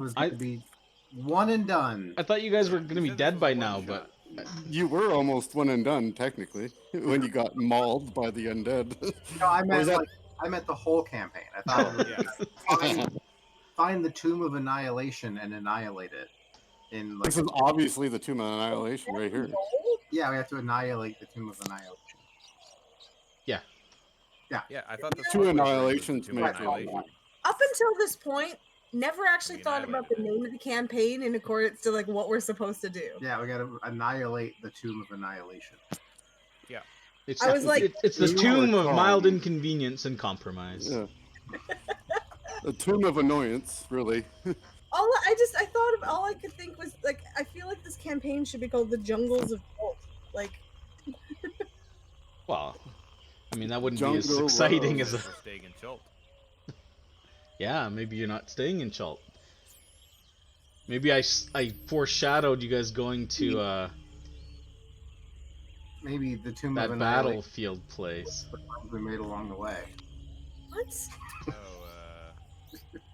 was going to be one and done. I thought you guys were going to be dead by now, but You were almost one and done, technically, when you got mauled by the undead. No, I meant the whole campaign. I thought it was find the Tomb of Annihilation and annihilate it. This is obviously the Tomb of Annihilation right here. Yeah, we have to annihilate the Tomb of Annihilation. Yeah. Yeah, I thought the Two annihilations Tomb of make Annihilation. Up until this point, never actually thought about the name of the campaign in accordance to like what we're supposed to do. Yeah, we got to annihilate the Tomb of Annihilation. Yeah. It's, I was like, it's the tomb of mild inconvenience and compromise. Yeah. The Tomb of Annoyance, really. all I could think was like, I feel like this campaign should be called the Jungles of Bolt. Like, well, I mean that wouldn't be as exciting as a staying in Chult. Yeah, maybe you're not staying in Chult. Maybe I foreshadowed you guys going to maybe the Tomb that of battlefield place. We made along the way. what?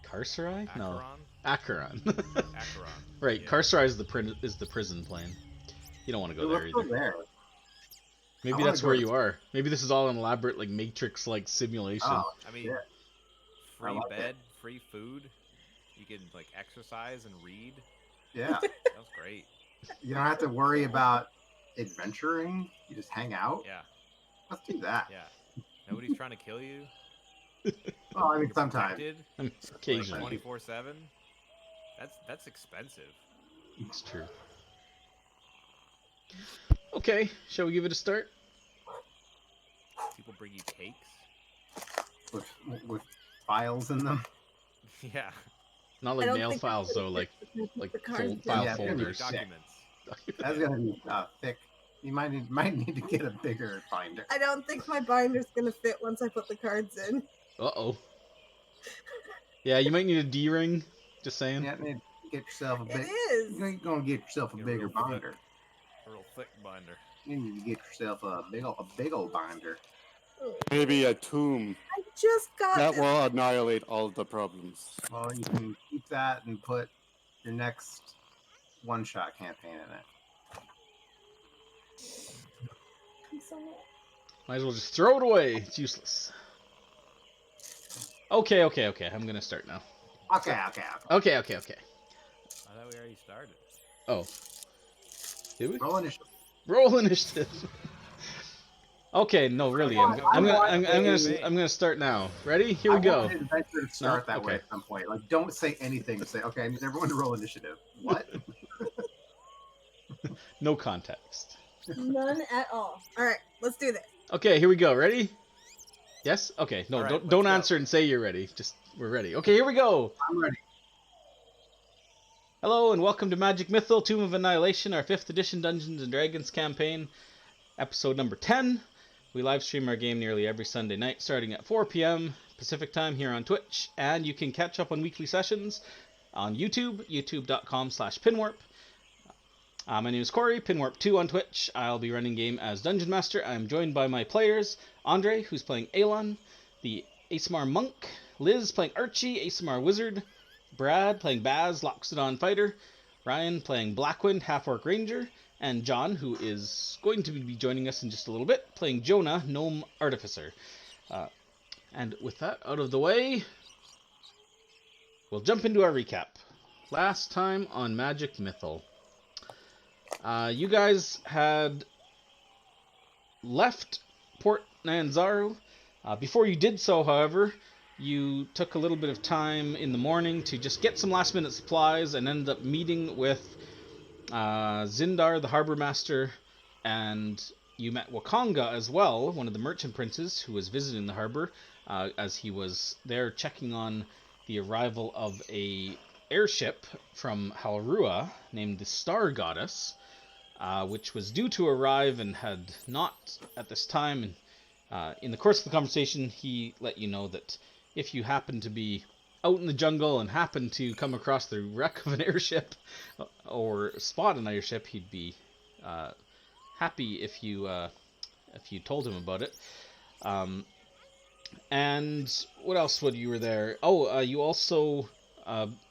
Carcerai? Acheron? No, Acheron. Acheron. Right, Yeah. Carcerai is the prison plane. You don't want to go there either. There. Maybe that's where you are. Maybe this is all an elaborate like Matrix like simulation. Oh, I mean, free bed, free food. You can like exercise and read. Yeah. That's great. You don't have to worry about adventuring. You just hang out. Yeah. Let's do that. Yeah. Nobody's trying to kill you. Well, I mean, You're sometimes. protected, Occasionally. 24/7. That's expensive. It's true. Okay, shall we give it a start? People bring you cakes. With files in them. Yeah. Not like mail files though, like file folders. Documents. That's gonna be thick. You might need to get a bigger binder. I don't think my binder's gonna fit once I put the cards in. Uh-oh. Yeah, you might need a D-ring. Just saying. Yeah, need to get yourself a big. It is. You're gonna get yourself a bigger binder. A real thick binder. You need to get yourself a big old binder. Maybe a tomb. I just got That this. will annihilate all the problems. Well, you can keep that and put your next one-shot campaign in it. Might as well just throw it away. It's useless. Okay. I'm gonna start now. Okay. Okay. I thought we already started. Oh. Did we? Roll initiative. Roll initiative. Okay, no, really, I'm gonna start now. Ready? Here we go. I want an adventure to start that way at some point. Like, don't say anything. Say, okay, I need everyone to roll initiative. What? No context. None at all. All right, let's do this. Okay, here we go. Ready? Yes. Okay. No, Right, don't let's answer and say you're ready. Just we're ready. Okay, here we go. I'm ready. Hello and welcome to Magic Mythal Tomb of Annihilation, our 5th edition Dungeons and Dragons campaign, episode number 10. We live stream our game nearly every Sunday night, starting at 4 p.m. Pacific time here on Twitch, and you can catch up on weekly sessions on YouTube, youtube.com/pinwarp. My name is Corey, Pinwarp2 on Twitch. I'll be running game as Dungeon Master. I'm joined by my players, Andre, who's playing Aelon, the ASMR Monk, Liz playing Archie, ASMR Wizard, Brad playing Baz, Loxodon Fighter, Ryan playing Blackwind, Half-Orc Ranger, and John, who is going to be joining us in just a little bit, playing Jonah, Gnome Artificer. And with that out of the way, we'll jump into our recap. Last time on Magic Mythal, you guys had left Port Nanzaru. Before you did so, however, you took a little bit of time in the morning to just get some last minute supplies and ended up meeting with Zindar, the harbor master, and you met Wakanga as well, one of the merchant princes who was visiting the harbor, as he was there checking on the arrival of a airship from Halrua named the Star Goddess, which was due to arrive and had not at this time. And in the course of the conversation, he let you know that if you happen to be out in the jungle and happen to come across the wreck of an airship or spot an airship, he'd be happy if you told him about it. And what else when you were there? Oh, you also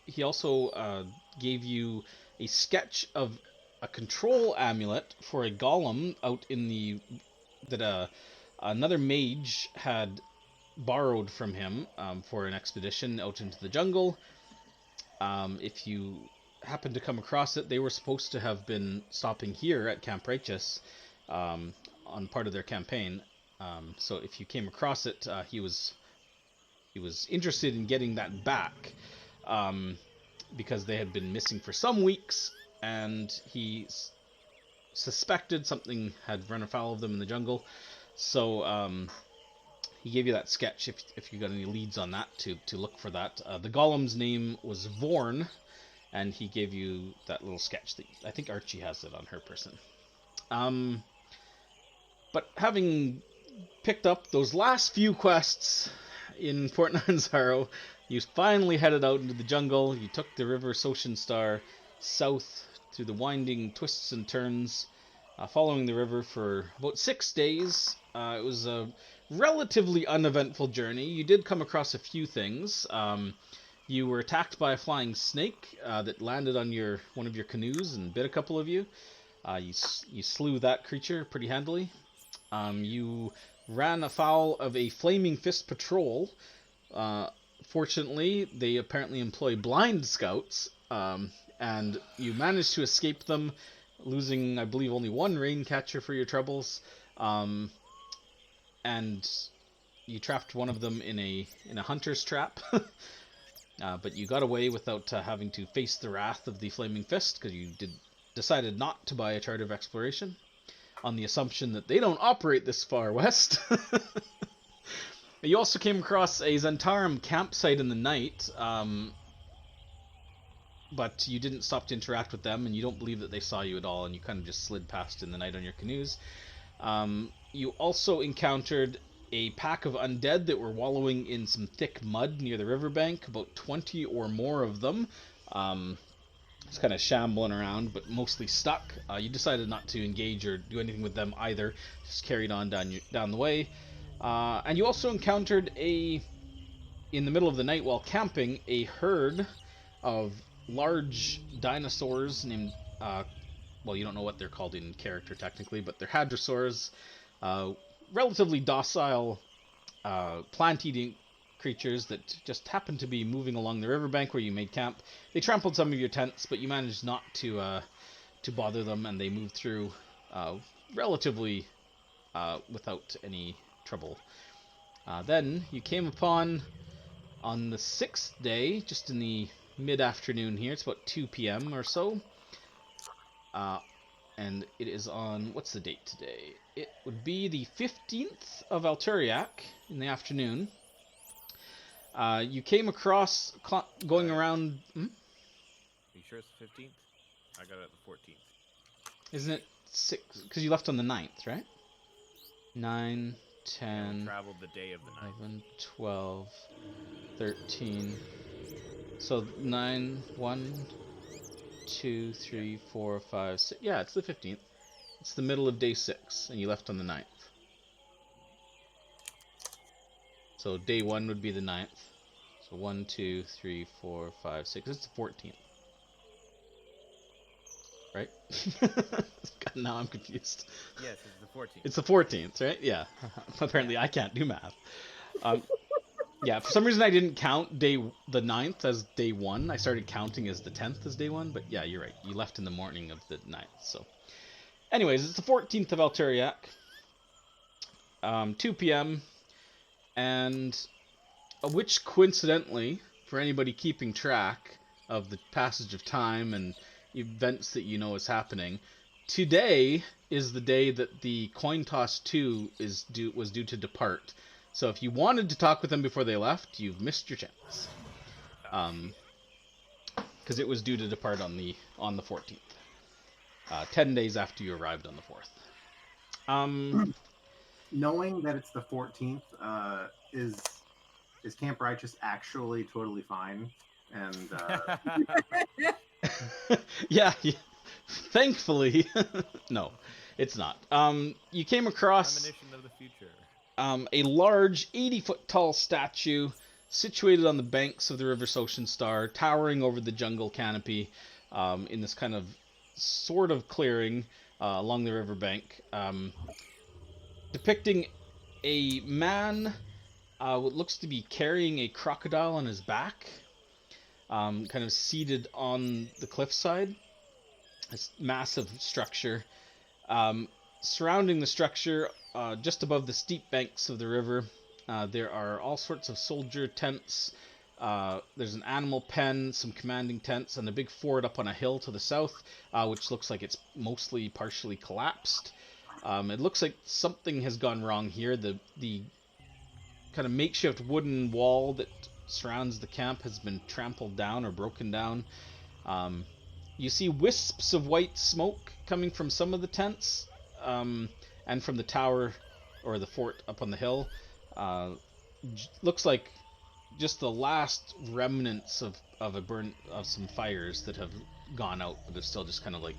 He also gave you a sketch of a control amulet for a golem out in the that another mage had borrowed from him for an expedition out into the jungle. If you happen to come across it, they were supposed to have been stopping here at Camp Righteous on part of their campaign. So if you came across it, he was interested in getting that back because they had been missing for some weeks, and he suspected something had run afoul of them in the jungle. So he gave you that sketch if you got any leads on that to look for that. The golem's name was Vorn, and he gave you that little sketch that I think Archie has it on her person. But having picked up those last few quests in Fort Nanzaro, you finally headed out into the jungle. You took the River Soshin Star south through the winding twists and turns, following the river for about 6 days. It was a relatively uneventful journey. You did come across a few things. You were attacked by a flying snake that landed on one of your canoes and bit a couple of you. You slew that creature pretty handily. You ran afoul of a flaming fist patrol. Fortunately, they apparently employ blind scouts, and you managed to escape them, losing, I believe, only one rain catcher for your troubles. And you trapped one of them in a hunter's trap. But you got away without having to face the wrath of the flaming fist, because you decided not to buy a chart of exploration, on the assumption that they don't operate this far west. You also came across a Zentarum campsite in the night, but you didn't stop to interact with them, and you don't believe that they saw you at all, and you kind of just slid past in the night on your canoes. You also encountered a pack of undead that were wallowing in some thick mud near the riverbank, about 20 or more of them. Just kind of shambling around, but mostly stuck. You decided not to engage or do anything with them either, just carried on down the way. And you also encountered in the middle of the night while camping, a herd of large dinosaurs named, well, you don't know what they're called in character technically, but they're hadrosaurs, relatively docile, plant-eating creatures that just happened to be moving along the riverbank where you made camp. They trampled some of your tents, but you managed not to bother them, and they moved through relatively without any trouble. Then you came upon, on the 6th day, just in the mid-afternoon here, it's about 2 p.m. or so, and it is on, what's the date today? It would be the 15th of Alturiac in the afternoon. You came across, going around... Are you sure it's the 15th? I got it at the 14th. Isn't it 6? Because you left on the 9th, right? 9, 10... We traveled the day of the 9th. 11, 12, 13... So 9, 1, 2, 3, 4, 5, 6... Yeah, it's the 15th. It's the middle of day 6, and you left on the 9th. So day 1 would be the 9th. So 1, 2, 3, 4, 5, 6. It's the 14th. Right? God, now I'm confused. Yes, it's the 14th. It's the 14th, right? Yeah. Apparently I can't do math. Yeah, for some reason I didn't count the 9th as day 1. I started counting as the 10th as day 1, but yeah, you're right. You left in the morning of the 9th, so... Anyways, it's the 14th of Alturiac. 2 p.m. And... which, coincidentally, for anybody keeping track of the passage of time and events that you know is happening, today is the day that the Coin Toss 2 was due to depart. So if you wanted to talk with them before they left, you've missed your chance. Because it was due to depart on the 14th. 10 days after you arrived on the 4th. Knowing that it's the 14th, is Camp Righteous actually totally fine? And yeah, thankfully, no, it's not. You came across Premonition of the future. A large 80-foot tall statue situated on the banks of the River Ocean Star, towering over the jungle canopy, in this kind of sort of clearing along the riverbank, depicting a man what looks to be carrying a crocodile on his back, kind of seated on the cliffside. This massive structure. Surrounding the structure, just above the steep banks of the river, there are all sorts of soldier tents. There's an animal pen, some commanding tents, and a big fort up on a hill to the south, which looks like it's mostly partially collapsed. It looks like something has gone wrong here. The kind of makeshift wooden wall that surrounds the camp has been trampled down or broken down. You see wisps of white smoke coming from some of the tents, and from the tower or the fort up on the hill. Looks like just the last remnants of some fires that have gone out, but they're still just kind of like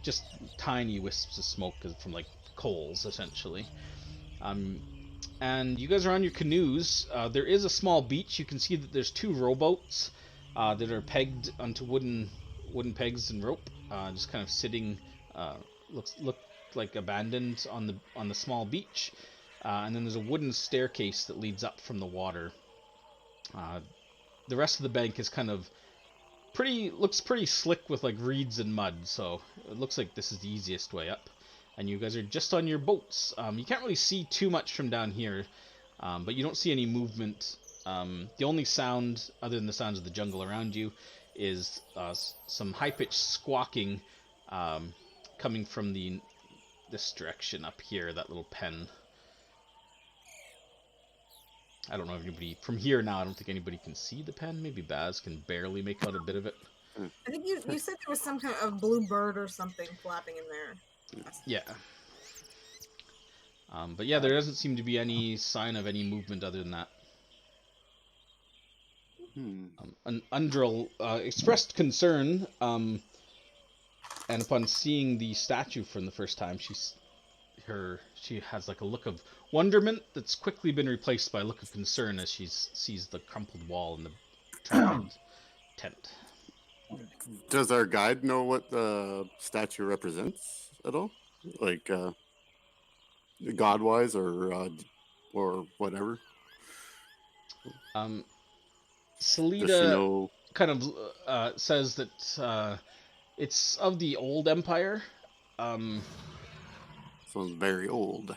just tiny wisps of smoke from like coals essentially. And you guys are on your canoes. There is a small beach. You can see that there's 2 rowboats that are pegged onto wooden pegs and rope, just kind of sitting, look like abandoned on the small beach. And then there's a wooden staircase that leads up from the water. The rest of the bank is kind of looks pretty slick with like reeds and mud, so it looks like this is the easiest way up. And you guys are just on your boats. You can't really see too much from down here, but you don't see any movement. The only sound, other than the sounds of the jungle around you, is some high-pitched squawking coming from this direction up here, that little pen. I don't know if anybody from here now. I don't think anybody can see the pen. Maybe Baz can barely make out a bit of it. I think you said there was some kind of blue bird or something flapping in there. Yeah. But yeah, there doesn't seem to be any sign of any movement other than that. Undril expressed concern, and upon seeing the statue for the first time, she has like a look of wonderment that's quickly been replaced by a look of concern as she sees the crumpled wall and the trampled tent. Does our guide know what the statue represents at all? Like, god-wise or whatever? Salida kind of says that it's of the old empire. Sounds very old.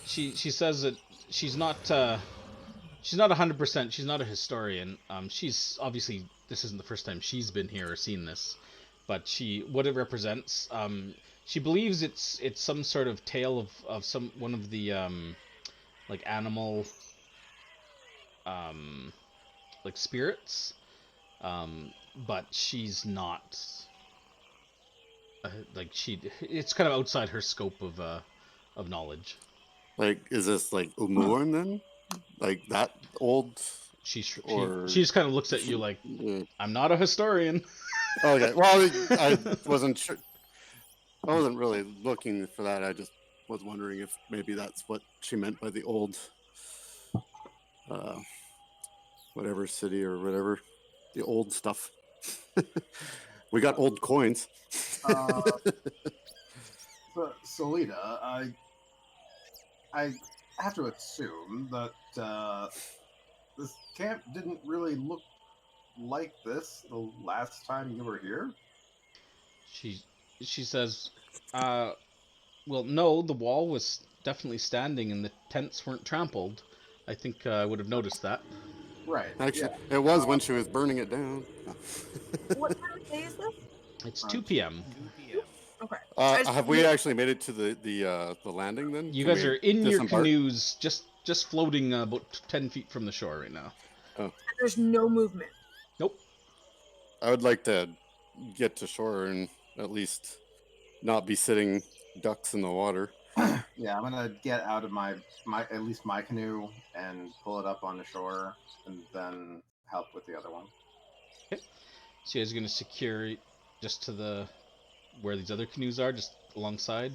She says that she's not 100%. She's not a historian. She's obviously, this isn't the first time she's been here or seen this, but what it represents. She believes it's some sort of tale of one of the like animal like spirits, but she's not it's kind of outside her scope of knowledge. Like, is this like Umuan then? Like that old? She just kind of looks at you like, I'm not a historian. Okay, well, I wasn't sure. I wasn't really looking for that. I just was wondering if maybe that's what she meant by the old, whatever city or whatever, the old stuff. We got old coins. Salida, I have to assume that this camp didn't really look like this the last time you were here. She says, well, no, the wall was definitely standing and the tents weren't trampled. I think I would have noticed that. Right. Actually, it was when she was burning it down. What time of day is this? It's 2 p.m. 2 p.m. Okay. Have we actually made it to the landing then? You Can guys we are in your disembark? canoes, just floating about 10 feet from the shore right now. There's no movement. Nope. I would like to get to shore and at least not be sitting ducks in the water. Yeah, I'm gonna get out of my at least my canoe and pull it up on the shore, and then help with the other one. Okay. So you guys are gonna secure just to where these other canoes are, just alongside.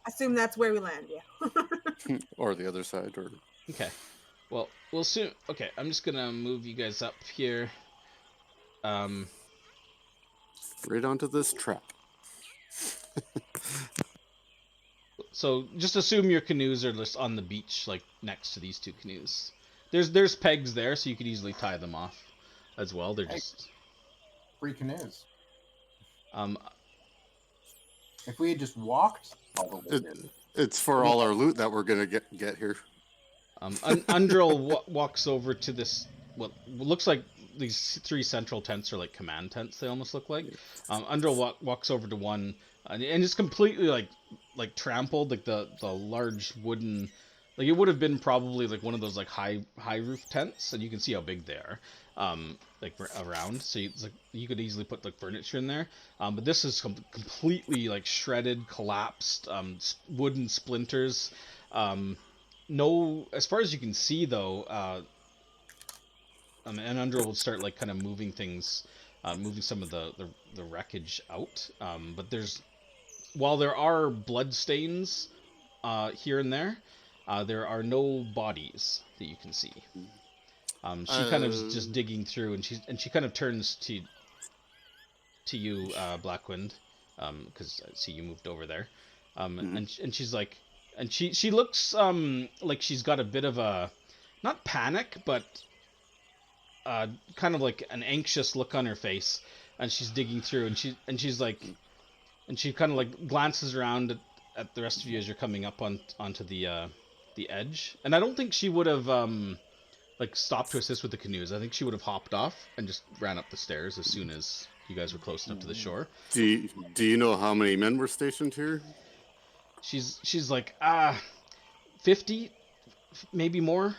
I assume that's where we land. Yeah. Or the other side, or Okay. Well, we'll soon. Okay, I'm just gonna move you guys up here. Right onto this trap. So just assume your canoes are just on the beach, like next to these two canoes. There's pegs there, so you could easily tie them off, as well. They're Hey. just Free canoes. um. If we had just walked all the way in, It's for all our loot that we're gonna get here. Undril walks over to this. What looks like these three central tents are like command tents. They almost look like. Undril walks over to one, and it's completely like trampled. Like the large wooden, like it would have been probably like one of those like high roof tents, and you can see how big they are. Like around, so it's like you could easily put like furniture in there. But this is completely like shredded, collapsed, wooden splinters. No, as far as you can see though, and Undril will start like kind of moving things, moving some of the wreckage out. But while there are blood stains here and there are no bodies that you can see. She kind of is just digging through, and she kind of turns to you, Blackwind, because I see you moved over there, and she's like, and she looks like she's got a bit of a, not panic, but kind of like an anxious look on her face, and she's digging through, and she's like, and she kind of like glances around at the rest of you as you're coming up onto the edge, and I don't think she would have like stopped to assist with the canoes. I think she would have hopped off and just ran up the stairs as soon as you guys were close enough to the shore. Do you know how many men were stationed here? She's like 50, maybe more.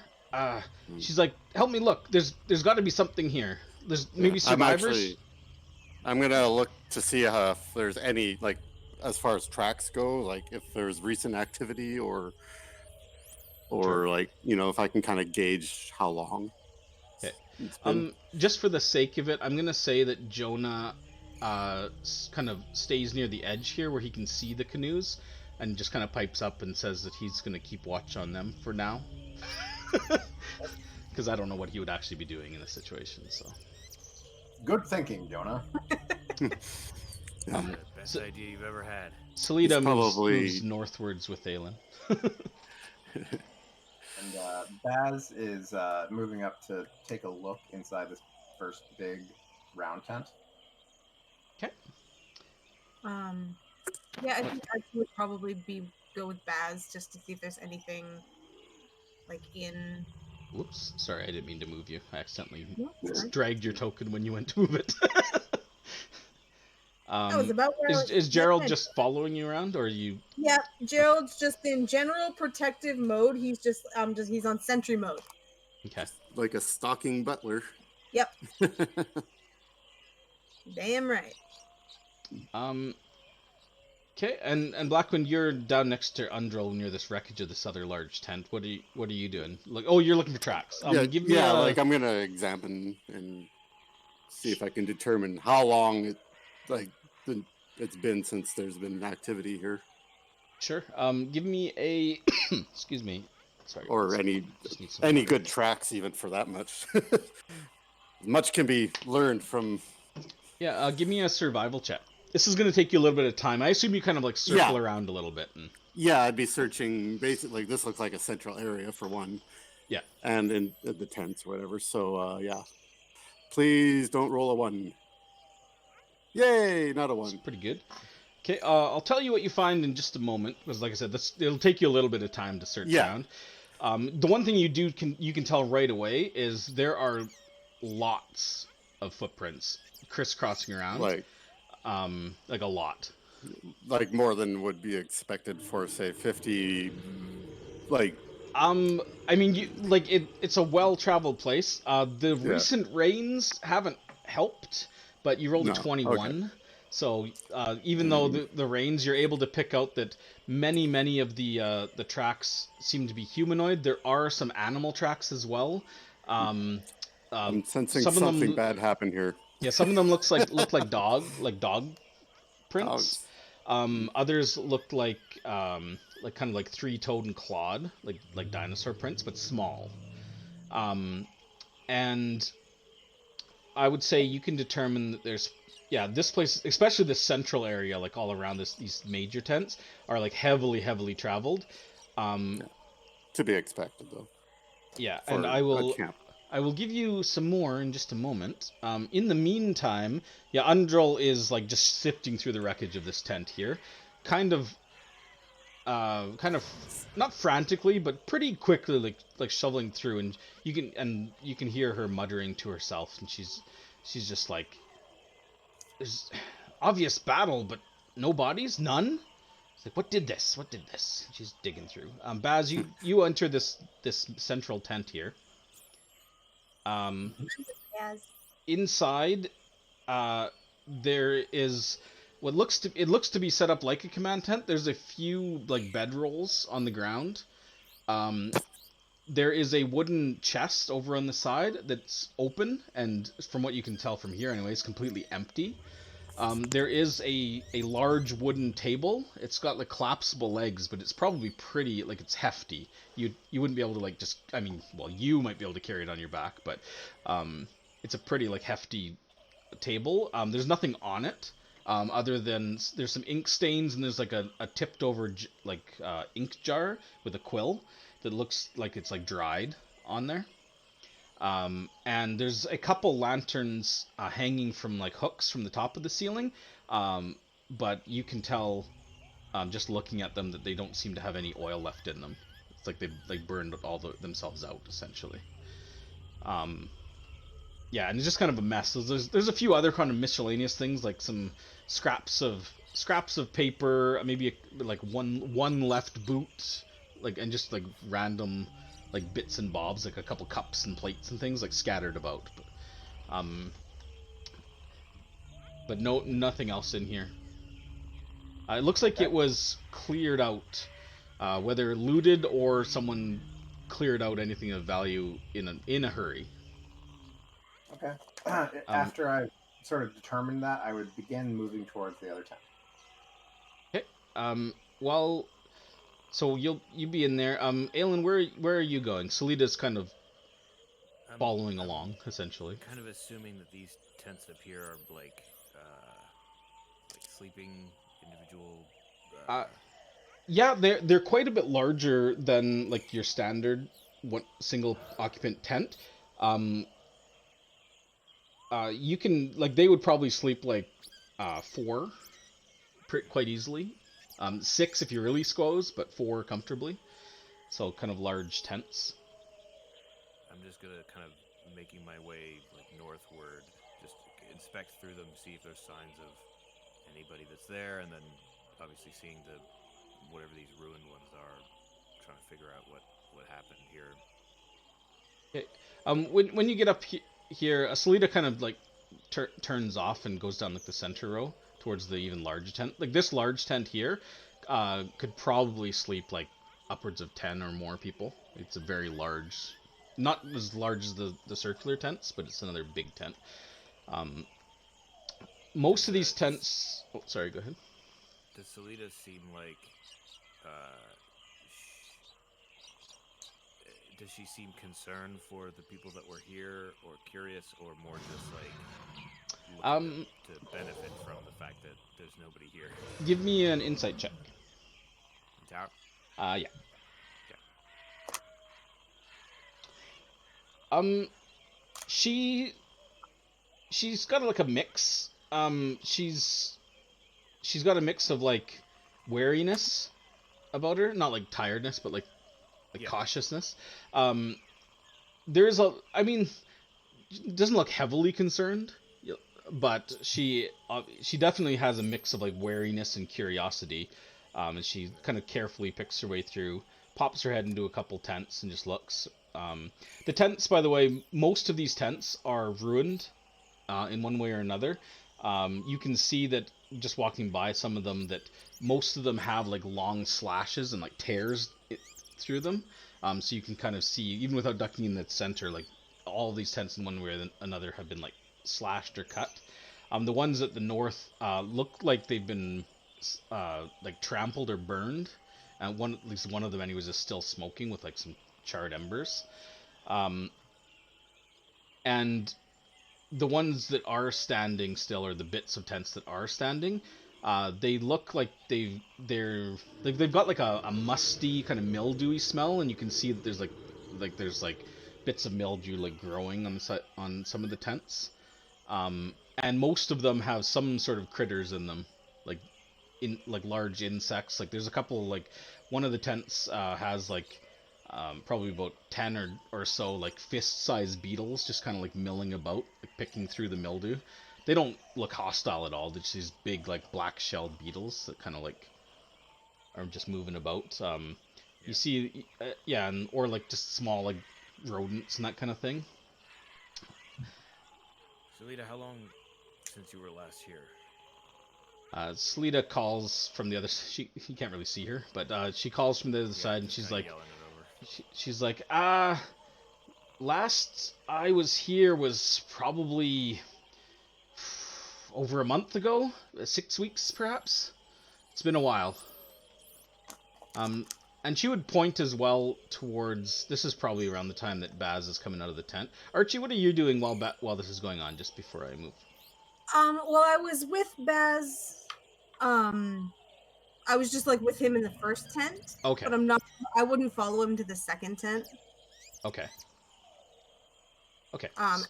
She's like, help me look. There's got to be something here. There's maybe survivors. I'm gonna look to see if there's any, like, as far as tracks go, like if there's recent activity or Sure. like, you know, if I can kind of gauge how long. Okay. Just for the sake of it, I'm gonna say that Jonah kind of stays near the edge here where he can see the canoes, and just kind of pipes up and says that he's gonna keep watch on them for now. Because I don't know what he would actually be doing in this situation. So good thinking, Jonah. The best idea you've ever had. Salida moves northwards with Aelin. And Baz is moving up to take a look inside this first big round tent. Okay. Yeah, I think I would probably go with Baz just to see if there's anything like in. Whoops, sorry, I didn't mean to move you. I accidentally No, dragged your token when you went to move it. That was about where is Gerald just following you around, or are you? Yeah, Gerald's just in general protective mode. He's just he's on sentry mode. Okay. Like a stalking butler. Yep. Damn right. Okay, and Blackwind, you're down next to Undril near this wreckage of this other large tent. What are you doing? Like, oh, you're looking for tracks. Give me like I'm gonna examine and see if I can determine how long it's been since there's been activity here. Sure. Give me a excuse me. Sorry. Or any good tracks, even, for that much. Much can be learned from. Yeah. Give me a survival check. This is going to take you a little bit of time. I assume you kind of like circle around a little bit. Yeah, I'd be searching. Basically, this looks like a central area for one. Yeah. And in the tents or whatever. So yeah. Please don't roll a 1. Yay, not a 1. That's pretty good. Okay, I'll tell you what you find in just a moment, because like I said, it'll take you a little bit of time to search around. The one thing you can tell right away is there are lots of footprints crisscrossing around. Like a lot. Like more than would be expected for, say, 50. Like. I mean, it's a well-traveled place. The recent rains haven't helped, but you rolled a 21. Okay. So even though the rains, you're able to pick out that many of the tracks seem to be humanoid. There are some animal tracks as well. I'm sensing something bad happened here. Yeah, some of them look like dog prints. Others look like kind of like 3-toed and clawed, like dinosaur prints, but small. And I would say you can determine that this place, especially the central area, like all around these major tents, are like heavily traveled. Um, To be expected, though, yeah, and for a camp. I will give you some more in just a moment. In the meantime, yeah, Undril is like just sifting through the wreckage of this tent here, kind of, not frantically, but pretty quickly, like shoveling through, and you can hear her muttering to herself, and she's just like, "There's obvious battle, but no bodies, none." It's like, what did this? What did this? She's digging through. Baz, you enter this central tent here. Yes. Inside, there is what looks to be set up like a command tent. There's a few like bedrolls on the ground. There is a wooden chest over on the side that's open, and from what you can tell from here, anyways, completely empty. There is a large wooden table. It's got like collapsible legs, but it's probably pretty like it's hefty. You wouldn't be able to like just I mean, well, you might be able to carry it on your back, but it's a pretty like hefty table. There's nothing on it other than there's some ink stains, and there's like a tipped over ink jar with a quill that looks like it's like dried on there. And there's a couple lanterns hanging from like hooks from the top of the ceiling, but you can tell just looking at them that they don't seem to have any oil left in them. It's like they've like burned themselves out essentially. Yeah, and it's just kind of a mess. There's a few other kind of miscellaneous things like some scraps of paper, maybe like one left boot, like and just like random like bits and bobs, like a couple cups and plates and things like scattered about. But nothing else in here. It looks like it was cleared out, whether looted or someone cleared out anything of value in a hurry. Okay. After I sort of determined that, I would begin moving towards the other tent. Okay. Well, so you'll be in there. Aelin, where are you going? Salita's kind of following along, essentially. Kind of assuming that these tents up here are like sleeping individual. Yeah, they're quite a bit larger than like your standard single occupant tent. You can like they would probably sleep like 4 quite easily. 6 if you're really squoze, but 4 comfortably. So kind of large tents. I'm just gonna kind of making my way like northward, just inspect through them, see if there's signs of anybody that's there, and then obviously seeing whatever these ruined ones are, trying to figure out what happened here. Okay. When you get up here, Salita kind of like turns off and goes down like the center row towards the even larger tent. Like this large tent here could probably sleep like upwards of 10 or more people. It's a very large, not as large as the circular tents, but it's another big tent. Most of these tents. Oh, sorry. Go ahead. Does Salita seem like? Does she seem concerned for the people that were here, or curious, or more just like looking to benefit from the fact that there's nobody here? Give me an insight check. Tower? Yeah. Okay. She's got like a mix. She's got a mix of like wariness about her, not like tiredness, but like cautiousness. I mean, doesn't look heavily concerned, but she definitely has a mix of like wariness and curiosity. And she kind of carefully picks her way through, pops her head into a couple tents and just looks. The tents, by the way, most of these tents are ruined in one way or another. You can see that just walking by some of them that most of them have like long slashes and like tears through them. So you can kind of see, even without ducking in the center, like all of these tents in one way or another have been like slashed or cut. The ones at the north look like they've been like trampled or burned. At least one of them anyways is still smoking with like some charred embers. And the ones that are standing still, or the bits of tents that are standing, they look like they've got like a musty kind of mildewy smell, and you can see that there's bits of mildew like growing on on some of the tents. And most of them have some sort of critters in them, like large insects. Like there's a couple, like one of the tents has like probably about 10 or so like fist-sized beetles just kind of like milling about, like picking through the mildew. They don't look hostile at all. They're just these big like black-shelled beetles that kind of like are just moving about. You see, yeah, or like just small like rodents and that kind of thing. Salita, how long since you were last here? Selita calls from the other. He can't really see her, but she calls from the other side, and she's like, yelling it over. she's like, last I was here was probably over a month ago, 6 weeks perhaps. It's been a while. And she would point as well towards. This is probably around the time that Baz is coming out of the tent. Archie, what are you doing while this is going on? Just before I move. Well, I was with Baz. I was just like with him in the first tent. Okay. But I wouldn't follow him to the second tent. Okay. Okay. I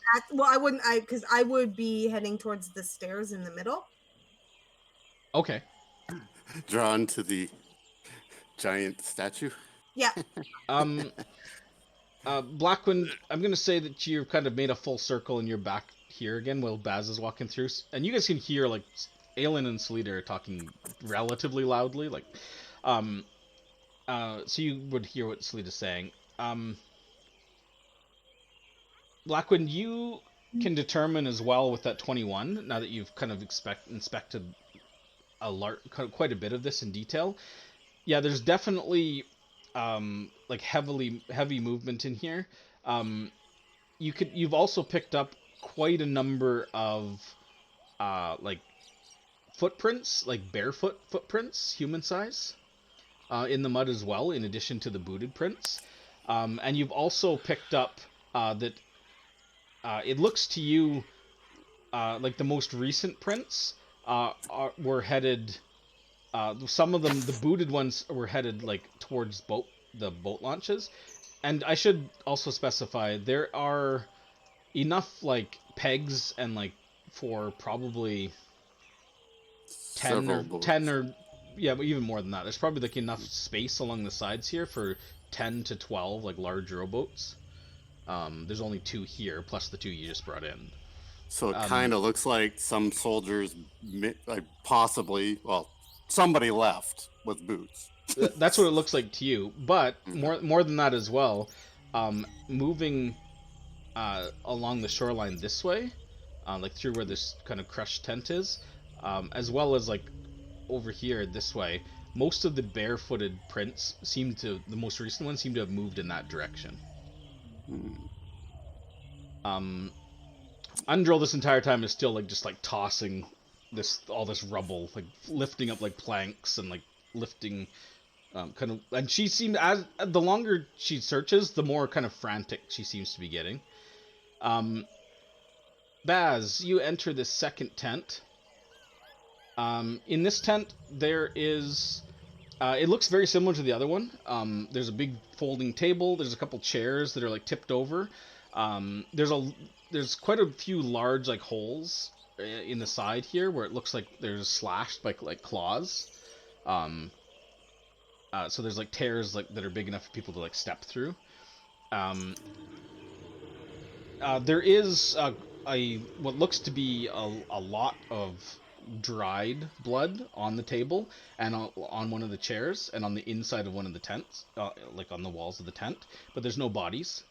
wouldn't. Because I would be heading towards the stairs in the middle. Okay. Drawn to the giant statue. Yeah. Blackwind, I'm gonna say that you've kind of made a full circle and you're back here again while Baz is walking through, and you guys can hear like Aelin and Selita are talking relatively loudly, like, so you would hear what Selita's saying. Blackwind, you can determine as well with that 21, now that you've kind of inspected quite a bit of this in detail. Yeah, there's definitely like heavy movement in here. You've also picked up quite a number of like footprints, like barefoot footprints, human size, in the mud as well, in addition to the booted prints. And you've also picked up that it looks to you like the most recent prints were headed. Some of them, the booted ones, were headed like towards the boat launches. And I should also specify there are enough like pegs and like for probably 10 or yeah, but even more than that. There's probably like enough space along the sides here for 10 to 12 like large rowboats. There's only 2 here plus the 2 you just brought in. So it kind of looks like some soldiers, like possibly, well, somebody left with boots. That's what it looks like to you, but more than that as well. Moving along the shoreline this way, like through where this kind of crushed tent is, as well as like over here this way, most of the barefooted prints the most recent ones seem to have moved in that direction. Undrill this entire time is still like just like tossing all this rubble, like lifting up like planks and like lifting kind of, and she seemed, as the longer she searches, the more kind of frantic she seems to be getting. Baz, you enter this second tent. In this tent there is it looks very similar to the other one. There's a big folding table, there's a couple chairs that are like tipped over. There's quite a few large like holes in the side here where it looks like there's slashed by like claws. So there's like tears like that are big enough for people to like step through. There is what looks to be a lot of dried blood on the table and on one of the chairs and on the inside of one of the tents, like on the walls of the tent, but there's no bodies.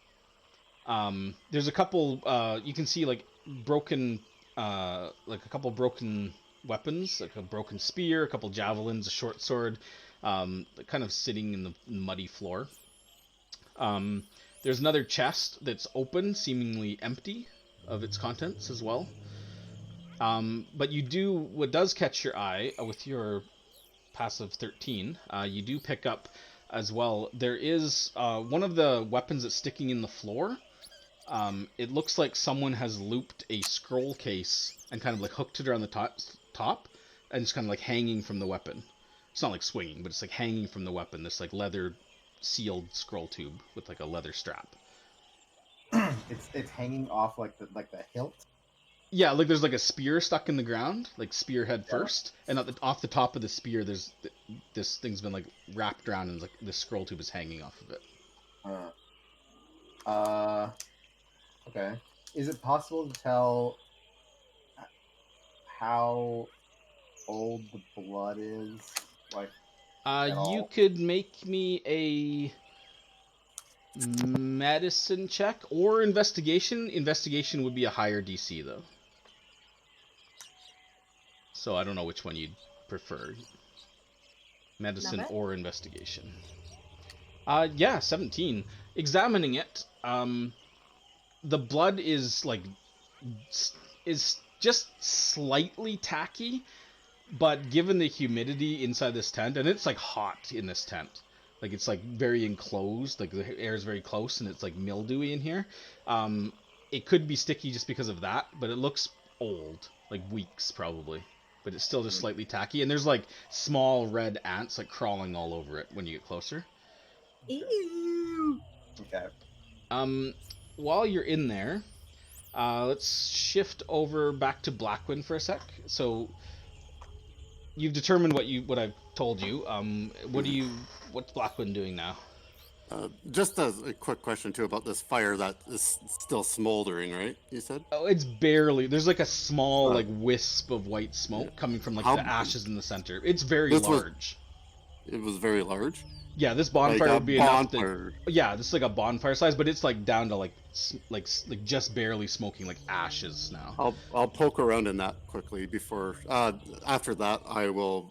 There's a couple, you can see like broken, like a couple broken weapons, like a broken spear, a couple javelins, a short sword, kind of sitting in the muddy floor. There's another chest that's open, seemingly empty of its contents as well. But what does catch your eye with your passive 13, you do pick up as well. There is one of the weapons that's sticking in the floor. It looks like someone has looped a scroll case and kind of like hooked it around the top, and it's kind of like hanging from the weapon. It's not like swinging, but it's like hanging from the weapon. This like leather sealed scroll tube with like a leather strap. It's hanging off like the hilt. Yeah, like there's like a spear stuck in the ground, like spear head Yeah. first, and off the top of the spear, there's this thing's been like wrapped around, and like this scroll tube is hanging off of it. Okay. Is it possible to tell how old the blood is? Like, at You all? could make me a medicine check or investigation. Investigation would be a higher DC though. So I don't know which one you'd prefer. Medicine Not bad. or investigation. Yeah, 17. Examining it, the blood is like is just slightly tacky, but given the humidity inside this tent, and it's like hot in this tent, like it's like very enclosed, like the air is very close, and it's like mildewy in here. It could be sticky just because of that, but it looks old, like weeks probably. But it's still just slightly tacky, and there's like small red ants like crawling all over it when you get closer. Ew. Okay. While you're in there, let's shift over back to Blackwind for a sec. So you've determined what I've told you. What's Blackwind doing now? Just as a quick question too about this fire that is still smoldering, right? You said. Oh, it's barely. There's like a small Uh, like wisp of white smoke coming from like How- the ashes in the center. It's very This was- large. It was very large. Yeah, this bonfire Like a would be enough to. bonfire. Yeah, this is like a bonfire size, but it's like down to like just barely smoking like ashes now. I'll poke around in that quickly before. After that, I will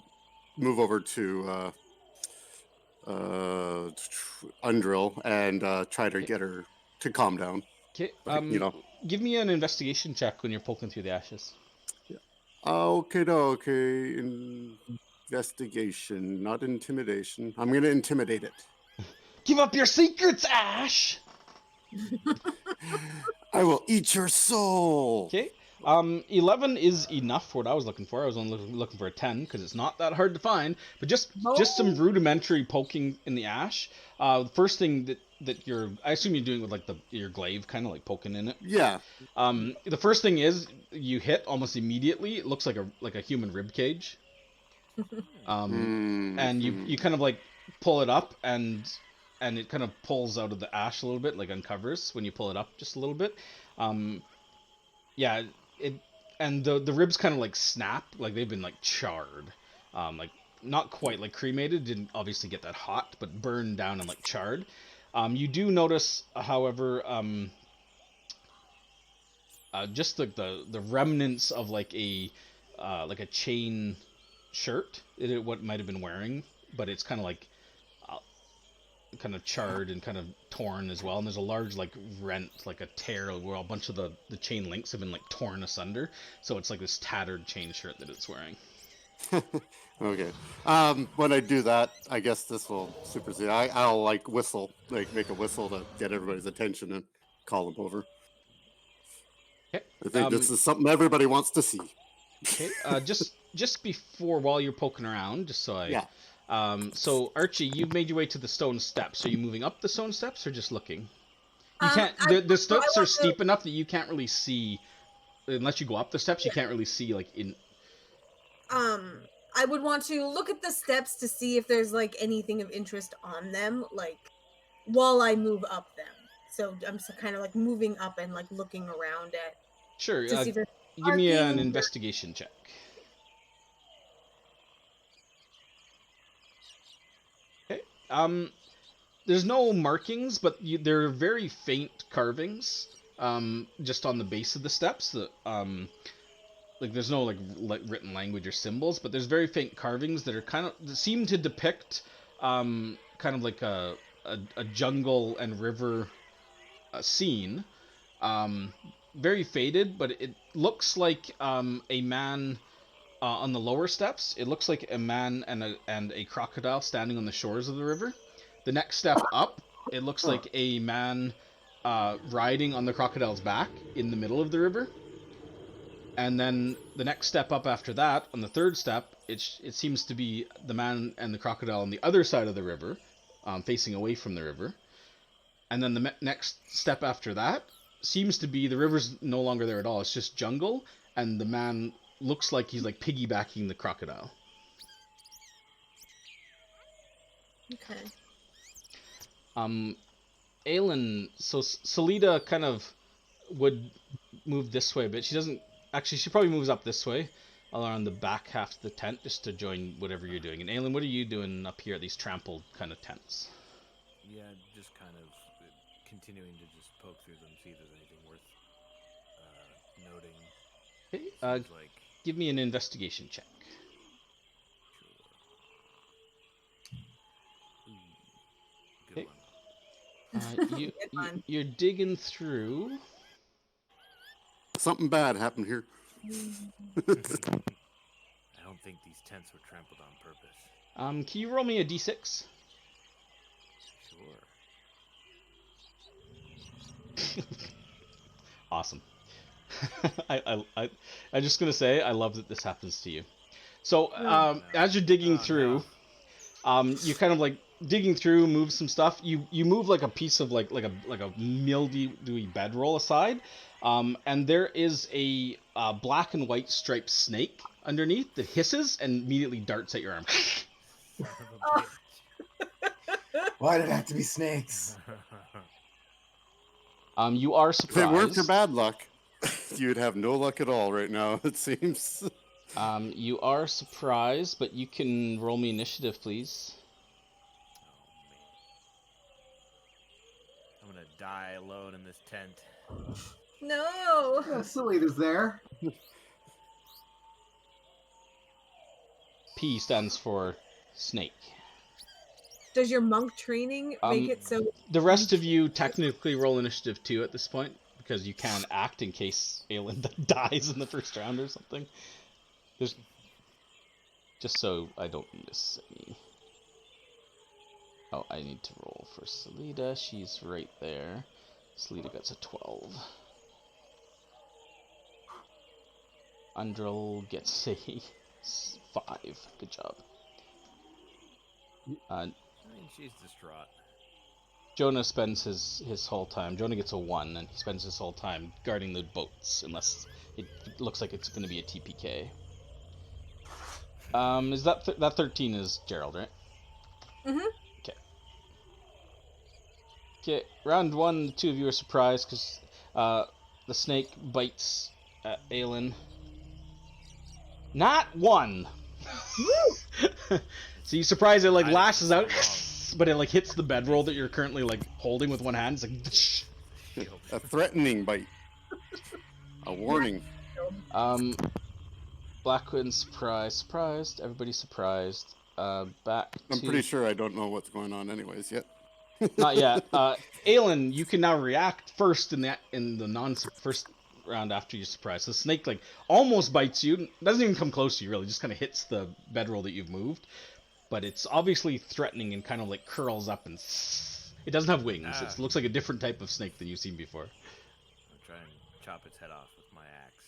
move over to Undrill and try to get her to calm down. Okay. You know. Give me an investigation check when you're poking through the ashes. Okay. Investigation, not intimidation. I'm gonna intimidate it. Give up your secrets, Ash. I will eat your soul. Okay. 11 is enough for what I was looking for. I was only looking for a 10 because it's not that hard to find. But just some rudimentary poking in the ash. The first thing that I assume you're doing with like your glaive, kind of like poking in it. Yeah. The first thing is you hit almost immediately. It looks like a human rib cage. And you kind of like pull it up and it kind of pulls out of the ash a little bit, like uncovers when you pull it up just a little bit. Yeah, and the ribs kind of like snap, like they've been like charred, like not quite like cremated, didn't obviously get that hot, but burned down and like charred. You do notice, however, just like the remnants of like a chain shirt, what might have been wearing, but it's kind of like kind of charred and kind of torn as well, and there's a large like rent, like a tear where a bunch of the chain links have been like torn asunder, so it's like this tattered chain shirt that it's wearing. Okay. When I do that, I guess this will supersede. I'll like whistle, like make a whistle to get everybody's attention and call them over. Okay. I think this is something everybody wants to see. Okay. Just before, while you're poking around, just so I. Yeah. So Archie, you've made your way to the stone steps. Are you moving up the stone steps or just looking? You Um, can't. I- The so I steps are want to- steep enough that you can't really see, unless you go up the steps. You can't really see like in. I would want to look at the steps to see if there's like anything of interest on them, like while I move up them. So I'm kind of like moving up and like looking around at Sure. to see if there's Give me an markings or- investigation check. Okay. There's no markings, but there are very faint carvings. Just on the base of the steps. That like there's no like written language or symbols, but there's very faint carvings that are that seem to depict kind of like a jungle and river scene. Very faded, but it looks like a man on the lower steps. It looks like a man and a crocodile standing on the shores of the river. The next step up, it looks like a man riding on the crocodile's back in the middle of the river. And then the next step up after that, on the third step, it seems to be the man and the crocodile on the other side of the river, facing away from the river. And then the next step after that seems to be the river's no longer there at all. It's just jungle, and the man looks like he's like piggybacking the crocodile. Okay. Aelin, so Salida kind of would move this way, but she doesn't. Actually, she probably moves up this way, around the back half of the tent, just to join whatever you're doing. And Aelin, what are you doing up here at these trampled kind of tents? Yeah, just kind of continuing to just poke through them, see if there's anything worth noting. Okay, Seems like give me an investigation check. Good Okay. You're digging through. Something bad happened here. one. I don't think these tents were trampled on purpose. Can you roll me a d6? Sure. Awesome. I'm just gonna say I love that this happens to you. So as you're digging through, you kind of like digging through, move some stuff. You move like a piece of like a mildewy bedroll aside, and there is a black and white striped snake underneath that hisses and immediately darts at your arm. Son of a bitch. Why did it have to be snakes? You are If it surprised. weren't for bad luck, you'd have no luck at all right now, it seems. You are surprised, but you can roll me initiative, please. I'm gonna die alone in this tent. No. Salida's there. P stands for snake. Does your monk training make it so? The rest of you technically roll initiative 2 at this point, because you can act in case Aelin dies in the first round or something. There's just so I don't miss any. Oh, I need to roll for Salida. She's right there. Salida gets a 12. Undrel gets a 5. Good job. I mean, she's distraught. Jonah spends his whole time. Jonah gets a 1, and he spends his whole time guarding the boats, unless it looks like it's going to be a TPK. Is that 13 is Gerald, right? Mhm. Okay. Okay. Round 1, the two of you are surprised because the snake bites at Aelin. Not one. So you surprise it, like lashes out, but it like hits the bedroll that you're currently like holding with one hand. It's like A threatening bite. A warning. Blackwood surprised. Everybody's surprised. Back to... I'm pretty sure I don't know what's going on anyways yet. Not yet. Aelin, you can now react first in the first round after you're surprised. The snake like almost bites you. Doesn't even come close to you really. Just kind of hits the bedroll that you've moved. But it's obviously threatening and kind of like curls up and it doesn't have wings. It looks like a different type of snake than you've seen before. I'll try and chop its head off with my axe.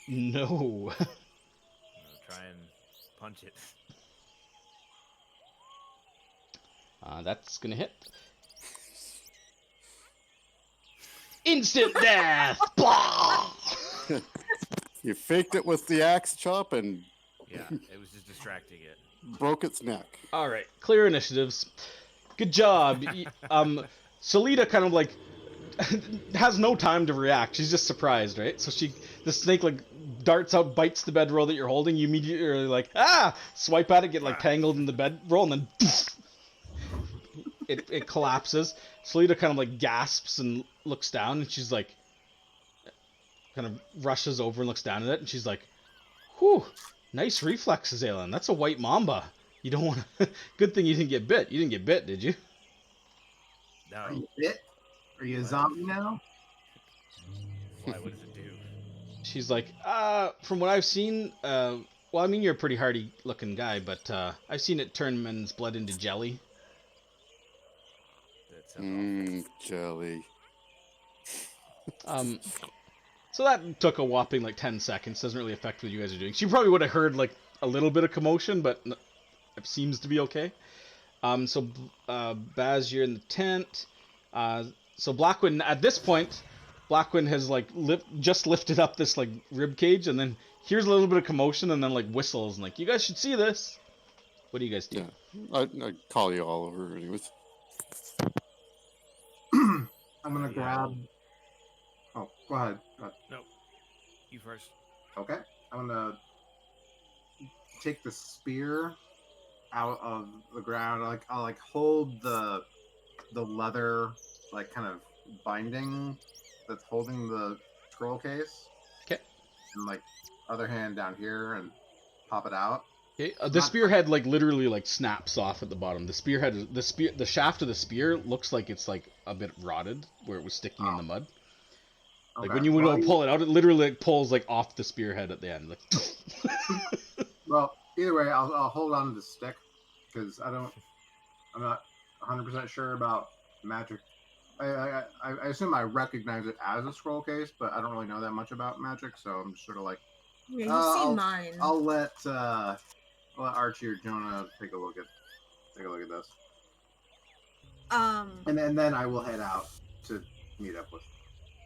Damn it. No. I'll try and punch it. That's gonna hit. Instant death! Blah! You faked it with the axe chop and Yeah, it was just distracting it. broke its neck. All right, clear initiatives. Good job. Salida kind of like has no time to react. She's just surprised, right? So the snake like darts out, bites the bedroll that you're holding. You immediately are like, swipe at it, get like tangled in the bedroll, and then it collapses. Salida kind of like gasps and looks down, and she's like, kind of rushes over and looks down at it, and she's like, "Whew, nice reflexes, Aelin. That's a white mamba. You don't want to." Good thing you didn't get bit. You didn't get bit, did you? Are No. you bit? Are you a zombie now? Why? What does it do? She's like, from what I've seen, well, I mean, you're a pretty hardy looking guy, but I've seen it turn men's blood into jelly. Sounds Jelly. So that took a whopping like 10 seconds. Doesn't really affect what you guys are doing. She probably would have heard like a little bit of commotion, but it seems to be okay. So Baz, you're in the tent. So Blackwind, at this point, Blackwind has like just lifted up this like rib cage, and then here's a little bit of commotion, and then like whistles and like, you guys should see this. What do you guys do? Yeah, I call you all over anyways. I'm gonna Yeah. grab. Oh, go ahead. No, you first. Okay. I'm gonna take the spear out of the ground. I'll like hold the leather like kind of binding that's holding the scroll case. Okay. And like other hand down here and pop it out. Okay. The spearhead like literally like snaps off at the bottom. The shaft of the spear looks like it's like a bit rotted where it was sticking in the mud. Like Okay. when you go pull it out, it literally like pulls like off the spearhead at the end. Like. Well, either way, I'll hold on to the stick because I'm not 100% sure about magic. I assume I recognize it as a scroll case, but I don't really know that much about magic, so I'm just sort of like, Yeah, you've seen mine. I'll let Archie or Jonah take a look at this, and then I will head out to meet up with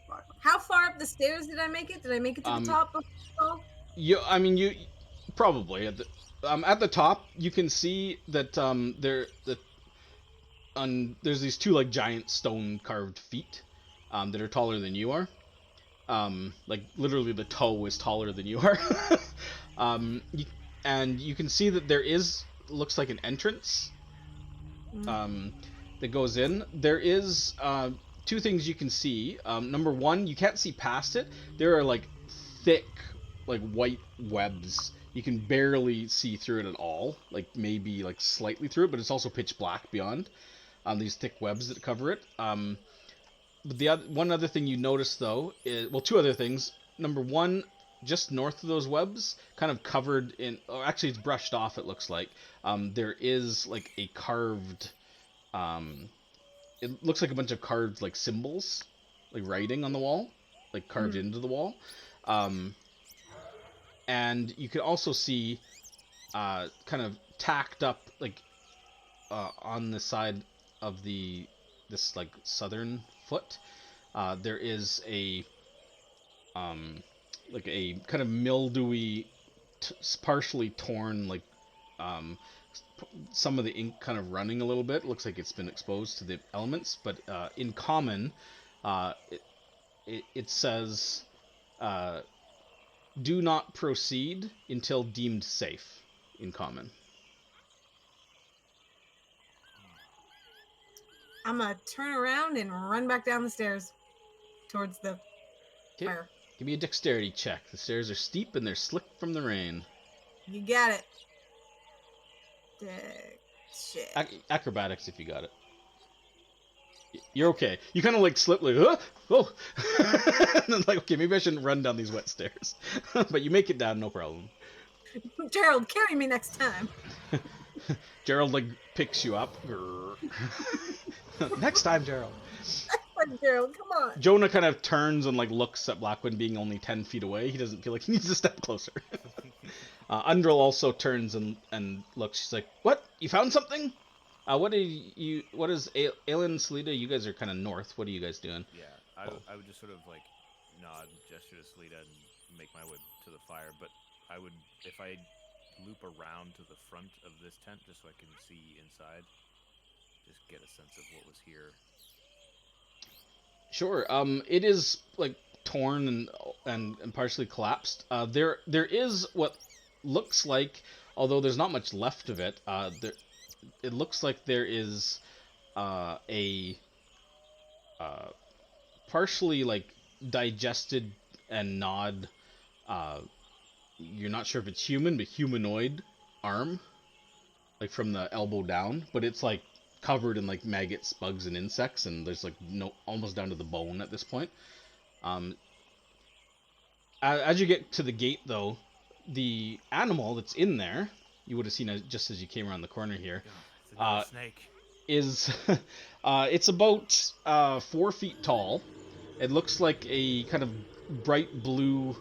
Blackman. How far up the stairs did I make it? Did I make it to the top of the You probably at the top you can see that there's these two like giant stone carved feet that are taller than you are. Like literally the toe is taller than you are. And you can see that there looks like an entrance that goes in. There is two things you can see. Number one, you can't see past it. There are like thick like white webs. You can barely see through it at all, like maybe like slightly through it, but it's also pitch black beyond. These thick webs that cover it. But one other thing you notice though is, well, two other things. Number one, just north of those webs, kind of covered in, or actually it's brushed off, it looks like, there is like a carved, it looks like a bunch of carved like symbols, like writing on the wall, like carved into the wall. And you can also see kind of tacked up like on the side of this like southern foot, there is a like a kind of mildewy, partially torn, like some of the ink kind of running a little bit. It looks like it's been exposed to the elements, but in common, it says, "Do not proceed until deemed safe." In common. I'm gonna turn around and run back down the stairs towards the fire. Give me a dexterity check. The stairs are steep and they're slick from the rain. You got it. Shit. Acrobatics if you got it. You're okay. You kind of like slip like, huh? Oh. And then like, okay, maybe I shouldn't run down these wet stairs. But you make it down, no problem. Gerald, carry me next time. Gerald like picks you up. Next time, Gerald. Gerald, come on. Jonah kind of turns and like looks at Blackwind being only 10 feet away. He doesn't feel like he needs to step closer. Undril also turns and looks. She's like, "What? You found something? What is Aelin, Salida? You guys are kind of north. What are you guys doing?" Yeah, I would just sort of like nod, gesture to Salida, and make my way to the fire. But I would, if I loop around to the front of this tent just so I can see inside, just get a sense of what was here. Sure. It is like torn and partially collapsed. There is what looks like, although there's not much left of it. It looks like there is a partially like digested and gnawed. You're not sure if it's human, but humanoid arm, like from the elbow down, but it's like covered in like maggots, bugs, and insects, and there's like almost down to the bone at this point. As you get to the gate, though, the animal that's in there, you would have seen it just as you came around the corner here. It's another snake. is it's about 4 feet tall. It looks like a kind of bright blue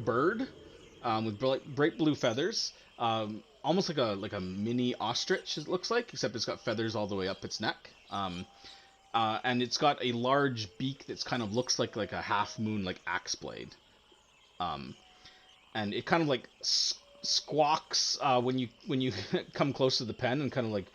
bird with bright blue feathers, almost like a mini ostrich. It looks like, except it's got feathers all the way up its neck. And it's got a large beak that's kind of looks like a half moon, like axe blade. And it kind of like squawks when you come close to the pen, and kind of like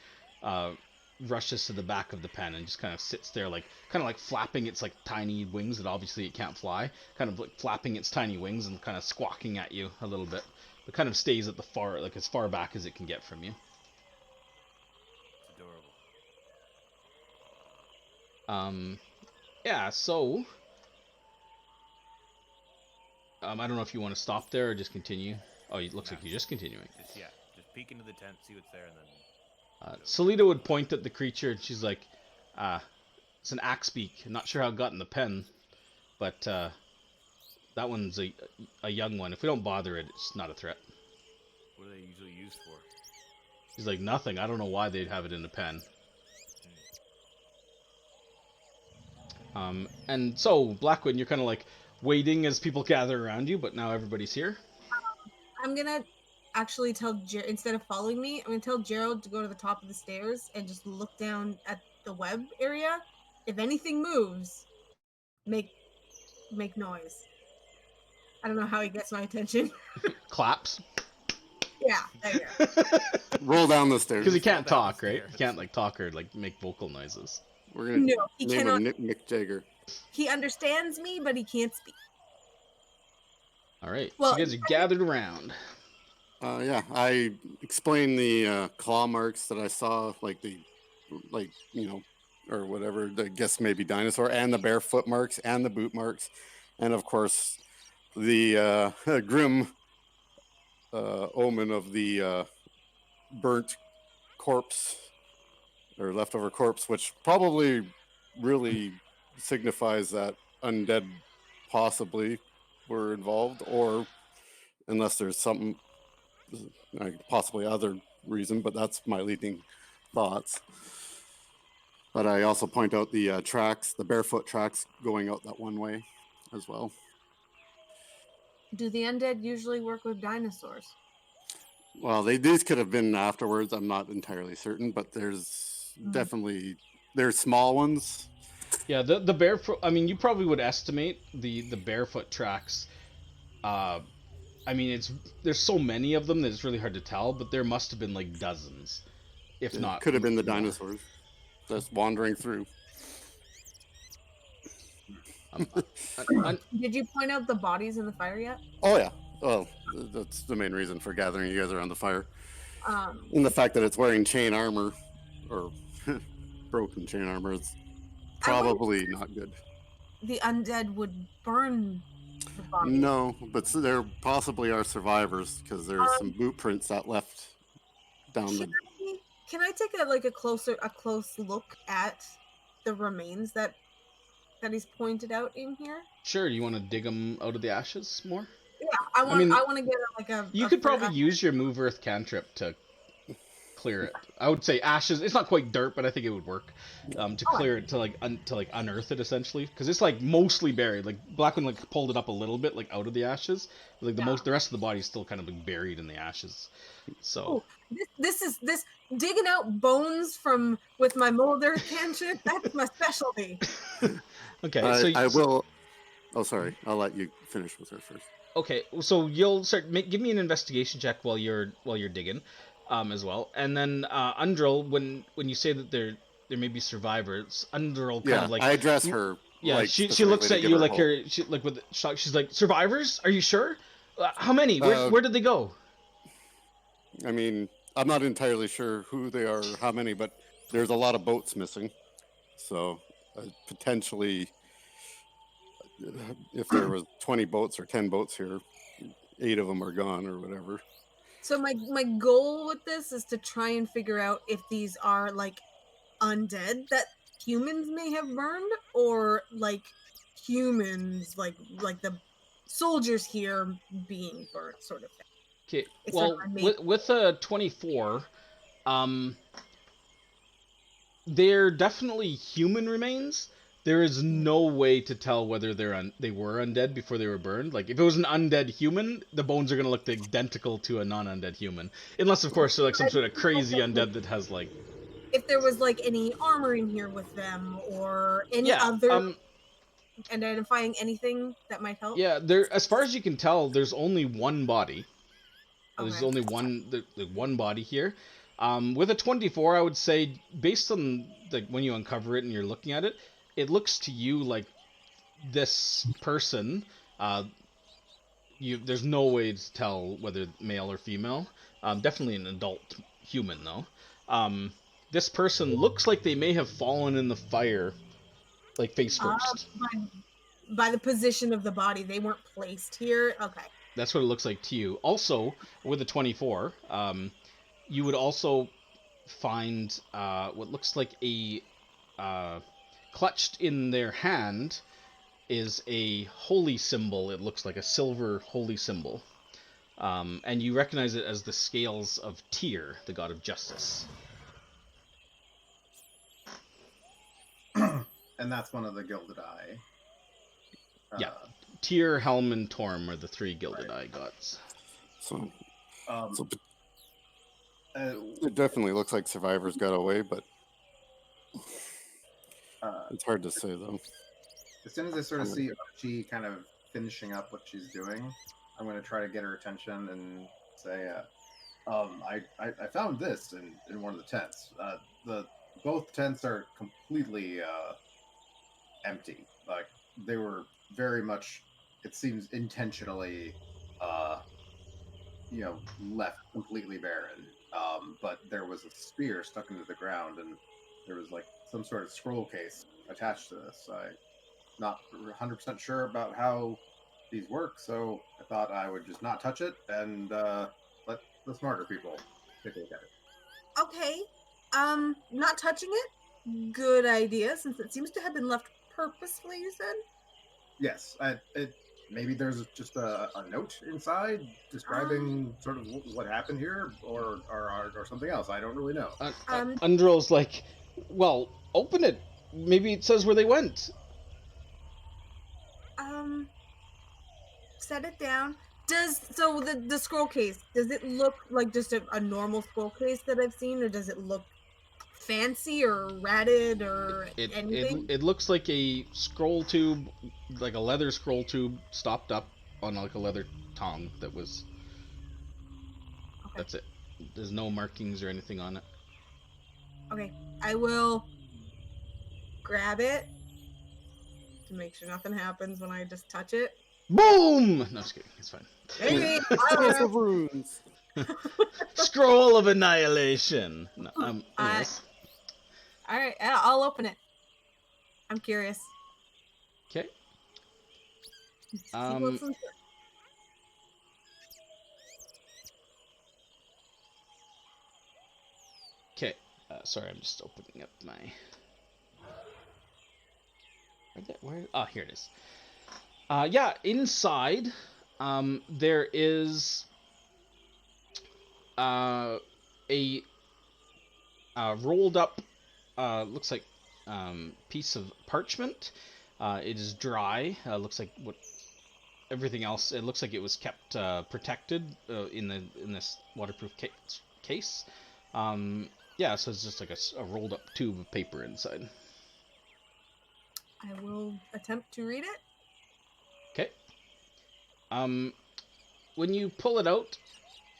rushes to the back of the pen and just kind of sits there, like kind of like flapping its like tiny wings that obviously it can't fly, kind of like flapping its tiny wings and kind of squawking at you a little bit, but kind of stays at the far, like as far back as it can get from you. It's adorable. Yeah, so I don't know if you want to stop there or just continue. Oh, it looks like you're just continuing. Just peek into the tent, see what's there, and then. Salita would point at the creature, and she's like, it's an axe beak. I'm not sure how it got in the pen, but that one's a young one. If we don't bother it, it's not a threat. What are they usually used for? He's like, nothing. I don't know why they'd have it in the pen. And so, Blackwood, you're kind of like waiting as people gather around you, but now everybody's here. I'm gonna actually tell instead of following me, I'm gonna tell Gerald to go to the top of the stairs and just look down at the web area. If anything moves, make noise. I don't know how he gets my attention. Claps. Yeah, there you go. Roll down the stairs. Because he can't Roll down talk, the right? stairs. He can't like talk or like make vocal noises. We're gonna No, he name cannot. him Mick Jagger. He understands me, but he can't speak. All right. Well, so you guys are gathered around. Yeah, I explained the claw marks that I saw, like or whatever. I guess maybe dinosaur, and the barefoot marks, and the boot marks, and of course the grim omen of the burnt corpse or leftover corpse, which probably really signifies that undead possibly were involved, or unless there's something possibly other reason, but that's my leading thoughts. But I also point out the tracks, the barefoot tracks going out that one way as well. Do the undead usually work with dinosaurs? Well, these could have been afterwards. I'm not entirely certain, but there's definitely there's small ones. Yeah, the barefoot. I mean, you probably would estimate the barefoot tracks. I mean, there's so many of them that it's really hard to tell, but there must have been like dozens, if not. Could have been the more. dinosaurs just wandering through. Did you point out the bodies in the fire yet? Oh yeah. Well, that's the main reason for gathering you guys around the fire. Um, And the fact that it's wearing chain armor, or broken chain armor, is probably not good. The undead would burn the bodies. No, but there possibly are survivors, because there's some boot prints that left down the. Can I take a close look at the remains that he's pointed out in here? Sure. You want to dig them out of the ashes more? Yeah, I want to get a. You could probably use your move earth cantrip to clear it. I would say ashes. It's not quite dirt, but I think it would work to clear it, to unearth it essentially, because it's like mostly buried. Like Blackwood like pulled it up a little bit like out of the ashes. Like the rest of the body is still kind of like buried in the ashes. So this digging out bones with my mold earth cantrip. That's my specialty. Okay, I will. Oh, sorry. I'll let you finish with her first. Okay, so you'll give me an investigation check while you're digging, as well, and then Undril, when you say that there may be survivors, Undril kind of like I address her. Yeah, like, she looks at you like her with shock. She's like, survivors? Are you sure? How many? Where did they go? I mean, I'm not entirely sure who they are, or how many, but there's a lot of boats missing, so potentially. If there was 20 boats or 10 boats here, 8 of them are gone or whatever. So my goal with this is to try and figure out if these are like undead that humans may have burned, or like humans like the soldiers here being burnt, sort of thing. Okay, well, with a 24, they're definitely human remains. There is no way to tell whether they were undead before they were burned. Like if it was an undead human, the bones are gonna look identical to a non-undead human, unless of course they're like some sort of crazy undead that has like If there was like any armor in here with them or any yeah other identifying anything that might help. yeah. There, as far as you can tell, there's only one body. There's Okay. only one body here. With a 24, I would say, based on like when you uncover it and you're looking at it, it looks to you like this person. Uh, there's no way to tell whether male or female. Definitely an adult human though. Um, this person looks like they may have fallen in the fire, like face first. By the position of the body, they weren't placed here. Okay. That's what it looks like to you. Also, with a 24, you would also find what looks like a clutched in their hand is a holy symbol. It looks like a silver holy symbol. And you recognize it as the scales of Tyr, the god of justice. And that's one of the Gilded Eye. Yeah. Tyr, Helm, and Torm are the three Gilded Eye gods. So Um, it definitely looks like survivors got away, but it's hard to say though. as soon as I sort of see Archie kind of finishing up what she's doing, I'm going to try to get her attention and say, I found this in one of the tents. Both tents are completely empty. Like they were very much, it seems intentionally, left completely barren. But there was a spear stuck into the ground, and there was like some sort of scroll case attached to this. I'm not 100% sure about how these work, so I thought I would just not touch it and let the smarter people take a look at it. Okay. Not touching it? Good idea, since it seems to have been left purposefully, you said? Yes, maybe there's just a note inside describing sort of what happened here, or something else. I don't really know. Undrill's like, well, open it. Maybe it says where they went. Set it down. So the scroll case, does it look like just a normal scroll case that I've seen, or does it look fancy or ratted or anything? It looks like a scroll tube, like a leather scroll tube, stopped up on like a leather tongue that was. Okay. That's it. There's no markings or anything on it. Okay, I will grab it to make sure nothing happens when I just touch it. Boom! No, just kidding. It's fine. Maybe. Scrolls of runes. Scroll of Annihilation. No, yes. All right, I'll open it. I'm curious. Okay. Okay. Sorry, I'm just opening up my. Where? Oh, here it is. Yeah, inside, there is a rolled up, looks like piece of parchment. It is dry. Looks like everything else. It looks like it was kept protected in this waterproof case. Yeah, so it's just like a rolled up tube of paper inside. I will attempt to read it. Okay. When you pull it out,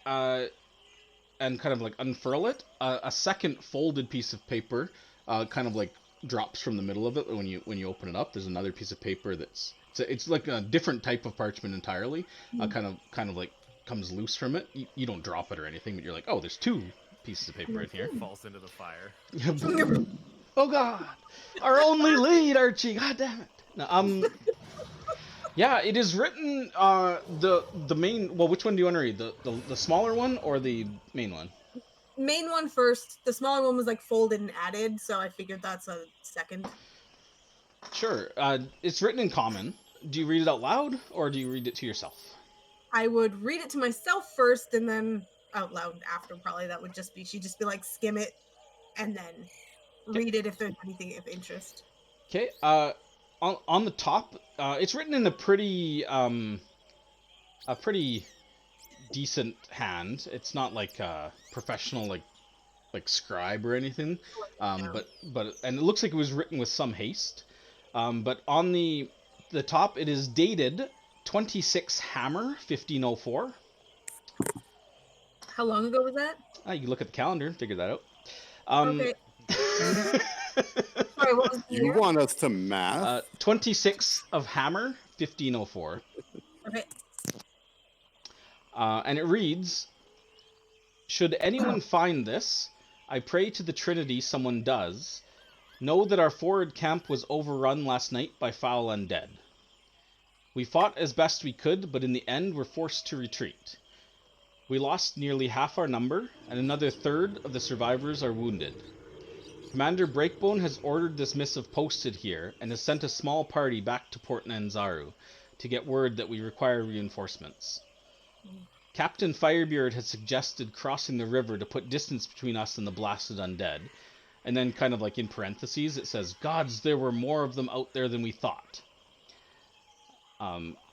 and kind of like unfurl it, a second folded piece of paper, kind of like drops from the middle of it when you open it up. There's another piece of paper it's like a different type of parchment entirely. Kind of like comes loose from it. You don't drop it or anything, but you're like, oh, there's two pieces of paper in here. Falls into the fire. Oh God, our only lead, Archie. God damn it. No, yeah, it is written. The main. Well, which one do you want to read? The smaller one or the main one? Main one first. The smaller one was like folded and added, so I figured that's a second. Sure. It's written in common. Do you read it out loud or do you read it to yourself? I would read it to myself first and then out loud after. Probably that would just be she'd just be like skim it and then read it if there's anything of interest. Okay. On the top, it's written in a pretty decent hand. It's not like a professional like scribe or anything. Yeah. But and it looks like it was written with some haste. But on the top, it is dated 26 Hammer 1504. How long ago was that? You can look at the calendar and figure that out. Okay. Sorry, what was the You year? want us to math? 26 of Hammer 1504. Okay. And it reads, should anyone find this, I pray to the Trinity someone does, know that our forward camp was overrun last night by foul undead. We fought as best we could, but in the end were forced to retreat. We lost nearly half our number, and another third of the survivors are wounded. Commander Breakbone has ordered this missive posted here, and has sent a small party back to Port Nanzaru to get word that we require reinforcements. Captain Firebeard has suggested crossing the river to put distance between us and the blasted undead. And then kind of like in parentheses, it says, gods, there were more of them out there than we thought.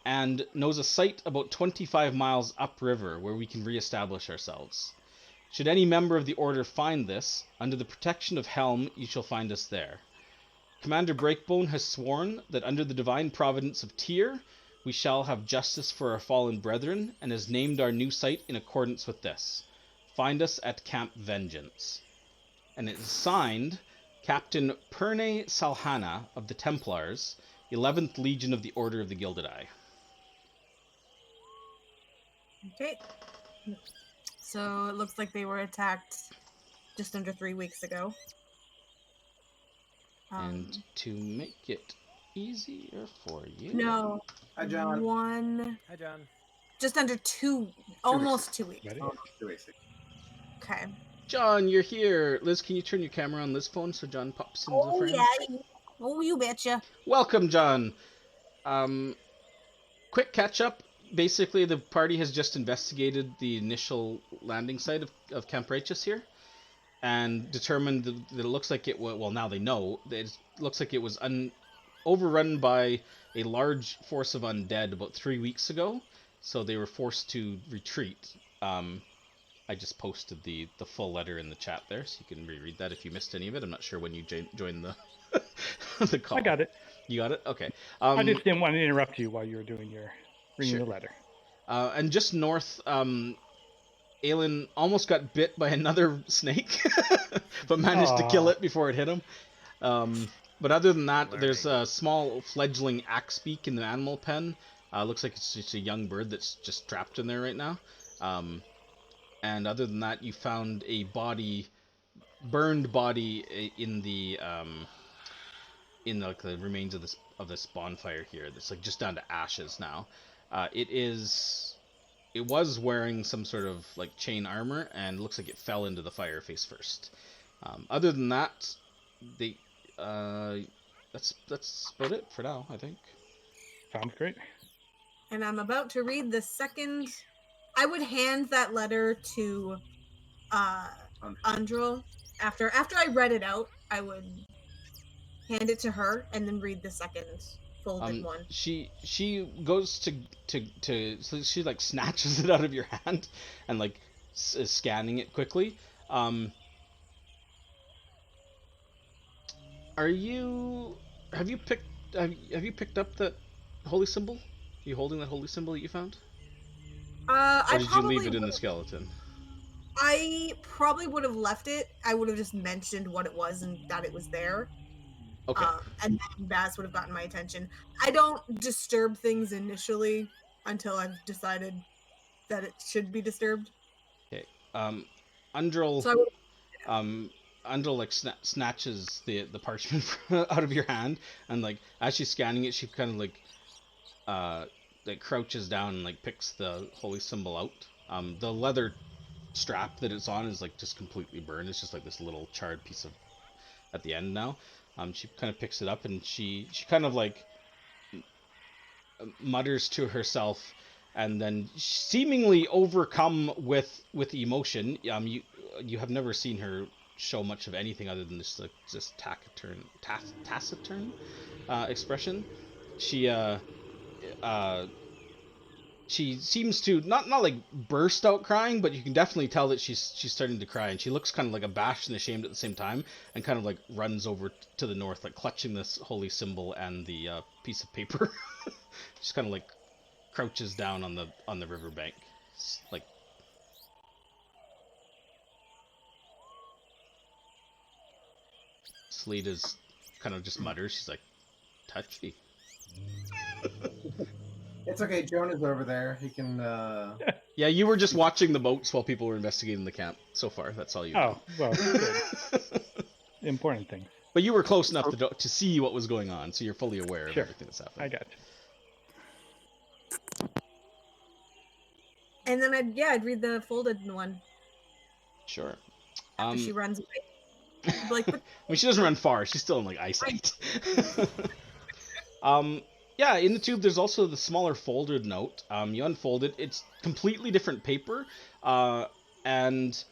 And knows a site about 25 miles upriver where we can reestablish ourselves. Should any member of the Order find this, under the protection of Helm, you shall find us there. Commander Breakbone has sworn that under the divine providence of Tyr, we shall have justice for our fallen brethren, and has named our new site in accordance with this. Find us at Camp Vengeance. And it is signed Captain Perne Salhana of the Templars, 11th Legion of the Order of the Gilded Eye. Okay. So it looks like they were attacked just under 3 weeks ago. And to make it easier for you... No. Hi, John. Hi, John. Just under almost 2 weeks. Oh, 2 weeks. Okay. John, you're here. Liz, can you turn your camera on Liz phone so John pops into the frame? Yeah. Oh, you betcha. Welcome, John. Quick catch up. Basically, the party has just investigated the initial landing site of Camp Righteous here, and determined that it looks like it was, well, now they know that it looks like it was overrun by a large force of undead about 3 weeks ago, so they were forced to retreat. I just posted the full letter in the chat there, so you can reread that if you missed any of it. I'm not sure when you joined the the call. I got it. You got it? Okay. I just didn't want to interrupt you while you were doing your reading Sure. the letter. And just north, Aelin almost got bit by another snake, but managed to kill it before it hit him. But other than that, there's a small fledgling axebeak in the animal pen. Looks like it's just a young bird that's just trapped in there right now. And other than that, you found a burned body in the like the remains of this bonfire here. That's like just down to ashes now. It was wearing some sort of like chain armor, and looks like it fell into the fire face first. Other than that, that's about it for now, I think. Sounds great. And I'm about to read the second. I would hand that letter to Andrel. After I read it out, I would hand it to her and then read the second folded one. She goes to so she like snatches it out of your hand and like is scanning it quickly. Have you picked up that holy symbol? Are you holding that holy symbol that you found? Or did you leave it in the skeleton? I probably would have left it. I would have just mentioned what it was and that it was there. Okay. And then Baz would have gotten my attention. I don't disturb things initially until I've decided that it should be disturbed. Okay. Undril, So I would, Undril like snatches the parchment out of your hand, and like as she's scanning it, she kind of like crouches down and like picks the holy symbol out. The leather strap that it's on is like just completely burned. It's just like this little charred piece of at the end now. She kind of picks it up, and she kind of like mutters to herself, and then seemingly overcome with emotion. You have never seen her show much of anything other than this taciturn expression. She seems to not like burst out crying, but you can definitely tell that she's starting to cry, and she looks kind of like abashed and ashamed at the same time, and kind of like runs over to the north, like clutching this holy symbol and the piece of paper. Just kind of like crouches down on the riverbank, like. Selena's kind of just mutters. She's like, touchy. It's okay. Jonah's over there. He can. Yeah, you were just watching the boats while people were investigating the camp so far. That's all you. Oh, well, good. Important thing. But you were close enough to see what was going on, so you're fully aware of everything that's happening. I got you. And then I'd read the folded one. Sure. After she runs away. Like, I mean, she doesn't run far. She's still in like eyesight. Yeah, in the tube, there's also the smaller folded note. You unfold it. It's completely different paper, and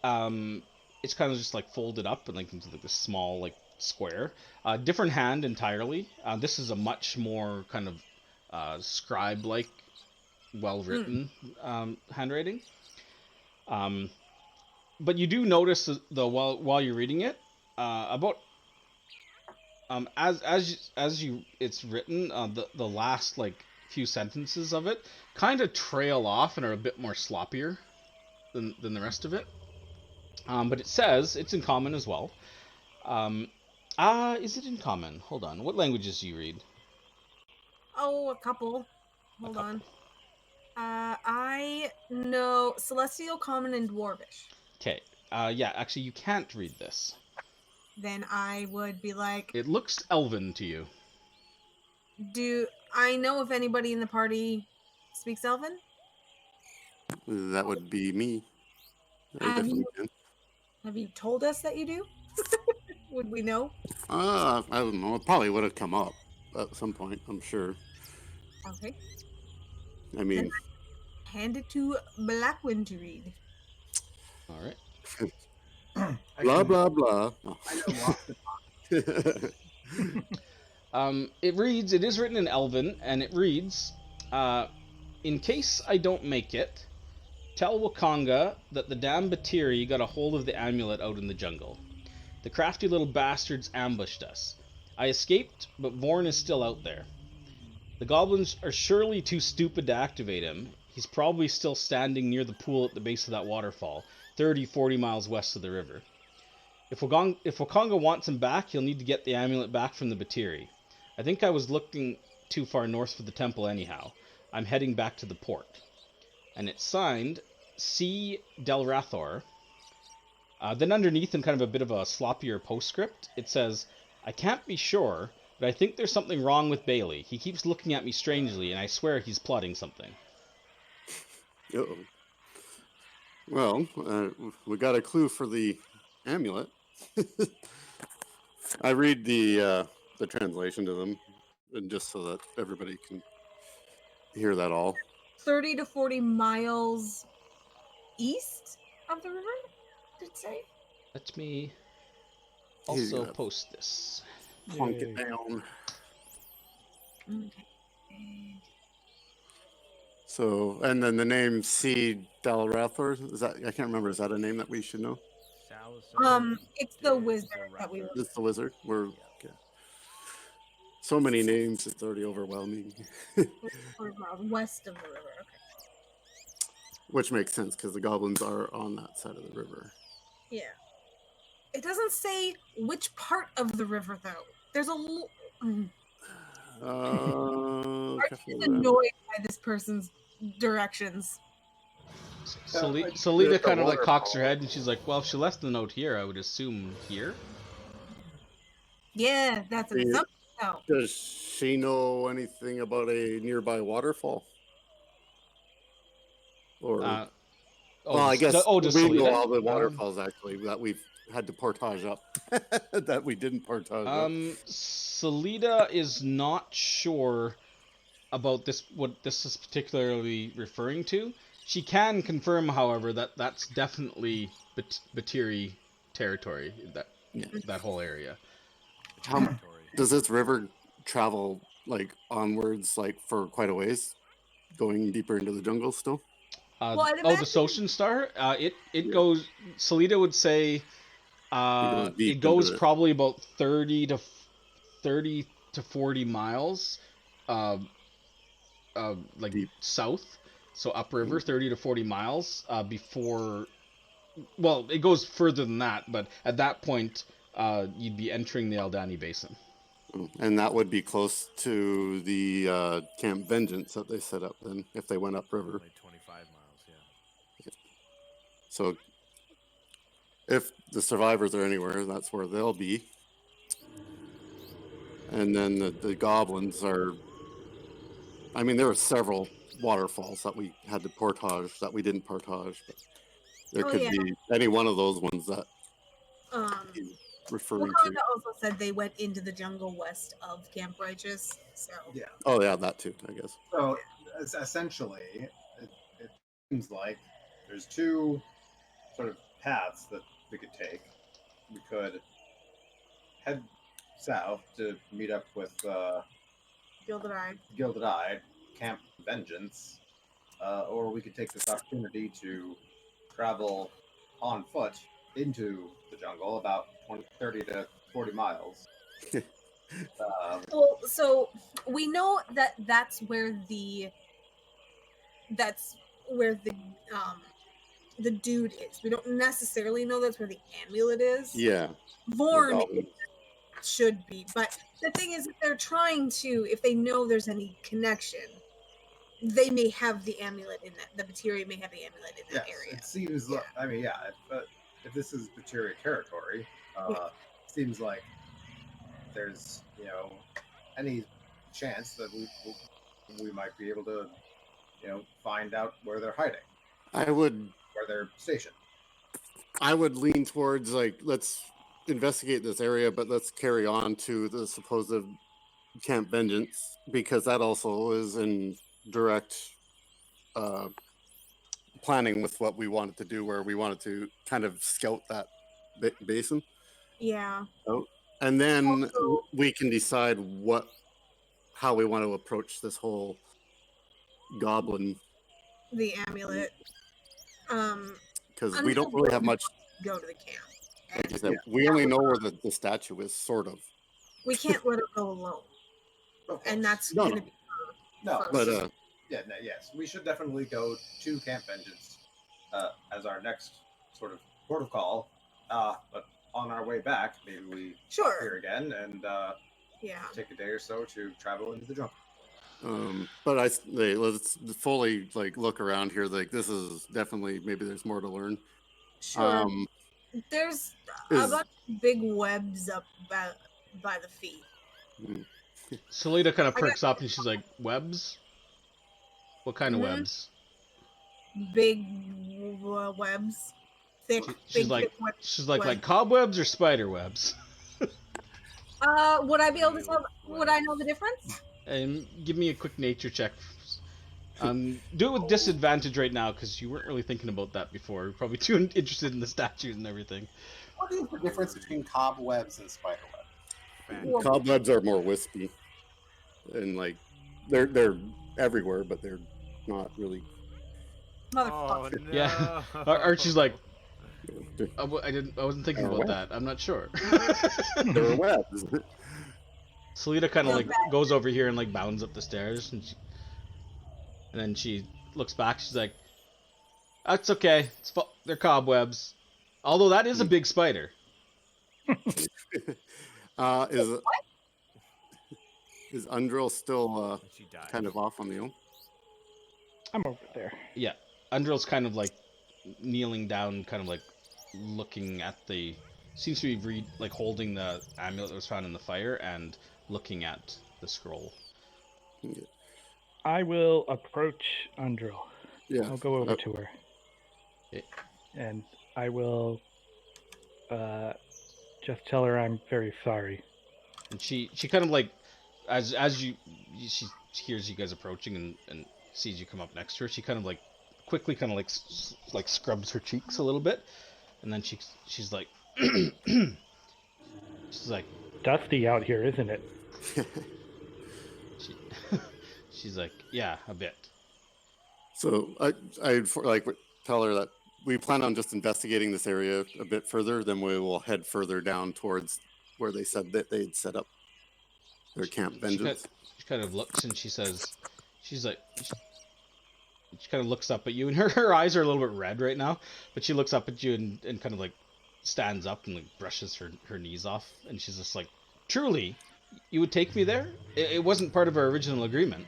it's kind of just like folded up and like into like this small like square. Different hand entirely. This is a much more kind of scribe-like, well-written handwriting. But you do notice though while you're reading it, about as it's written, the last like few sentences of it kind of trail off and are a bit more sloppier than the rest of it. But it says it's in common as well. Is it in common? Hold on. What languages do you read? Oh, a couple. Hold on. I know Celestial, Common, and Dwarvish. Okay. Yeah, actually, you can't read this. Then I would be like... It looks Elven to you. Do I know if anybody in the party speaks Elven? That would be me. I definitely can. Have you told us that you do? Would we know? I don't know. It probably would have come up at some point, I'm sure. Okay. I mean... Hand it to Blackwind to read. All right. Blah, blah, blah. It is written in Elven, and it reads, in case I don't make it, tell Wakanga that the damn Batiri got a hold of the amulet out in the jungle. The crafty little bastards ambushed us. I escaped, but Vorn is still out there. The goblins are surely too stupid to activate him. He's probably still standing near the pool at the base of that waterfall, 30-40 miles west of the river. If Wakanga wants him back, he'll need to get the amulet back from the Batiri. I think I was looking too far north for the temple anyhow. I'm heading back to the port. And it's signed C. Del Rathor. Then underneath, in kind of a bit of a sloppier postscript, it says, I can't be sure, but I think there's something wrong with Bailey. He keeps looking at me strangely, and I swear he's plotting something. Uh-oh. Well, we got a clue for the amulet. I read the translation to them, and just so that everybody can hear that all. 30 to 40 miles east of the river, did it say? Let me also post this. Plunk it down. Okay. So, and then the name C. Dalrathor, is that, I can't remember, is that a name that we should know? It's the wizard that we were. It's the wizard? We're, okay. So many names, it's already overwhelming. West of the river, okay. Which makes sense, because the goblins are on that side of the river. Yeah. It doesn't say which part of the river, though. There's a little... I'm just annoyed by this person's directions. Selena kind of like cocks her head, and she's like, well, if she left the note here, I would assume here. Yeah, that's an assumption. No. Does she know anything about a nearby waterfall? Or, well, I guess we know all the waterfalls actually that we've had to portage up that we didn't portage up. Selena is not sure about this, what this is particularly referring to. She can confirm, however, that that's definitely Batiri territory. That whole area. How Territory. does this river travel like onwards, like for quite a ways, going deeper into the jungle still? Well, I'd The imagine- Soshin Star. It Yeah. goes. Salida would say. deep It goes into it. probably about 30 to 40 miles, like Deep. south. So upriver, 30 to 40 miles before. Well, it goes further than that, but at that point, you'd be entering the Aldani Basin. And that would be close to the Camp Vengeance that they set up then, if they went upriver. Only 25 miles, yeah. So if the survivors are anywhere, that's where they'll be. And then the goblins are, I mean, there were several waterfalls that we had to portage that we didn't portage, but there Oh, could yeah. be any one of those ones that he's referring to. Wakanda also said they went into the jungle west of Camp Righteous. So Yeah. Oh yeah, that too, I guess. So essentially, it seems like there's two sort of paths that we could take. We could head south to meet up with Gilded Eye. Gilded Eye, Camp Vengeance, or we could take this opportunity to travel on foot into the jungle about 30 to 40 miles. Well, so we know that that's where the dude is. We don't necessarily know that's where the amulet is. Yeah. Vorn goblins. should be, but the thing is, if they're trying to, if they know there's any connection, they may have the amulet in that. The Batiri may have the amulet in that Yes, area. it seems. Yeah. I mean, yeah. If this is Batiri territory, seems like there's any chance that we might be able to find out where they're hiding, I would where they're stationed. lean towards like let's investigate this area, but let's carry on to the supposed Camp Vengeance because that also is in direct planning with what we wanted to do, where we wanted to kind of scout that basin. Yeah. And then Also- we can decide how we want to approach this whole goblin, The amulet. because we don't really have much. Go to the camp. Like you said, we only know where the statue is, sort of. We can't let her go alone, Of and course. that's No, going to no. be No, first. But yes, we should definitely go to Camp Vengeance as our next sort of port of call. But on our way back, maybe we Sure. here again and Yeah. take a day or so to travel into the jungle. but let's fully like look around here. Like this is definitely maybe there's more to learn. Sure. There's a is- bunch of big webs up by the feet. Salida kind of perks up and she's like, "Webs? What kind of Mhm. webs?" Big webs. Thick. She's big, like, thick webs. she's like cobwebs or spider webs? Would I be able to tell? Ew, Would I know the difference? And give me a quick nature check. Do it with disadvantage right now because you weren't really thinking about that before. You're probably too interested in the statues and everything. What is the difference between cobwebs and spiderwebs? Well- Cobwebs are more wispy, and like they're everywhere, but they're not really. Motherfucker. Oh, no. Yeah. Archie's like, I wasn't thinking They're about webs. that. I'm not sure. They're webs. Salida kind of Yeah, like goes over here and like bounds up the stairs, and then she looks back. She's like, "That's okay. They're cobwebs. Although that is a big spider." Is Undrill still She died. kind of off on the own? I'm over there. Yeah, Undrill's kind of like kneeling down, kind of like looking at the. Seems to be like holding the amulet that was found in the fire and looking at the scroll. I will approach Undrill. Yeah. I'll go over to her. Okay. And I will just tell her I'm very sorry. And she kind of like, she hears you guys approaching and sees you come up next to her. She kind of like quickly kind of like scrubs her cheeks a little bit, and then she's like, she's like, Dusty out here, isn't it? she, she's like, yeah, a bit. So I like tell her that we plan on just investigating this area a bit further. Then we will head further down towards where they said that they'd set up their camp vengeance. She kind of looks and she says, she's like, she kind of looks up at you, and her eyes are a little bit red right now, but she looks up at you and kind of like stands up and like brushes her knees off, and she's just like, truly, you would take me there? It wasn't part of our original agreement.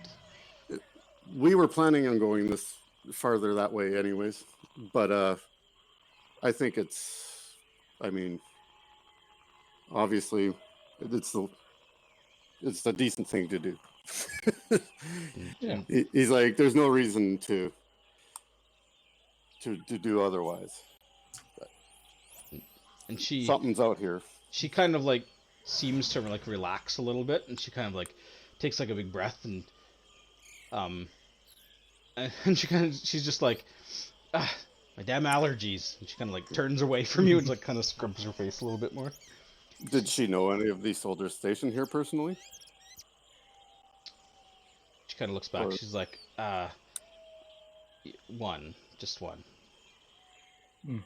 We were planning on going this farther that way anyways, but I think I mean, obviously it's the decent thing to do. Yeah. He's like, there's no reason to do otherwise. And she Something's out here. She kind of like seems to like relax a little bit, and she kind of like takes like a big breath, and she's just like, ah, my damn allergies, and she kind of like turns away from you and like kind of scrubs her face a little bit more. Did she know any of these soldiers stationed here personally? She kind of looks back. Or- She's like, just one.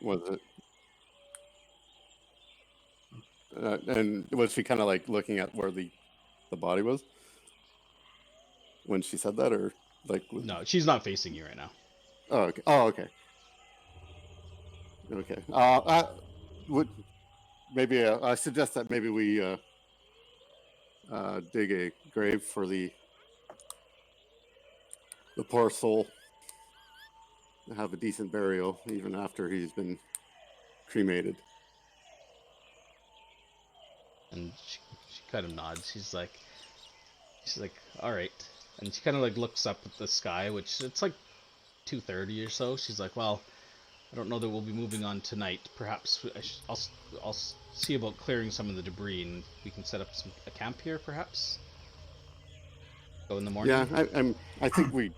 Was it? And was she kind of like looking at where the body was when she said that, or like? No, she's not facing you right now. Oh, okay. Oh, okay. Okay. I would maybe I suggest that maybe we dig a grave for the poor soul, have a decent burial even after he's been cremated. And she kind of nods. She's like, all right. And she kind of like looks up at the sky, which it's like 2:30 or so. She's like, well, I don't know that we'll be moving on tonight. Perhaps I'll see about clearing some of the debris, and we can set up a camp here. Perhaps go in the morning. Yeah, I think we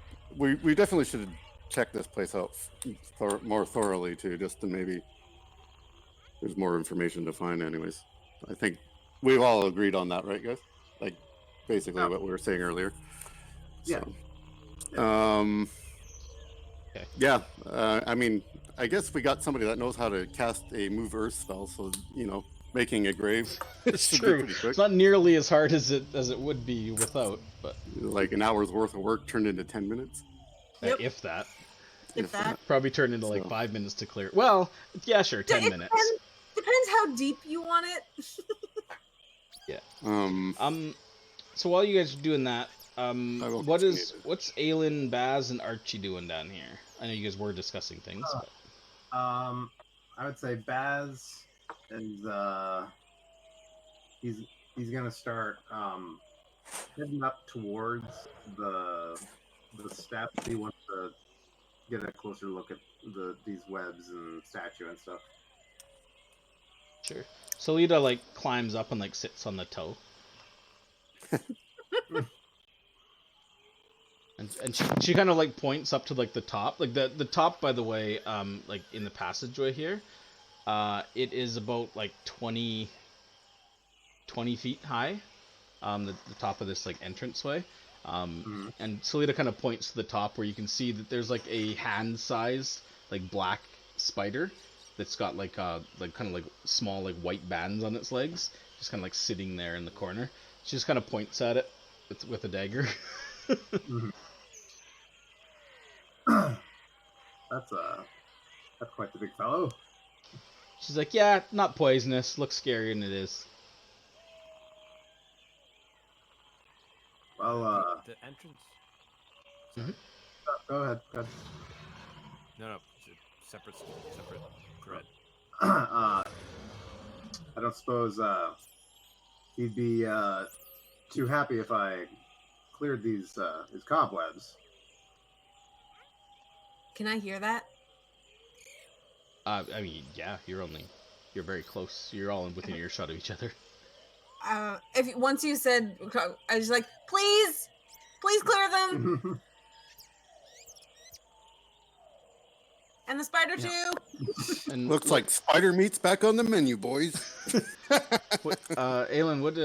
definitely should check this place out more thoroughly too, just to maybe there's more information to find. Anyways, I think we've all agreed on that, right, guys? Like basically what we were saying earlier. Yeah. So, Okay. yeah. I mean, I guess we got somebody that knows how to cast a move earth spell, so making a grave It's should be true. pretty quick. It's not nearly as hard as it would be without, but Like an hour's worth of work turned into 10 minutes. Yep. if that, If that. probably turned into like So- 5 minutes to clear. Well, yeah, sure, 10 It minutes. depends how deep you want it. So while you guys are doing that, will what's continue. Aelin, Baz, and Archie doing down here? I know you guys were discussing things. But... I would say Baz is he's gonna start heading up towards the steps. He wants to get a closer look at these webs and statue and stuff. Sure. Solita like climbs up and like sits on the toe. and she kind of like points up to like the top. Like the top, by the way, like in the passageway here, it is about like 20 feet high. The top of this like entranceway. And Solita kind of points to the top where you can see that there's like a hand-sized like black spider that's got like kind of like small like white bands on its legs, just kind of like sitting there in the corner. She just kind of points at it with a dagger. That's quite the big fellow. She's like, yeah, not poisonous. Looks scarier than it is. Well, The entrance. go ahead. Go ahead. No, it's a separate thread. I don't suppose he'd be too happy if I cleared these cobwebs. Can I hear that? I mean, yeah, you're very close. You're all within earshot of each other. Once you said, I was like, please clear them. And the spider Yeah. too. And Looks like spider meat's back on the menu, boys. Aelin, what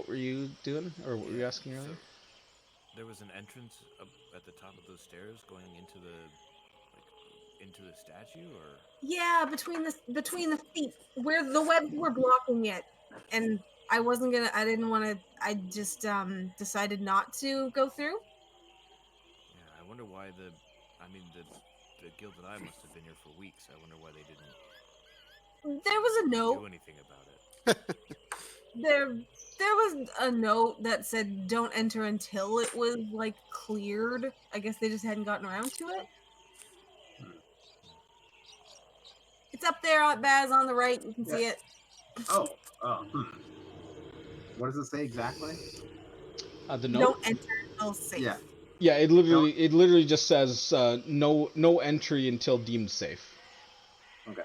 were you doing, or what were you asking earlier? So there was an entrance up at the top of those stairs going into the statue, or Yeah, between the feet where the webs were blocking it, and I wasn't gonna. I didn't want to. I just decided not to go through. yeah, I wonder why the Guild that I must have been here for weeks. I wonder why they didn't There was a do note. anything about it. There was a note that said don't enter until it was like cleared. I guess they just hadn't gotten around to it. It's up there on Baz on the right. You can see it. Oh. What does it say exactly? The note. Don't enter until safe. Yeah. Yeah, it literally just says no entry until deemed safe. Okay.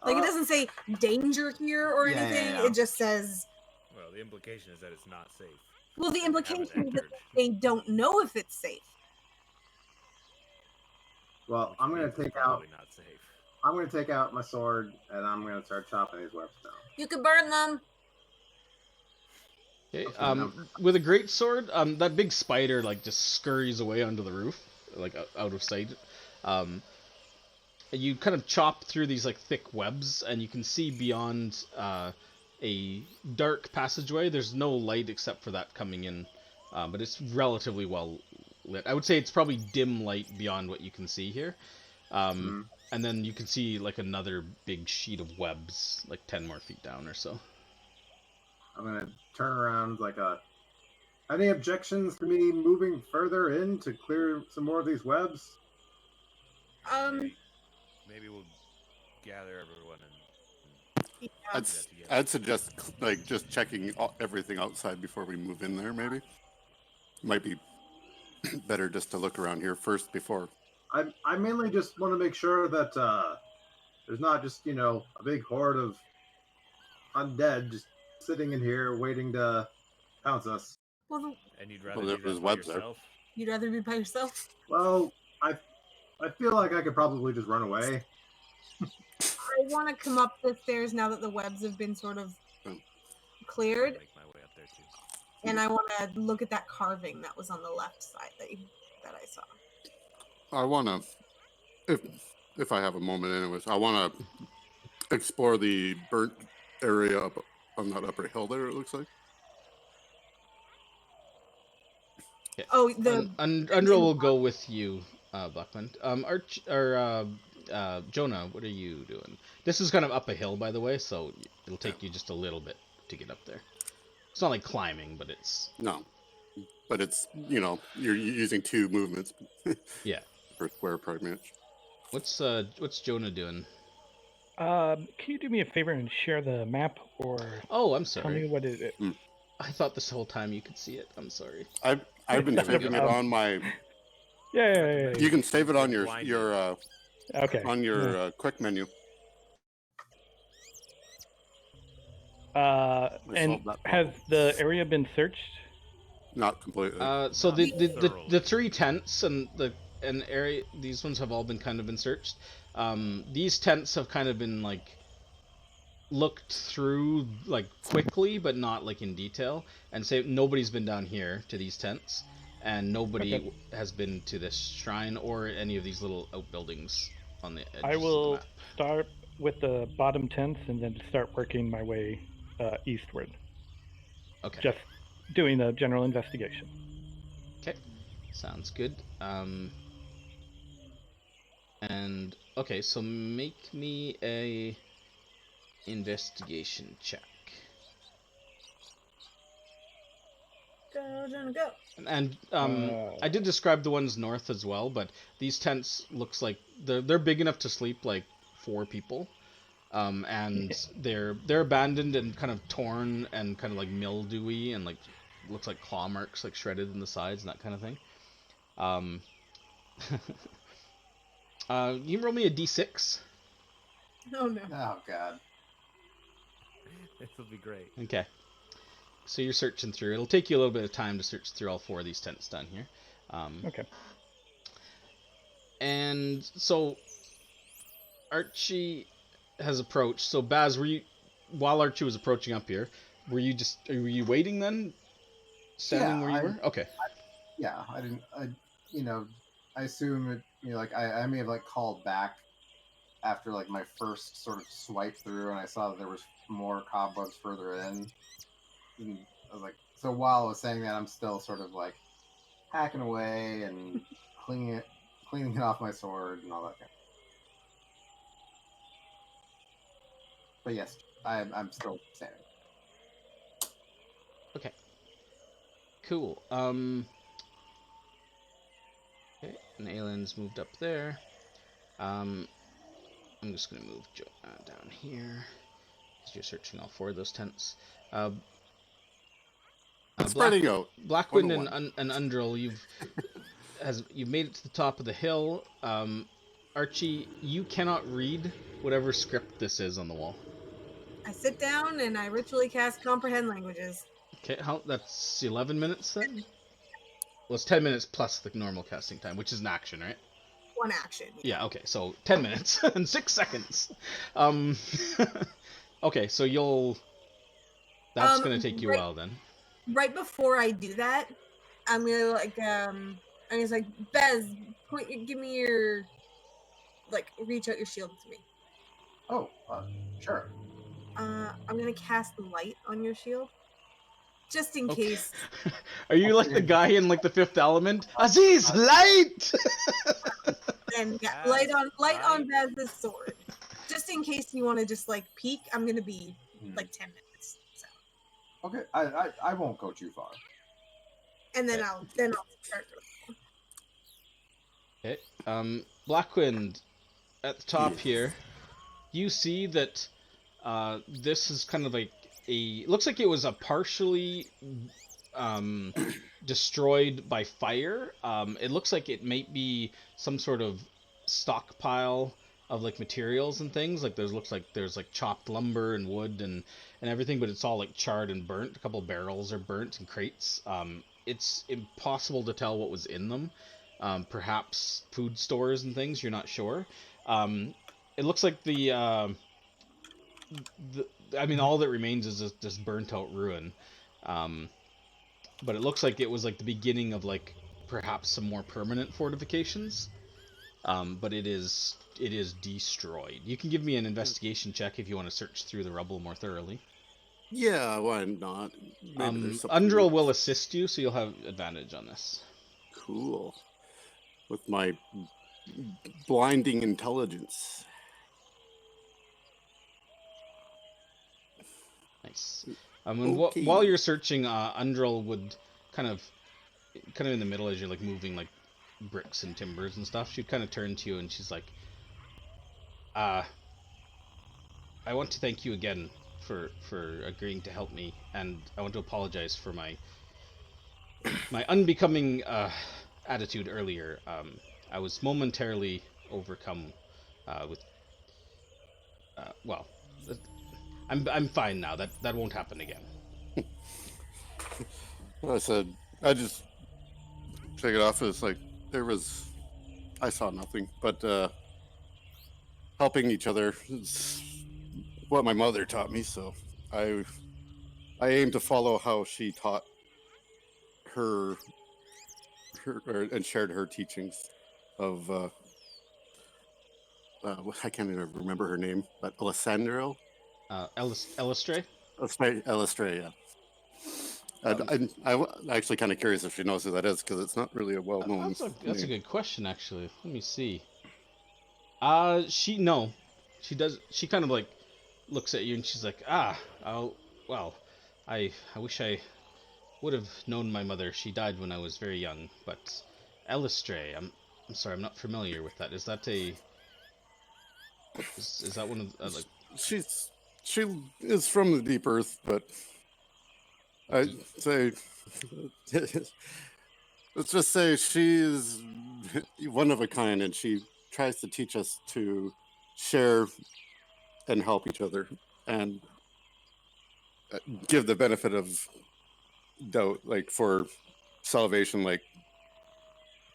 Like it doesn't say danger here or Yeah, anything. yeah. It just says. Well, the implication is that it's not safe. Well, the They haven't implication is that entered. they don't know if it's safe. Well, Which I'm gonna means it's take out. probably not safe. I'm gonna take out my sword and I'm gonna start chopping these webs down. You could burn them. Okay. Okay, With a great sword, that big spider like just scurries away onto the roof, like out of sight. You kind of chop through these like thick webs, and you can see beyond a dark passageway. There's no light except for that coming in, but it's relatively well lit. I would say it's probably dim light beyond what you can see here. And then you can see like another big sheet of webs, like 10 more feet down or so. I'm gonna turn around like a. Any objections to me moving further in to clear some more of these webs? Maybe we'll gather everyone and I'd, I'd suggest like just checking everything outside before we move in there. Maybe might be better just to look around here first before. I mainly just want to make sure that there's not just a big horde of undead just sitting in here waiting to pounce us. Well, and you'd rather Well, do there's that by webs there. yourself. you'd rather be by yourself. Well, I feel like I could probably just run away. I want to come up the stairs now that the webs have been sort of cleared, Make my way up there too. and I want to look at that carving that was on the left side that I saw. I want to, if I have a moment, anyways, I want to explore the burnt area up on that upper hill there. It looks like. Yeah. Oh, Undra will go with you, Blackman. Jonah, what are you doing? This is kind of up a hill, by the way, so it'll take you just a little bit to get up there. It's not like climbing, but it's... No, but it's, you're using 2 movements. Yeah. Per square pretty much. What's Jonah doing? Can you do me a favor and share the map, or Oh, I'm tell me sorry. what it is? I thought this whole time you could see it. I'm sorry. I've been saving it on my. Yeah. You can save it on your Okay. on your quick menu. And has the area been searched? Not completely. So the Thoroughly. 3 tents and area, these ones have all been kind of been searched. These tents have kind of been like looked through like quickly, but not like in detail. And say nobody's been down here to these tents, and nobody has been to this shrine or any of these little outbuildings on the edges I of the will map. start with the bottom tents and then start working my way eastward. Okay. Just doing the general investigation. Okay, sounds good. And okay, so make me a investigation check. Go, Jonah, go. And I did describe the ones north as well, but these tents looks like they're big enough to sleep like 4 people. And they're abandoned and kind of torn and kind of like mildewy and like looks like claw marks like shredded in the sides and that kind of thing. You can roll me a d6. Oh no. Oh God. It'll be great. Okay. So you're searching through. It'll take you a little bit of time to search through all 4 of these tents down here. Okay. And so Archie has approached. So Baz, while Archie was approaching up here, were you waiting then, standing Yeah, where you were? Okay. yeah, I didn't. I assume it. Like I may have like called back after like my first sort of swipe through, and I saw that there was more cobwebs further in. And I was like, so while I was saying that, I'm still sort of like hacking away and cleaning it off my sword and all that kind of. But yes, I'm still standing. Okay. Cool. Okay, and alien's moved up there. I'm just gonna move down here. Because you're searching all 4 of those tents. Uh, Spreading out. Blackwind 101. and Undril, you've made it to the top of the hill. Archie, you cannot read whatever script this is on the wall. I sit down and I ritually cast comprehend languages. Okay, that's 11 minutes then? Well, it's 10 minutes plus the normal casting time, which is an action, right? 1 action. Yeah, okay, so 10 minutes and 6 seconds. Okay, so that's gonna take you a while then. Right before I do that, I'm gonna I'm just like, Bez, give me your, reach out your shield to me. Oh, sure. I'm gonna cast light on your shield, just in case. Are you like the guy in like the Fifth Element? Aziz, light! And yeah, Baz, light on light. Bez's sword, just in case you want to just like peek. I'm gonna be like 10 minutes. So. Okay, I won't go too far. And then I'll start. Okay. Blackwind, at the top Yes. here, you see that this is kind of like looks like it was a partially destroyed by fire. It looks like it might be some sort of stockpile of like materials and things. Like looks like there's like chopped lumber and wood and everything, but it's all like charred and burnt. A couple barrels are burnt and crates. It's impossible to tell what was in them. Perhaps food stores and things. You're not sure. It looks like I mean, all that remains is this burnt out ruin. But it looks like it was like the beginning of like perhaps some more permanent fortifications. But it is destroyed. You can give me an investigation check if you want to search through the rubble more thoroughly. Yeah, why not? Maybe there's something Undril will assist you, so you'll have advantage on this. cool with my blinding intelligence. Nice. While Okay. you're searching, Undril would kind of in the middle as you're like moving like bricks and timbers and stuff. She'd kind of turn to you and she's like, I want to thank you again for agreeing to help me, and I want to apologize for my unbecoming attitude earlier. I was momentarily overcome with well, I'm fine now. That won't happen again. I said, I just take it off as like I saw nothing, but helping each other is what my mother taught me. So I aim to follow how she taught her and shared her teachings of I can't even remember her name, but Alessandro. Elistray? Elistray, yeah. I'm actually kind of curious if she knows who that is, because it's not really a well-known That's a name. good question, actually. Let me see. She does. She kind of like looks at you and she's like, oh, well, I wish I would have known my mother. She died when I was very young. But Elistray, I'm sorry, I'm not familiar with that. Is that is that one of like? She is from the deep earth, but I'd say let's just say she's one of a kind, and she tries to teach us to share and help each other and give the benefit of doubt, like for salvation. Like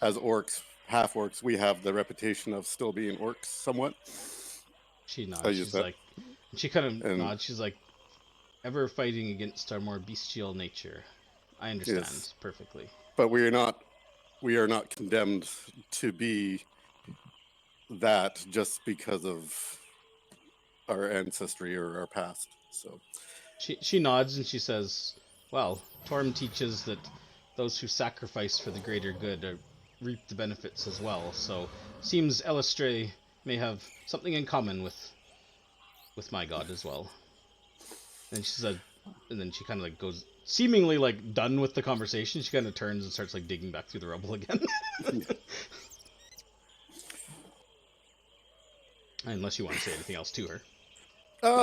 as orcs, half orcs, we have the reputation of still being orcs somewhat, She nods. I use She's that. like, she kind of And- nods. She's like, ever fighting against our more bestial nature. I understand Yes. perfectly. But we are not condemned to be that just because of our ancestry or our past. So She nods and she says, "Well, Torm teaches that those who sacrifice for the greater good reap the benefits as well. So seems Elestre may have something in common with my god as well." And she said, and then she kind of like goes, seemingly like done with the conversation. She kind of turns and starts like digging back through the rubble again. Unless you want to say anything else to her.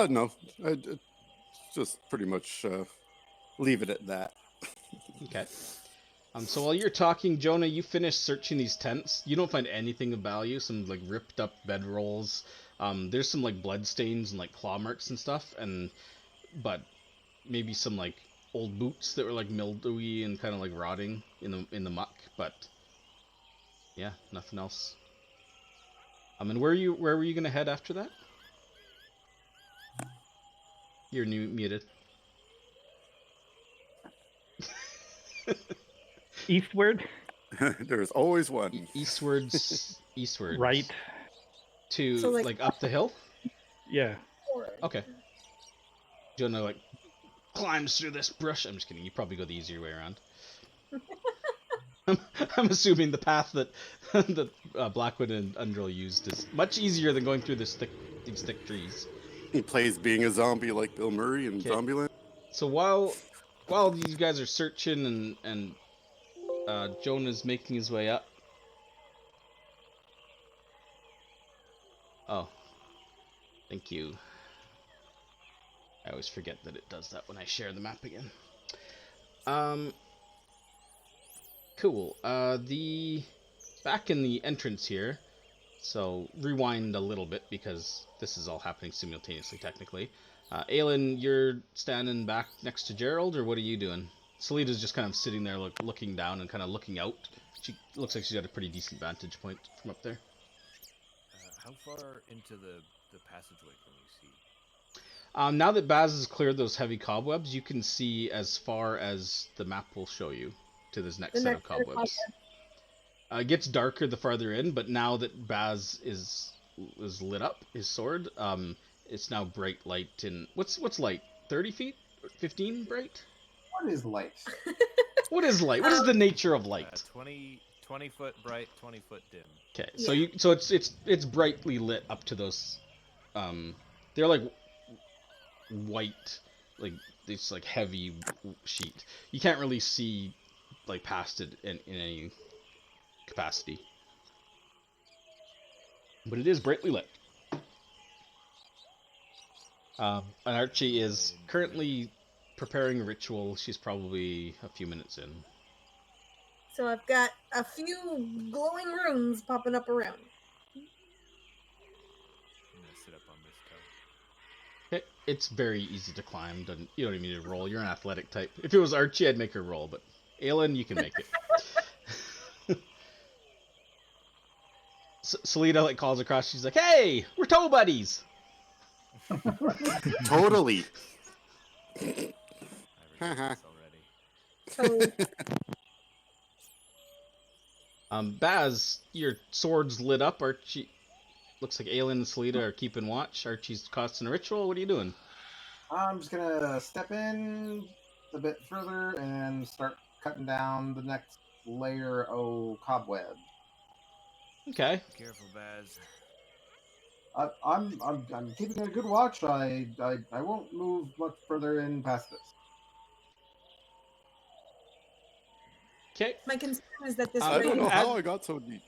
no, I just pretty much leave it at that. Okay. So while you're talking, Jonah, you finish searching these tents. You don't find anything of value. Some like ripped up bedrolls. There's some like blood stains and like claw marks and stuff, but maybe some like old boots that were like mildewy and kind of like rotting in the muck. But yeah, nothing else. And where were you gonna head after that? You're muted. Eastward, There's always one. Eastwards. right? To So, like- like up the hill. Yeah. Okay. Jonah like climbs through this brush. I'm just kidding. You probably go the easier way around. I'm assuming the path that Blackwood and Undril used is much easier than going through these thick trees. He plays being a zombie like Bill Murray in Okay. Zombieland. So while these guys are searching and Jonah's making his way up. Oh, thank you. I always forget that it does that when I share the map again. Cool. The back in the entrance here. So rewind a little bit because this is all happening simultaneously technically. Aelin, you're standing back next to Gerald, or what are you doing? Salita's just kind of sitting there looking down and kind of looking out. She looks like she's got a pretty decent vantage point from up there. How far into the passageway can we see? Now that Baz has cleared those heavy cobwebs, you can see as far as the map will show you to this next set of cobwebs. It gets darker the farther in, but now that Baz is lit up, his sword, it's now bright light in... What's light? 30 feet? 15 bright? What is light? What is light? What is the nature of light? 20 foot bright, 20 foot dim. Okay, Yeah. so it's brightly lit up to those. They're like white, like this like heavy sheet. You can't really see like past it in any capacity, but it is brightly lit. And Archie is currently preparing a ritual. She's probably a few minutes in. So I've got a few glowing runes popping up around. I'm gonna sit up on this toe. It's very easy to climb. You don't even need to roll. You're an athletic type. If it was Archie, I'd make her roll, but Aelin, you can make it. Salita like calls across. She's like, "Hey, we're toe buddies." Totally. I regret this already. So Baz, your sword's lit up. Archie, looks like Aelin and Salita are keeping watch. Archie's casting a ritual. What are you doing? I'm just gonna step in a bit further and start cutting down the next layer of cobweb. Okay. Careful, Baz. I'm keeping a good watch. I won't move much further in past this. Okay. my concern is that this I don't know rain. how I got so deep.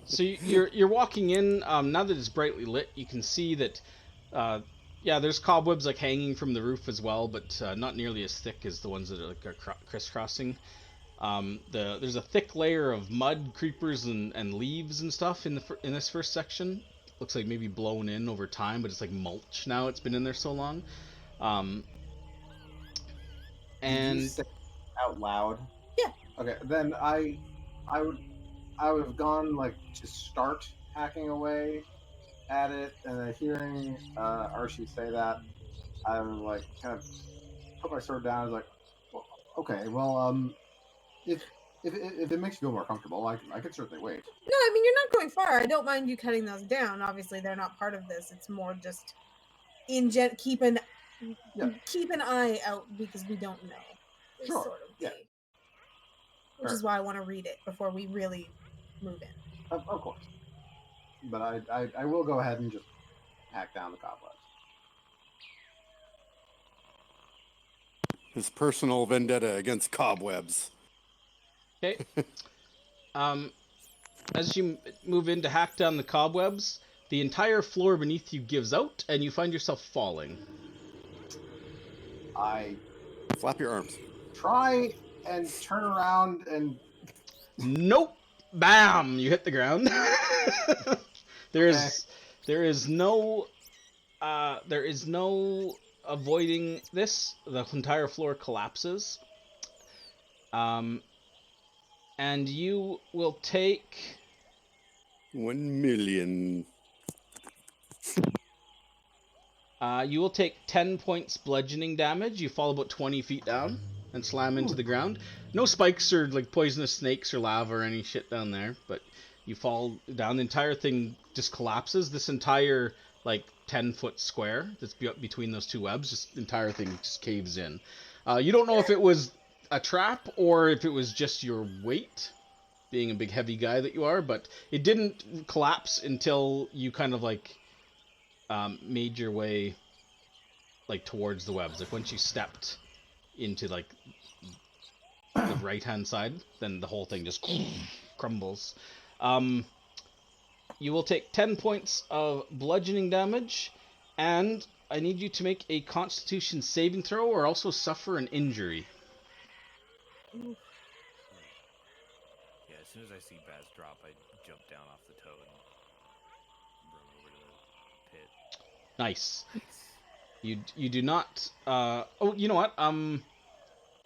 So you're walking in. Now that it's brightly lit, you can see that. Yeah, there's cobwebs like hanging from the roof as well, but not nearly as thick as the ones that are crisscrossing. There's a thick layer of mud, creepers, and leaves and stuff in this first section. Looks like maybe blown in over time, but it's like mulch now. It's been in there so long. Did And you say out loud? Yeah. Okay, then I would have gone like to start hacking away at it, and then hearing Archie say that, I'm like kind of put my sword down. I was like, well, okay, well, if it makes you feel more comfortable, I can certainly wait. No, I mean, you're not going far. I don't mind you cutting those down. Obviously, they're not part of this. It's more just keep an eye out because we don't know. This Sure. sort of Yeah. thing. Which is why I want to read it before we really move in. Of course. But I will go ahead and just hack down the cobwebs. His personal vendetta against cobwebs. Okay. As you move in to hack down the cobwebs, the entire floor beneath you gives out, and you find yourself falling. I Flap your arms. try and turn around and Nope. Bam! You hit the ground. there is no avoiding this. The entire floor collapses. And you will take 1 million. You will take 10 points bludgeoning damage. You fall about 20 feet down and slam into the ground. No spikes or like poisonous snakes or lava or any shit down there, but you fall down. The entire thing just collapses. This entire like 10-foot square that's between those two webs, just the entire thing just caves in. You don't know if it was a trap or if it was just your weight, being a big heavy guy that you are, but it didn't collapse until you kind of like made your way like towards the webs. Like once you stepped into like the right hand side, then the whole thing just crumbles. You will take 10 points of bludgeoning damage, and I need you to make a Constitution saving throw or also suffer an injury. Yeah, as soon as I see Baz drop, I jump down off the toad and run over to the pit. Nice. You do not. Oh, you know what?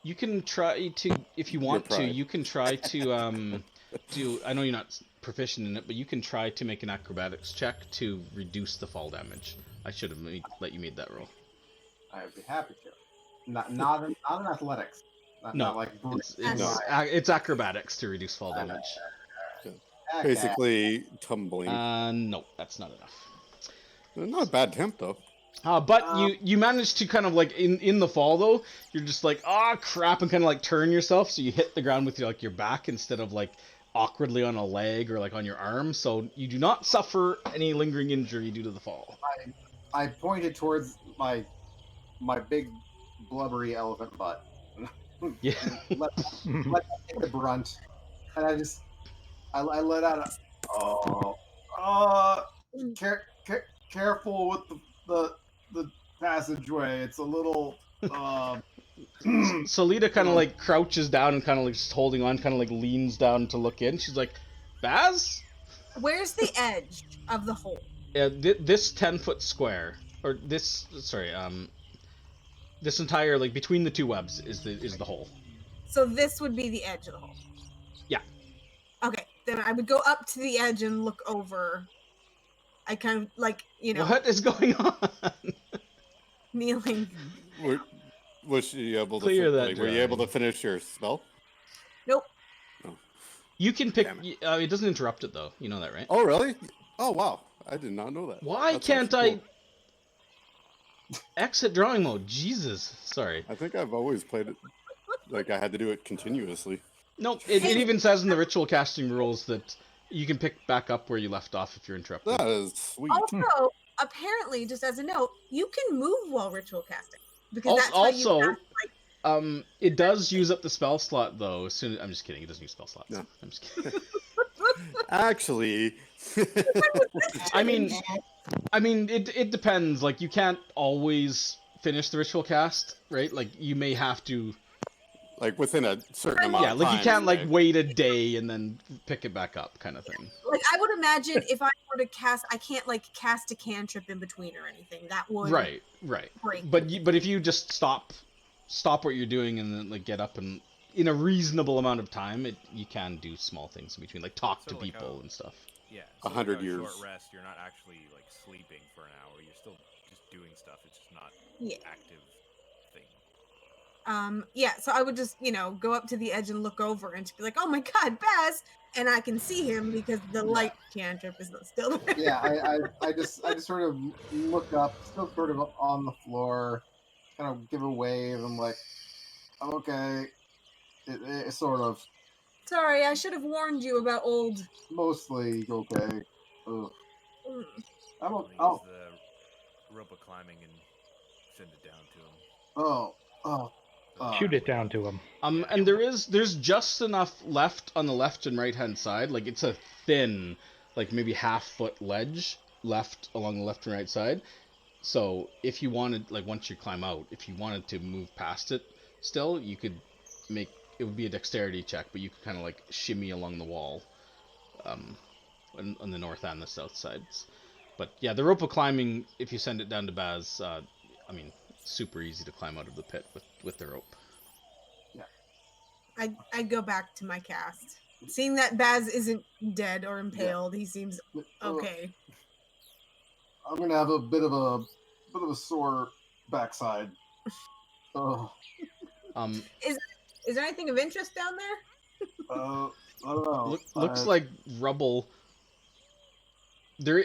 You can try to, if you want to. You can try to do. I know you're not proficient in it, but you can try to make an acrobatics check to reduce the fall damage. I should have let you make that roll. I'd be happy to. Not in athletics. Not like it's acrobatics to reduce fall damage. Okay. Basically tumbling. No, that's not enough. Not a bad attempt though. But you managed to kind of like in the fall though, you're just like crap and kind of like turn yourself, so you hit the ground with your back instead of like awkwardly on a leg or like on your arm, so you do not suffer any lingering injury due to the fall. I pointed towards my big blubbery elephant butt. Yeah. let that take the brunt, and I let out careful with the passageway. It's a little Solita kind of like crouches down and kind of like just holding on, kind of like leans down to look in. She's like, Baz? Where's the edge of the hole? Yeah, this 10-foot square, or this this entire like between the two webs is the hole. So this would be the edge of the hole. Yeah. Okay, then I would go up to the edge and look over. I kind of like, What is going on? Kneeling. Was she able to Clear that were you able to finish your spell? Nope. Oh. You can pick. It doesn't interrupt it though. You know that, right? Oh really? Oh wow! I did not know that. Why That's can't actually I cool. exit drawing mode? Jesus, sorry. I think I've always played it like I had to do it continuously. Nope. It even says in the ritual casting rules that you can pick back up where you left off if you're interrupted. That is sweet. Also, apparently, just as a note, you can move while ritual casting because that's how you Also, cast, it does use up the spell slot though. I'm just kidding. It doesn't use spell slots. No. I'm just kidding. Actually, I mean, it depends. Like, you can't always finish the ritual cast, right? Like, you may have to. like within a certain amount Yeah, of like time. you can't like right? wait a day and then pick it back up, kind of thing. Like, I would imagine if I were to cast, I can't like cast a cantrip in between or anything. That would Right. break. But if you just stop what you're doing and then like get up and in a reasonable amount of time, you can do small things in between, like talk to Sort of like people how- and stuff. Yeah. 100 like years. Short rest. You're not actually like sleeping for an hour. You're still just doing stuff. It's just not Yeah. active thing. Yeah, so I would just, go up to the edge and look over and just be like, oh my god, Baz! And I can see him because the light cantrip is still there. Yeah, I just sort of look up, still sort of on the floor, kind of give a wave. I'm like, I'm okay. It sort of Sorry, I should have warned you about old. mostly okay. Ugh. Mm. I'm I'll oh use the rope of climbing and send it down to him. oh. Shoot it down to him. And there's just enough left on the left and right hand side. Like it's a thin, like maybe half-foot ledge left along the left and right side. So if you wanted, like once you climb out, if you wanted to move past it, still you could make it would be a dexterity check, but you could kind of like shimmy along the wall, on the north and the south sides. But yeah, the rope of climbing, if you send it down to Baz, I mean, super easy to climb out of the pit with the rope. I go back to my cast. Seeing that Baz isn't dead or impaled, he seems okay. I'm gonna have a bit of a sore backside. Oh. Is there anything of interest down there? I don't know. Looks like rubble. There,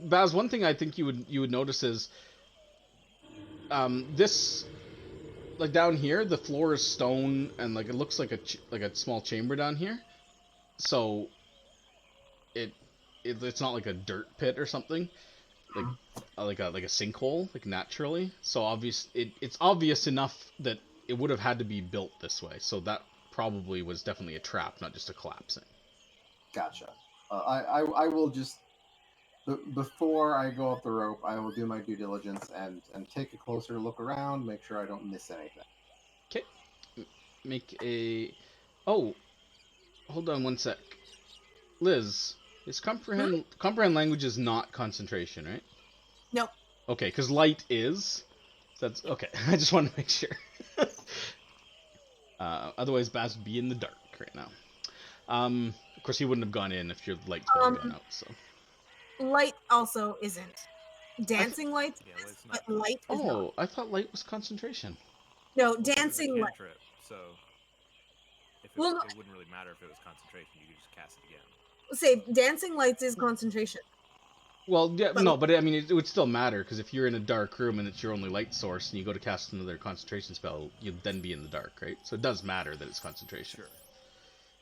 Baz. One thing I think you would notice is, this, like down here, the floor is stone and like it looks like a small chamber down here. So, it's not like a dirt pit or something, like a sinkhole, like naturally. So it's obvious enough that it would have had to be built this way. So that probably was definitely a trap, not just a collapsing. Gotcha. I will just before I go up the rope, I will do my due diligence and take a closer look around, make sure I don't miss anything. Okay. Make a. Oh, hold on one sec. Liz, is comprehend language is not concentration, right? Nope. Okay, because light is. That's okay. I just want to make sure. Otherwise, Baz would be in the dark right now. Of course, he wouldn't have gone in if your light spell had gone out. So. Light also isn't. Dancing lights, Yeah, is, light's but not. light is not. Oh, I thought light was concentration. No, Well, this is a dancing light. cantrip, so if Well, no. it wouldn't really matter if it was concentration. You could just cast it again. Say dancing lights is concentration. Well, yeah, no, but I mean, it would still matter, because if you're in a dark room and it's your only light source, and you go to cast another concentration spell, you'd then be in the dark, right? So it does matter that it's concentration. Sure.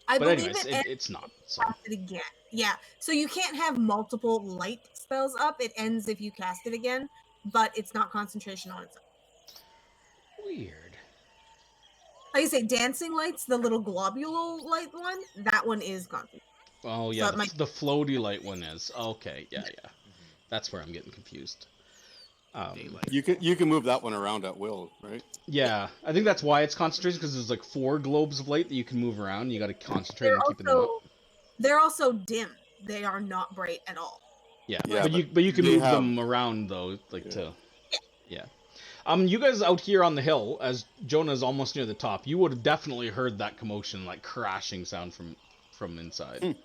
I But believe anyways, it's not. So. Cast it again. Yeah. So you can't have multiple light spells up. It ends if you cast it again, but it's not concentration on its own. Weird. Like you say, dancing lights, the little globule light one, that one is concentration. Oh yeah, So the floaty light one is. Okay, yeah. That's where I'm getting confused. Daylight. You can move that one around at will, right? Yeah, I think that's why it's concentration, because there's like 4 globes of light that you can move around. You got to concentrate on keeping them out. They're also dim. They are not bright at all. Yeah, Yeah, but you can they move have- them around though, like to. Yeah. You guys out here on the hill, as Jonah's almost near the top, you would have definitely heard that commotion, like crashing sound from inside.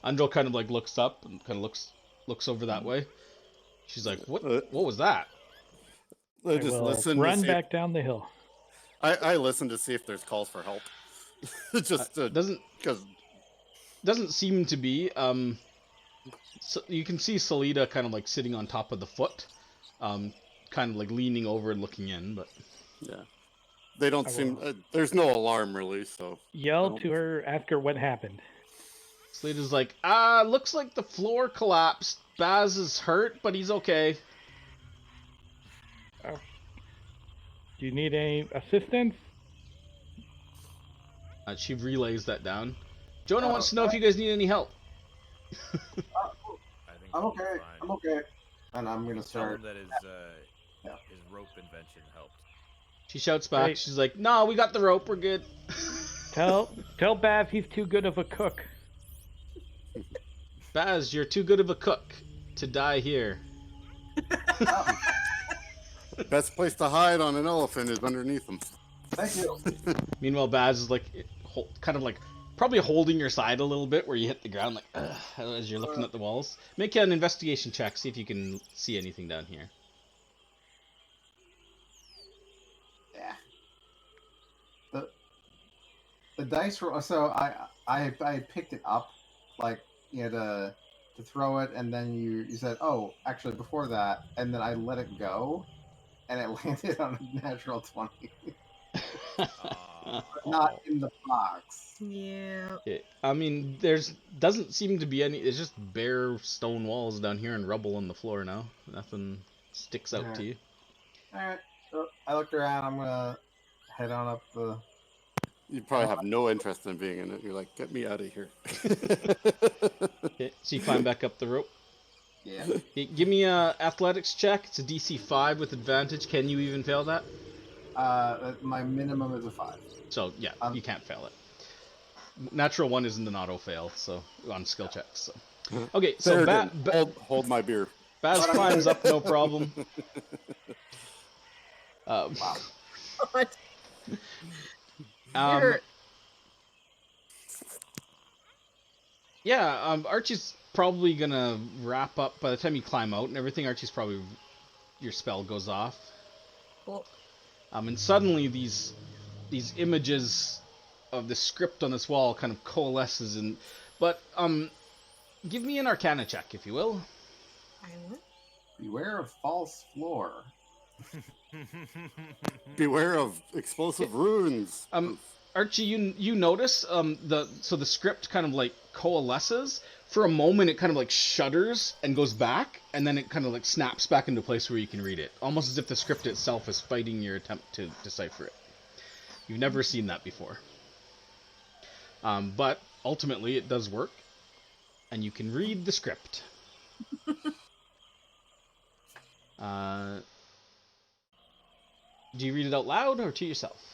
Andrel kind of like looks up and kind of looks over that way. She's like, "What was that?" I I just will listen to run see back down the hill. I listen to see if there's calls for help. Just Doesn't seem to be. So you can see Salida kind of like sitting on top of the foot, kind of like leaning over and looking in, but yeah, they don't I seem. will. There's no alarm really, so Yell to her, ask her what happened. Salida's like, looks like the floor collapsed. Baz is hurt, but he's okay. Do you need any assistance? She relays that down. Jonah wants to know if you guys need any help. I think I'm he'll be okay. fine. I'm okay. And I'm gonna Tell start. him that Yeah. his rope invention helped. She shouts back. Great. She's like, "No, we got the rope. We're good." Tell Baz he's too good of a cook. Baz, you're too good of a cook to die here. best place to hide on an elephant is underneath them. Thank you. Meanwhile, Baz is like, kind of like probably holding your side a little bit where you hit the ground like as you're looking at the walls. Make an investigation check, see if you can see anything down here. Yeah. The dice roll. So I picked it up, like to throw it, and then you said, oh, actually before that, and then I let it go, and it landed on a natural 20, but not in the box. Yeah. I mean, there's doesn't seem to be any. It's just bare stone walls down here and rubble on the floor now. Nothing sticks out to you. All right. So I looked around. I'm gonna head on up the. You probably have no interest in being in it. You're like, get me out of here. Okay, so you climb back up the rope. Yeah. Okay, give me a athletics check. It's a DC 5 with advantage. Can you even fail that? My minimum is a 5. So yeah, you can't fail it. Natural 1 isn't an auto fail, so on skill checks. So. Okay, so hold my beer. Baz climbs up, no problem. Wow. What? You're Yeah, Archie's probably gonna wrap up by the time you climb out and everything. Archie's probably your spell goes off. cool. And suddenly these images of the script on this wall kind of coalesces and but give me an Arcana check if you will. I will. Beware of false floor. Beware of explosive runes. Archie, you notice the script kind of like coalesces. For a moment, it kind of like shudders and goes back, and then it kind of like snaps back into place where you can read it, almost as if the script itself is fighting your attempt to decipher it. You've never seen that before, but ultimately it does work, and you can read the script. Do you read it out loud or to yourself?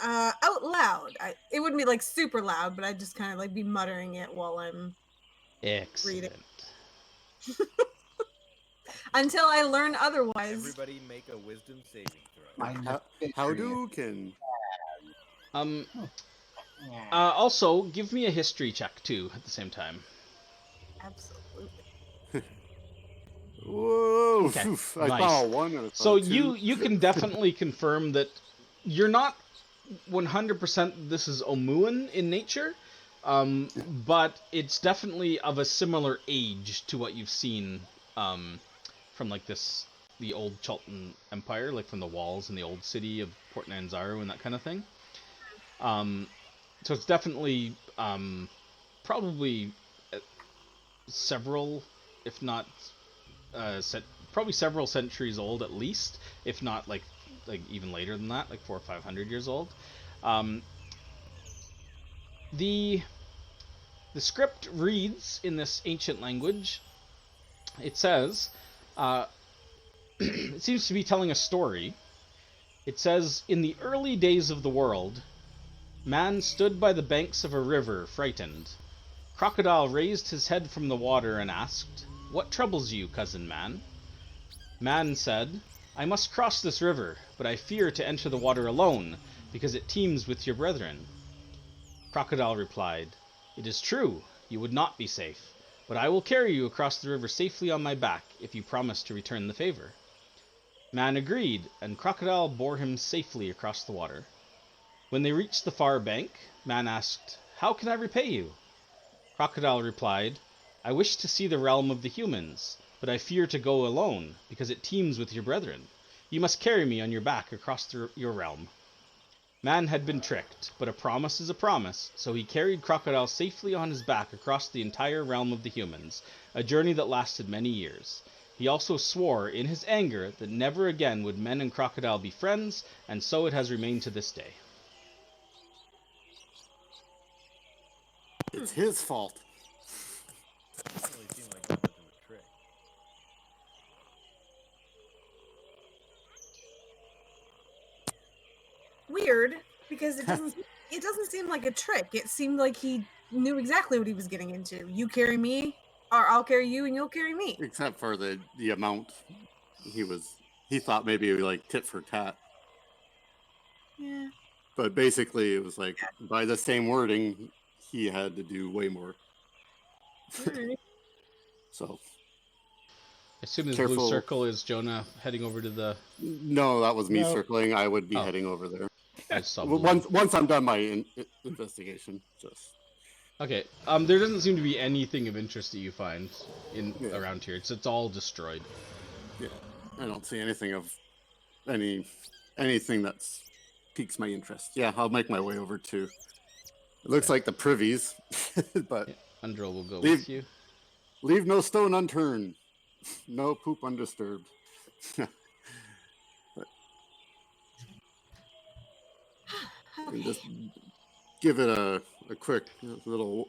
Out loud. It wouldn't be like super loud, but I'd just kind of like be muttering it while I'm Excellent. reading. Until I learn otherwise. Everybody make a wisdom saving throw. Hadouken. Also, give me a history check too at the same time. Absolutely. Whoa! Okay, Oof, I nice. saw one. And I saw So two. you can definitely confirm that you're not 100% this is Omuan in nature, but it's definitely of a similar age to what you've seen from like the old Chultan Empire, like from the walls in the old city of Port Nanzaru and that kind of thing. So it's definitely probably several, if not probably several centuries old at least, if not like even later than that, like 400 or 500 years old. The script reads in this ancient language. It says, it seems to be telling a story. It says, in the early days of the world, man stood by the banks of a river, frightened. Crocodile raised his head from the water and asked, "What troubles you, cousin man?" Man said, "I must cross this river, but I fear to enter the water alone, because it teems with your brethren." Crocodile replied, "It is true, you would not be safe, but I will carry you across the river safely on my back if you promise to return the favor." Man agreed, and Crocodile bore him safely across the water. When they reached the far bank, Man asked, "How can I repay you?" Crocodile replied, "I wish to see the realm of the humans, but I fear to go alone, because it teems with your brethren. You must carry me on your back across your realm." Man had been tricked, but a promise is a promise, so he carried Crocodile safely on his back across the entire realm of the humans, a journey that lasted many years. He also swore, in his anger, that never again would Men and Crocodile be friends, and so it has remained to this day. It's his fault. Doesn't really seem like that much of a trick. Weird, because it doesn't seem like a trick. It seemed like he knew exactly what he was getting into. You carry me, or I'll carry you, and you'll carry me. Except for the amount he thought maybe like tit for tat. Yeah. But basically, it was like by the same wording, he had to do way more. Alright. So I assume this Careful. blue circle is Jonah heading over to the. no, that was me No. circling. I would be Oh. heading over there. I saw Well, blue. once I'm done my investigation, just Okay. There doesn't seem to be anything of interest that you find in Yeah. around here. It's all destroyed. I don't see anything of anything that's piques my interest. Yeah, I'll make my way over to. It looks Okay. like the privies, but Yeah, Undril will go Leave- with you. leave no stone unturned, no poop undisturbed. And just give it a quick little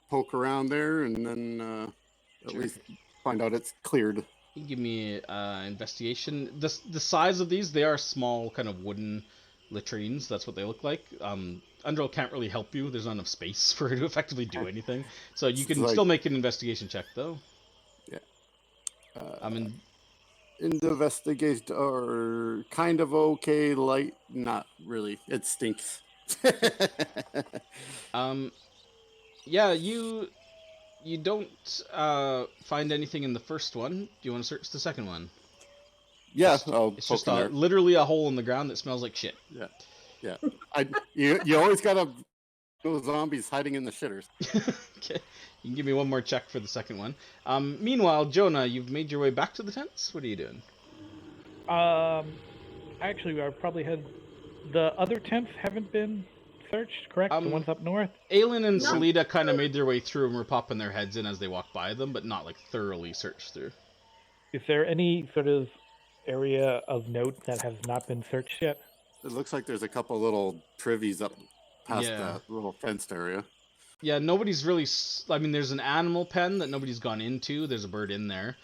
poke around there, and then at Sure. least find out it's cleared. You can give me investigation. The size of these, they are small, kind of wooden latrines. That's what they look like. Undril can't really help you. There's not enough space for her to effectively do anything. So you can It's still like- make an investigation check, though. I mean, investigation or kind of okay, light, not really. It stinks. yeah, you don't find anything in the first one. Do you want to search the second one? Yeah, It's I'll It's poke just in there. literally a hole in the ground that smells like shit. Yeah. You always gotta go zombies hiding in the shitters. Okay, you can give me one more check for the second one. Meanwhile, Jonah, you've made your way back to the tents. What are you doing? Actually, I probably had the other tents haven't been searched, correct? The ones up north. Aelin and No. Salida kind of made their way through and were popping their heads in as they walked by them, but not like thoroughly searched through. Is there any sort of area of note that has not been searched yet? It looks like there's a couple little privies up past Yeah. that little fenced area. Yeah, nobody's really. I mean, there's an animal pen that nobody's gone into. There's a bird in there.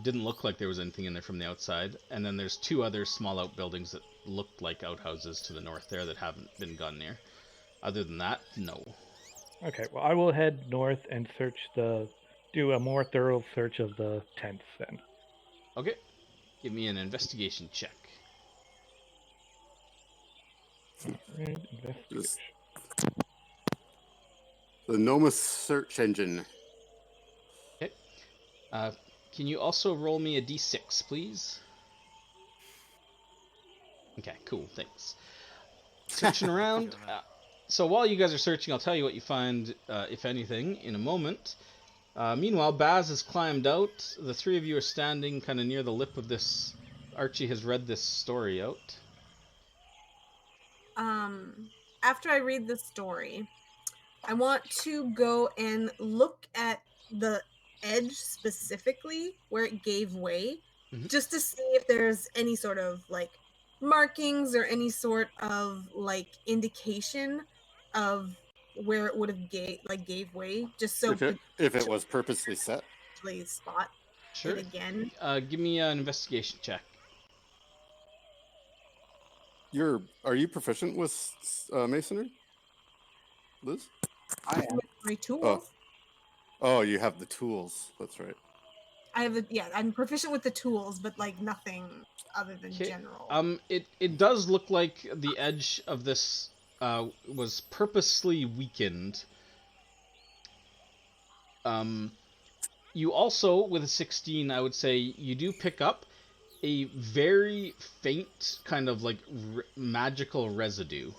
Didn't look like there was anything in there from the outside. And then there's two other small outbuildings that looked like outhouses to the north there that haven't been gone near. Other than that, no. Okay, well, I will head north and do a more thorough search of the tents then. Okay. Give me an investigation check. Right, investigation. The Nomus search engine. Can you also roll me a d6, please? Okay, cool, thanks. Searching around. So while you guys are searching, I'll tell you what you find, if anything, in a moment. Meanwhile, Baz has climbed out. The three of you are standing kind of near the lip of this. Archie has read this story out. After I read the story, I want to go and look at the edge specifically where it gave way, just to see if there's any sort of like markings or any sort of like indication of where it would have gave way, just so If it was purposely set. potentially spot Sure. it again. Give me an investigation check. Are you proficient with masonry, Liz? I am. With my tools. Oh, you have the tools. That's right. I have I'm proficient with the tools, but like nothing other than Okay. general. It does look like the edge of this was purposely weakened. You also, with a 16, I would say you do pick up a very faint kind of like magical residue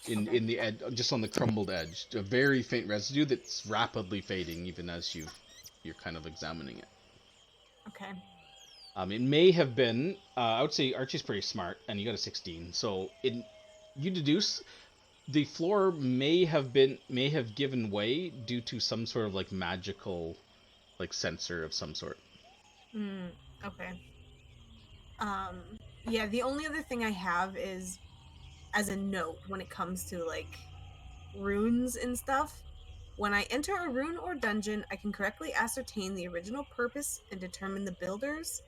in the edge, just on the crumbled edge. A very faint residue that's rapidly fading even as you're kind of examining it. Okay. It may have been. I would say Archie's pretty smart, and you got a 16. So you deduce the floor may have given way due to some sort of like magical, like sensor of some sort. Okay. Yeah. The only other thing I have is as a note when it comes to like runes and stuff. When I enter a rune or dungeon, I can correctly ascertain the original purpose and determine the builders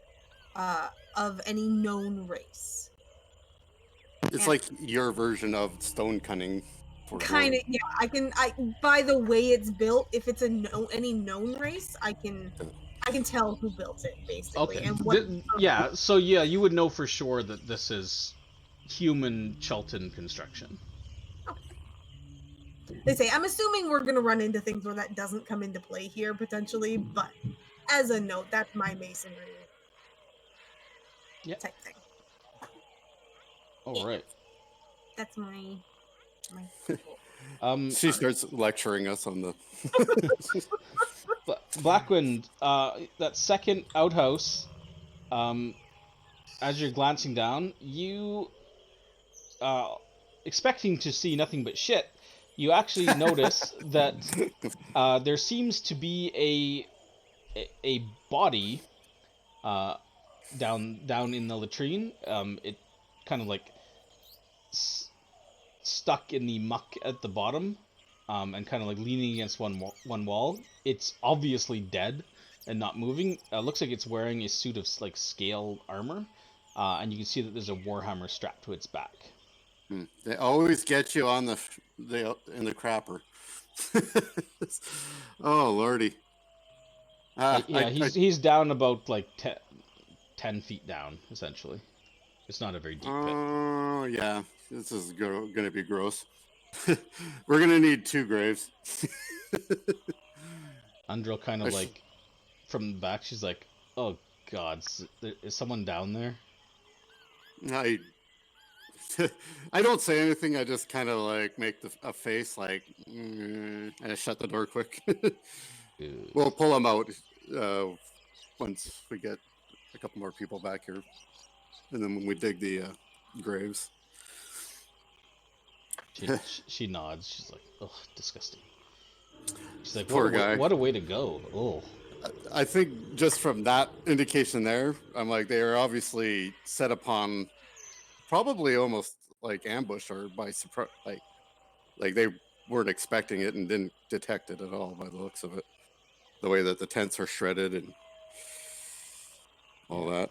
of any known race. It's like your version of stone cunning. Kind of, yeah. I by the way it's built, if it's any known race, I can tell who built it basically. Okay. And what Yeah. So yeah, you would know for sure that this is human Chultan construction. They say, I'm assuming we're gonna run into things where that doesn't come into play here potentially, but as a note, that's my masonry Yep. type thing. All right. That's my She starts lecturing us on the. Blackwind, that second outhouse, as you're glancing down, you, expecting to see nothing but shit, you actually notice that there seems to be a body down in the latrine. It kind of like stuck in the muck at the bottom, and kind of like leaning against one wall. It's obviously dead and not moving. Looks like it's wearing a suit of like scale armor, and you can see that there's a warhammer strapped to its back. They always get you on in the crapper. Oh lordy! He's down about like 10 feet down, essentially. It's not a very deep pit. Oh yeah, this is going to be gross. We're going to need 2 graves. Andril kind of like from the back. She's like, "Oh God, is someone down there?" I don't say anything. I just kind of like make a face like, and I shut the door quick. We'll pull them out once we get a couple more people back here, and then when we dig the graves. She nods. She's like, "Oh, disgusting." She's like, Poor guy. What a way to go." Oh. I think just from that indication there, I'm like, they are obviously set upon, probably almost like ambush or by surprise, like they weren't expecting it and didn't detect it at all by the looks of it. The way that the tents are shredded and all that.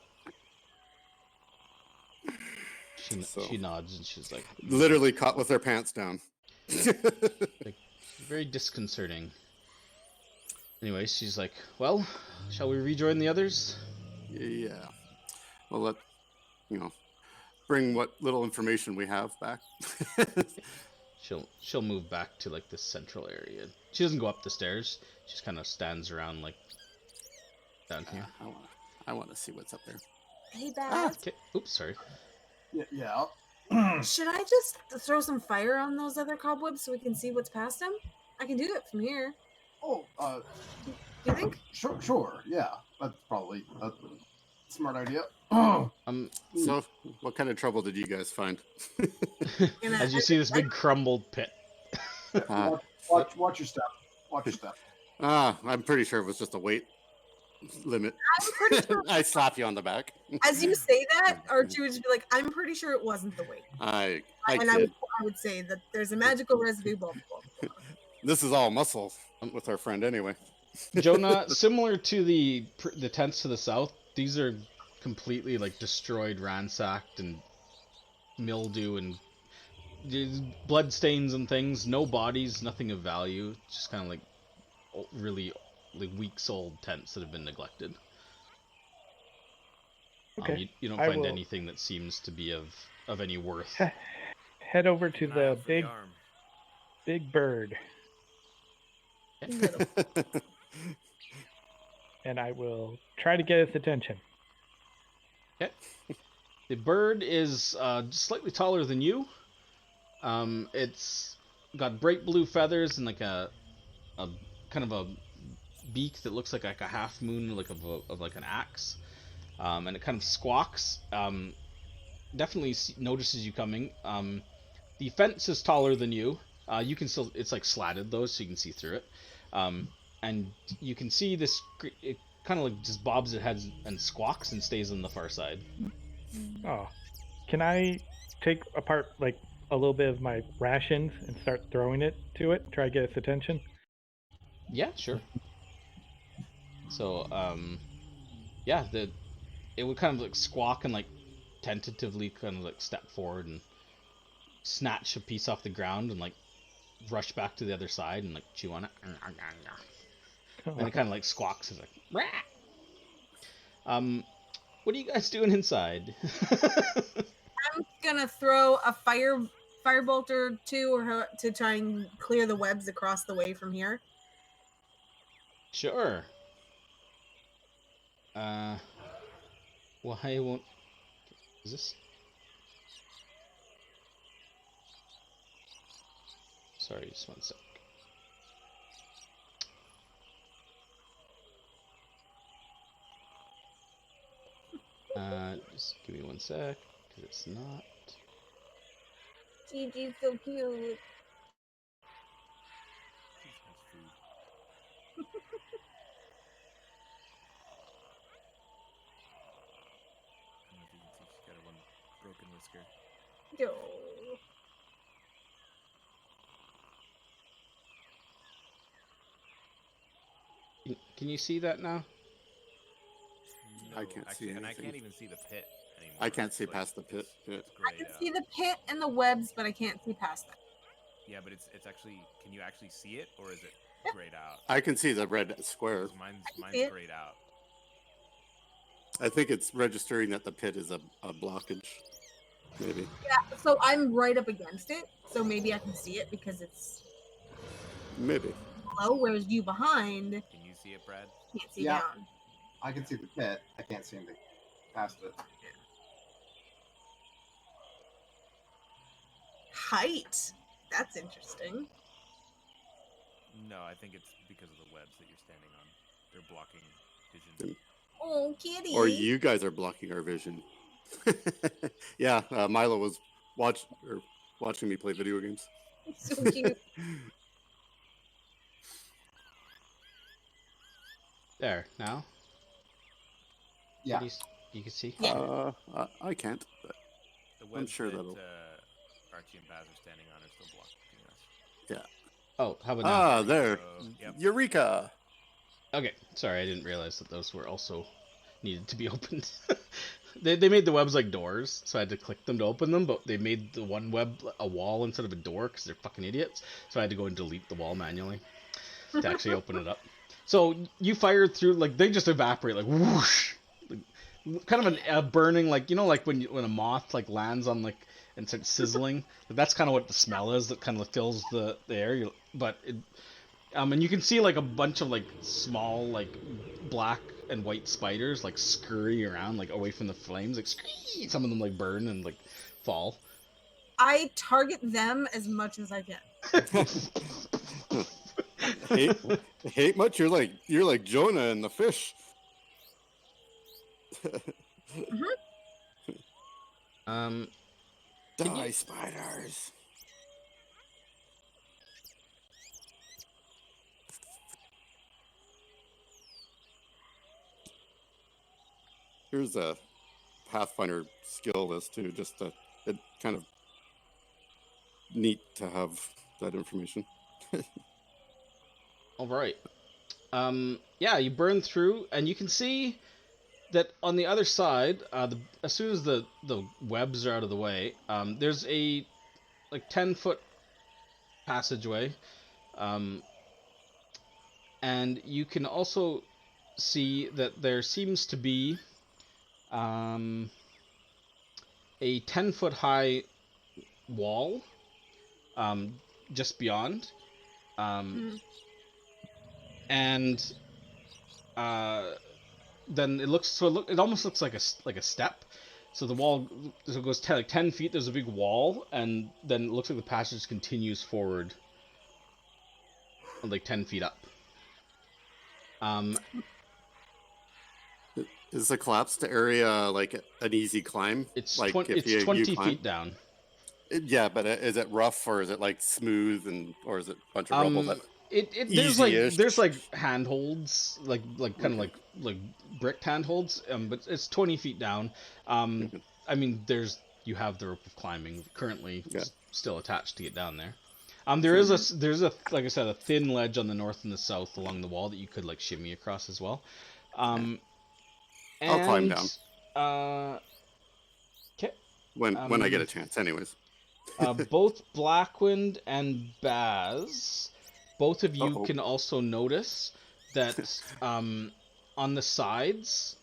She nods and she's like, literally caught with their pants down. like, very disconcerting. Anyway, she's like, "Well, shall we rejoin the others?" Yeah. Well, bring what little information we have back. She'll move back to like this central area. She doesn't go up the stairs. She just kind of stands around like down here. I want to see what's up there. Hey, Baz. Okay. Oops, sorry. Yeah. Should I just throw some fire on those other cobwebs so we can see what's past them? I can do it from here. Oh, Do you think? Sure. Yeah, that's probably a smart idea. So, what kind of trouble did you guys find? As you see this big crumbled pit. Watch your step. Watch your step. I'm pretty sure it was just a weight limit. I'm pretty sure. I slap you on the back. As you say that, R2 would just be like, I'm pretty sure it wasn't the weight. I would say that there's a magical residue. Blah, blah, blah. This is all muscle with our friend anyway. Jonah, similar to the tents to the south, these are completely like destroyed, ransacked, and mildew and blood stains and things. No bodies, nothing of value. Just kind of like really like weeks old tents that have been neglected. Okay. You don't find anything that seems to be of any worth. Head over to the For the arm. big bird, and I will try to get its attention. Okay. The bird is slightly taller than you. It's got bright blue feathers and like a kind of a beak that looks like a half moon, like of like an axe. And it kind of squawks. Definitely notices you coming. The fence is taller than you. You can still, it's like slatted though, so you can see through it. And you can see this. It kind of like just bobs its head and squawks and stays on the far side. Oh, can I take apart like a little bit of my rations and start throwing it to it? Try to get its attention. Yeah, sure. So, yeah, it would kind of like squawk and like tentatively kind of like step forward and snatch a piece off the ground and like rush back to the other side and like chew on it. And it kind of like squawks. It's like, rah! What are you guys doing inside? I'm I'm gonna throw a firebolt or two, or to try and clear the webs across the way from here. Sure. Why won't... Is this... Sorry, just one sec. Just give me one sec, because it's not... Gigi's so cute. I don't know if you can see, she's got one broken whisker. Oh. Can you see that now? No, I can't see and I anything. can't even see the pit anymore. I can't see It's past the pit. Yeah. It's I grayed can out. see the pit and the webs, but I can't see past them. Yeah, but it's actually. Can you actually see it, or is it grayed out? I can see the red square. 'Cause I can mine's see it. grayed out. I think it's registering that the pit is a blockage. Maybe. Yeah, so I'm right up against it, so maybe I can see it because it's Maybe. low, whereas you behind Can you see it, Brad? can't see Yeah. down. I can see the pit. I can't see anything past it. Height. That's interesting. No, I think it's because of the webs that you're standing on. They're blocking vision. Oh, kitty. Or you guys are blocking our vision. Yeah, Milo was watching me play video games. So cute. There, now? Yeah. You can see? Yeah. I can't. But The webs sure that that'll- Archie and Baz are standing on are still blocking us. Oh, how about now? there. Yep. Eureka! Okay, sorry, I didn't realize that those were also needed to be opened. They made the webs like doors, so I had to click them to open them, but they made the one web a wall instead of a door because they're fucking idiots. So I had to go and delete the wall manually to actually open it up. So you fired through, like, they just evaporate, like, whoosh! Like, kind of a burning, like, you know, like when a moth, like, lands on, like, and starts sizzling? That's kind of what the smell is that kind of fills the air. But it... and you can see like a bunch of like small like black and white spiders like scurry around like away from the flames, like scree! Some of them like burn and like fall. I target them as much as I can. hate much? You're like Jonah and the fish. Die, spiders. Here's a Pathfinder skill list too. Just it kind of neat to have that information. All right. Yeah, you burn through, and you can see that on the other side, as soon as the webs are out of the way, there's a like 10-foot passageway, and you can also see that there seems to be a 10-foot high wall just beyond, and then it looks it almost looks like a step. So the wall goes 10 feet. There's a big wall, and then it looks like the passage continues forward, like 10 feet up. Is the collapsed area like an easy climb? It's like 20 feet down. Yeah, but is it rough or is it like smooth or is it a bunch of rubble? That There's like handholds, like kind of like brick handholds, but it's 20 feet down. I mean, you have the rope of climbing currently still attached to get down there. There's a like I said, a thin ledge on the north and the south along the wall that you could like shimmy across as well. I'll climb down. Okay. When I get a chance, anyways. Both Blackwind and Baz, both of you can also notice that on the sides,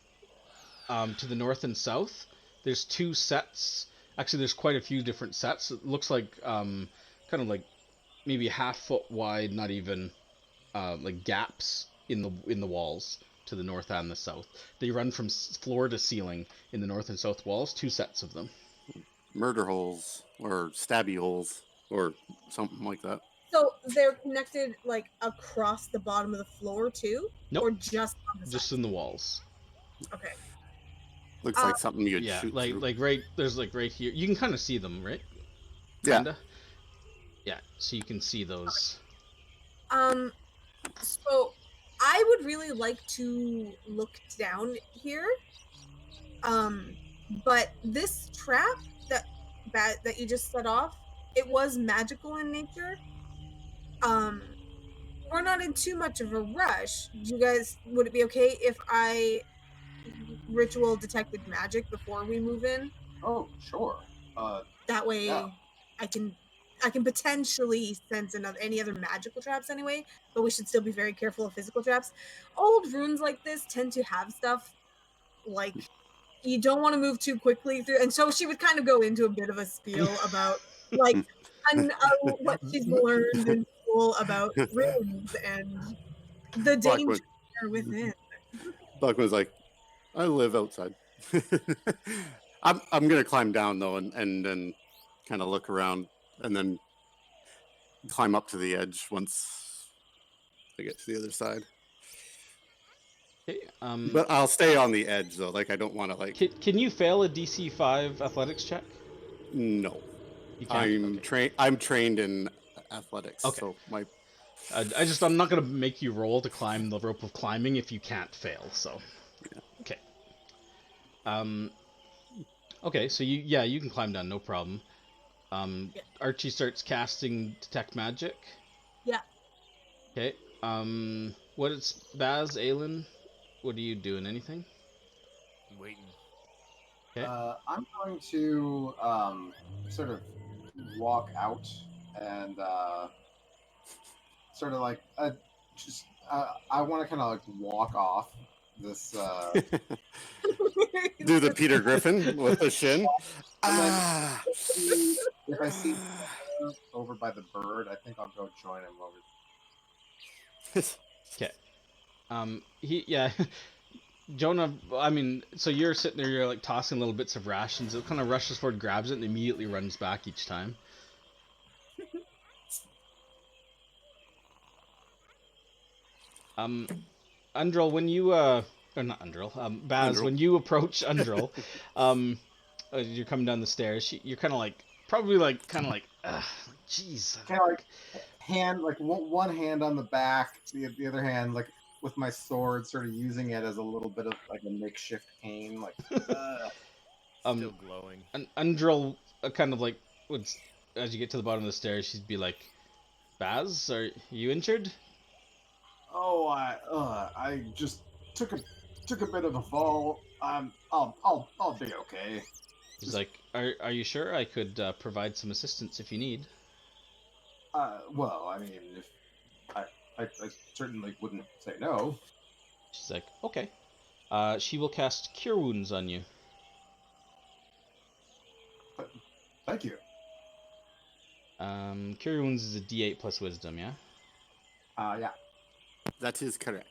to the north and south, there's two sets Actually, there's quite a few different sets. It looks like kind of like maybe a half foot wide, not even like gaps in the walls to the north and the south. They run from floor to ceiling in the north and south walls. 2 sets of them. Murder holes or stabby holes or something like that. So they're connected like across the bottom of the floor too, Nope, or just on the just sides? in the walls. Okay. Looks like something you'd Yeah, shoot like through. like right there's like right here. You can kind of see them, right? Yeah. Kinda. Yeah, so you can see those. So I would really like to look down here. But this trap that you just set off, it was magical in nature. We're not in too much of a rush. You guys, would it be okay if I ritual detected magic before we move in? Oh, sure. That way, Yeah. I can potentially sense any other magical traps anyway. But we should still be very careful of physical traps. Old runes like this tend to have stuff like you don't want to move too quickly through, and so she would kind of go into a bit of a spiel about like what she's learned in school about runes and the danger Blackwood. within. Blackwood's like, I live outside. I'm gonna climb down though, and then kind of look around, and then climb up to the edge once I get to the other side. Okay, But I'll stay on the edge though. Like I don't want to like. can you fail a DC 5 athletics check? No, You can't. I'm trained in athletics, Okay. so my I'm not gonna make you roll to climb the rope of climbing if you can't fail. So, okay. Okay, so you can climb down, no problem. Yeah. Archie starts casting detect magic. Yeah. Okay. What is Baz, Aelin? What are you doing? Anything? Waiting. Okay. I'm going to sort of walk out and sort of like just I want to kind of like walk off this do the Peter Griffin with the shin. and then Ah. if I see over by the bird, I think I'll go join him over. Okay. Yeah. Jonah, I mean, so you're sitting there, you're like tossing little bits of rations. It kind of rushes forward, grabs it, and immediately runs back each time. Undril, when you or not Undril, Baz, Undril. when you approach Undril, you're coming down the stairs. You're kind of like, probably like, jeez. Kind of like hand, like one hand on the back, the other hand like with my sword, sort of using it as a little bit of like a makeshift cane, like. Still glowing. Undril kind of like would, as you get to the bottom of the stairs, she'd be like, Baz, are you injured? Oh, I just took a bit of a fall. I'll be okay. He's like, are you sure? I could provide some assistance if you need. Well, I mean, if I certainly wouldn't say no. She's like, okay. She will cast Cure Wounds on you. Thank you. Cure Wounds is a D8 plus Wisdom, yeah? Yeah. That is correct.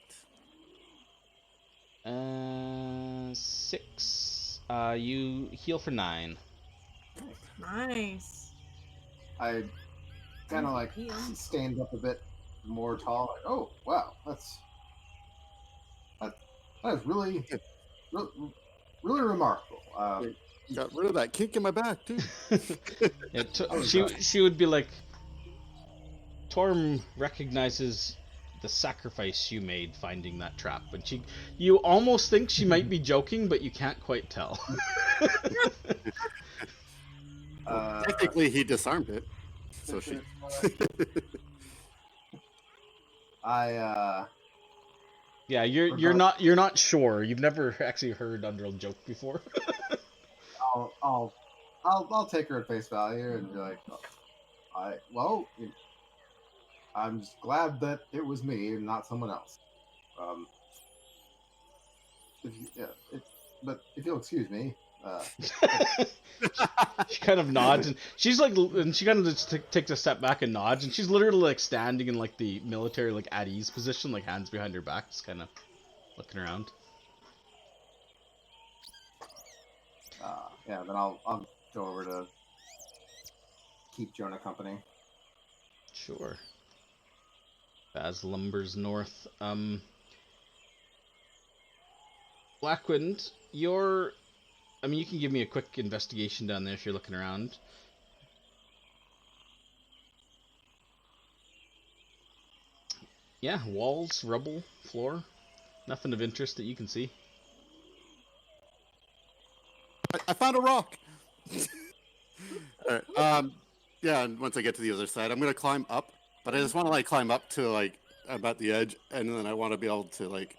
6. You heal for 9. Nice. I kind of like stand up a bit more tall. Like, oh wow, that is really remarkable. Got rid of that kink in my back too. Yeah, she would be like, Torm recognizes the sacrifice you made finding that trap, and you almost think she might be joking, but you can't quite tell. Technically, he disarmed it, so she. Yeah, you're not sure. You've never actually heard Undril joke before. I'll take her at face value and be like, I'm just glad that it was me and not someone else. But if you'll excuse me, She kind of nods, and she's like, and she kind of just takes a step back and nods, and she's literally like standing in like the military like at ease position, like hands behind her back, just kind of looking around. Yeah, then I'll go over to keep Jonah company. Sure. As lumbers north, Blackwind, I mean, you can give me a quick investigation down there if you're looking around. Yeah, walls, rubble, floor. Nothing of interest that you can see. I found a rock. All right. Yeah, and once I get to the other side, I'm gonna climb up, but I just want to like climb up to like about the edge, and then I want to be able to like,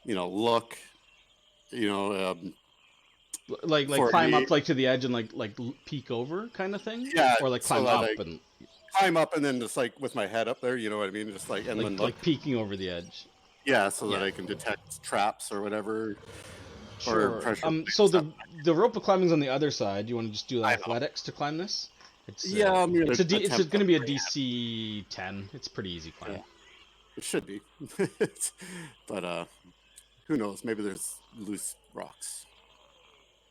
look, Like for climb me. up like to the edge and like peek over kind of thing, Yeah, or like so climb that up I and climb up and then just like with my head up there, you know what I mean? Just like and then look. like peeking over the edge. Yeah, so that Yeah. I can detect traps or whatever. Or Sure. pressure. So the rope of climbing's on the other side. You want to just do I know. athletics to climb this? It's Yeah, I'm gonna it's attempt going to be a that. DC 10. It's a pretty easy climb. Yeah. It should be. But who knows? Maybe there's loose rocks.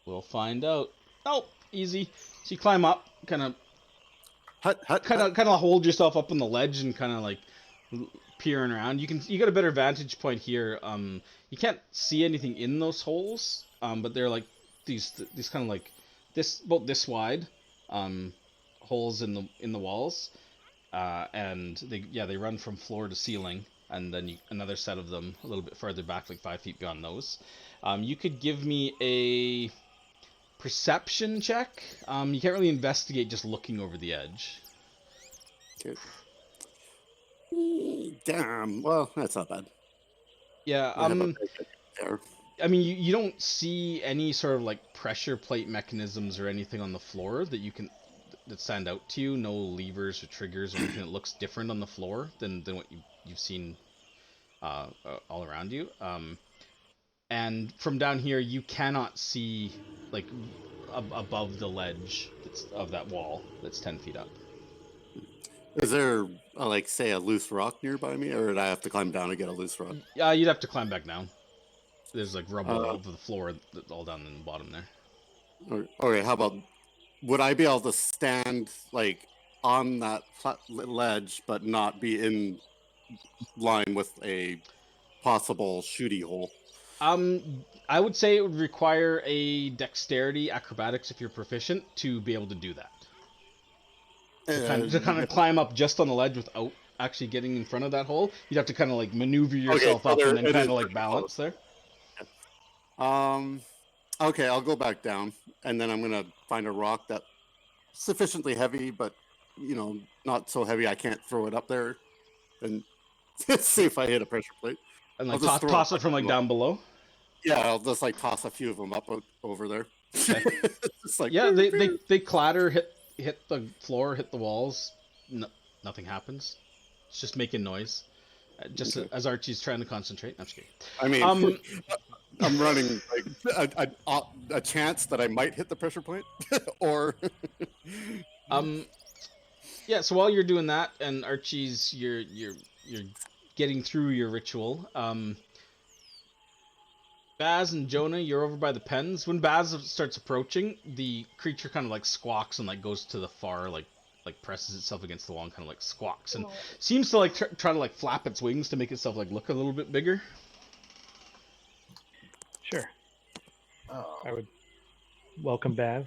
We'll find out. Oh, easy. So you climb up, kind of hold yourself up on the ledge and kind of like peering around. You get a better vantage point here. You can't see anything in those holes. But they're like these kind of like about this wide, holes in the walls. And they run from floor to ceiling, and then another set of them a little bit further back, like 5 feet beyond those. You could give me a perception check. You can't really investigate just looking over the edge. Okay. Damn. Well, that's not bad. Yeah. I have a big there. I mean, you don't see any sort of like pressure plate mechanisms or anything on the floor that stand out to you. No levers or triggers or anything that looks different on the floor than what you've seen all around you. And from down here, you cannot see like above the ledge of that wall that's 10 feet up. Is there like say a loose rock nearby me, or would I have to climb down to get a loose rock? Yeah, you'd have to climb back down. There's like rubble all over the floor, all down in the bottom there. Okay, how about would I be able to stand like on that flat ledge, but not be in line with a possible shooty hole? I would say it would require a dexterity acrobatics if you're proficient to be able to do that. To kind of climb up just on the ledge without actually getting in front of that hole, you'd have to kind of like maneuver yourself up and then kind of like balance there. Okay, I'll go back down, and then I'm gonna find a rock that's sufficiently heavy, but not so heavy I can't throw it up there, and see if I hit a pressure plate. And like toss it from like down below. Yeah, I'll just like toss a few of them up over there. Okay. Just like, yeah, they clatter, hit the floor, hit the walls. Nothing happens. It's just making noise. Just Okay. as Archie's trying to concentrate. I'm just kidding. I mean, I'm running like a chance that I might hit the pressure point, or yeah. So while you're doing that, and Archie's, you're getting through your ritual. Baz and Jonah, you're over by the pens. When Baz starts approaching, the creature kind of like squawks and like goes to the far, like presses itself against the wall and kind of like squawks and seems to like try to like flap its wings to make itself like look a little bit bigger. Sure. Oh, I would welcome Baz.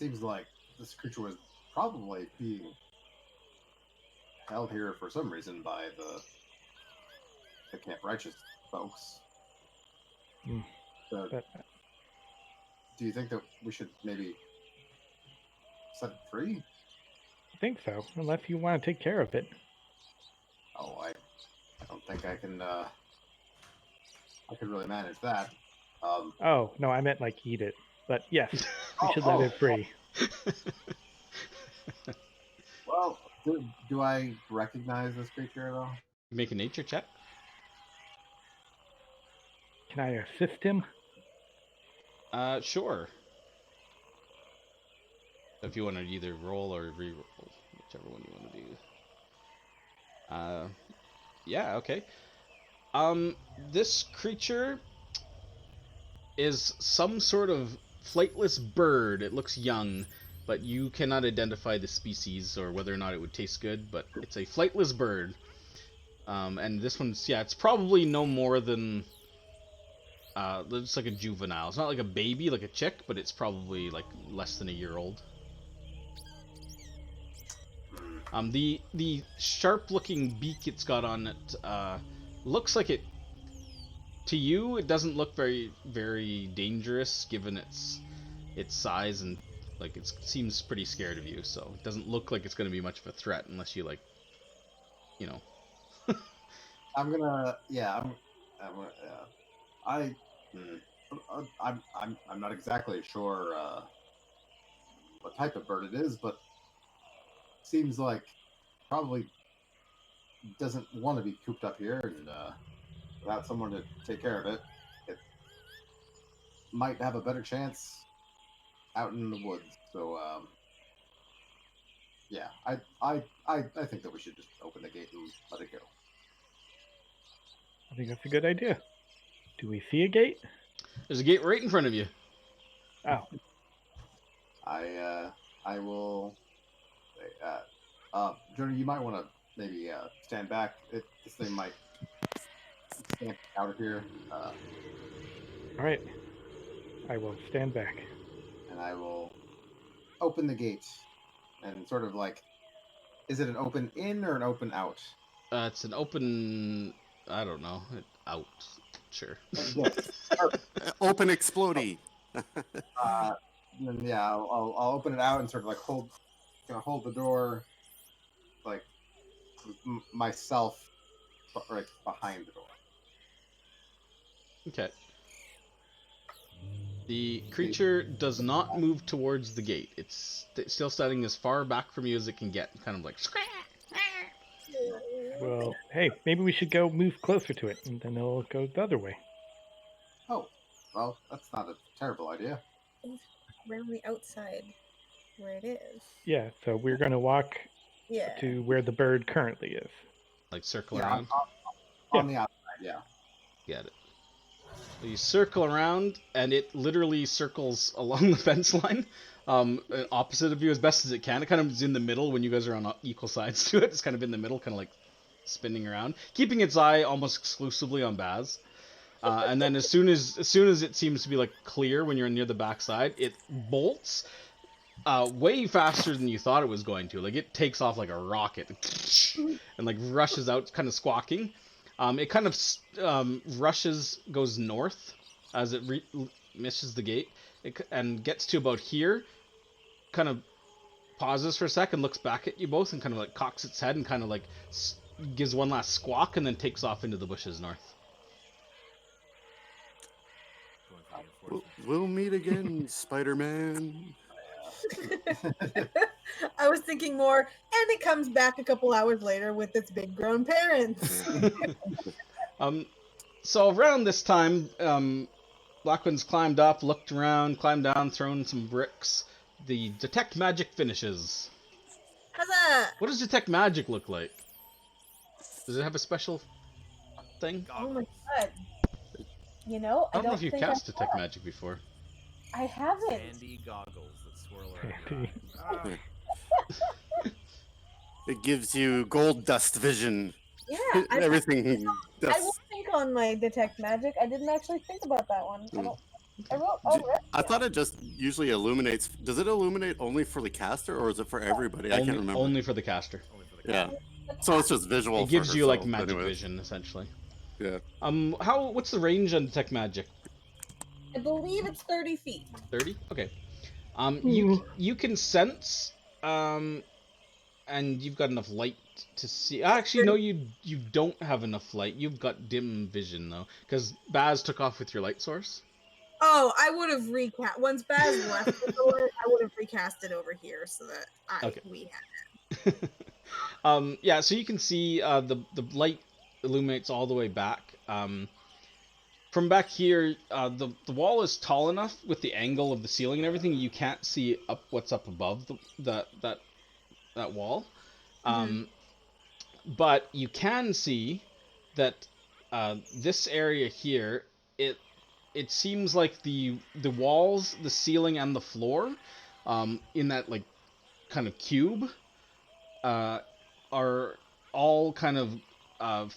seems like this creature was probably being held here for some reason by the Camp Righteous folks. But Do you think that we should maybe set it free? I think so, unless you want to take care of it. Oh, I don't think I can. I could really manage that. Oh no, I meant like eat it. But yes, we should let it free. Well, do I recognize this creature at all? Make a nature check. Can I assist him? Sure. If you want to either roll or re-roll, whichever one you want to do. Yeah, okay. This creature is some sort of flightless bird. It looks young, but you cannot identify the species or whether or not it would taste good, but it's a flightless bird. And this one's, yeah, it's probably no more than, it's like a juvenile. It's not like a baby, like a chick, but it's probably like less than a year old. The sharp-looking beak it's got on it, looks like it, to you, it doesn't look very, very dangerous given its size, and like it seems pretty scared of you, so it doesn't look like it's going to be much of a threat unless you, like, you know. I'm gonna, yeah, I, I'm not exactly sure what type of bird it is, but seems like probably doesn't want to be cooped up here, and without someone to take care of it, it might have a better chance out in the woods. So, yeah, I think that we should just open the gate and let it go. I think that's a good idea. Do we see a gate? There's a gate right in front of you. Oh, I will. Jody, you might want to maybe stand back. This thing might stand out of here. all right. I will stand back. And I will open the gate and sort of like, is it an open in or an open out? It's an open, I don't know, out, sure. Open explodey. Then yeah, I'll open it out and sort of like hold the door, like myself right behind the door. Okay. The creature does not move towards the gate. It's still standing as far back from you as it can get, kind of like. Well, hey, maybe we should go move closer to it, and then it'll go the other way. Oh, well, that's not a terrible idea. Around the outside where it is. Yeah, so we're going to walk Yeah. to where the bird currently is. Like circle Yeah, around? on the outside, yeah. Get it. You circle around, and it literally circles along the fence line, opposite of you as best as it can. It kind of is in the middle when you guys are on equal sides to it. It's kind of in the middle, kind of like spinning around, keeping its eye almost exclusively on Baz. And then as soon as it seems to be like clear when you're near the backside, it bolts way faster than you thought it was going to. Like it takes off like a rocket and like rushes out, kind of squawking. It kind of goes north as it misses the gate, and gets to about here, kind of pauses for a second, looks back at you both, and kind of like cocks its head and kind of like gives one last squawk, and then takes off into the bushes north. We'll meet again, Spider-Man. I was thinking more, and it comes back a couple hours later with its big grown parents. So around this time, Blackwind's climbed up, looked around, climbed down, thrown some bricks. The detect magic finishes. Huzzah! What does detect magic look like? Does it have a special thing? Oh my god. You know, I don't know if you've cast detect magic before. I haven't. Sandy goggles that swirl around your eyes. It gives you gold dust vision. Yeah, Everything. I will think on my detect magic. I didn't actually think about that one. I thought it just usually illuminates. Does it illuminate only for the caster, or is it for everybody? I can't remember. Only for the caster. Yeah. So it's just visual. It gives you like magic anyways. vision, essentially. Yeah. What's the range on detect magic? I believe it's 30 feet. 30? Okay. You can sense, and you've got enough light to see. Actually, no, you don't have enough light. You've got dim vision though, because Baz took off with your light source. Oh, I would have recast once Baz left the door. I would have recast it over here so that we had it. Yeah, so you can see the light illuminates all the way back. from back here, the wall is tall enough with the angle of the ceiling and everything. You can't see what's up above that wall. But you can see that this area here, it seems like the walls, the ceiling, and the floor, in that like kind of cube, are all kind of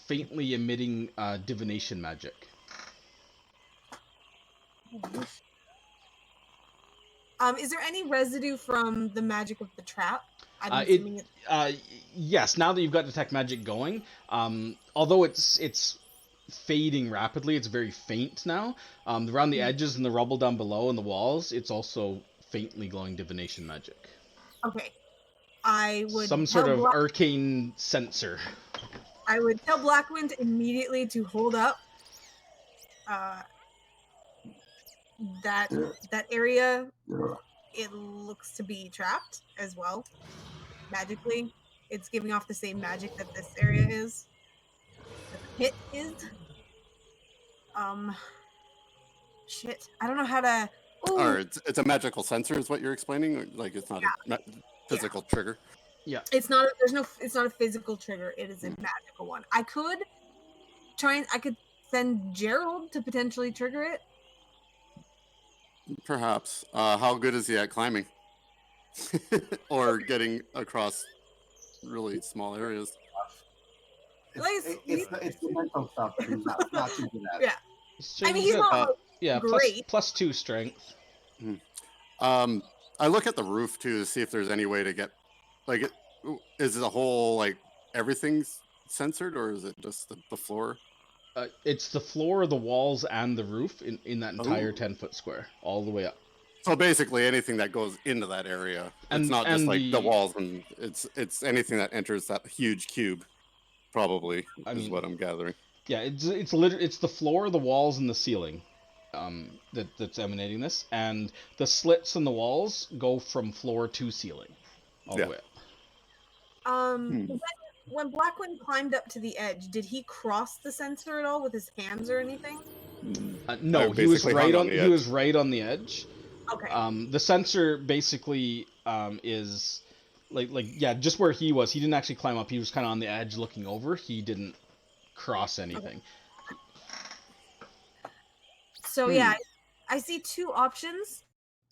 faintly emitting divination magic. Is there any residue from the magic of the trap? I'm assuming Yes. Now that you've got detect magic going, although it's fading rapidly, it's very faint now. Around the edges and the rubble down below and the walls, it's also faintly glowing divination magic. Okay. I would Some sort of arcane sensor. I would tell Blackwind immediately to hold up that area. It looks to be trapped as well. Magically. It's giving off the same magic that this area is. The pit is. Shit. I don't know how to. Ooh. Or it's a magical sensor, is what you're explaining? Or, like, it's not a physical trigger. Yeah. It's not. It's not a physical trigger. It is a magical one. I could send Gerald to potentially trigger it. Perhaps. How good is he at climbing? Or getting across really small areas? It's the mental stuff that he's not too good at. Yeah. So I mean, he's not great. Plus 2 strength. I look at the roof too to see if there's any way to get, like, is the whole, like, everything's censored, or is it just the floor? It's the floor, the walls, and the roof in that entire 10-foot square, all the way up. So basically, anything that goes into that area, it's not just like the walls, and it's anything that enters that huge cube. Probably is what I'm gathering. Yeah, it's the floor, the walls, and the ceiling, that's emanating this, and the slits in the walls go from floor to ceiling, all the way up. When Blackwind climbed up to the edge, did he cross the sensor at all with his hands or anything? No, he was right on the edge. Okay. The sensor basically is like just where he was. He didn't actually climb up. He was kind of on the edge looking over. He didn't cross anything. So yeah, I see two options.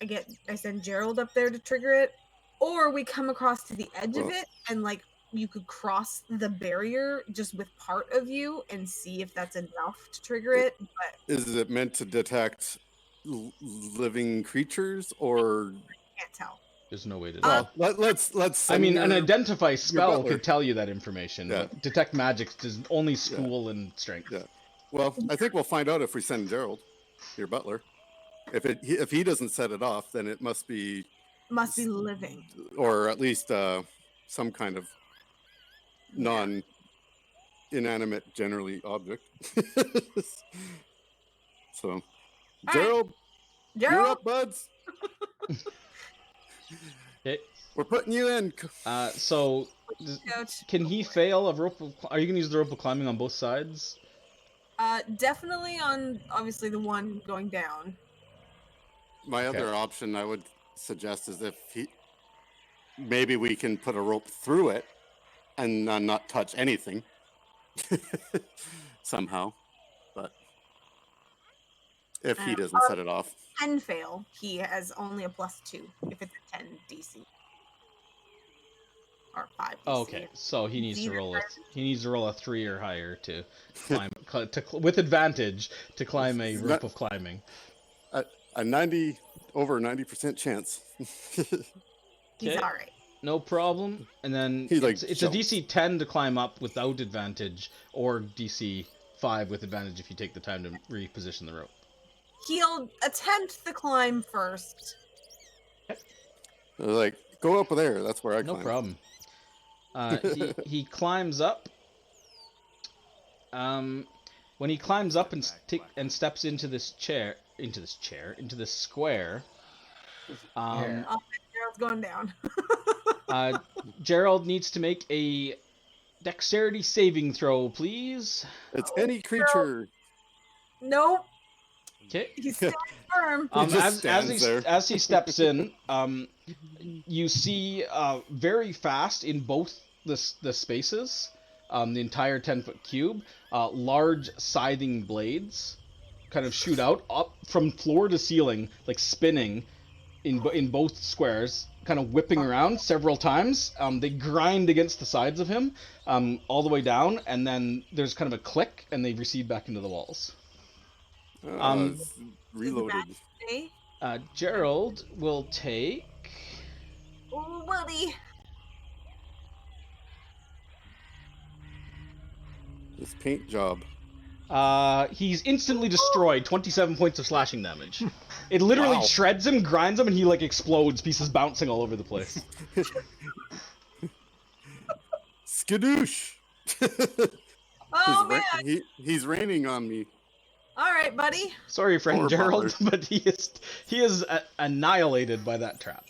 I send Gerald up there to trigger it, or we come across to the edge of it and like you could cross the barrier just with part of you and see if that's enough to trigger it. But is it meant to detect living creatures, or I can't tell? There's no way to. Let's. I mean, an identify spell could tell you that information. Yeah. But detect magic does only school and strength. Yeah. Well, I think we'll find out if we send Gerald, your butler. If he doesn't set it off, then it must be living, or at least some kind of non-inanimate, generally object. So, Gerald, you're up, buds. Okay. We're putting you in. So, can he fail a rope? Are you gonna use the rope of climbing on both sides? Definitely on obviously the one going down. My other option I would suggest is if maybe we can put a rope through it and not touch anything somehow, but if he doesn't set it off. 10 fail, he has only a +2 if it's a 10 DC. Or 5 DC. Oh, okay, so he needs to roll a 3 or higher to climb with advantage to climb a rope of climbing. A over 90% chance. He's all right. No problem. And then it's a DC 10 to climb up without advantage, or DC 5 with advantage if you take the time to reposition the rope. He'll attempt the climb first. Like, go up there. That's where I climb. No problem. He climbs up. When he climbs up and steps into this square. Gerald's going down. Gerald needs to make a dexterity saving throw, please. It's any creature. Nope. Okay. He stands firm. just stands there. As he steps in, you see very fast in both the spaces, the entire 10-foot cube, large scything blades kind of shoot out up from floor to ceiling, like spinning in both squares, kind of whipping around several times. They grind against the sides of him all the way down, and then there's kind of a click, and they recede back into the walls. It's reloaded. Hey? Gerald will take... Oh, buddy. This paint job. He's instantly destroyed. 27 points of slashing damage. It literally Wow. shreds him, grinds him, and he like explodes, pieces bouncing all over the place. Skadoosh! Oh, man. He's raining on me. All right, buddy. Sorry, friend Poor Gerald, but he is annihilated by that trap.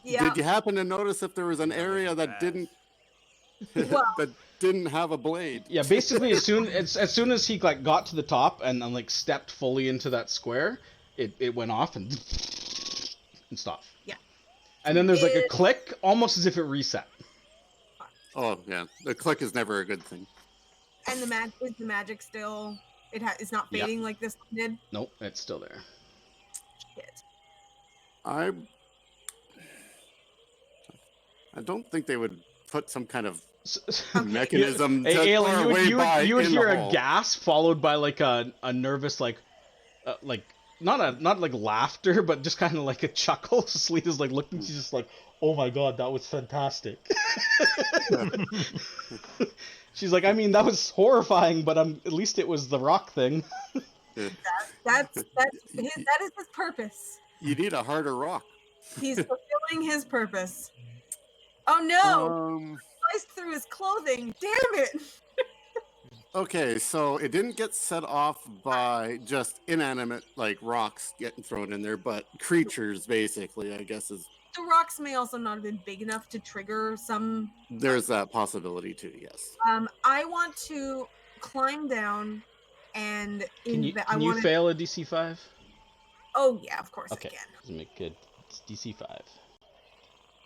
Yeah. Did you happen to notice if there was an area that didn't Well- that didn't have a blade? Yeah, basically as soon as he like got to the top and like stepped fully into that square, it went off and stopped. Yeah. And then there's like a click, almost as if it reset. Oh yeah, the click is never a good thing. And is the magic still? It's not Yeah. fading like this one did. Nope, it's still there. Shit. I don't think they would put some kind of mechanism Hey, to Ailey, or way by you would in hear the a hole. gasp followed by like a nervous like not like laughter, but just kind of like a chuckle. Selena's like looking, she's just like, "Oh my god, that was fantastic." She's like, "I mean, that was horrifying, but at least it was the rock thing." That is his purpose. You need a harder rock. He's fulfilling his purpose. Oh no! Sliced through his clothing. Damn it! Okay, so it didn't get set off by just inanimate like rocks getting thrown in there, but creatures basically, I guess is The rocks may also not have been big enough to trigger some. there's that possibility too, yes. I want to climb down, and Can you fail a DC 5? Oh yeah, of course Okay, I can. doesn't make good. It's DC 5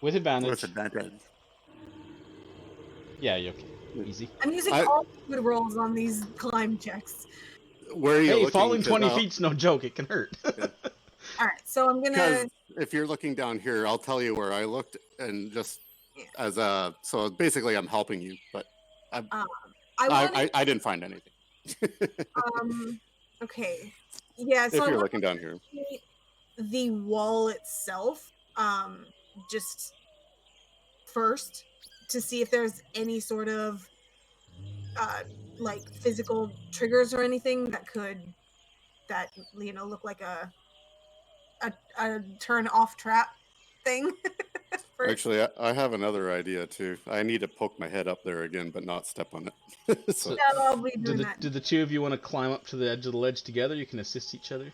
with advantage. With advantage. Yeah, you're okay. Easy. I'm using all good rolls on these climb checks. Where are you Hey, looking? falling 20 'Cause feet's no joke. It can hurt. All right, so I'm gonna. Because if you're looking down here, I'll tell you where I looked, and just Yeah. as a so basically I'm helping you, but I I didn't find anything. Okay. Yeah. So If I you're want looking down here, to see the wall itself, just first to see if there's any sort of like physical triggers or anything that look like a turn off trap thing. First. actually, I have another idea too. I need to poke my head up there again, but not step on it. So, No, I'll be doing that. Do the two of you want to climb up to the edge of the ledge together? You can assist each other.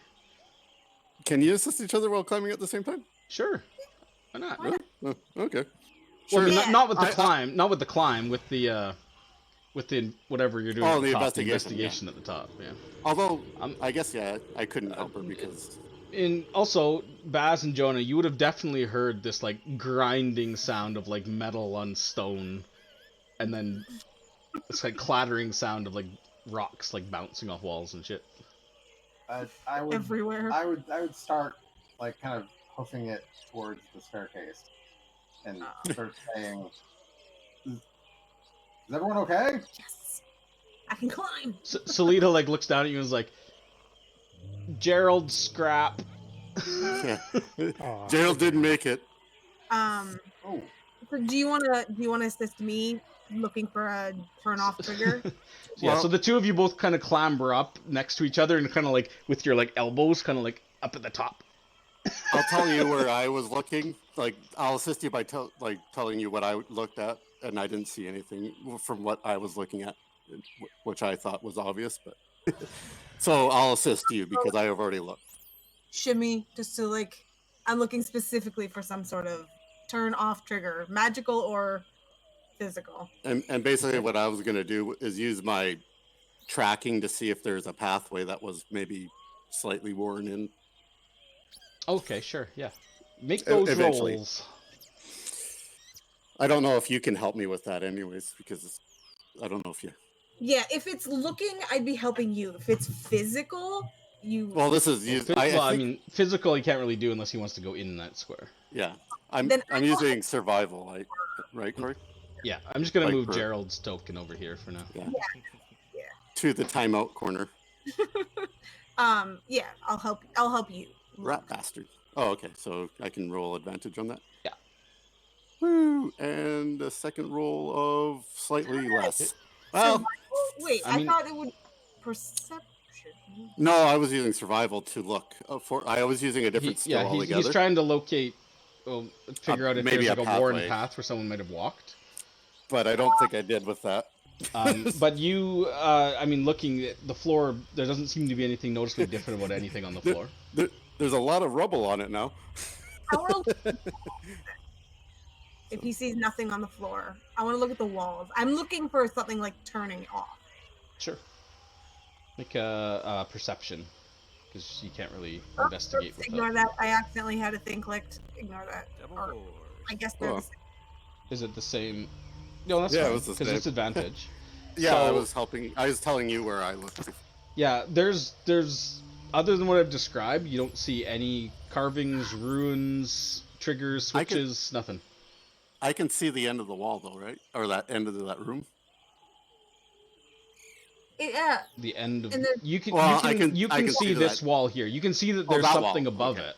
can you assist each other while climbing at the same time? Sure. Why not? Why not? Oh, okay. Well, I mean, Yeah. not with the I- climb, not with the climb, with the whatever you're doing. Oh, at the the top, investigation, at the top. Yeah. Although Um, I guess I couldn't help her because And also, Baz and Jonah, you would have definitely heard this like grinding sound of like metal on stone, and then this like clattering sound of like rocks like bouncing off walls and shit. I would Everywhere. I would start like kind of hoofing it towards the staircase and start saying, "Is everyone okay?" Yes, I can climb. Salita like looks down at you and is like, "Gerald, scrap." yeah. Aw. Gerald didn't make it. Oh, So do you want to assist me looking for a turn off trigger? Yeah, Well- so the two of you both kind of clamber up next to each other and kind of like with your like elbows kind of like up at the top. I'll tell you where I was looking. Like I'll assist you by telling you what I looked at, and I didn't see anything from what I was looking at, which I thought was obvious. But so I'll assist you because I have already looked. Shimmy, just to like, I'm looking specifically for some sort of turn off trigger, magical or physical. And basically, what I was going to do is use my tracking to see if there's a pathway that was maybe slightly worn in. Okay, sure, yeah. Make those Eventually. rolls. I don't know if you can help me with that, anyways, because I don't know if you. Yeah, if it's looking, I'd be helping you. If it's physical, you. Well, this is used. I Well, I think, mean, physical he can't really do unless he wants to go in that square. yeah. I'm Then I'm using survival, right, Corey? Yeah, I'm just gonna Like move for- Gerald's token over here for now. Yeah. Yeah. To the timeout corner. Yeah, I'll help you. Rat bastard. Oh, okay. So I can roll advantage on that. Yeah. Woo! And a second roll of slightly less. Well, Survival? Wait, I I mean- thought it would perception. no, I was using survival to look for. I was using a different skill altogether. He's trying to locate, figure out if maybe there's a like a worn pathway. path where someone might have walked. But I don't think I did with that. But you, I mean, looking at the floor, there doesn't seem to be anything noticeably different about anything on the floor. There's a lot of rubble on it now. I want to look if he sees nothing on the floor. I want to look at the walls. I'm looking for something like turning off. Sure. Make a perception, because you can't really investigate Oops, with ignore that. that. I accidentally had a thing clicked. Ignore that. Double Or- fours. I guess they're Oh. the same. Is it the same? No, that's Yeah, it fine, was the because same. it's advantage. Yeah, I So- was helping. I was telling you where I looked. Yeah, there's other than what I've described, you don't see any carvings, runes, triggers, I can- switches, nothing. I can see the end of the wall, though, right? Or that end of that room. Yeah. The end of And then- you can Well, you I can can- you I can can see see this that. wall here. You can see that Oh, there's that something wall, above okay. it.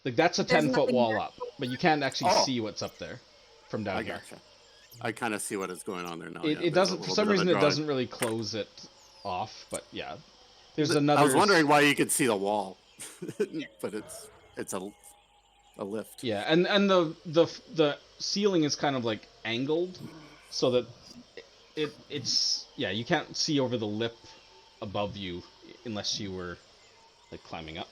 Like that's a There's 10-foot nothing wall there. up, but you can't actually Oh. see what's up there from down I here. gotcha. I kind of see what is going on there now. It, yeah, it there's a doesn't for little some bit of a reason it drawing. doesn't really close it off, but yeah. There's another I was wondering why you could see the wall, but it's a lift. Yeah, and the ceiling is kind of like angled so that it's you can't see over the lip above you unless you were like climbing up.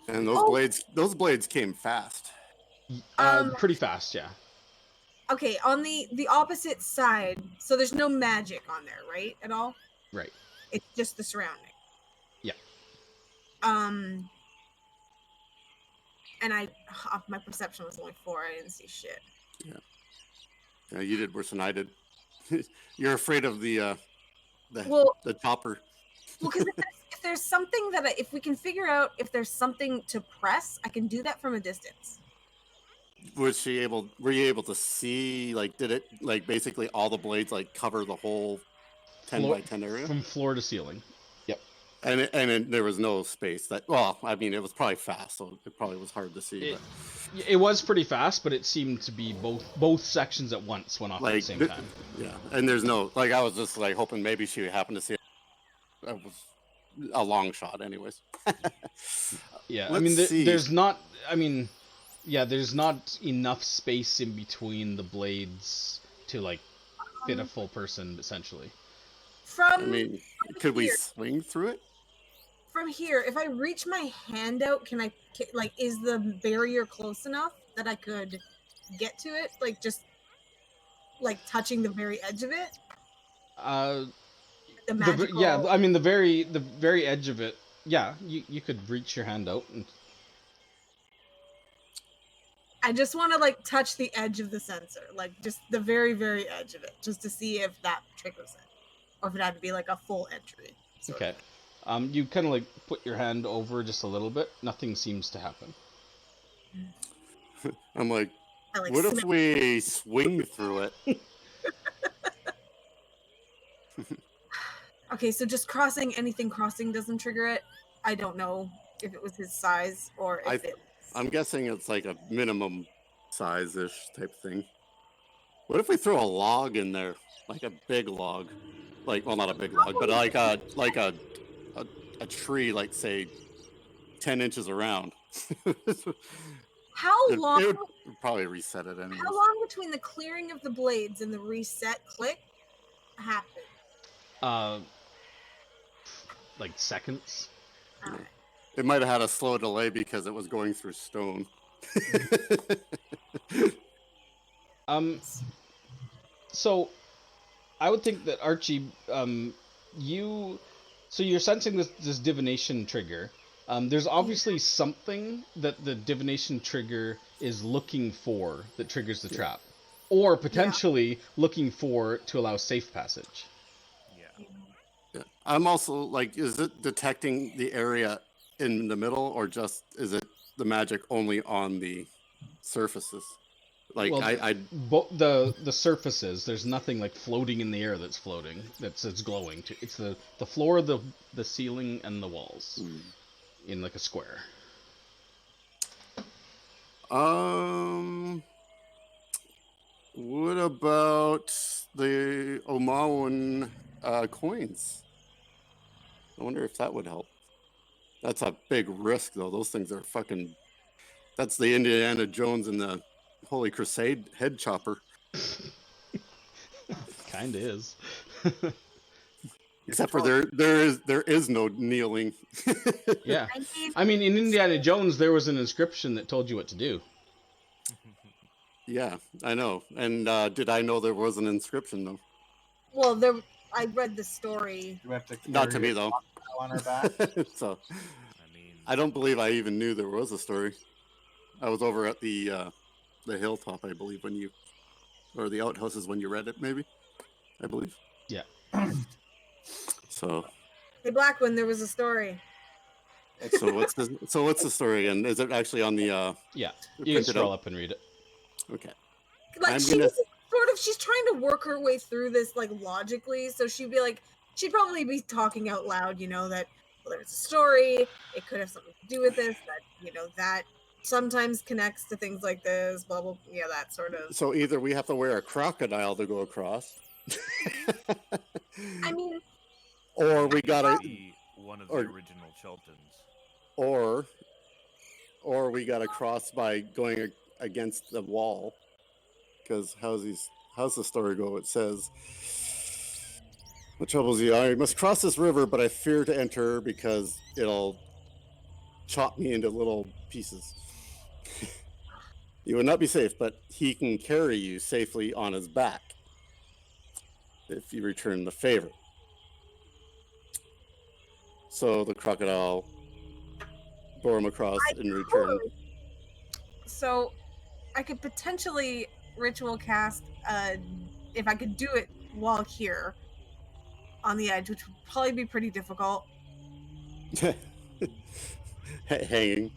And Oh. those blades came fast. Pretty fast, yeah. Okay, on the opposite side, so there's no magic on there, right? At all? Right. It's just the surrounding. Yeah. And my perception was only 4. I didn't see shit. Yeah, you did worse than I did. You're afraid of the Well, chopper. well, because if there's something if we can figure out if there's something to press, I can do that from a distance. Were you able to see, like, did it, like, basically all the blades, like, cover the whole 10 Floor- by 10 area? From floor to ceiling. And there was no space well, I mean, it was probably fast, so it probably was hard to see. It, it was pretty fast, but it seemed to be both sections at once went off at the Like, same time. Yeah, and there's no, like, I was just, like, hoping maybe she happened to see it. That was a long shot, anyways. Yeah, I Let's mean, see. there's not. I mean, yeah, there's not enough space in between the blades to like fit a full person, essentially. From I mean, could we here. swing through it? From here, if I reach my hand out, is the barrier close enough that I could get to it? Like, just, like, touching the very edge of it? The magical... Yeah, I mean the very edge of it. Yeah, you could reach your hand out and I just want to, like, touch the edge of the sensor. Like, just the very, very edge of it. Just to see if that triggers it. Or if it had to be, like, a full entry. sort of. okay. You kind of like put your hand over just a little bit. Nothing seems to happen. I'm like, I, like, what if snap- we swing through it? Okay, so just anything crossing doesn't trigger it. I don't know if it was his size or if I'm guessing it's like a minimum size-ish type thing. What if we throw a log in there, like a big log, like, well, not a big log, but like a tree, like, say 10 inches around. How long? It would probably reset it anyways. How long between the clearing of the blades and the reset click happened? Like seconds. Alright. It might have had a slow delay because it was going through stone. So I would think that Archie, you So you're sensing this divination trigger. There's obviously something that the divination trigger is looking for that triggers the trap, or potentially looking for to allow safe passage. Yeah. Yeah. I'm also like, is it detecting the area in the middle, or just is it the magic only on the surfaces? Like Well, I the surfaces. There's nothing like floating in the air that's floating. That's glowing. It's the floor, the ceiling, and the walls in like a square. What about the Omawan coins? I wonder if that would help. That's a big risk, though. Those things are fucking. That's the Indiana Jones and the Holy Crusade head chopper. Kind of is. Except for there is no kneeling. Yeah. I mean, in Indiana Jones, there was an inscription that told you what to do. Yeah, I know. And did I know there was an inscription though? Well, I read the story. Do we have to Not to carry me a though. crocodile on our back? So I mean, I don't believe I even knew there was a story. I was over at the hilltop, I believe, when you, or the outhouses when you read it, maybe. I believe. Yeah. So. Hey, Blackwood, there was a story. So what's the story? And is it actually on the? Yeah. You can scroll up and read it. Okay. Like she's trying to work her way through this like logically. So she'd probably be talking out loud, that there's a story. It could have something to do with this. That that sometimes connects to things like this. Blah blah. Yeah, that sort of. So either we have to wear a crocodile to go across. I mean. Or we gotta be one of the original Chiltons. Or we gotta cross by going against the wall. Because how's the story go? It says, "What troubles you? I must cross this river, but I fear to enter because it'll chop me into little pieces. You would not be safe, but he can carry you safely on his back if you return the favor." So the crocodile bore him across in return. So I could potentially ritual cast if I could do it while here on the edge, which would probably be pretty difficult. Hanging.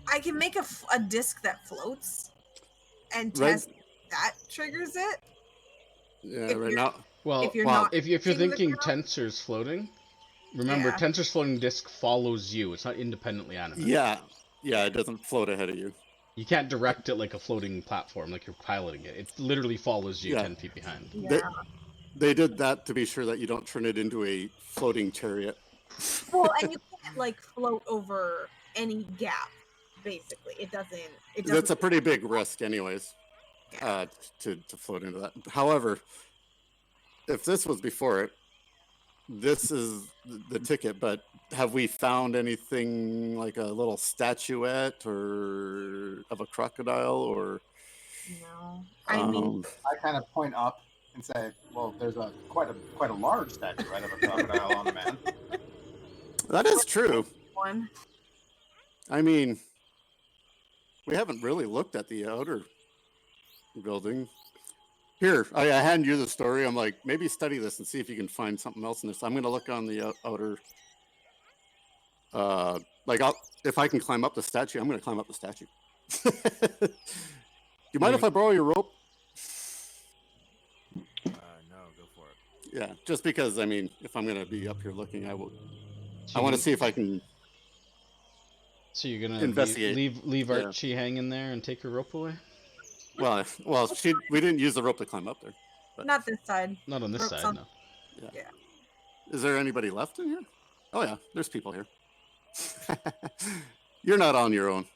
I can make a disc that floats and test that triggers it. Yeah, right now. Well, if you're thinking Tensor's floating, remember Tensor's floating disc follows you. It's not independently animated. Yeah, it doesn't float ahead of you. You can't direct it like a floating platform, like you're piloting it. It literally follows you 10 feet behind. Yeah. They did that to be sure that you don't turn it into a floating chariot. Well, and you can't like float over any gap. Basically, it doesn't. That's a pretty big risk, anyways. To float into that. However, if this was before it, this is the ticket. But have we found anything like a little statuette or of a crocodile or? No, I mean, I kind of point up and say, "Well, there's quite a large statuette of a crocodile on the man." That is true. One. I mean, we haven't really looked at the outer building. Here, I hand you the story. I'm like, maybe study this and see if you can find something else in this. I'm going to look on the outer. If I can climb up the statue, I'm going to climb up the statue. Do you mind if I borrow your rope? No, go for it. Yeah, just because, I mean, if I'm going to be up here looking, I want to see if I can. So you're going to investigate. leave Archie hanging there and take her rope away? Well, we didn't use the rope to climb up there. But. Not this side. Not on this side, no. Yeah. Is there anybody left in here? Oh yeah, there's people here. You're not on your own.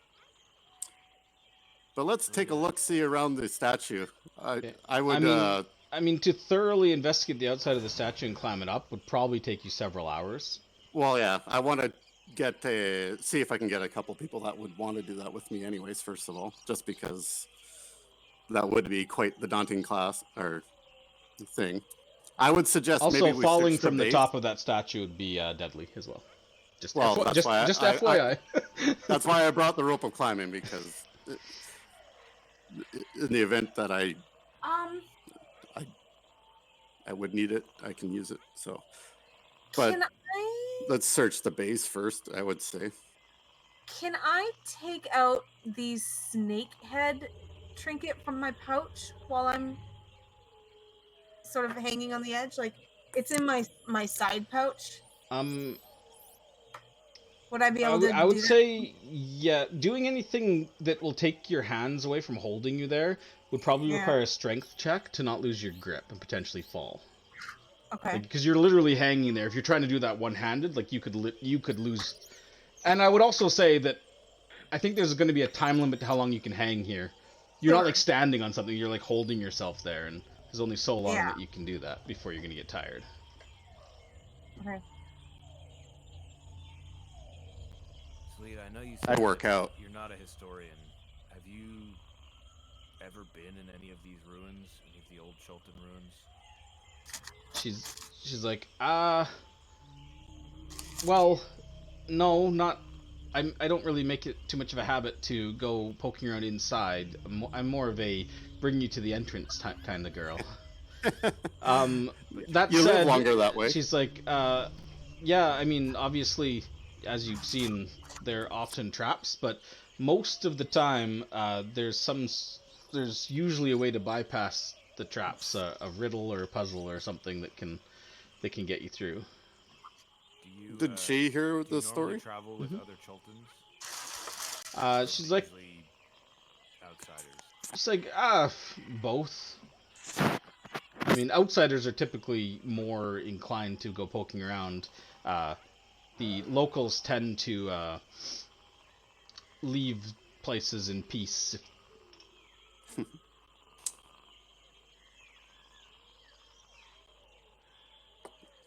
But let's take a look-see around the statue. I would. I mean, to thoroughly investigate the outside of the statue and climb it up would probably take you several hours. Well, yeah, I want to see if I can get a couple people that would want to do that with me, anyways. First of all, just because that would be quite the daunting class or thing. I would suggest Also, maybe we falling search the from the base. top of that statue would be deadly as well. Just Well, FY- that's just, why just I- FYI. That's why I brought the rope of climbing, because in the event that I would need it, I can use it. So, but Can I let's search the base first, I would say. take out the snake head trinket from my pouch while I'm sort of hanging on the edge? Like, it's in my side pouch. Would I be able to I would do that? say, yeah, doing anything that will take your hands away from holding you there would probably Yeah. require a strength check to not lose your grip and potentially fall. Okay. Because you're literally hanging there. If you're trying to do that one-handed, like you could lose. And I would also say that I think there's going to be a time limit to how long you can hang here. You're not Sure. like standing on something. You're like holding yourself there, and there's only so long Yeah. that you can do that before you're going to get tired. Okay. Salida, I know you I said work that out. you're not a historian. Have you ever been in any of these ruins, any of the old Chultan ruins? She's like, well, no, not. I don't really make it too much of a habit to go poking around inside. I'm more of a bring you to the entrance kind of girl. That You said, live longer that way. she's like, yeah, I mean, obviously, as you've seen, they're often traps, but most of the time, there's usually a way to bypass the traps, a riddle or a puzzle or something that can get you through. Do you, Did she hear do you the story? normally travel with Mhm. other Chultans? She's like, Usually outsiders. she's like, both. I mean, outsiders are typically more inclined to go poking around. The locals tend to leave places in peace.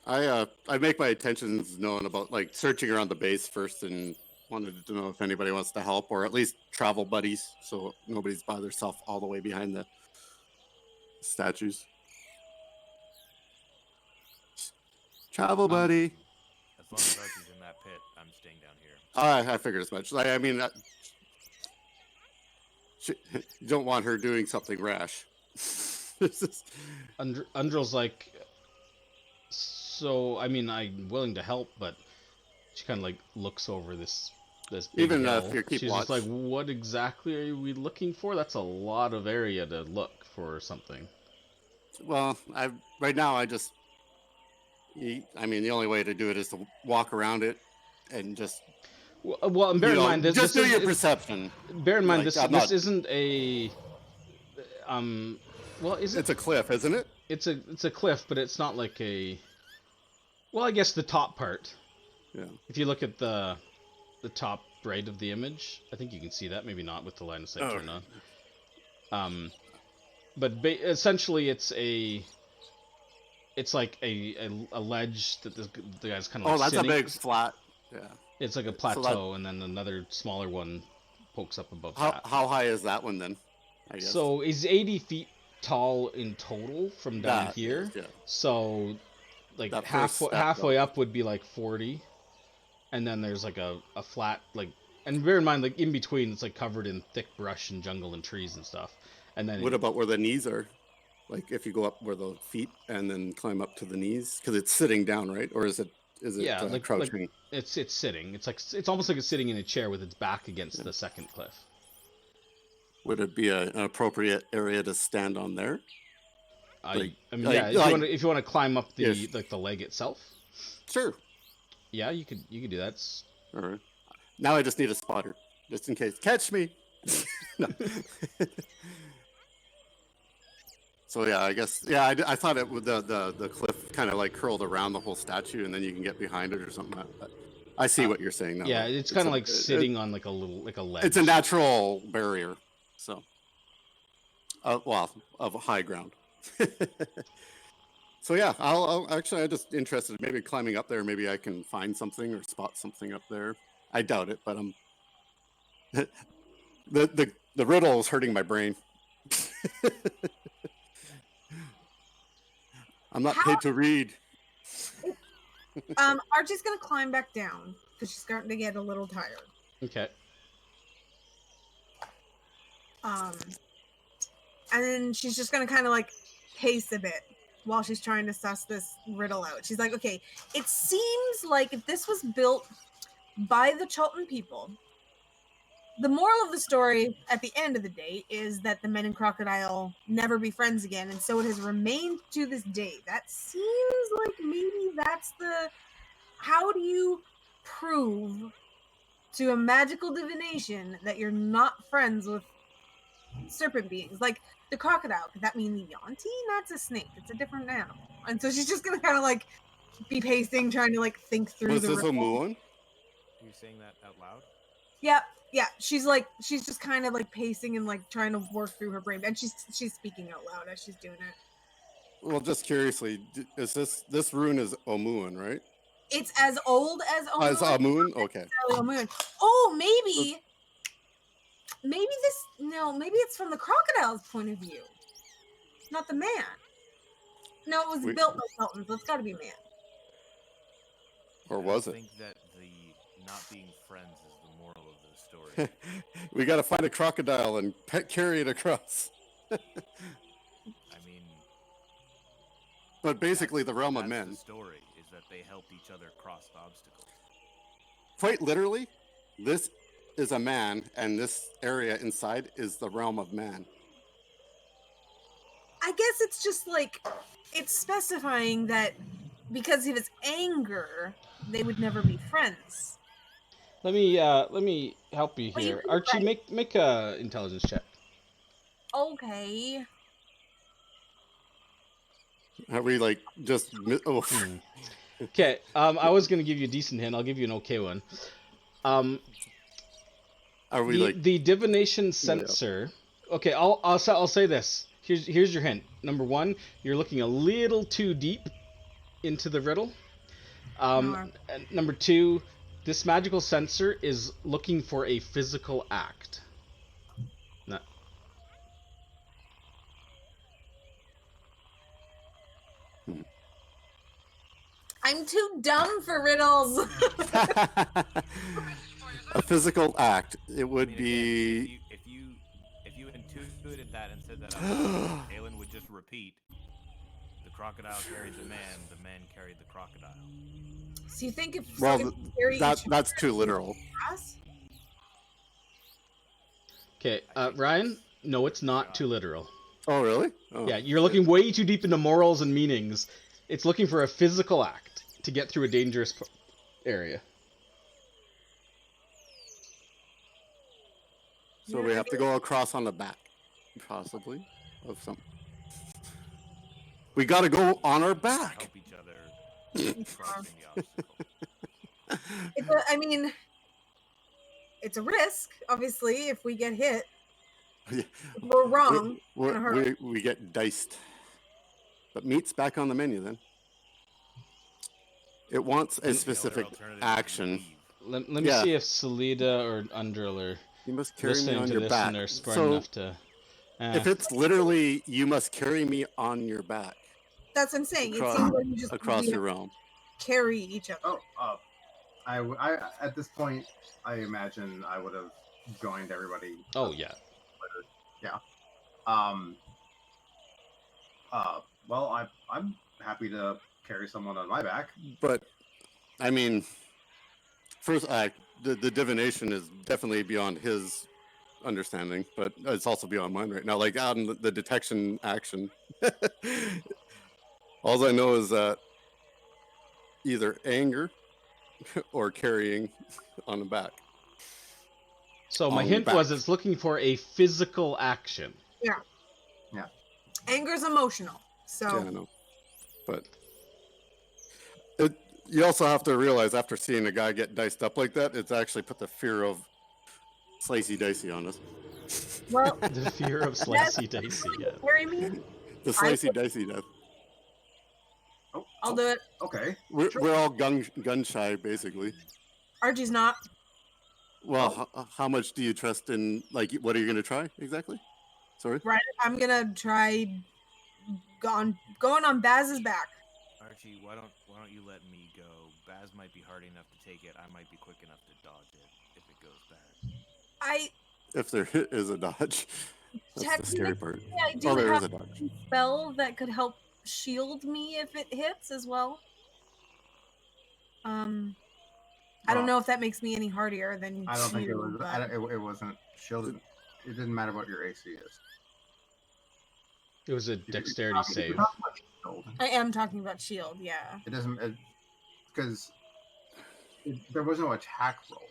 I make my intentions known about like searching around the base first, and wanted to know if anybody wants to help, or at least travel buddies, so nobody's by themselves all the way behind the statues. Travel buddy. As long as Archie's in that pit, I'm staying down here. I figured as much. Like, I mean, you don't want her doing something rash. This is- Undrill's like, so I mean, I'm willing to help, but she kind of like looks over this big Even hill. if you keep She's watch. just like, what exactly are we looking for? That's a lot of area to look for something. Well, right now I just. I mean, the only way to do it is to walk around it and just. Well, and bear in mind this. Just this do your is- perception. Bear in mind Like, this. I'm This not- isn't a. Well, is it? It's a cliff, isn't it? It's a cliff, but it's not like a. Well, I guess the top part. Yeah. If you look at the top right of the image, I think you can see that. Maybe not with the line of sight Oh, turned on. But essentially, it's like a ledge that the guy's kind of. Oh, like that's sitting. a big flat. Yeah. It's like a plateau, and then another smaller one pokes up above that. How high is that one then? I guess. So he's 80 feet tall in total from down That here. is, yeah. So, like That first step halfway up. up would be like 40, and then there's like a flat like. And bear in mind, like in between, it's like covered in thick brush and jungle and trees and stuff. And then What about where the knees are? Like if you go up where the feet and then climb up to the knees, because it's sitting down, right? Or is it yeah, like crouching? it's sitting. It's almost like it's sitting in a chair with its back against the second cliff. Would it be an appropriate area to stand on there? I mean, like- yeah. If you want to climb up the Yes. like the leg itself, Sure. yeah, you could do that. It's, All right. Now I just need a spotter, just in case. Catch me. No. So yeah, I guess I thought it would the cliff kind of like curled around the whole statue, and then you can get behind it or something. But I see what you're saying now. yeah, it's kind of like sitting it- on like a ledge. It's a natural barrier, so well, of high ground. So yeah, I'll actually, I'm just interested. Maybe climbing up there, maybe I can find something or spot something up there. I doubt it, but the riddle is hurting my brain. I'm not paid to read. Archie's gonna climb back down because she's starting to get a little tired. Okay. And then she's just gonna kind of like pace a bit while she's trying to suss this riddle out. She's like, okay, it seems like if this was built by the Chultan people, the moral of the story at the end of the day is that the Men and Crocodile never be friends again, and so it has remained to this day. That seems like maybe that's the... How do you prove to a magical divination that you're not friends with serpent beings? Like the crocodile, could that mean the Yonti? That's a snake. It's a different animal. And so she's just gonna kind of like be pacing, trying to like think through Was the this a riddle. Muon? Are you saying that out loud? Yeah, she's just kind of like pacing and like trying to work through her brain, and she's speaking out loud as she's doing it. Well, just curiously, is this rune is Omuon, right? It's as old as Omun. As Amun? Okay. Omun. Oh, maybe maybe it's from the crocodile's point of view, not the man. No, it was built by Sultans, so it's got to be man. Or was I it? think that the not being friends is the moral of the story. We got to find a crocodile and carry it across. I mean, But basically, the realm of that's men. The story is that they help each other cross obstacles. Quite literally, this is a man, and this area inside is the realm of man. I guess it's just like it's specifying that because of his anger, they would never be friends. Let me help you Well, you here. can Archie, try. make a intelligence check. Okay. Are we like just? Oh, Okay. I was gonna give you a decent hint. I'll give you an okay one. are we like? The divination sensor? Okay, I'll say this. Here's your hint. Number one, you're looking a little too deep into the riddle. And number two, this magical sensor is looking for a physical act. No. I'm too dumb for riddles. A physical act. It would I mean, be. again, if you intuited that and said that, Aelin would just repeat. The crocodile carried the man carried the crocodile. So you think if Well, that's too literal. Us? Okay, Ryan. No, it's not too literal. Oh, really? Oh. Yeah, you're looking way too deep into morals and meanings. It's looking for a physical act to get through a dangerous area. So we have to go across on the back, possibly, of some. We got to go on our back. Help each other crossing the obstacle. I mean, it's a risk, obviously, if we get hit. Yeah. If we're wrong. We get diced. But meat's back on the menu then. It wants a specific action. Let me see if Salida or Undrill are You must carry me listening on to your this back. and are smart So enough to. if it's literally you must carry me on your back That's what I'm saying. Across- it seems like you just across your realm. carry each other. Oh, I at this point, I imagine I would have joined everybody. Oh yeah. Yeah. Well, I'm happy to carry someone on my back. But I mean, first act, the divination is definitely beyond his understanding, but it's also beyond mine right now. Like on the detection action, all I know is that either anger or carrying on the back. So my On hint back. was it's looking for a physical action. Anger's emotional. So Yeah, I know. But you also have to realize after seeing a guy get diced up like that, it's actually put the fear of slicey dicey on us. well, The fear of slicey dicey. Yeah. carry me. The slicey dicey death. Oh, I'll do it. Okay. We're all gun shy basically. Archie's not. Well, how much do you trust in? Like, what are you going to try exactly? Sorry. Right. I'm gonna try going on Baz's back. Archie, why don't you let me go? Baz might be hard enough to take it. I might be quick enough to dodge it if it goes bad. If there is a dodge, that's the scary part. I do Oh, there is have a dodge. a spell that could help shield me if it hits as well. I don't know if that makes me any hardier than I don't think it was. but... It wasn't shielded. It didn't matter what your AC is. It was a dexterity save. I am talking about shield, yeah. It doesn't because there was no attack roll.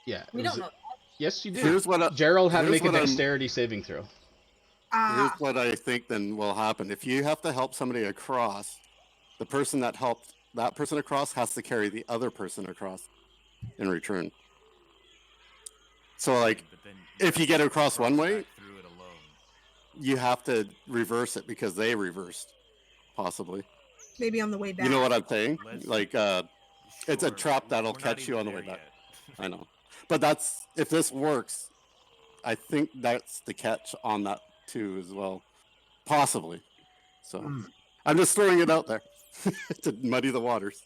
Yeah. We don't know that. Yes, you did. Here's what Gerald had to here's make a what dexterity saving throw. Here's what I think then will happen. If you have to help somebody across, the person that helped that person across has to carry the other person across in return. So, like, But then if you get across one way, back through it alone. you have to reverse it because they reversed, possibly. Maybe on the way back. You know what I'm saying? Like, it's a Sure, trap that'll we're not catch you on even the way there back. yet. I know. But that's, if this works, I think that's the catch on that too as well. Possibly. So I'm just throwing it out there to muddy the waters.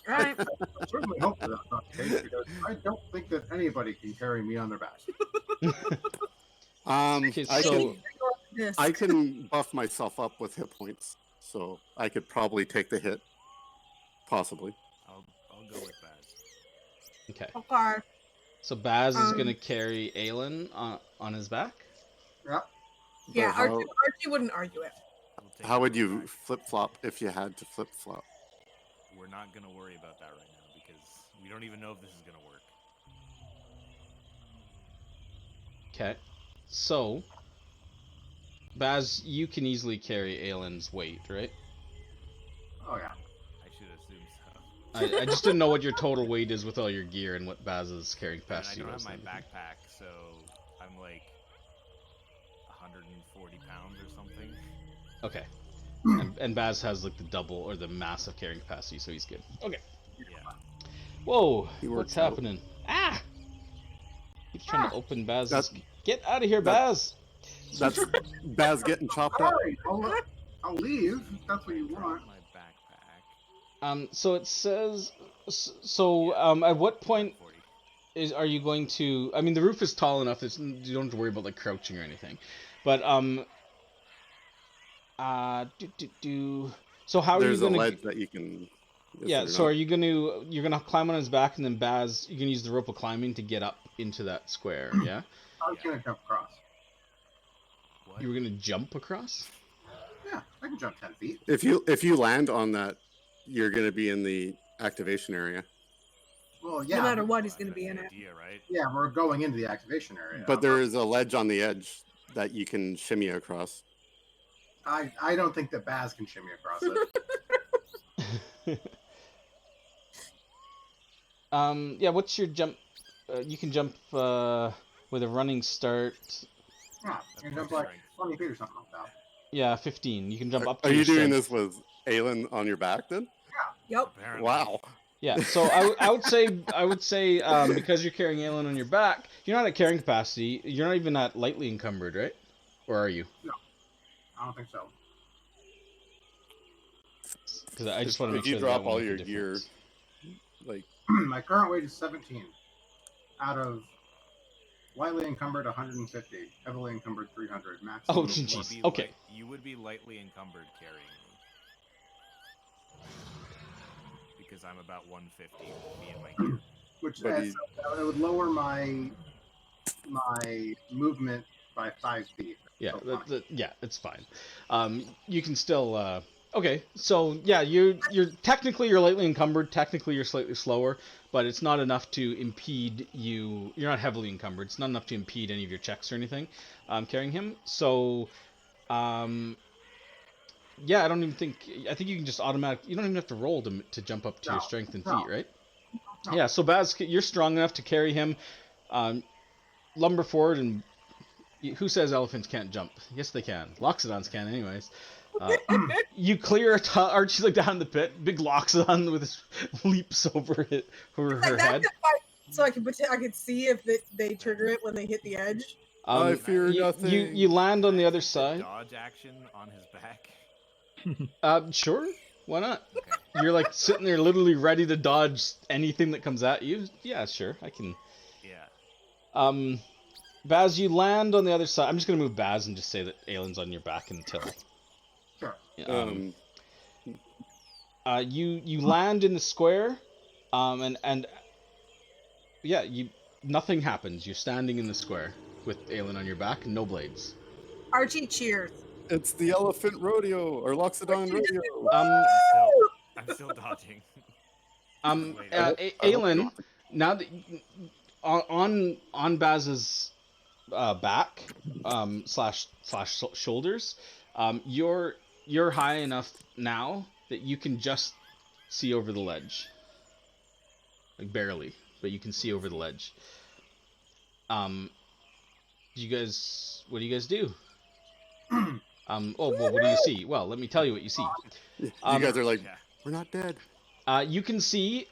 Right. I certainly hope that's not the case because I don't think that anybody can carry me on their backs. Okay, I can buff myself up with hit points, so I could probably take the hit. Possibly. I'll go with Baz. Okay. Okay. So Baz is gonna carry Aelin on his back. Yep. Yeah, But Archie wouldn't argue it. We'll take how it would on you back. flip flop if you had to flip flop? We're not gonna worry about that right now because we don't even know if this is gonna work. Okay. So, Baz, you can easily carry Aelin's weight, right? Oh yeah. I should assume so. I just didn't know what your total weight is with all your gear and what Baz's carrying And I capacity don't was. have my and everything. backpack, so I'm like 140 pounds or something. Okay. And Baz has like the double or the massive carrying capacity, so he's good. Okay. Yeah. Whoa! He What's works out. happening? Ah! Keeps trying to open Baz's. That's- Get out of here, that- Baz! That's Baz getting chopped up. Sorry, I'll leave if that's what you want. My backpack. So it says. So at what point 40. are you going to? I mean, the roof is tall enough. You don't have to worry about like crouching or anything. But So how There's are you a gonna? ledge that you can. Yeah. So are you you're gonna climb on his back and then Baz? You can use the rope of climbing to get up into that square. Yeah. I was gonna jump across. What? You were gonna jump across. Yeah, I can jump 10 feet. If you land on that, you're going to be in the activation area. Well, yeah. No matter what, he's Well, going to be that's in the it. idea, right? Yeah, we're going into the activation area. But there is a ledge on the edge that you can shimmy across. I don't think that Baz can shimmy across it. Yeah. What's your jump? You can jump with a running start. Yeah, you can jump like 20 feet or something like that. Yeah, 15. You can jump up. To Are you your doing strength. this with Aelin on your back then? Yep. Apparently. Wow. Yeah, so I would say because you're carrying Aelin on your back, you're not at carrying capacity. You're not even at lightly encumbered, right? Or are you? I don't think so. Because I just want to make If you sure that drop I won't all make a your gear, difference. like My current weight is 17. Out of lightly encumbered 150, heavily encumbered 300. Maximum. Oh, of jeez. 40. Okay. You would be lightly encumbered carrying me. Because I'm about 150 with me and my gear. Which But adds, it would lower my movement by 5 feet. Yeah, So fine. yeah, it's fine. You can still. Okay, so yeah, you're technically you're lightly encumbered. Technically, you're slightly slower, but it's not enough to impede you. You're not heavily encumbered. It's not enough to impede any of your checks or anything. Carrying him. So, yeah, I don't even think. I think you can just automatically. You don't even have to roll to jump up to your No, strength and no. feet, right? No. Yeah. So Baz, you're strong enough to carry him. Lumber forward and. Who says elephants can't jump? Yes, they can. Loxodons can, anyways. You clear Archie's like down in the pit. Big Loxodon with his leaps over her Like, head. that's so I can see if they trigger it when they hit the edge. I fear you, nothing. You land on the other The side. dodge action on his back. Sure. Why not? Okay. You're like sitting there literally ready to dodge anything that comes at you. Yeah, sure. I can. Yeah. Baz, you land on the other side. I'm just gonna move Baz and just say that Aylin's on your back until. Sure. You land in the square, and yeah, nothing happens. You're standing in the square with Aylin on your back, no blades. Archie cheers. It's the elephant rodeo or Loxodon rodeo. I'm still dodging. Aylin, now that on Baz's back, slash shoulders, you're high enough now that you can just see over the ledge, like barely, but you can see over the ledge. What do you guys do? Well, what do you see? Well, let me tell you what you see. You guys are like, Yeah. we're not dead. You can see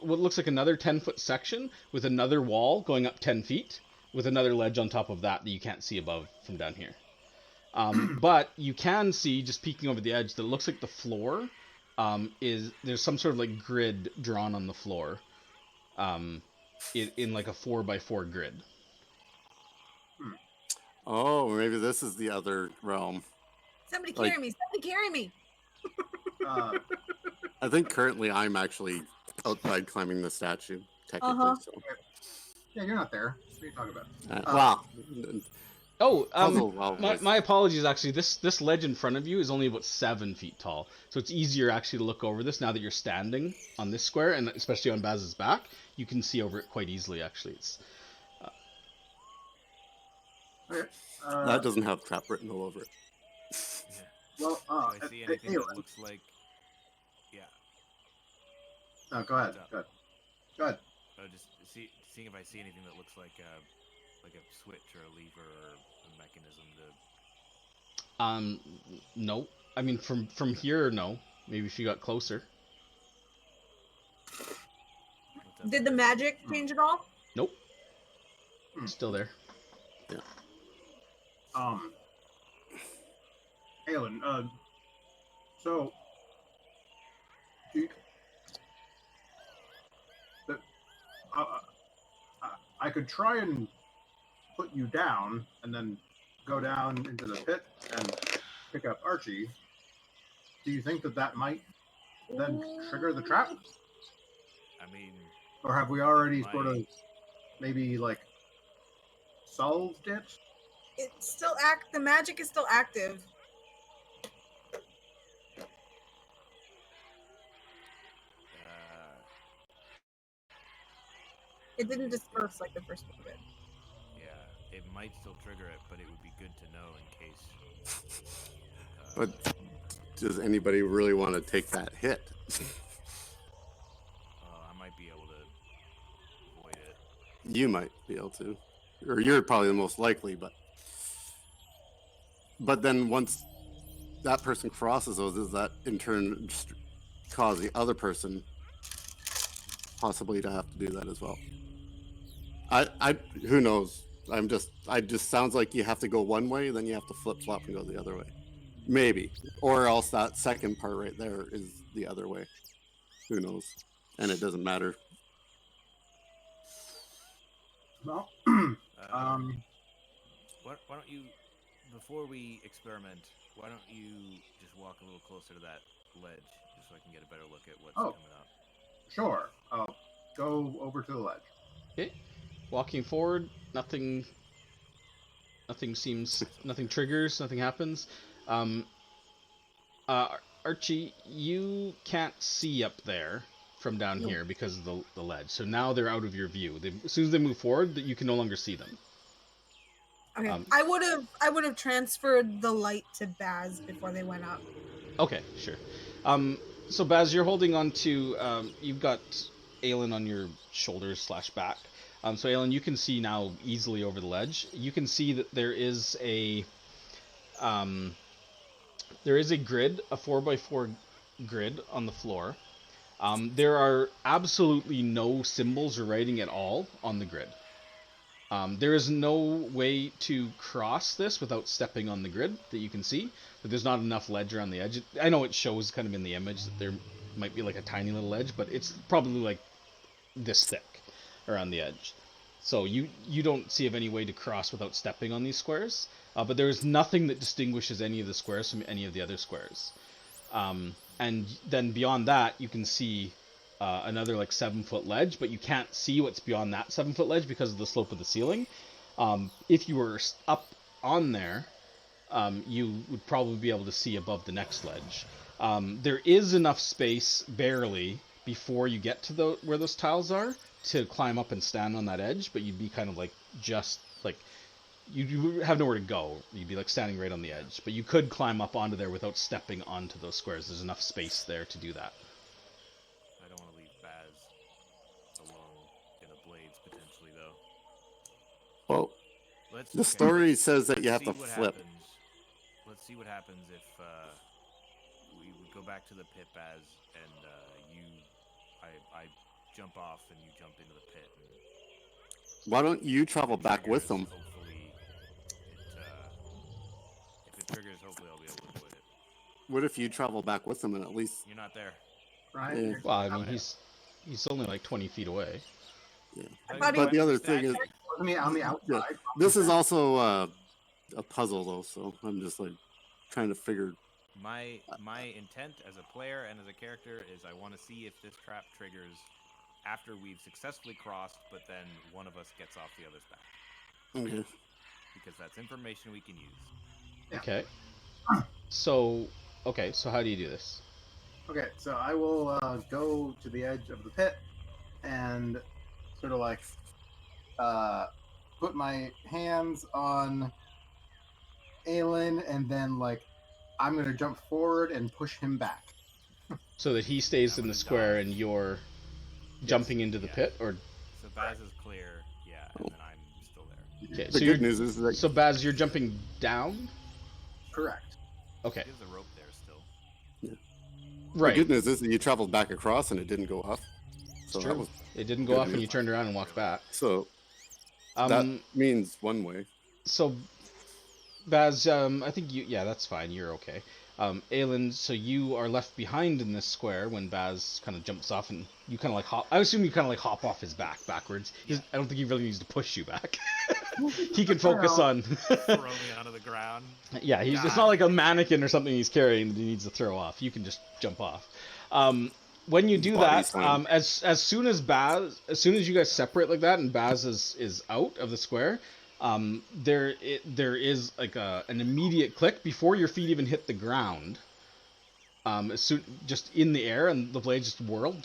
what looks like another 10-foot section with another wall going up 10 feet with another ledge on top of that you can't see above from down here. But you can see, just peeking over the edge, that it looks like the floor there's some sort of like grid drawn on the floor, in like a 4x4 grid. Oh, maybe this is the other realm. Somebody carry me. Somebody carry me. I think currently I'm actually outside climbing the statue, technically. Uh-huh. So. Yeah, you're not there. What are you talking about? Wow. My apologies. Actually, this ledge in front of you is only about 7 feet tall, so it's easier actually to look over this now that you're standing on this square, and especially on Baz's back, you can see over it quite easily. Actually, it's. Okay. That doesn't have crap written all over it. Yeah. Well, Do I see anything that looks like? Yeah. No, go ahead. Go ahead. Just seeing if I see anything that looks like a switch or a lever or a mechanism to. No. I mean, from here, no. Maybe if you got closer. Did the magic change at all? Nope. Still there. Yeah. Aylin, so I could try and put you down and then go down into the pit and pick up Archie. Do you think that might then trigger the trap? I mean, or have we already sort of maybe like solved it? It's still the magic is still active. It didn't disperse like the first one did. Yeah, it might still trigger it, but it would be good to know in case. But does anybody really want to take that hit? I might be able to avoid it. You might be able to, or you're probably the most likely. But then once that person crosses those, does that in turn just cause the other person possibly to have to do that as well? I who knows? I just sounds like you have to go one way, then you have to flip flop and go the other way. Maybe. Or else that second part right there is the other way. Who knows? And it doesn't matter. Well, why don't you, before we experiment, why don't you just walk a little closer to that ledge, just so I can get a better look at what's coming up? Sure. I'll go over to the ledge. Okay. Walking forward, nothing triggers, nothing happens. Archie, you can't see up there from down here because of the ledge. So now they're out of your view. As soon as they move forward, you can no longer see them. Okay. I would have transferred the light to Baz before they went up. Okay, sure. So Baz, you're holding on to you've got Aylin on your shoulders / back. So Aylin, you can see now easily over the ledge. You can see that there is a grid, a 4x4 grid on the floor. There are absolutely no symbols or writing at all on the grid. There is no way to cross this without stepping on the grid that you can see. But there's not enough ledge around the edge. I know it shows kind of in the image that there might be like a tiny little edge, but it's probably like this thick around the edge. So you don't see of any way to cross without stepping on these squares. But there is nothing that distinguishes any of the squares from any of the other squares. And then beyond that, you can see another like 7-foot ledge, but you can't see what's beyond that 7-foot ledge because of the slope of the ceiling. If you were up on there, you would probably be able to see above the next ledge. There is enough space, barely, before you get to where those tiles are to climb up and stand on that edge, but you'd be kind of like just like you have nowhere to go. You'd be like standing right on the edge, but you could climb up onto there without stepping onto those squares. There's enough space there to do that. I don't want to leave Baz alone in the blades potentially, though. Well, Let's the story says that you have see to what flip. happens. Let's see what happens if we go back to the pit, Baz, and I jump off and you jump into the pit. And Why don't you travel if it back with triggers, them? Hopefully, if it triggers, hopefully I'll be able to avoid it. What if you travel back with them and at least? You're not there. Right? Yeah. Well, I mean, he's only like 20 feet away. Yeah. thought he- But the other thing is, On the outside. this is also a puzzle though, so I'm just like trying to figure. My intent as a player and as a character is I want to see if this trap triggers after we've successfully crossed, but then one of us gets off the other's back. Okay. Because that's information we can use. Yeah. Okay. So how do you do this? Okay, so I will go to the edge of the pit and sort of like put my hands on Aelin, and then like I'm gonna jump forward and push him back. So that he stays I'm in the gonna square dodge. and you're jumping into the Yeah. pit, or So Baz is clear, yeah, and then I'm still there. okay. The So good news is that so Baz, you're jumping down. Correct. Okay. There's a rope there still. the Right. good news is that you traveled back across and it didn't go off. So True. that was It didn't go good off, and news. you turned around and walked back. so Um. that means one way. So, Baz, I think that's fine. You're okay. Aelin, so you are left behind in this square when Baz kind of jumps off, and you kind of like hop. I assume you kind of like hop off his back backwards. I don't think he really needs to push you back. He can focus on. Throw me onto the ground. Yeah, it's not like a mannequin or something he's carrying that he needs to throw off. You can just jump off. When you do Body that, slam. as soon as you guys separate like that, and Baz is out of the square, there is like an immediate click before your feet even hit the ground. Just in the air, and the blade just whirled.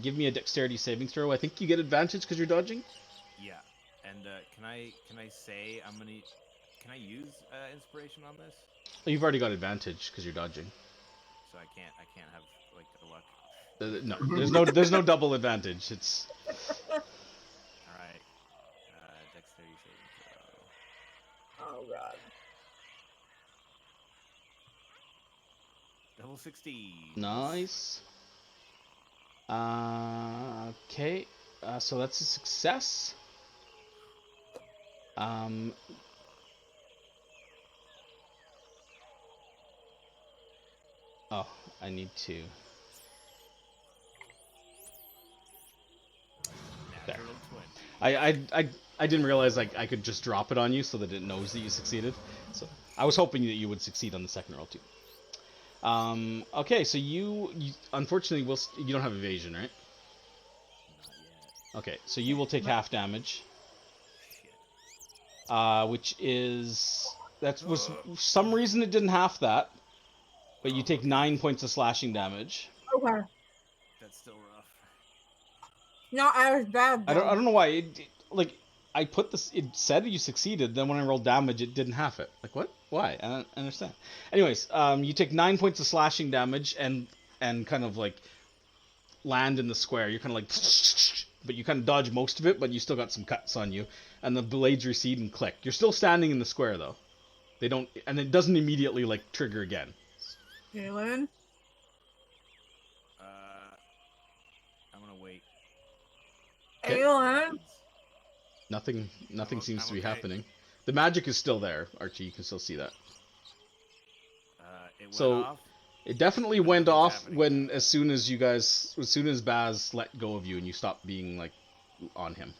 Give me a dexterity saving throw. I think you get advantage because you're dodging. Yeah, and can I say can I use inspiration on this? Oh, you've already got advantage because you're dodging. So I can't have like the luck. No, there's no double advantage. It's All right, dexterity saving throw. Oh god. Double 16. nice. Okay. So that's a success. Oh, I need to. There. Natural 20. I didn't realize I could just drop it on you so that it knows that you succeeded. So I was hoping that you would succeed on the second roll too. Okay, so you unfortunately you don't have evasion, right? Not yet. Okay, so you will take half damage, Shit. which is was some reason it didn't half that, but you take 9 points of slashing damage. Okay. That's still rough. Not as bad. I don't know why like I put this. It said you succeeded. Then when I rolled damage, it didn't half it. Like what? Why? I don't understand. Anyways, you take 9 points of slashing damage and kind of like land in the square. You're kind of like, but you kind of dodge most of it, but you still got some cuts on you, and the blades recede and click. You're still standing in the square though. They don't, and it doesn't immediately like trigger again. Galen? I'm gonna wait. Okay. Galen? Nothing Oh, seems I'm to be okay. happening. The magic is still there, Archie. You can still see that. It went So off. it definitely But went nothing's off happening when now. as soon as Baz let go of you and you stopped being like on him.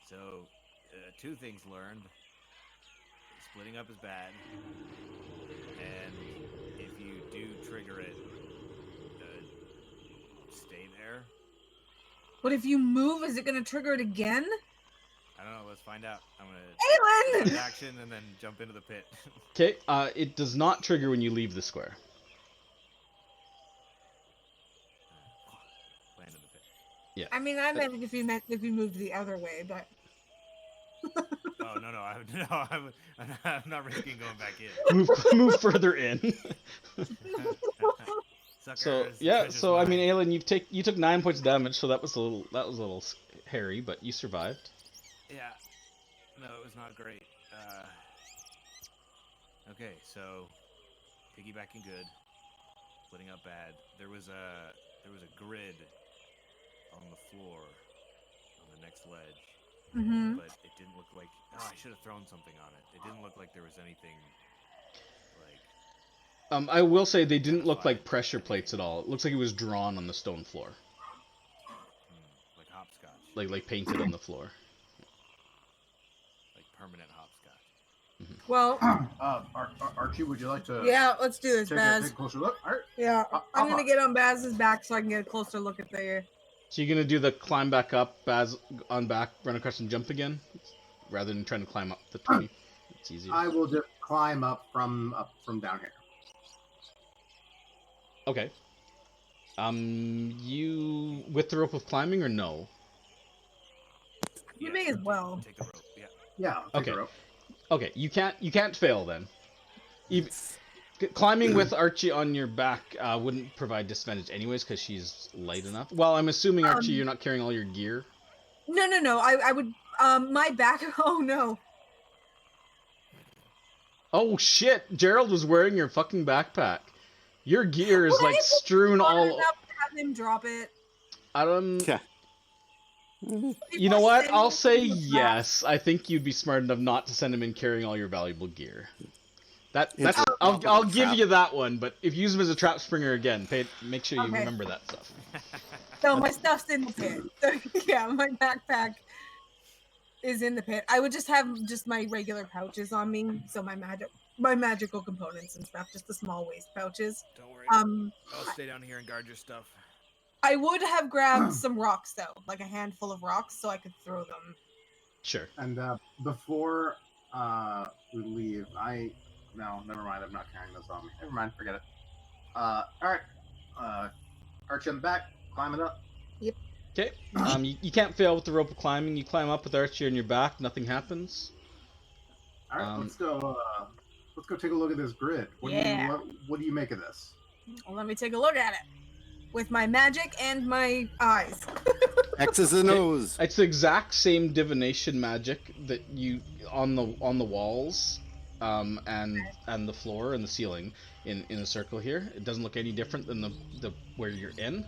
So, two things learned. Splitting up is bad. And if you do trigger it, stay there. But if you move, is it gonna trigger it again? I don't know. Let's find out. I'm gonna Aelin! take action and then jump into the pit. Okay, it does not trigger when you leave the square. Land in the pit. Yeah. I mean, I meant if you moved the other way, but Oh no, I'm not risking going back in. Move further in. Suckers. So the yeah, treasure's so I mean, mine. Aelin, you took 9 points of damage, so that was a little hairy, but you survived. Yeah. No, it was not great. Okay, so piggybacking good, splitting up bad. There was a grid on the floor on the next ledge, mm-hmm. but it didn't look like. Oh, I should have thrown something on it. It didn't look like there was anything like I will say they didn't look identified like pressure plates anything. at all. It looks like it was drawn on the stone floor, Like hopscotch, like painted on the floor. like permanent hopscotch. Well, Archie, would you like to yeah, let's do this, take Baz. a closer look? All right. Yeah, I'm gonna Papa. get on Baz's back so I can get a closer look at the. So you're gonna do the climb back up, Baz on back, run across and jump again, rather than trying to climb up the tree. It's easier. I will just climb up from down here. Okay. You with the rope of climbing or no? You may as well. Take the rope. Yeah. Yeah. Take Okay. the rope. Okay, you can't fail then. Even climbing with Archie on your back wouldn't provide disadvantage anyways because she's light enough. Well, I'm assuming Archie, you're not carrying all your gear. No. I would. My back. Oh no. Oh shit! Gerald was wearing your fucking backpack. Your gear is Would I like have been strewn smart all. enough to have him drop it? Yeah. You know Before what? sending I'll him say to the back. yes. I think you'd be smart enough not to send him in carrying all your valuable gear. That's Into the top of I'll the give trap. you that one. But if you use him as a trap springer again, make sure you Okay. remember that stuff. So my stuff's in the pit. So, yeah, my backpack is in the pit. I would just have my regular pouches on me, so my magical components and stuff, just the small waist pouches. Don't worry. I'll stay down here and guard your stuff. I would have grabbed some rocks though, like a handful of rocks, so I could throw them. Sure. And before we leave, no, never mind. I'm not carrying this on me. Never mind. Forget it. All right. Archie on the back, climbing up. Okay. You can't fail with the rope of climbing. You climb up with Archie on your back. Nothing happens. All right, let's go. Let's go take a look at this grid. What do you make of this? Well, let me take a look at it with my magic and my eyes. X's and O's. It's the exact same divination magic that you on the walls, and the floor and the ceiling in a circle here. It doesn't look any different than the where you're in.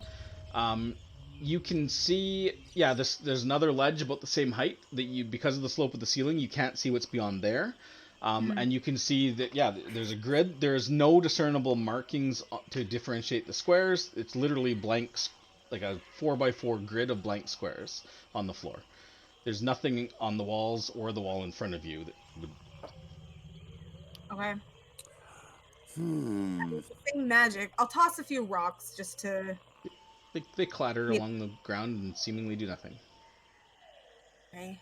You can see, yeah, there's another ledge about the same height that because of the slope of the ceiling, you can't see what's beyond there. And you can see that, yeah, there's a grid. There's no discernible markings to differentiate the squares. It's literally blanks, like a 4x4 grid of blank squares on the floor. There's nothing on the walls or the wall in front of you that would. Okay. Hmm. Same magic. I'll toss a few rocks just to. They clatter along the ground and seemingly do nothing. Okay.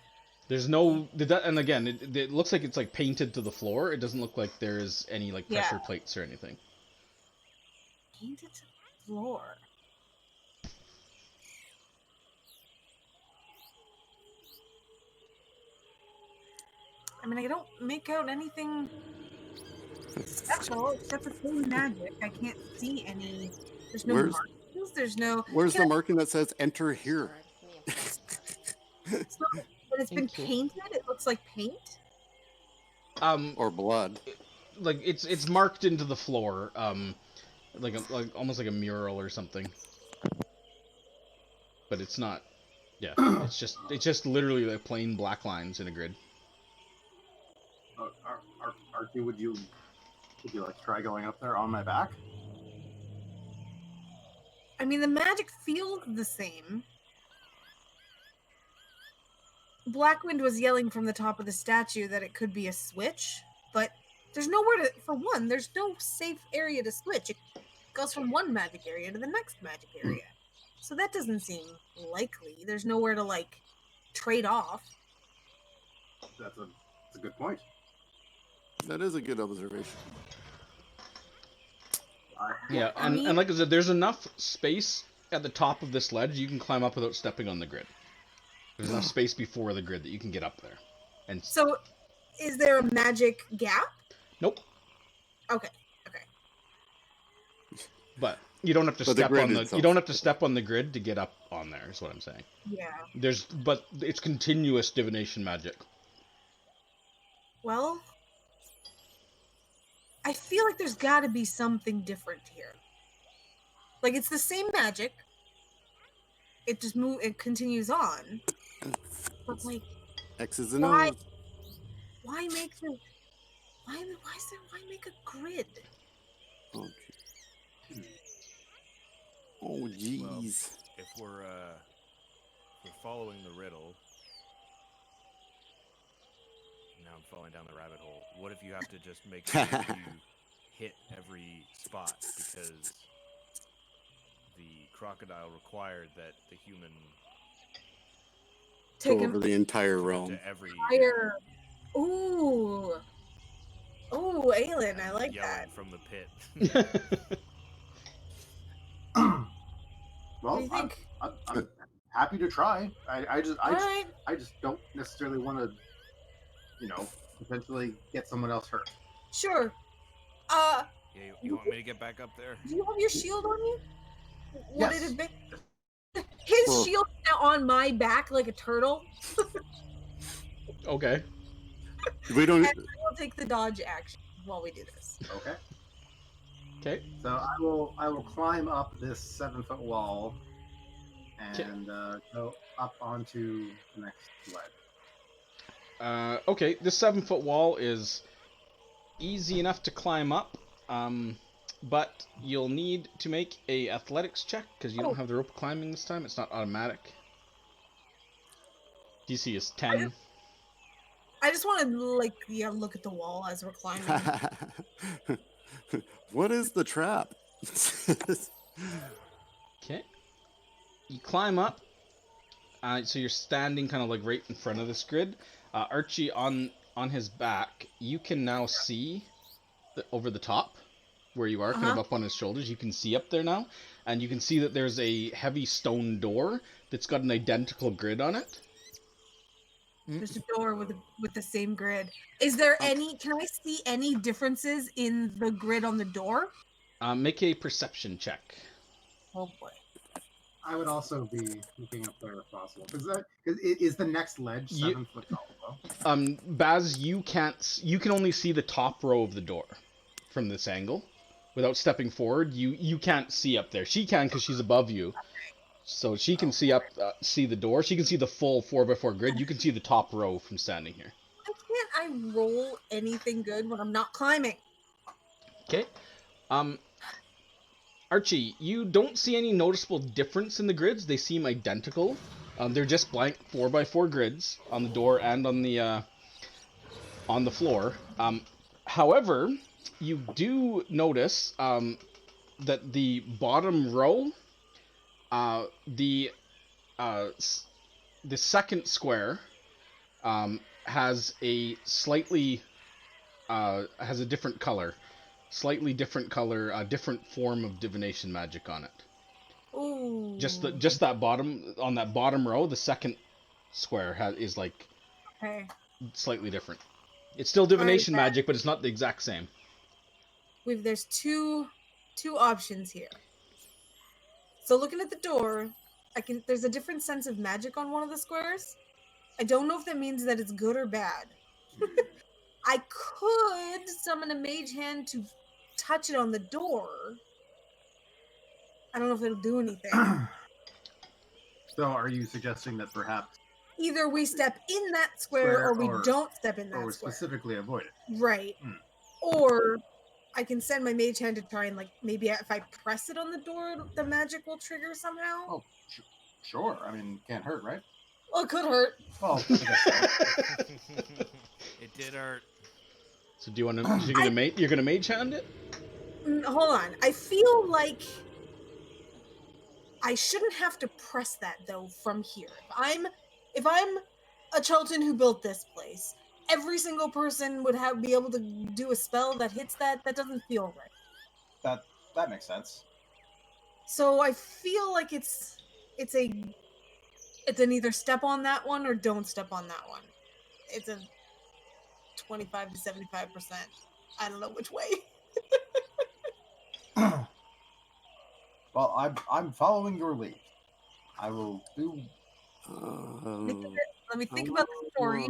There's no, and again, it looks like it's like painted to the floor. It doesn't look like there's any like pressure plates or anything. Painted to the floor. I mean, I don't make out anything special except for same magic. I can't see any. There's no markings. There's no. Where's the marking that says "Enter here"? But it's been painted. It looks like paint. Or blood. Like it's marked into the floor, like almost like a mural or something. But it's not. Yeah, it's just literally like plain black lines in a grid. Archie, would you like try going up there on my back? I mean, the magic feels the same. Blackwind was yelling from the top of the statue that it could be a switch, but there's nowhere to, for one, there's no safe area to switch. It goes from one magic area to the next magic area. So that doesn't seem likely. There's nowhere to, like, trade off. That's a good point. That is a good observation. Yeah, and like I said, there's enough space at the top of this ledge you can climb up without stepping on the grid. There's enough space before the grid that you can get up there. And So, is there a magic gap? nope. Okay. But you don't have to But the step grid on the itself. you don't have to step on the grid to get up on there. Is what I'm saying. Yeah. But it's continuous divination magic. Well, I feel like there's got to be something different here. Like, it's the same magic. It just it continues on. But, like, X's and why? O's. Why make why make a grid? Oh, jeez. If we're following the riddle, now I'm falling down the rabbit hole. What if you have to just make sure you hit every spot because the crocodile required that the human Take Go over the entire realm. to every fire. Ooh, Aelin, I like yelling that. from the pit. What Well, do you think? I'm happy to try. I just Alright. don't necessarily want to, potentially get someone else hurt. Sure. Yeah, you want me to get back up there? Do you have your shield on you? Would Yes. it have been his Well- shield now on my back like a turtle? Okay. We don't. And I will take the dodge action while we do this. Okay. Okay. So I will climb up this 7-foot wall and go up onto the next ledge. Okay. This 7-foot wall is easy enough to climb up, but you'll need to make a athletics check because you don't have the rope climbing this time. It's not automatic. DC is 10. I just want to look at the wall as we're climbing. What is the trap? Okay. You climb up. So you're standing kind of like right in front of this grid. Archie, on his back, you can now see over the top where you are, kind of up on his shoulders. You can see up there now. And you can see that there's a heavy stone door that's got an identical grid on it. There's a door with the same grid. Is there any? Can I see any differences in the grid on the door? Make a perception check. Oh boy. I would also be looking up there if possible. Is the next ledge 7 foot tall though? Baz, you can only see the top row of the door from this angle. Without stepping forward, you can't see up there. She can because she's above you. So she can see see the door. She can see the full 4x4 grid. You can see the top row from standing here. Why can't I roll anything good when I'm not climbing? Okay. Archie, you don't see any noticeable difference in the grids. They seem identical. They're just blank 4x4 grids on the door and on the floor. However, you do notice that the bottom row, the second square, has a slightly has a different color. Slightly different color, a different form of divination magic on it. Ooh. Just that bottom row, the second square is like slightly different. It's still divination magic, but it's not the exact same. There's two options here. So looking at the door, there's a different sense of magic on one of the squares. I don't know if that means that it's good or bad. I could summon a mage hand to touch it on the door. I don't know if it'll do anything. So are you suggesting that perhaps Either we step in that square or we don't step in or that we square. specifically avoid it? Right. Hmm. Or I can send my mage hand to try and, like, maybe if I press it on the door, the magic will trigger somehow. Oh, sure. I mean, can't hurt, right? Well, it could hurt. Well, I guess so. It did hurt. So do you want to? You're gonna mage hand it? Hold on. I feel like I shouldn't have to press that though from here. If I'm a Charlton who built this place, every single person would be able to do a spell that hits that. That doesn't feel right. That makes sense. So I feel like it's an either step on that one or don't step on that one. It's a 25 to 75%. I don't know which way. Well, I'm following your lead. I will do. Let me think about the story.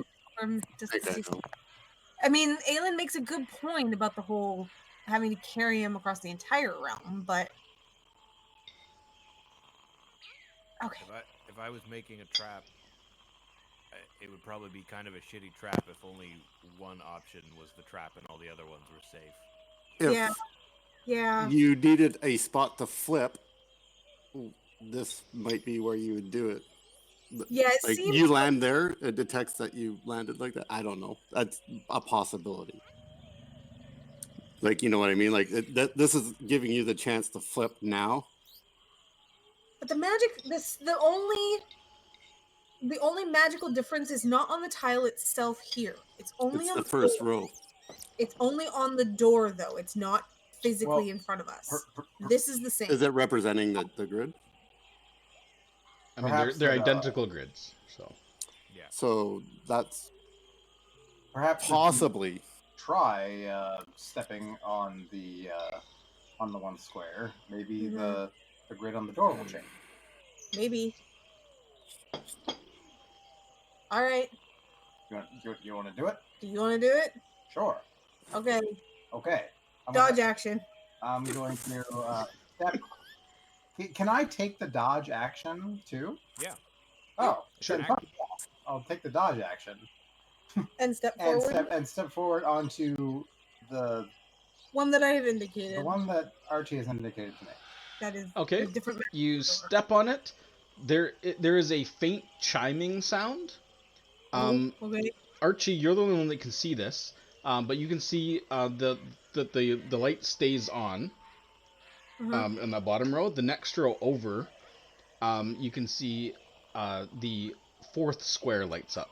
I mean, Aelin makes a good point about the whole having to carry him across the entire realm, but okay. If I was making a trap, it would probably be kind of a shitty trap if only one option was the trap and all the other ones were safe. If Yeah. you needed a spot to flip, this might be where you would do it. Yeah, it Like seems you land there, it detects that you landed like that. I don't know. That's a possibility. Like, you know what I mean? Like this is giving you the chance to flip now. But the magic, the only magical difference is not on the tile itself here. It's only on the first row. It's only on the door though. It's not physically in front of us. This is the same. Is it representing the grid? I mean, they're identical grids, so. Yeah. So that's Perhaps possibly try stepping on the one square. Maybe the grid on the door will change. Maybe. All right. You want to do it? Do you want to do it? Sure. Okay. Dodge action. I'm going to step. Can I take the dodge action too? Yeah. Oh, sure. I'll take the dodge action. And step forward. And step forward onto the one that I have indicated. The one that Archie has indicated to me. That is okay. Different. You step on it. There is a faint chiming sound. Okay. Archie, you're the only one that can see this, but you can see the light stays on. In the bottom row. The next row over, you can see the fourth square lights up.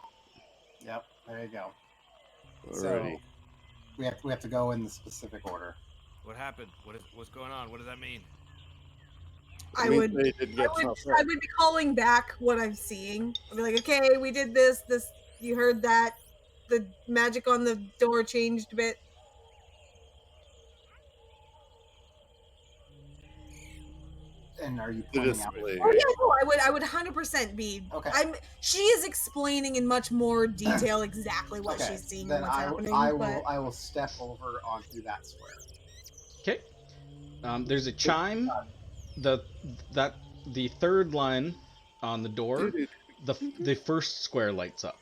Yep, there you go. already. So we have to go in the specific order. What happened? What's going on? What does that mean? I would be calling back what I'm seeing. I'd be like, okay, we did this, you heard that. The magic on the door changed a bit. And are you pointing out? Oh yeah, no, I would 100% be. Okay. She is explaining in much more detail exactly what she's seeing and what's happening. I will step over onto that square. Okay. There's a chime. The third line on the door. The first square lights up.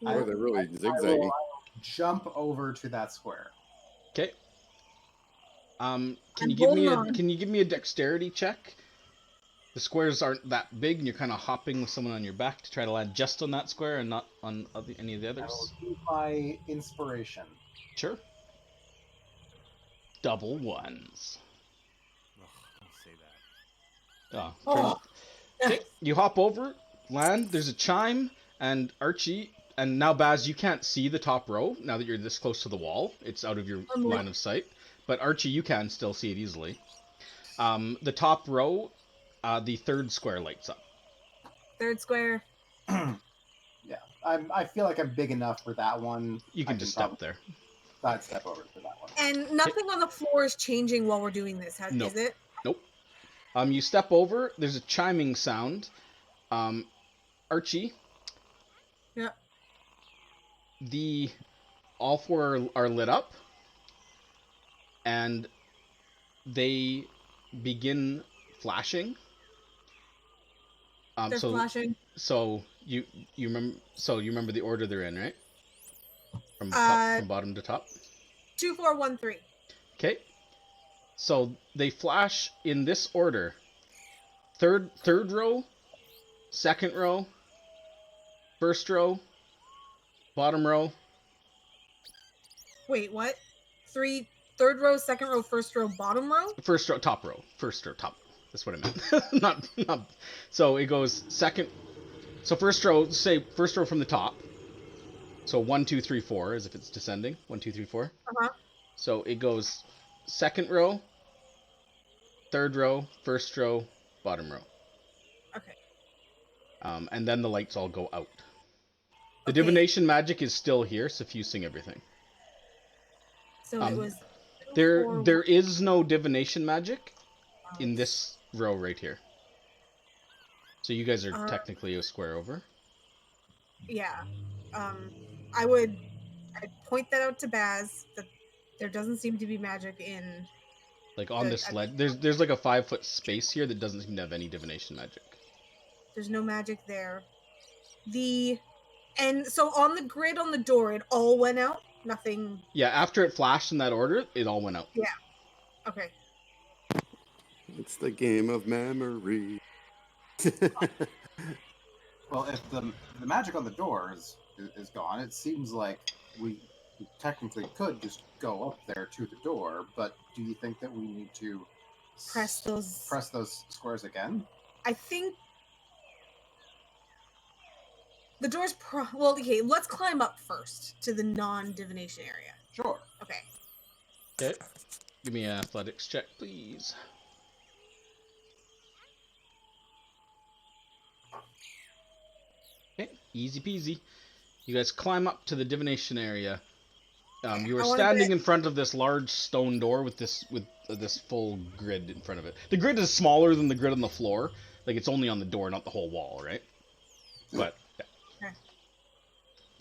They're really zigzagging. I will jump over to that square. Okay. Can you give me a dexterity check? The squares aren't that big, and you're kind of hopping with someone on your back to try to land just on that square and not on any of the others. I will use my inspiration. Sure. Double ones. Don't say that. Okay, you hop over, land. There's a chime, and Archie, and now Baz, you can't see the top row now that you're this close to the wall. It's out of your line of sight. But Archie, you can still see it easily. The top row, the third square lights up. Third square. Yeah, I feel like I'm big enough for that one. You can just step there. I'd step over for that one. And nothing on the floor is changing while we're doing this, is it? Nope. You step over. There's a chiming sound. Archie. Yeah. All four are lit up. And they begin flashing. They're flashing. So you remember the order they're in, right? From bottom to top. 2, 4, 1, 3. Okay. So they flash in this order: third row, second row, first row, bottom row. Wait, what? 3, third row, second row, first row, bottom row? First row, top row. First row, top. That's what I meant. not. So it goes second. So first row, say first row from the top. So 1, 2, 3, 4, as if it's descending. 1, 2, 3, 4. Uh-huh. So it goes second row, third row, first row, bottom row. Okay. And then the lights all go out. The Okay. divination magic is still here, suffusing everything. So it was... There is no divination magic in this row right here. So you guys are technically a square over. Yeah. I'd point that out to Baz, that there doesn't seem to be magic in... Like on this ledge, there's like a 5-foot space here that doesn't seem to have any divination magic. There's no magic there. And so on the grid on the door, it all went out? Nothing... Yeah, after it flashed in that order, it all went out. Yeah. Okay. It's the game of memory. Well, if the magic on the door is gone, it seems like we technically could just go up there to the door, but do you think that we need to Press those squares again? I think the door's well, okay, let's climb up first to the non-divination area. Sure. Okay. Okay. Give me an athletics check, please. Okay, easy peasy. You guys climb up to the divination area. You are standing in front of this large stone door with this full grid in front of it. The grid is smaller than the grid on the floor. Like, it's only on the door, not the whole wall, right? But yeah.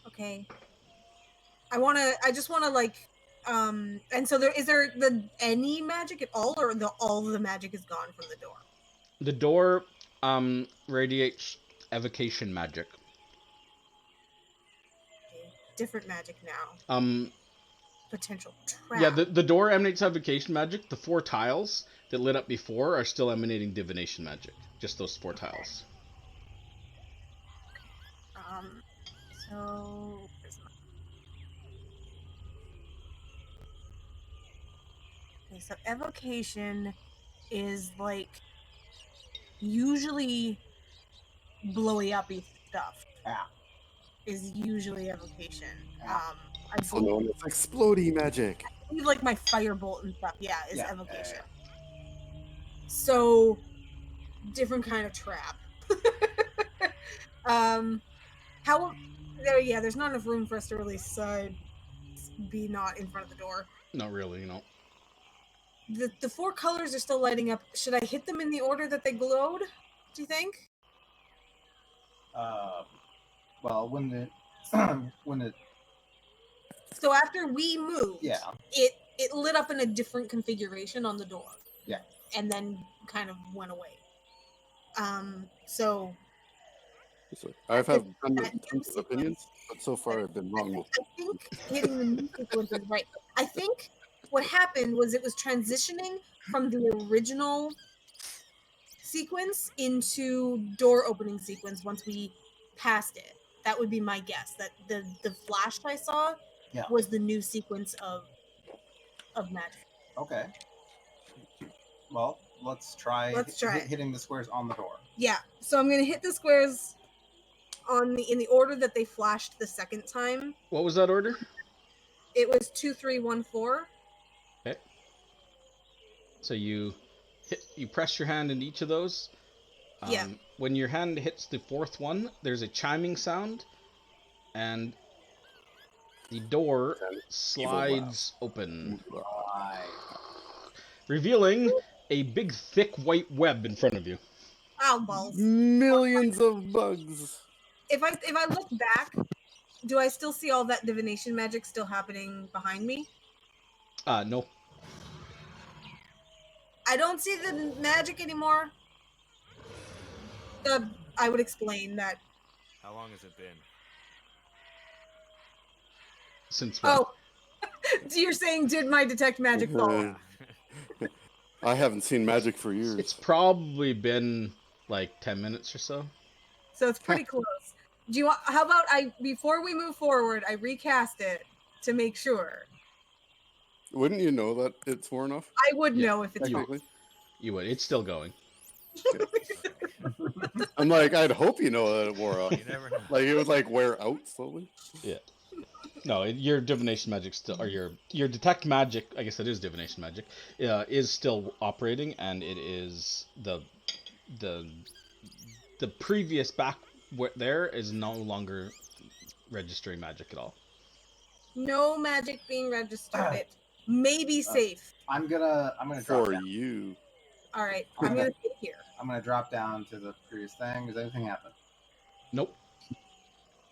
Okay. I just wanna like and so is there any magic at all, or all of the magic is gone from the door? The door radiates evocation magic. Okay. Different magic now. Potential trap. Yeah, the door emanates evocation magic. The 4 tiles that lit up before are still emanating divination magic. Just those 4 tiles. So okay, so evocation is like usually blowy uppy stuff. Yeah. Is usually evocation. So known as explodey magic. I believe like my firebolt and stuff, is evocation. So different kind of trap. There's not enough room for us to really be not in front of the door. Not really, you know. The 4 colors are still lighting up. Should I hit them in the order that they glowed? Do you think? Well, when it So after we moved, yeah, it lit up in a different configuration on the door. Yeah. And then kind of went away. So I've had tons of opinions, but so far I've been wrong. I think hitting the new sequence is right. I think what happened was it was transitioning from the original sequence into door opening sequence once we passed it. That would be my guess. That the flash I saw was the new sequence of magic. Okay. Well, let's try hitting the squares on the door. Yeah. So I'm gonna hit the squares in the order that they flashed the second time. What was that order? It was 2, 3, 1, 4. Okay. So you press your hand into each of those. When your hand hits the 4th one, there's a chiming sound, and the door slides open, revealing a big, thick white web in front of you. Ow, balls. Millions of bugs. If I look back, do I still see all that divination magic still happening behind me? No. I don't see the magic anymore. I would explain that. How long has it been? Since what? Oh, you're saying did my detect magic fall? I haven't seen magic for years. It's probably been like 10 minutes or so. So it's pretty close. Do you want? How about before we move forward, I recast it to make sure. Wouldn't you know that it's worn off? I would know if it's Technically. You would. It's still going. I'm like, I'd hope you know that it wore off. You never know. Like it would like wear out slowly. Yeah. No, your divination magic still, or your detect magic. I guess that is divination magic. Is still operating, and it is the previous back there is no longer registering magic at all. No magic being registered. It may be safe. I'm gonna drop For down. you. All right, I'm gonna stay here. I'm gonna drop down to the previous thing. Does anything happen? Nope.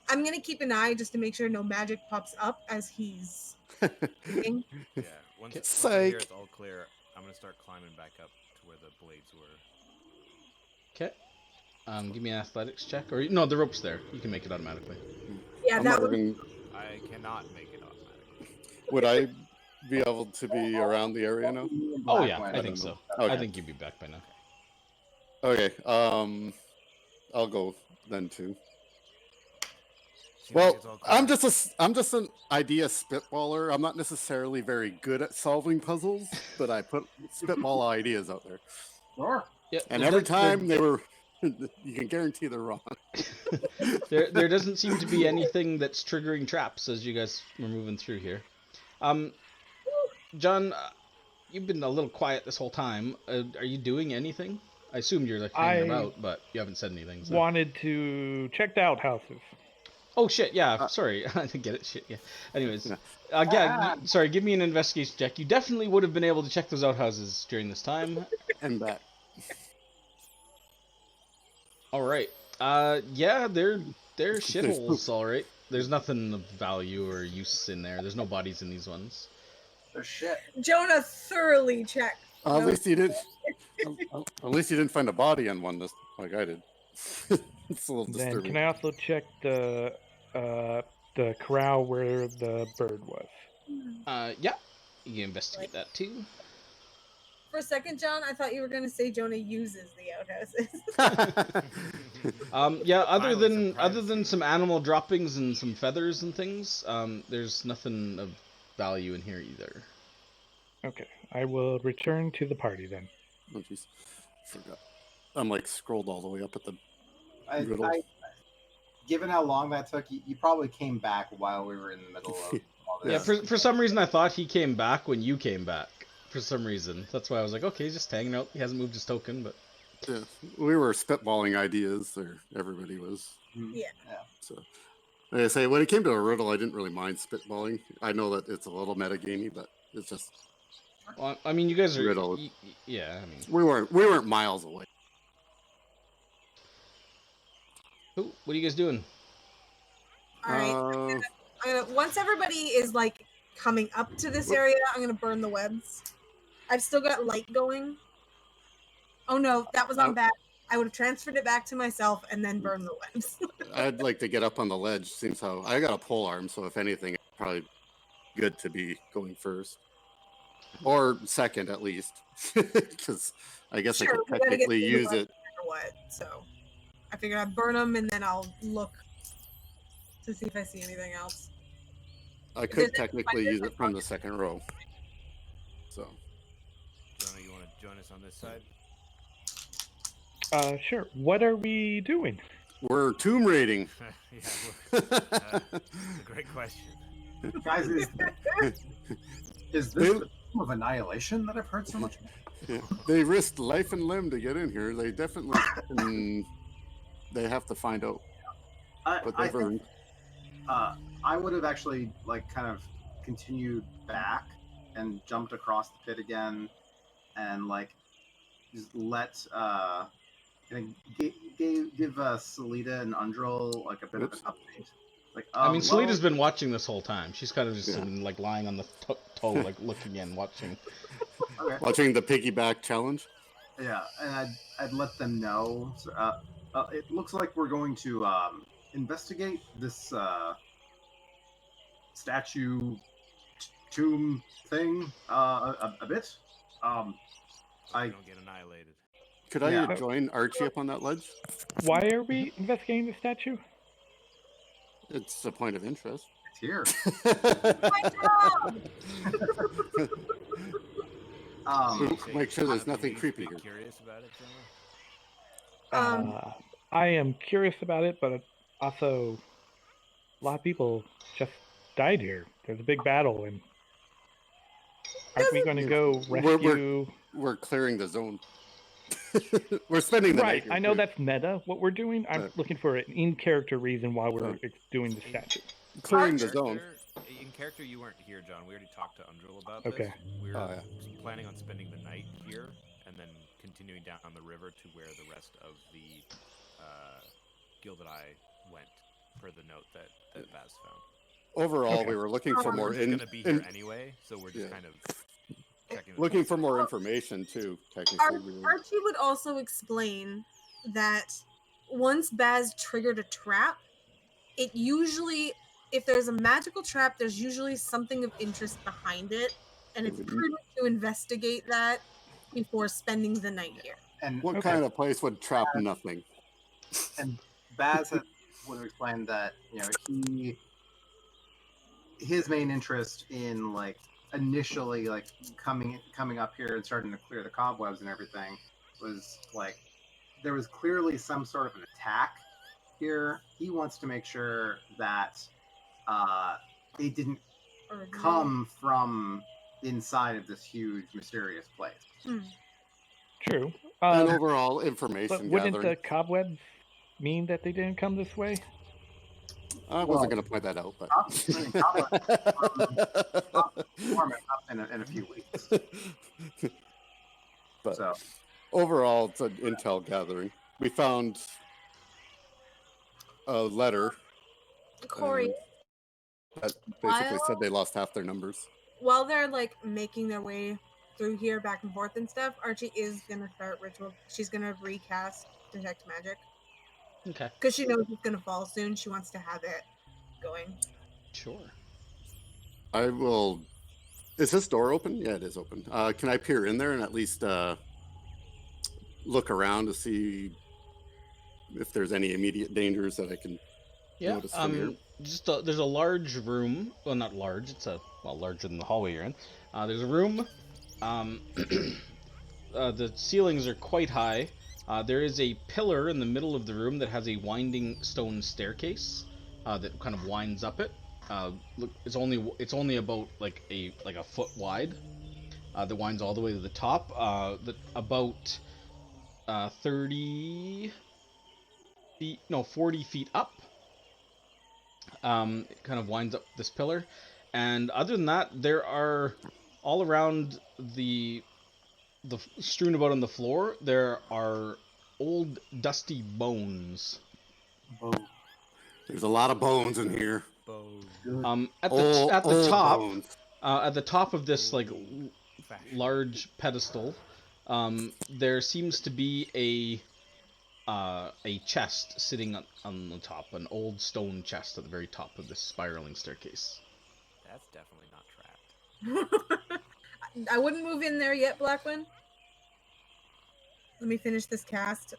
I'm gonna keep an eye just to make sure no magic pops up as he's moving. Yeah. Once I hear Psych. it's all clear, I'm gonna start climbing back up to where the blades were. Okay. Give me an athletics check, or no, the rope's there. You can make it automatically. Yeah, I'm that not would. even, I cannot make it automatically. would I be able to be around the area now? Oh Black yeah, light, I don't think know. so. Okay. I think you'd be back by now. Okay. I'll go then too. Seems Well, like it's all clear. I'm just an idea spitballer. I'm not necessarily very good at solving puzzles, but I put spitball ideas out there. Sure. Yeah. And there every does- time they were, you can guarantee they're wrong. there doesn't seem to be anything that's triggering traps as you guys were moving through here. John, you've been a little quiet this whole time. Are you doing anything? I assumed you're like hanging I about, but you haven't said anything. So. Wanted to check the outhouses. Oh shit! Yeah, sorry, I didn't get it. Shit, yeah. Anyways, Yeah. sorry. Give me an investigation check. You definitely would have been able to check those outhouses during this time. And that. All right. Yeah, they're shitholes. All right. There's nothing of value or use in there. There's no bodies in these ones. There's shit. Jonah thoroughly checked. At least you didn't. At least you didn't find a body on one, like I did. It's a little Then disturbing. can I also check the corral where the bird was? Yeah. You can investigate that too. For a second, John, I thought you were gonna say Jonah uses the outhouses. Yeah. Other Finally, than surprise. some animal droppings and some feathers and things, there's nothing of value in here either. Okay, I will return to the party then. Oh jeez, forgot. I'm like scrolled all the way up at the. Riddle. Given how long that took, you probably came back while we were in the middle of all Yeah. this. For some reason, I thought he came back when you came back. For some reason, that's why I was like, okay, he's just hanging out. He hasn't moved his token, but. Yeah, we were spitballing ideas, or everybody was. Yeah. So, like I say, when it came to a riddle, I didn't really mind spitballing. I know that it's a little metagamey, but it's just Well, I mean, you guys are. Riddle. Yeah, I mean. we weren't miles away. Ooh, what are you guys doing? All right. I'm gonna, once everybody is like coming up to this area, I'm gonna burn the webs. I've still got light going. Oh no, that was on bad. I would have transferred it back to myself and then burned the webs. I'd like to get up on the ledge. Seems how I got a pole arm, so if anything, it's probably good to be going first or second at least, because I guess Sure, I we could gotta get technically through the use webs it. or what? So I figured I'd burn them and then I'll look to see if I see anything else. I could technically use it from the second row. So Jonah, you want to join us on this side? Sure. What are we doing? we're tomb raiding. Yeah, that's a great question. Guys, is this the Tomb of Annihilation that I've heard so much about? They risked life and limb to get in here. They definitely they have to find out what I they've earned. think I would have actually like kind of continued back and jumped across the pit again, and like just let give Salida and Undril like a bit of an update. Like, I mean, well, Salida's been watching this whole time. She's kind of just Yeah. been, like lying on the toe, like looking in, watching. okay. Watching the piggyback challenge. Yeah, and I'd let them know. So, It looks like we're going to investigate this statue tomb thing a bit. So I we don't get annihilated. Could I Yeah. join Archie up on that ledge? Why are we investigating the statue? It's a point of interest. it's here. Make sure there's Do you nothing need to creepy be here. Curious about it, General? I am curious about it, but also a lot of people just died here. There's a big battle, and aren't we going to go rescue? We're clearing the zone. We're spending the Right, night. I know that's meta. What we're doing, I'm looking for an in-character reason why we're doing the statue. Clearing the zone. In character, you weren't here, John. We already talked to Undril about Okay. this. We're planning on spending the night here and then continuing down the river to where the rest of the Gilded Eye went, per the note that Baz found. Overall, we were looking for more. We're just gonna be here anyway, so we're just kind of checking. Looking for more information too. Technically, Archie would also explain that once Baz triggered a trap, it usually, if there's a magical trap, there's usually something of interest behind it, and it's prudent to investigate that before spending the night here. And what kind of place would trap nothing? And Baz would have explained that his main interest in initially coming up here and starting to clear the cobwebs and everything was there was clearly some sort of an attack here. He wants to make sure that it didn't come from inside of this huge mysterious place. True. And overall information But wouldn't gathering. the cobwebs mean that they didn't come this way? I wasn't going to point that out, but in a few weeks. But So overall, it's an intel gathering. We found a letter Corey, that basically said they lost half their numbers. while they're making their way through here back and forth and stuff, Archie is gonna start ritual. She's gonna recast detect magic. Okay. Because she knows it's gonna fall soon. She wants to have it going. Sure. I will. Is this door open? Yeah, it is open. Can I peer in there and at least look around to see if there's any immediate dangers that I can notice from here? There's a large room. Well, not large. It's larger than the hallway you're in. There's a room. The ceilings are quite high. There is a pillar in the middle of the room that has a winding stone staircase that kind of winds up it. Look, it's only about a foot wide. That winds all the way to the top. About 40 feet up. It kind of winds up this pillar, and other than that, there are all around the strewn about on the floor. There are old dusty bones. There's a lot of bones in here. At the top, bones. at the top of this large pedestal, there seems to be a chest sitting on the top, an old stone chest at the very top of this spiraling staircase. That's definitely not trapped. I wouldn't move in there yet, Blackwind. Let me finish this cast.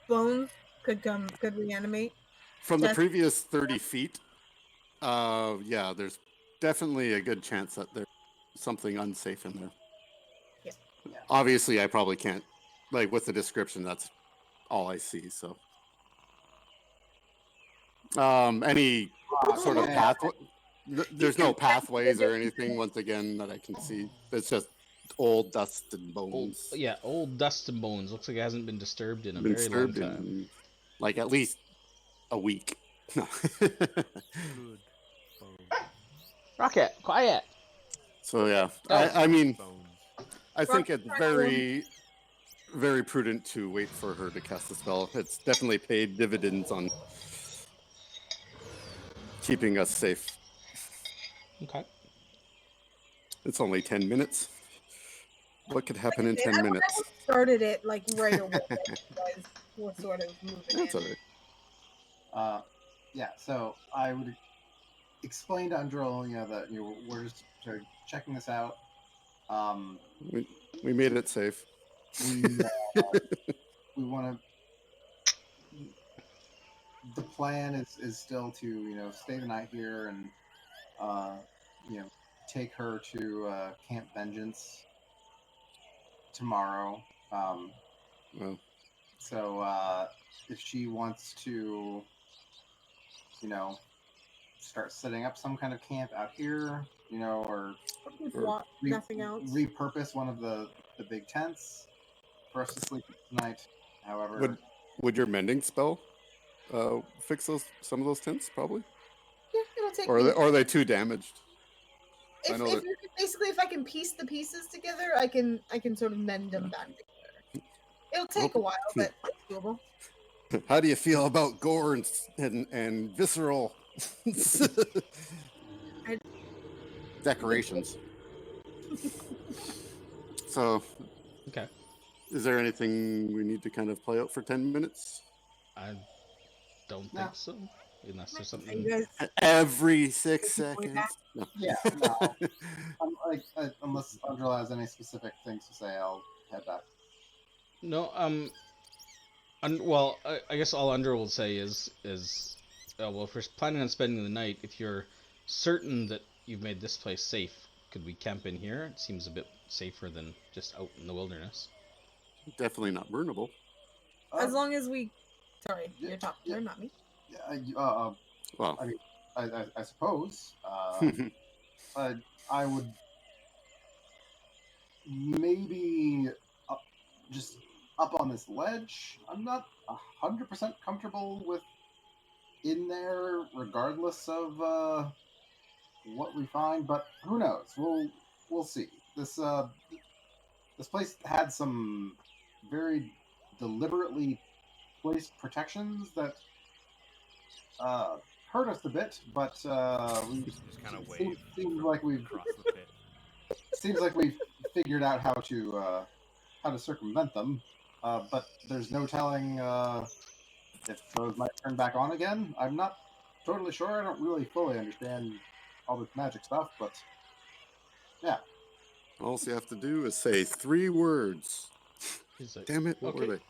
Bones could reanimate. From the previous 30 feet, yeah, there's definitely a good chance that there's something unsafe in there. Yeah. Obviously, I probably can't, with the description, that's all I see, so. Any sort of pathway? There's no pathways or anything, once again, that I can see. It's just old dust and bones. Old dust and bones. Looks like it hasn't been disturbed in a very long time. In, at least a week. Rocket, quiet. So yeah, I mean, I think it's very, very prudent to wait for her to cast the spell. It's definitely paid dividends on keeping us safe. Okay. It's only 10 minutes. What could happen in I 10 minutes? started it like right away. You guys were sort of moving That's in. all right. Yeah, so I would explain to Undril, that we're just sort of checking this out. We made it safe. We want to. The plan is still to stay the night here and take her to Camp Vengeance tomorrow. Well, So if she wants to, start setting up some kind of camp out here, or Nothing else. repurpose one of the big tents for us to sleep tonight. However, would your mending spell fix some of those tents? Probably. Yeah, it'll take. Or are they too damaged? If I can piece the pieces together, I can sort of mend them back together. It'll take a while, but it's doable. How do you feel about gore and visceral decorations? So, Okay. Is there anything we need to kind of play out for 10 minutes? I don't think so. Unless there's something. You guys, Every 6 seconds. No. yeah, no. Unless Undril has any specific things to say, I'll head back. No. Well, I guess all Under will say is well, if we're planning on spending the night, if you're certain that you've made this place safe, could we camp in here? It seems a bit safer than just out in the wilderness. Definitely not burnable. as long as we. Sorry, yeah, you're talking, yeah. not me. Well, I mean, I suppose I would maybe just up on this ledge. I'm not 100% comfortable with in there, regardless of what we find. But who knows? We'll see. This place had some very deliberately placed protections that hurt us a bit, but we Just kind of wave. seems like we've across the pit. seems like we've figured out how to circumvent them. But there's no telling if those might turn back on again. I'm not totally sure. I don't really fully understand all this magic stuff, but yeah. all you have to do is say 3 words. He's like, Damn it, what were they?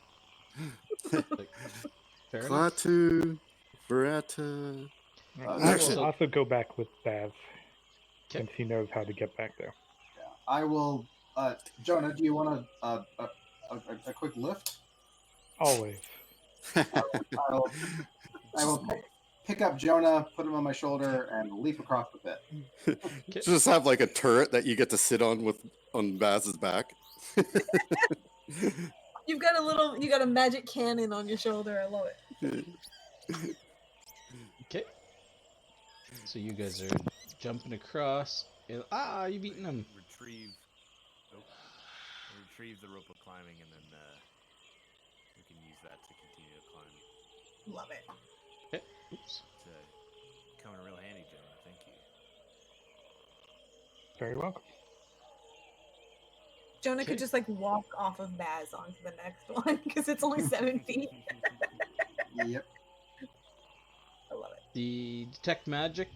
Like, fair enough. Klaatu, Beretta. I'll also go back with Baz, Okay. since he knows how to get back there. Yeah. I will. Jonah, do you want a quick lift? Always. I will pick up Jonah, put him on my shoulder, and leap across the pit. Just have like a turret that you get to sit on Baz's back. You got a magic cannon on your shoulder. I love it. Okay. So you guys are jumping across. And, you've eaten him. Retrieve the rope of climbing, and then we can use that to continue to climb. Love it. Okay. Oops. It's coming real handy, Jonah. Thank you. Very welcome. Jonah Okay. could just walk off of Baz onto the next one because it's only 7 feet. Yep. I love it. The detect magic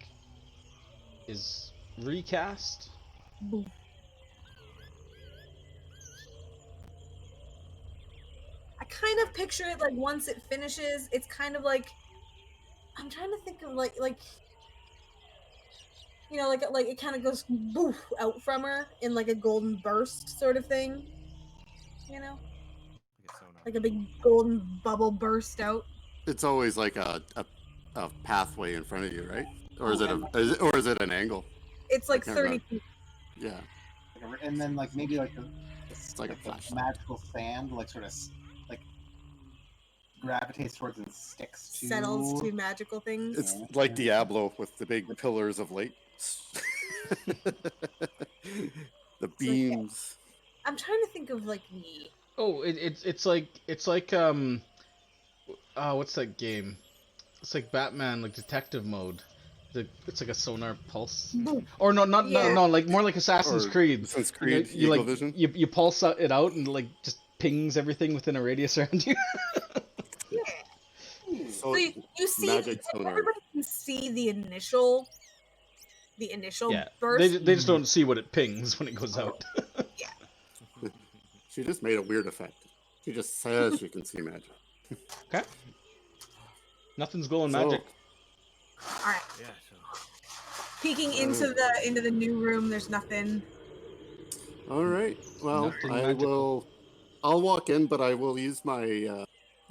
is recast. Boom. I kind of picture it once it finishes, it's kind of I'm trying to think of like it kind of goes boof out from her in a golden burst sort of thing, like a big golden bubble burst out. It's always like a pathway in front of you, right? Or is it an angle? It's 30 feet. Yeah. And then maybe It's like a flash. magical sand, sort of gravitates towards and sticks to. Settles to magical things. It's like Diablo with the big pillars of light. The beams. I'm trying to think of the. Oh, it's like what's that game? It's like Batman, detective mode. It's like a sonar pulse, Boom. or no, Yeah. no, like more like Assassin's Or Creed. Assassin's You, know, Creed, you Eagle like Vision. you pulse it out and like just pings everything within a radius around you. So So you see, magic sonar. everybody can see the initial Yeah, burst. they just don't see what it pings when it goes out. She just made a weird effect. She just says she can see magic. Okay. Nothing's glowing So- magic. All right, Yeah, so peeking into the new room. There's nothing. All right. Well, Nothing I magical. will. I'll walk in, but I will use my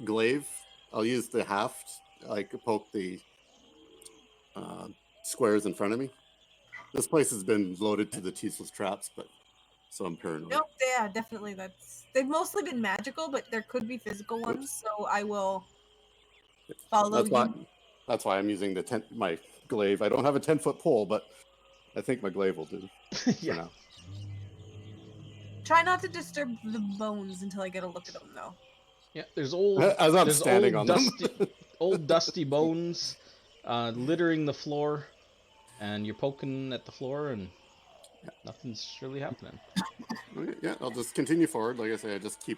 glaive. I'll use the haft, like poke the squares in front of me. This place has been loaded to the toothless traps, but so I'm paranoid. Nope. Yeah, definitely. They've mostly been magical, but there could be physical ones. So I will follow you. That's why I'm using my glaive. I don't have a 10-foot pole, but I think my glaive will do Yeah. for now. Try not to disturb the bones until I get a look at them, though. Yeah, there's old, As I'm standing on them. old dusty bones littering the floor, and you're poking at the floor, and nothing's really happening. Okay, yeah, I'll just continue forward. Like I say, I just keep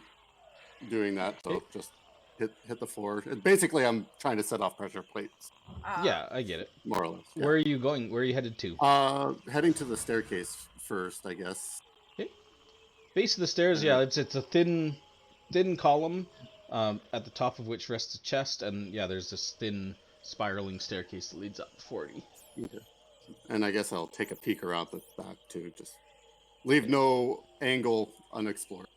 doing that. So Okay. just hit the floor. Basically, I'm trying to set off pressure plates, Yeah, I get it. more or less. Yeah. Where are you going? Where are you headed to? Heading to the staircase first, I guess. Base of the stairs. Yeah, it's a thin column, at the top of which rests a chest, and yeah, there's this thin spiraling staircase that leads up 40. Okay. And I guess I'll take a peek around the back too. Just leave no angle unexplored.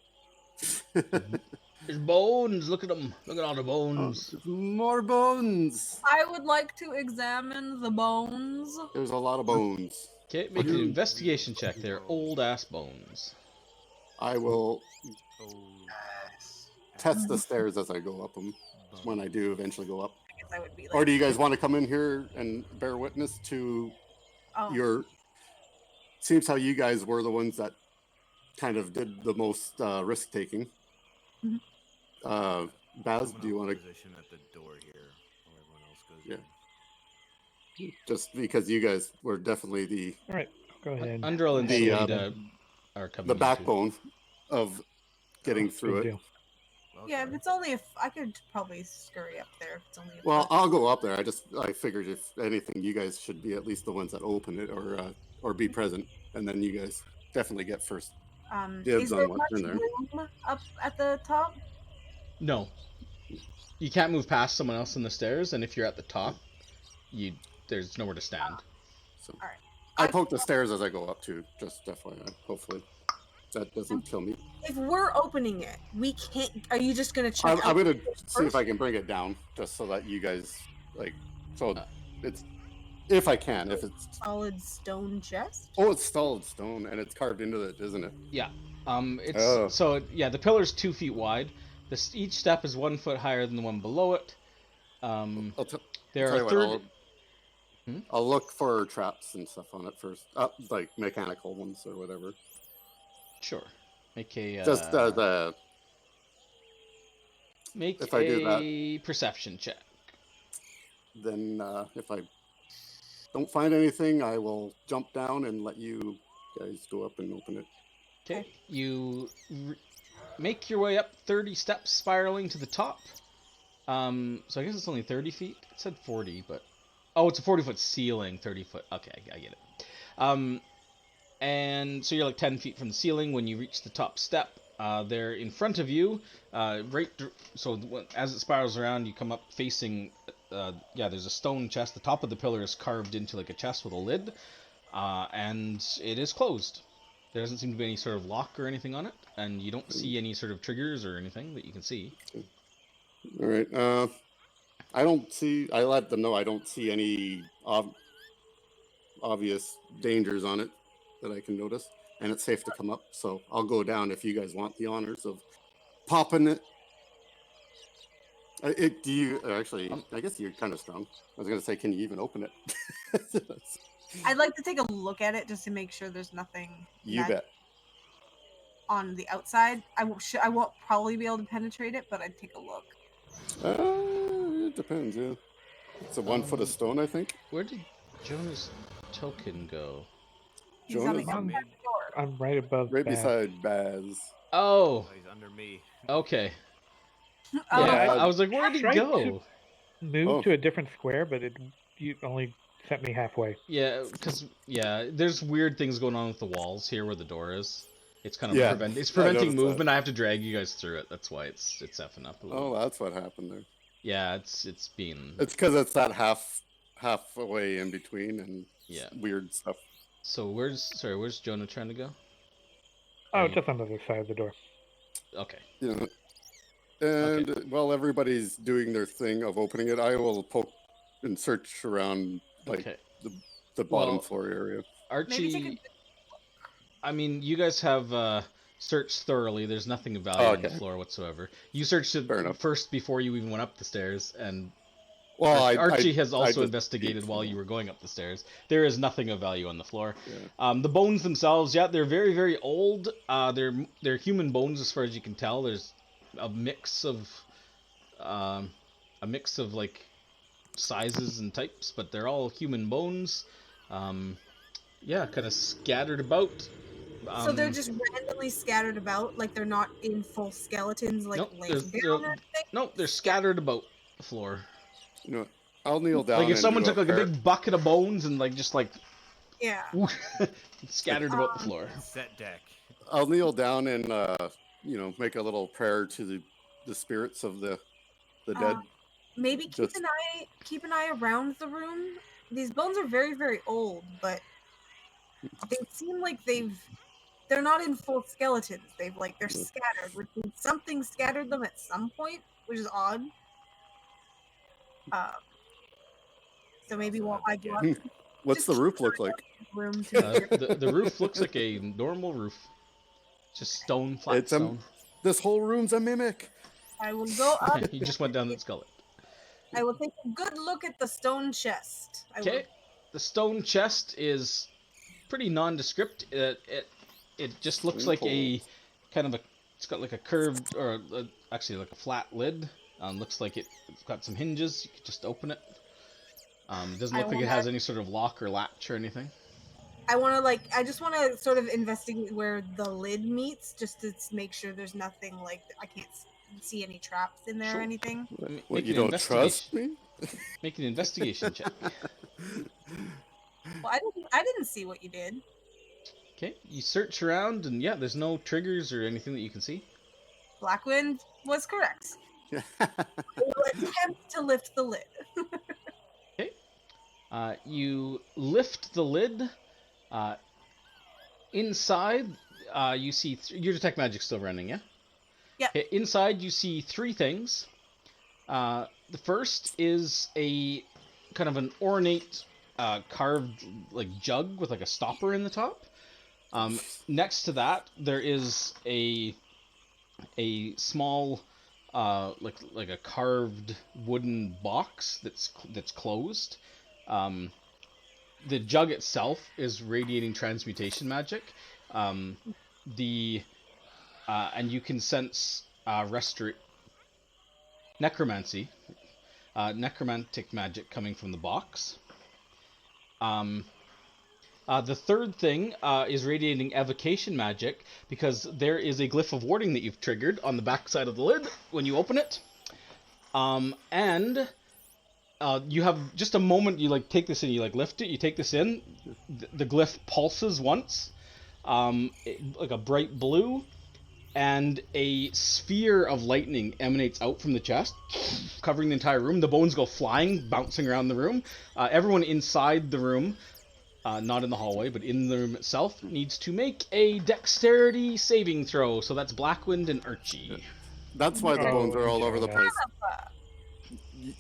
There's bones. Look at them. Look at all the bones. More bones. I would like to examine the bones. There's a lot of bones. Okay, make an investigation check. They're old ass bones. I will oh, test the stairs as I go up them when I do eventually go up. I guess I would be like, Or do you guys want to come in here and bear witness to oh, your? Seems how you guys were the ones that kind of did the most risk taking. Mhm. Baz, do you want to? position at the door here while everyone else goes Yeah. in? Just because you guys were definitely the All right, go ahead. Undrell and The, Salida are coming. the in, too. backbone of getting through Good it. deal. yeah. If it's only I could probably scurry up there. If it's only. Well, I'll go up there. I figured if anything, you guys should be at least the ones that open it or be present, and then you guys definitely get first. dibs Is on there what's much in there. room up at the top? No. You can't move past someone else in the stairs, and if you're at the top, there's nowhere to stand. So All right. I poke the stairs as I go up too, just FYI. Hopefully that doesn't kill me. If we're opening it, we can't. Are you just gonna check? I'm out gonna first? see if I can bring it down, just so that you guys it's if I can. If it's Solid stone chest. it's solid stone and it's carved into it, isn't it? Yeah. It's Oh. so yeah. The pillar's 2 feet wide. Each step is 1 foot higher than the one below it. There I'll tell are you what, 30. I'll look for traps and stuff on it first, like mechanical ones or whatever. Sure. Make a Just make if I do a perception check. then if I don't find anything, I will jump down and let you guys go up and open it. Okay. You make your way up 30 steps, spiraling to the top. So I guess it's only 30 feet. It said 40, but it's a 40-foot ceiling, 30 foot. Okay, I get it. And so you're like 10 feet from the ceiling when you reach the top step. There in front of you, so as it spirals around, you come up facing. There's a stone chest. The top of the pillar is carved into like a chest with a lid, and it is closed. There doesn't seem to be any sort of lock or anything on it, and you don't see any sort of triggers or anything that you can see. All right. I let them know I don't see any obvious dangers on it that I can notice, and it's safe to come up. So I'll go down if you guys want the honors of popping it. Do you actually? I guess you're kind of strong. I was gonna say, can you even open it? I'd like to take a look at it just to make sure there's nothing. You bet. On the outside, I won't probably be able to penetrate it, but I'd take a look. It depends. Yeah, it's a 1 foot of stone, I think. Where did Jonah's token go? He's on the Jonah's outside the door. I'm right above right Baz. beside Baz. Oh, Oh, he's under me. okay. Oh, Yeah, Yeah, I was like, where'd he tried go? Move Oh. to a different square, but you only sent me halfway. Yeah, because there's weird things going on with the walls here where the door is. It's kind of Yeah, it's I preventing noticed that. movement. I have to drag you guys through it. That's why it's effing up a little. Oh, that's what happened there. Yeah, it's being It's because it's that halfway in between and yeah. weird stuff. So where's Jonah trying to go? Oh, Are you- just on the other side of the door. Okay. You know, and while everybody's doing their thing of opening it, I will poke and search around like Okay. the bottom Well, floor area. maybe take a Archie, I mean, you guys have searched thoroughly. There's nothing of value on the Okay. floor whatsoever. You searched it Fair enough. first before you even went up the stairs, and Well, Archie has I also just investigated peeked. while you were going up the stairs. There is nothing of value on the floor. Yeah. The bones themselves, yeah, they're very, very old. They're human bones as far as you can tell. There's a mix of like sizes and types, but they're all human bones. Yeah, kind of scattered about. So they're just randomly scattered about, like they're not in full skeletons, like Nope, laying down or anything. nope, they're scattered about the floor. You know, I'll kneel down. Like if and someone do took like a big bucket of bones and like just like Yeah. scattered about the floor. Set deck. I'll kneel down and make a little prayer to the spirits of the dead. Maybe keep Just- an eye around the room. These bones are very, very old, but they seem like they're not in full skeletons. They're scattered, which means something scattered them at some point, which is odd. So maybe Also while have I the go up gap. What's the roof look like? the room to The roof looks like a normal roof, just stone, flat It's stone. This whole room's a mimic. I will go up. You just went down that skullet. I will take a good look at the stone chest. Okay, the stone chest is pretty nondescript. It just looks like a kind of a. It's got like a curved actually like a flat lid. Looks like it's got some hinges. You could just open it. It doesn't look like it has any sort of lock or latch or anything. I just want to sort of investigate where the lid meets, just to make sure there's nothing like I can't see any traps in there or anything. What, Make you an don't trust me? Make an investigation check. Well, I didn't see what you did. Okay, you search around and yeah, there's no triggers or anything that you can see. Blackwind was correct. I will attempt to lift the lid. Okay. You lift the lid. Inside, you see your detect magic's still running, yeah? Yeah. Okay, inside, you see three things. The first is a kind of an ornate carved like jug with like a stopper in the top. Next to that, there is a small like a carved wooden box that's closed. The jug itself is radiating transmutation magic. And you can sense necromancy, necromantic magic coming from the box. The third thing is radiating evocation magic, because there is a glyph of warding that you've triggered on the back side of the lid when you open it. You have just a moment, you like take this in, you like lift it, you take this in, the glyph pulses once, like a bright blue, and a sphere of lightning emanates out from the chest, covering the entire room. The bones go flying, bouncing around the room. Everyone inside the room, not in the hallway, but in the room itself, needs to make a dexterity saving throw. So that's Blackwind and Archie. That's why the bones are all over the yeah. place.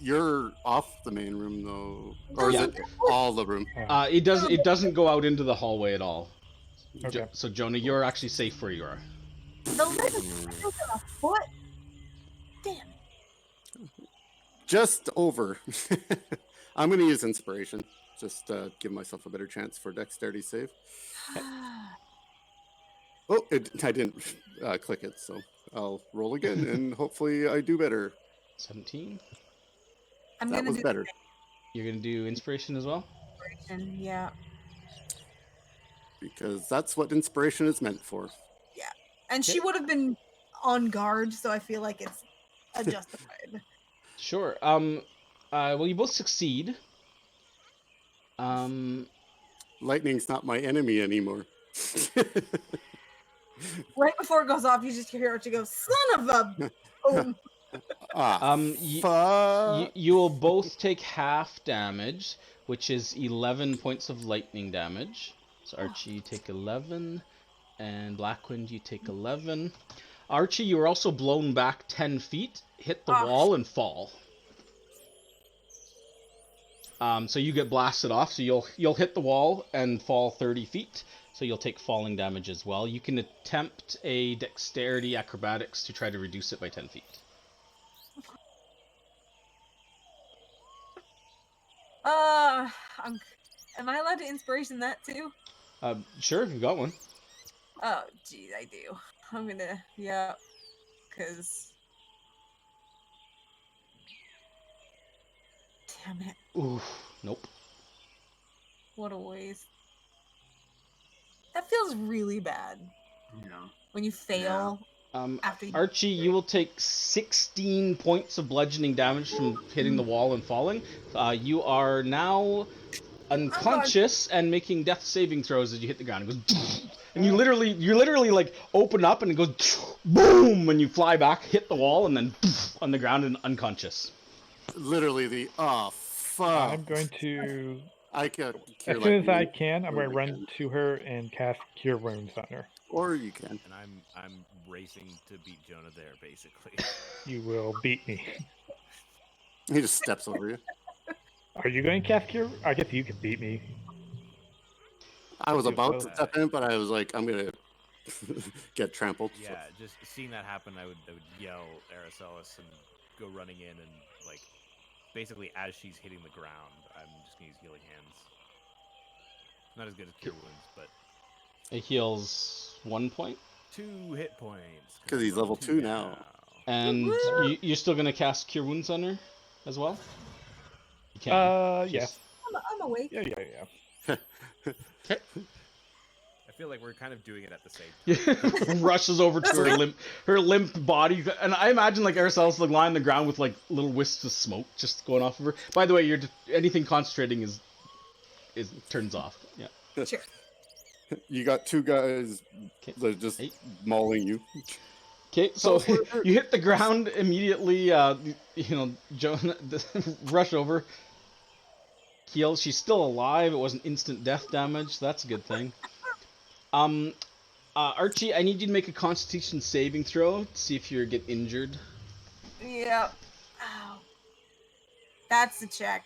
You're off the main room though, or is Yeah. it all the room? It doesn't go out into the hallway at all. Okay. So Jonah, you're actually safe where you are. The lid is bigger than a foot. Damn. Just over. I'm going to use inspiration. Just give myself a better chance for dexterity save. Oh, I didn't click it, so I'll roll again, and hopefully I do better. 17. I'm That gonna was do better. You're gonna do inspiration as well. inspiration. Yeah. Because that's what inspiration is meant for. And she would have been on guard, so I feel like it's justified. Sure. Well, you both succeed. Lightning's not my enemy anymore. Right before it goes off, you just hear Archie go, "Son of a boom." You will both take half damage, which is 11 points of lightning damage. So Archie, you take 11, and Blackwind, you take 11. Archie, you are also blown back 10 feet, hit the wall, and fall. So you get blasted off. So you'll hit the wall and fall 30 feet. So you'll take falling damage as well. You can attempt a dexterity acrobatics to try to reduce it by 10 feet. Am I allowed to inspiration that too? Sure, if you've got one. Oh, geez, I do. I'm gonna, yeah, because... Damn it. Ooh, nope. What a waste. That feels really bad. Yeah. When you fail after you... Archie, you will take 16 points of bludgeoning damage from hitting the wall and falling. You are now unconscious and making death saving throws as you hit the ground. It goes, and you literally like open up and it goes boom, and you fly back, hit the wall, and then on the ground and unconscious. Literally the fuck. I'm going to. I can. As soon as I can, I'm going to run to her and cast Cure Wounds on her. Or you can. And I'm racing to beat Jonah there, basically. You will beat me. He just steps over you. Are you going to cast Cure? I guess you can beat me. I was about to step in, but I was like, I'm gonna get trampled. Yeah, just seeing that happen, I would yell Araceli and go running in and like basically as she's hitting the ground, I'm just gonna use healing hands. Not as good as Cure Wounds, but it heals 1 point. 2 hit points. Because he's level 2 now. And you're still gonna cast Cure Wounds on her as well? You can. Yeah. I'm awake. Yeah. I feel like we're kind of doing it at the same time. Rushes over to her limp body, and I imagine like Araceli like lying on the ground with like little wisps of smoke just going off of her. By the way, anything concentrating is turns off. Yeah. Sure. You got 2 guys that are just mauling you. Okay, so you hit the ground immediately. Joan rush over. Heal. She's still alive. It wasn't instant death damage. That's a good thing. Archie, I need you to make a Constitution saving throw to see if you get injured. Yep. Ow. That's the check.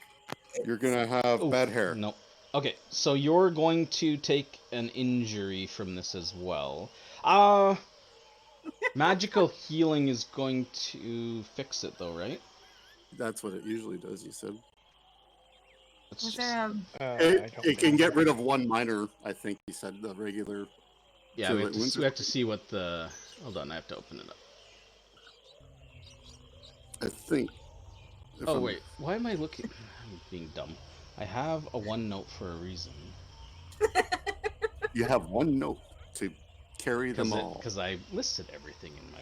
You're gonna have bad hair. No. Okay, so you're going to take an injury from this as well. Magical healing is going to fix it, though, right? That's what it usually does. You said. Was there It can get rid of 1 minor. I think he said the regular. Yeah, we have to see what the. Hold on, I have to open it up. I think. Oh wait, why am I looking? I'm being dumb. I have a OneNote for a reason. You have 1 note to carry them all. Because I listed everything in my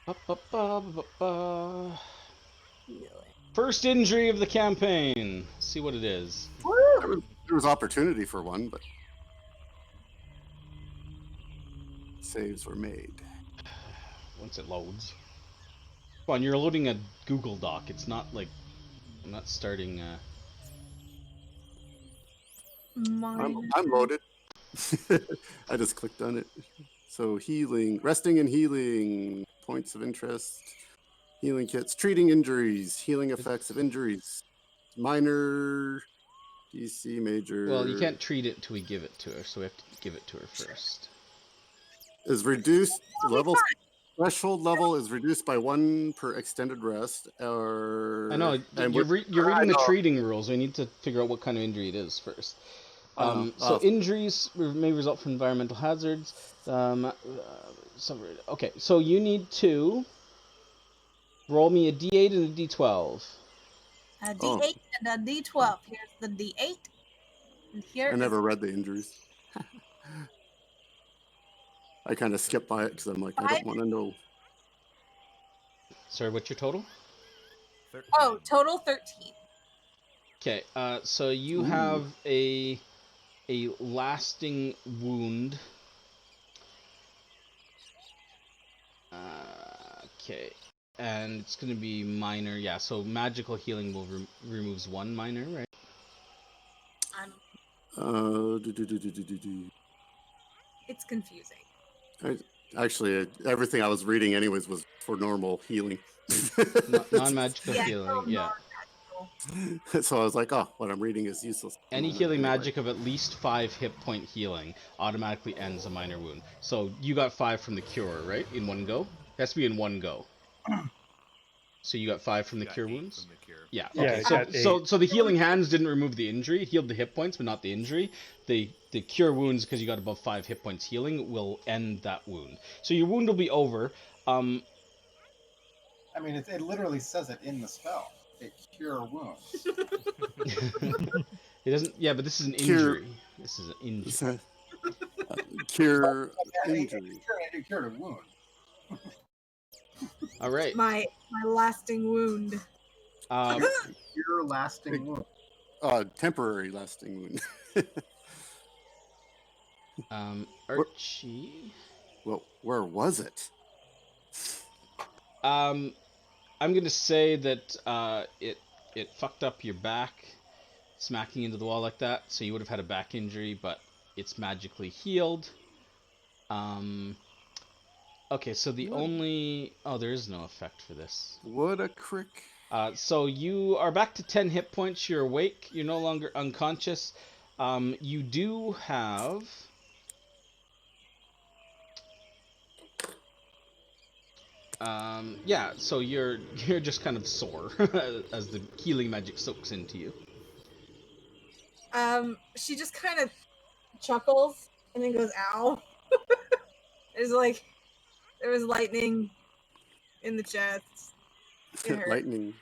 OneNote. First injury of the campaign. Let's see what it is. There was opportunity for one, but saves were made. Once it loads. Come on, you're loading a Google Doc. It's not like I'm not starting. I'm loaded. I just clicked on it. So healing, resting and healing, points of interest, healing kits, treating injuries, healing effects of injuries, minor, DC, major. Well, you can't treat it till we give it to her, so we have to give it to her first. Is reduced level. Threshold level is reduced by 1 per extended rest. Or I know you're reading the treating rules. We need to figure out what kind of injury it is first. So injuries may result from environmental hazards. Okay, so you need to roll me a D8 and a D12. A Oh. D8 and a D12. Here's the D8. And here I never read the injuries. I kind of skipped by it because I'm like, I don't want to know. Sorry, what's your total? 13. Oh, total 13. Okay, so you Ooh. have a lasting wound. Okay, and it's gonna be minor. Yeah, so magical healing will removes one minor, right? It's confusing. Actually, everything I was reading, anyways, was for normal healing. Non-magical Yeah, healing, yeah. non-magical. So I was like, oh, what I'm reading is useless. Any healing Anyway. magic of at least 5 hit point healing automatically ends a minor wound. So you got 5 from the cure, right? In one go? It has to be in one go. So you got 5 from the Got cure 8 wounds? From the cure. Yeah. Yeah, Okay. it got So the healing hands didn't remove the injury. It healed the hit points, but not the injury. The cure wounds, because you got above 5 hit points healing, will end that wound. So your wound will be over. I mean, it literally says it in the spell. It cure wounds. It doesn't. Yeah, but this is an Cure- injury. This is an injury. Cure It injury. cured a wound. All right. My lasting wound. Cure lasting wound. Temporary lasting wound. Archie. Well, where was it? I'm gonna say that it fucked up your back, smacking into the wall like that. So you would have had a back injury, but it's magically healed. Okay, so the only there is no effect for this. What a crick. So you are back to 10 hit points. You're awake. You're no longer unconscious. You do have. Yeah, so you're just kind of sore as the healing magic soaks into you. She just kind of chuckles and then goes, "Ow!" There's like there was lightning in the chest. It hurt. Lightning.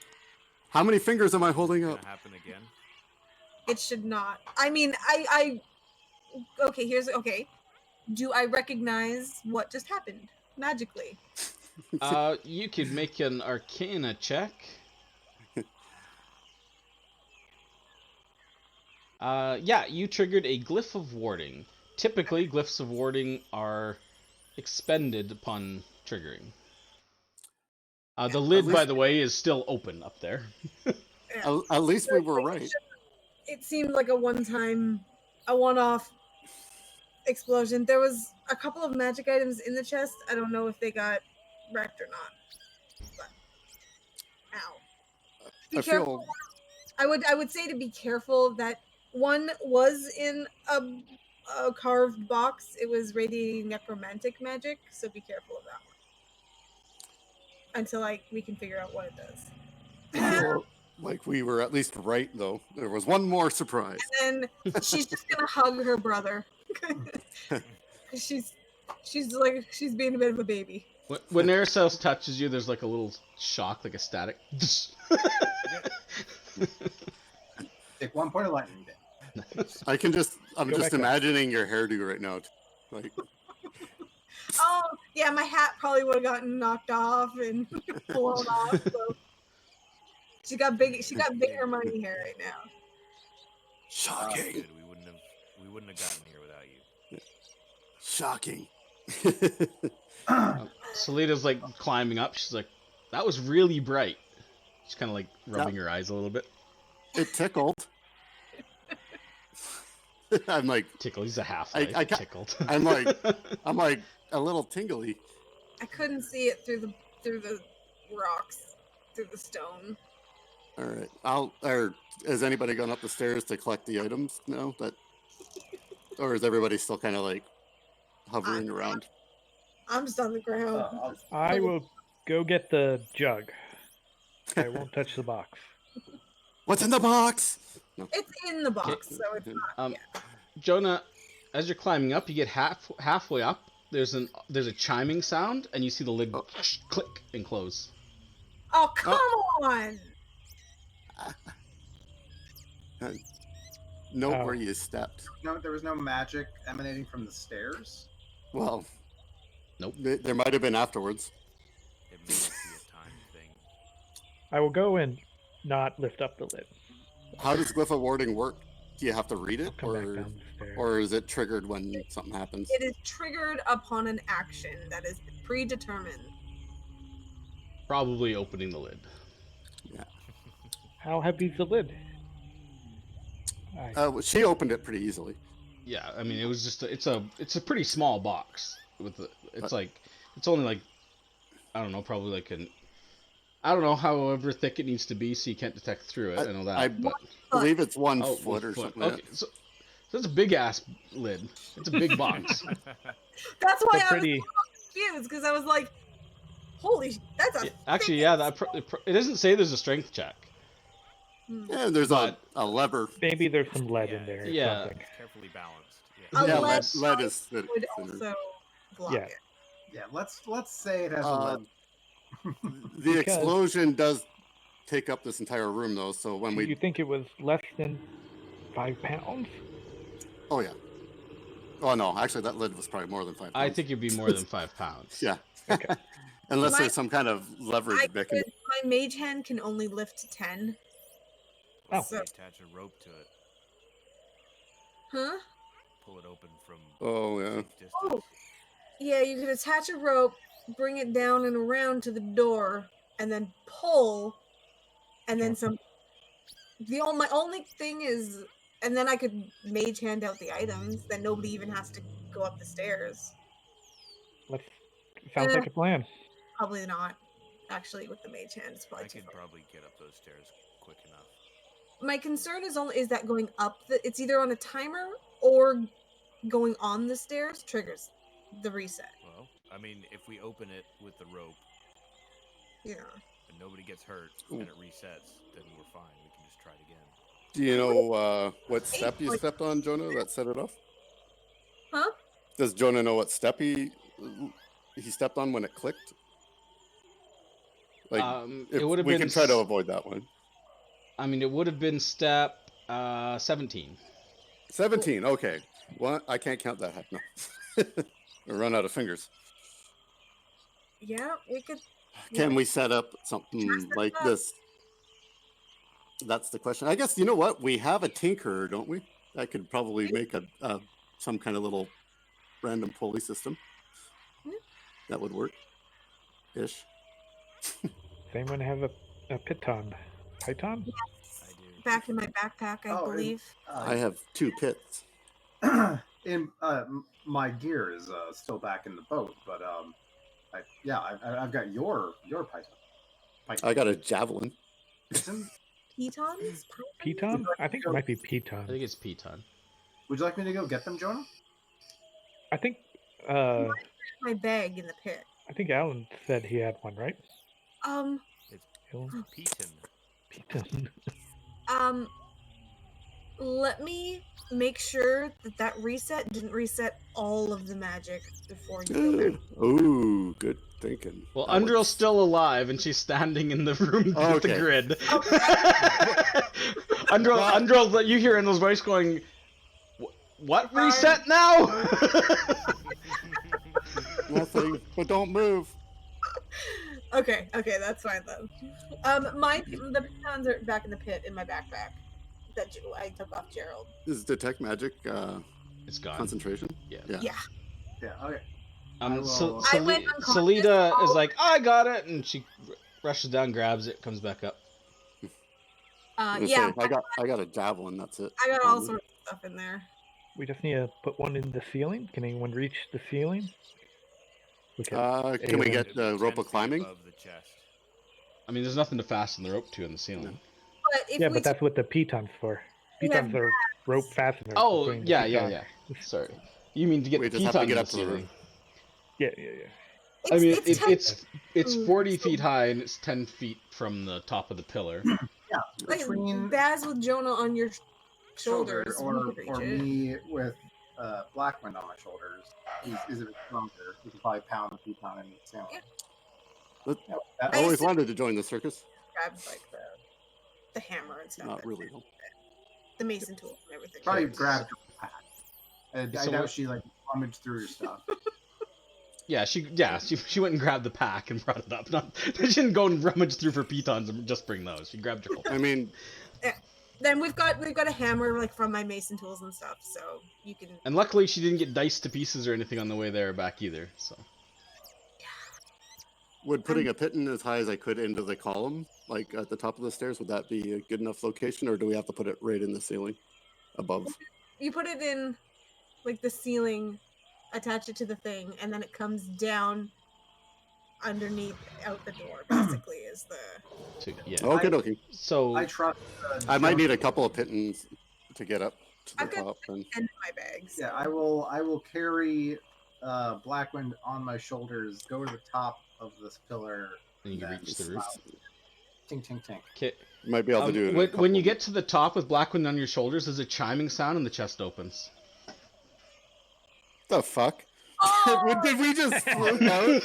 How many fingers am I holding up? Gonna happen again. It should not. I mean, okay. Okay. Do I recognize what just happened magically? You could make an Arcana check. Yeah, you triggered a glyph of warding. Typically, glyphs of warding are expended upon triggering. The lid, by the way, is still open up there. Yeah. At least we were right. It seemed like a one-off explosion. There was a couple of magic items in the chest. I don't know if they got wrecked or not. But, ow. Be careful. I would say to be careful that one was in a carved box. It was radiating necromantic magic, so be careful of that one. Until we can figure out what it does. I feel like we were at least right, though. There was one more surprise. And then she's just gonna hug her brother. she's being a bit of a baby. When Aracels touches you, there's like a little shock, like a static. Take 1 point of lightning damage. I'm Go just back up. imagining your hairdo right now. Like, Oh yeah, my hat probably would have gotten knocked off and blown off. So she got big Hermione hair right now. shocking. Good. We wouldn't have gotten here without you. Shocking. Selita's like climbing up. She's like, that was really bright. She's kind of like rubbing her eyes a little bit. It tickled. I'm like, Tickle. He's a half-life. Tickled. I'm like a little tingly. I couldn't see it through the rocks, through the stone. All right. Has anybody gone up the stairs to collect the items? No, or is everybody still kind of like hovering around? I'm just on the ground. I will go get the jug. I won't touch the box. What's in the box? No. It's in the box, so it's not. Jonah, as you're climbing up, you get halfway up. There's a chiming sound, and you see the lid click and close. Oh come on! Note Oh. where you stepped. No, there was no magic emanating from the stairs. Well, Nope. there might have been afterwards. It may just be a time thing. I will go and not lift up the lid. How does glyph of warding work? Do you have to read I'll it, come back down the stairs. or is it triggered when something happens? It is triggered upon an action that is predetermined. Probably opening the lid. How heavy is the lid? She opened it pretty easily. Yeah, I mean, it was just it's a pretty small box with it's only like, I don't know, probably like I don't know, however thick it needs to be so you can't detect through it. I know that, I but believe it's 1 oh, foot or 1 foot. something. Like Okay, so it's a big ass lid. It's a big box. That's why So I pretty. was confused, because I was like, holy, that's a Actually, thick yeah, ass- it doesn't say there's a strength check. Yeah, there's But- a lever. Maybe there's some lead in Yeah, there. Or yeah. something. It's carefully balanced. A Yeah, lead lead pipe is thinner. would also block Yeah. it. Yeah, let's say it has a Uh, lid. The Because- explosion does take up this entire room, though. So when Do we, you think it was less than 5 pounds? oh yeah, oh no, actually that lid was probably more than 5 pounds. I think it'd be more than 5 pounds. Yeah, Okay. unless My- there's some kind of leverage mechanism. My mage hand can only lift 10. Oh. So, Attach a rope to it. huh? Pull it open from Oh yeah. safe distance. Oh. Yeah, you could attach a rope, bring it down and around to the door, and then pull, and then some. My only thing is, and then I could mage hand out the items. Then nobody even has to go up the stairs. Sounds like a plan. Probably not. Actually, with the mage hand, it's probably I too could far. probably get up those stairs quick enough. My concern is that going up it's either on a timer or going on the stairs triggers the reset. Well, I mean, if we open it with the rope Yeah. and nobody gets hurt and it resets, then we're fine. We can just try it again. Do you know what step you stepped on, Jonah, that set it off? Huh? Does Jonah know what step he stepped on when it clicked? Like, it would have we been. can try to avoid that one. I mean, it would have been step 17. 17. Okay. Well, I can't count that high. No. We'll run out of fingers. Yeah, we could. Can we set up something Dress it like up. this? That's the question. I guess, you know what? We have a tinkerer, don't we? I could probably make some kind of little random pulley system. Hmm. That would work. Ish. Does anyone have a piton? Python? I do. Back in my backpack, I Oh, believe. I have 2 pits. in my gear is still back in the boat, but I've got your python. I got a javelin. Python? Pitons? Piton? I think it might be I piton. think it's Piton. Would you like me to go get them, Jonah? I think My bag in the pit. Alan said he had one, right? It's Alan? Peaton. Piton. Let me make sure that reset didn't reset all of the magic before you go there. Ooh, good thinking. Well, That Undrill's works. still alive, and she's standing in the room Oh, with the okay. grid. Undrill, you hear in those voice going, "What reset now?" Nothing, but don't move. Okay, that's fine then. The pitons are back in the pit in my backpack that I took off Gerald. Is detect magic It's gone. concentration? Yeah. Yeah. Yeah. Yeah. Okay. I will- I went unconscious. Salida is like, "I got it," and she rushes down, grabs it, comes back up. I was Yeah, gonna say, I got a javelin. That's it. I got all sorts of stuff in there. We just need to put one in the ceiling. Can anyone reach the ceiling? We can, Can we Aiden. get the 10 rope of feet climbing? above the chest. I mean, there's nothing to fasten the rope to in the ceiling. But if yeah, we but that's what the piton's for. We have Pitons are rope fasteners. Oh, between the yeah. piton. Sorry. You mean to get We the just have to piton get in up the to the ceiling? roof. Yeah. I mean, it's it's Mm, 40 so- feet high and it's 10 feet from the top of the pillar. Yeah. like Between Baz with Jonah on your shoulders. we or could reach it. me with Blackwind on my shoulders. He's a bit stronger. We can probably pound the python in the ceiling. Yeah. But Yeah, I always wanted to join the circus. Grab like the hammer and stuff. Not really, though. the mason tool and everything. Probably grabbed your pack. And I So doubt what- she like rummaged through your stuff. Yeah, she went and grabbed the pack and brought it up. She didn't go and rummage through for pitons and just bring those. She grabbed your whole I mean, Then we've got a hammer like from my mason tools and stuff, so you can. And luckily, she didn't get diced to pieces or anything on the way there or back either. So would putting a pitten as high as I could into the column, like at the top of the stairs, would that be a good enough location, or do we have to put it right in the ceiling above? You put it in like the ceiling, attach it to the thing, and then it comes down underneath out the door. Basically, is the. yeah. Okay, okay. So I trust. I might need a couple of pittons to get up to the I've got top. And in my bags. Yeah, I will carry Blackwind on my shoulders. Go to the top of this pillar. and you can then reach the roof. Tink, tink, tink. Okay. might be able to do it. When you get to the top with Blackwind on your shoulders, there's a chiming sound and the chest opens. The fuck? Oh! Did we just float out?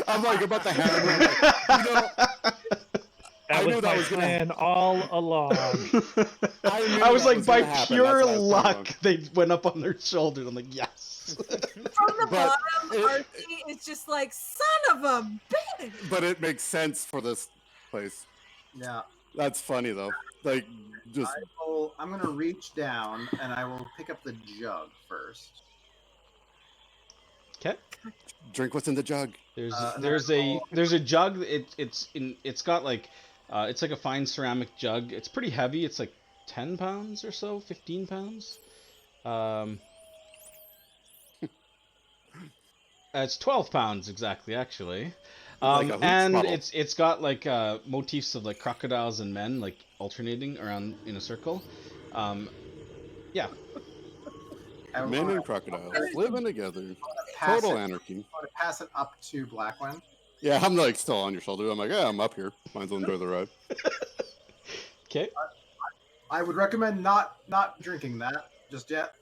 I'm like about the hammer. You know, That I was knew that my was gonna plan all along. I was that like, was by gonna happen, pure that's why I was luck, so they went up on their shoulders. I'm like, yes. From the But bottom, it- Archie is just like, son of a bitch! But it makes sense for this place. Yeah. That's funny though. Like, just I'm gonna reach down and I will pick up the jug first. Okay. drink what's in the jug. There's a jug. It's got like it's like a fine ceramic jug. It's pretty heavy. It's like 10 pounds or so, 15 pounds. It's 12 pounds exactly, actually. Like a hoops And bottle. it's got like motifs of like crocodiles and men like alternating around in a circle. Yeah. I Man wanna and Crocodile living together. pass Total it- anarchy. I want to pass it up to Blackwind. Yeah, I'm like still on your shoulder. I'm like, yeah, I'm up here. Might as well enjoy the ride. Okay. I would recommend not drinking that just yet.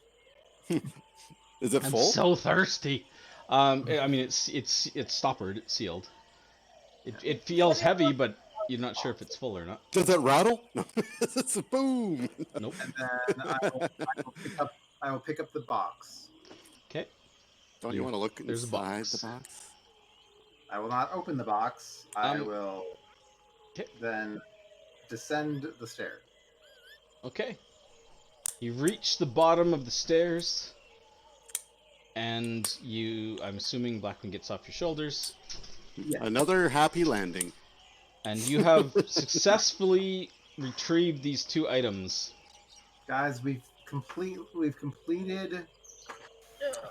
Is it I'm full? so thirsty. I mean, it's stoppered. It's sealed. It feels heavy, but you're not sure if it's full or not. Does it rattle? No. It's a boom. Nope. And then I will pick up the box. Okay. Don't you want to look There's a inside box. the box? I will not open the box. I Um, will okay. then descend the stairs. Okay. You reach the bottom of the stairs, and I'm assuming Blackman gets off your shoulders, Another happy landing. and you have successfully retrieved these two items. Guys, we've completed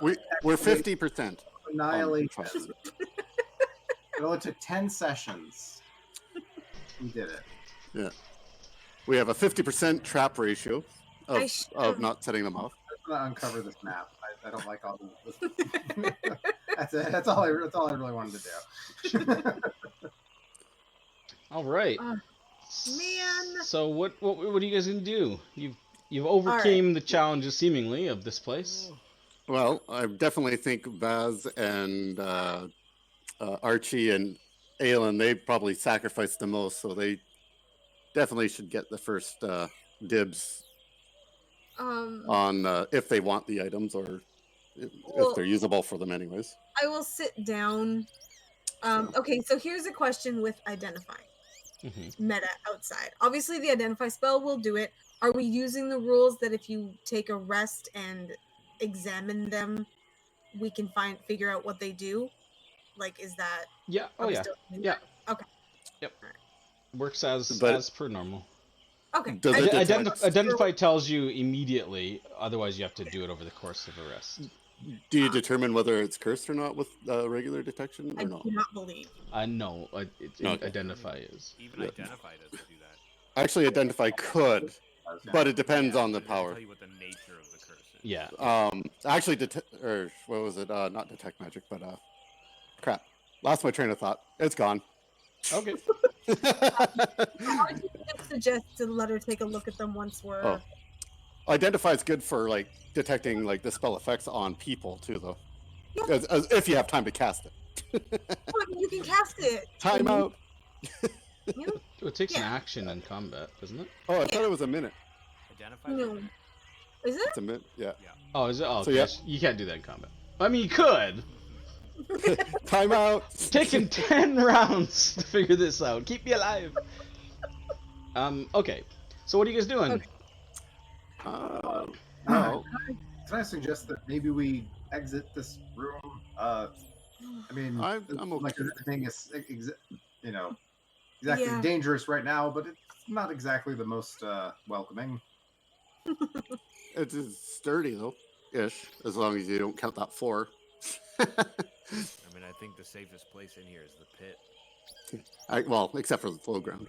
We're 50%. Annihilation. It only took 10 sessions. We did it. Yeah. We have a 50% trap ratio I of should've- not setting them off. I'm gonna uncover this map. I don't like all this. That's it. That's all I really wanted to do. All right. Man. So what are you guys gonna do? You've overcame the challenges seemingly of this place. Well, I definitely think Baz and Archie and Aelin, they probably sacrificed the most, so they definitely should get the first dibs on if they want the items or if they're usable for them anyways. I will sit down. Okay, so here's a question with identifying. Meta outside. Obviously, the identify spell will do it. Are we using the rules that if you take a rest and examine them, we can figure out what they do? Like, is that? Yeah. are Oh we yeah. still doing Yeah. that? Okay. Yep. Works as per normal. Okay. Does it detect- Identify tells you immediately. Otherwise, you have to do it over the course of a rest. Do you determine whether it's cursed or not with regular detection I or do not? not believe. No. Okay. Identify is. Even Yeah. Identify doesn't do that. Actually, identify could, but it depends on the It doesn't power. Tell you what the nature of the curse is. Yeah. Actually, or what was it? Not detect magic, but crap. Lost my train of thought. It's gone. Okay. I would suggest to let her take a look at them once we're. Oh. Identify is good for like detecting like the spell effects on people too, though. As if you have time to cast it. Oh, you can cast it. Time out. You know, It takes an Yeah. action in combat, doesn't it? Oh, I thought it was a minute. Identify No. the minute. Is it? It's a minute. Yeah. Yeah. Oh, is it? Oh, So, okay. yeah. You can't do that in combat. I mean, you could. Time out. Taking 10 rounds to figure this out. Keep me alive. Okay. So what are you guys doing? Okay. Well, Can I suggest that maybe we exit this room? I mean, I'm like okay. everything is, exactly Yeah. dangerous right now, but it's not exactly the most welcoming. It is sturdy though, ish. As long as you don't count that floor. I mean, I think the safest place in here is the pit. Well, except for the low ground.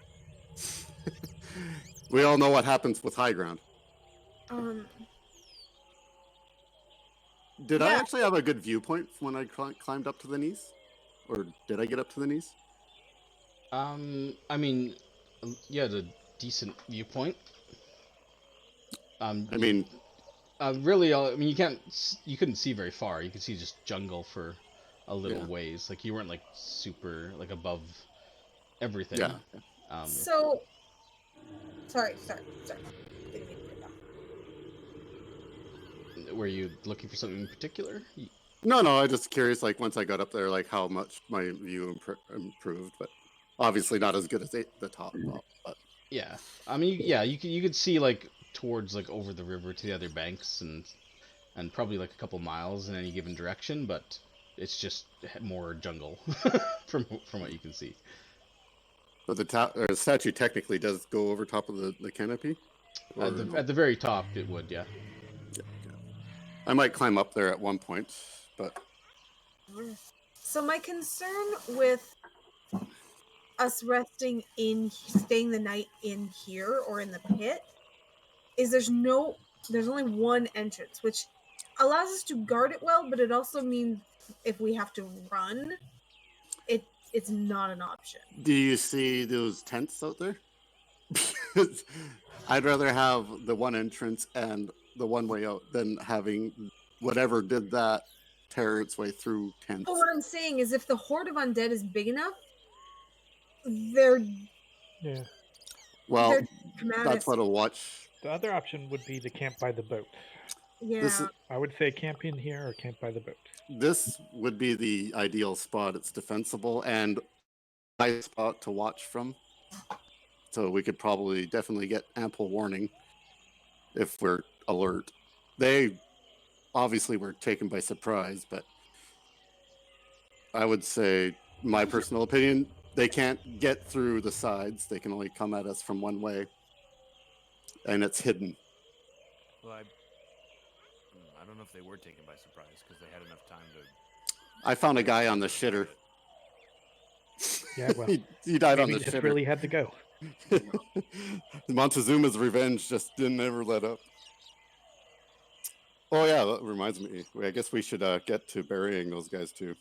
We all know what happens with high ground. Did I Yeah. actually have a good viewpoint when I climbed up to the knees? Or did I get up to the knees? I mean, you had a decent viewpoint. I mean, really, I mean, you couldn't see very far. You could see just jungle for a little Yeah. ways. Like you weren't like super like above everything. yeah. So, sorry. Didn't mean to cut off. Were you looking for something in particular? No, I'm just curious, like, once I got up there, like, how much my view improved, but obviously not as good as the top. But Yeah, I mean, yeah, you could see like towards like over the river to the other banks and probably like a couple miles in any given direction, but it's just more jungle from what you can see. But the statue technically does go over top of the canopy? Or At no? the very top, it would, yeah. I might climb up there at one point, but So my concern with us staying the night in here or in the pit is there's only one entrance, which allows us to guard it well, but it also means if we have to run, it's not an option. do you see those tents out there? I'd rather have the one entrance and the one way out than having whatever did that tear its way through tents. But what I'm saying is if the horde of undead is big enough, they're Yeah. Well, they're come at that's us. what I'll watch. The other option would be to camp by the boat. Yeah. This is, I would say camp in here or camp by the boat. this would be the ideal spot. It's defensible and a nice spot to watch from. So we could probably definitely get ample warning if we're alert. They obviously were taken by surprise, but I would say, my personal opinion, they can't get through the sides. They can only come at us from one way. And it's hidden. Well, I don't know if they were taken by surprise because they had enough time to. I found a guy on the shitter. Yeah, well, he died on maybe the just shitter. really had to go. Montezuma's revenge just didn't ever let up. Oh yeah, that reminds me. I guess we should get to burying those guys too.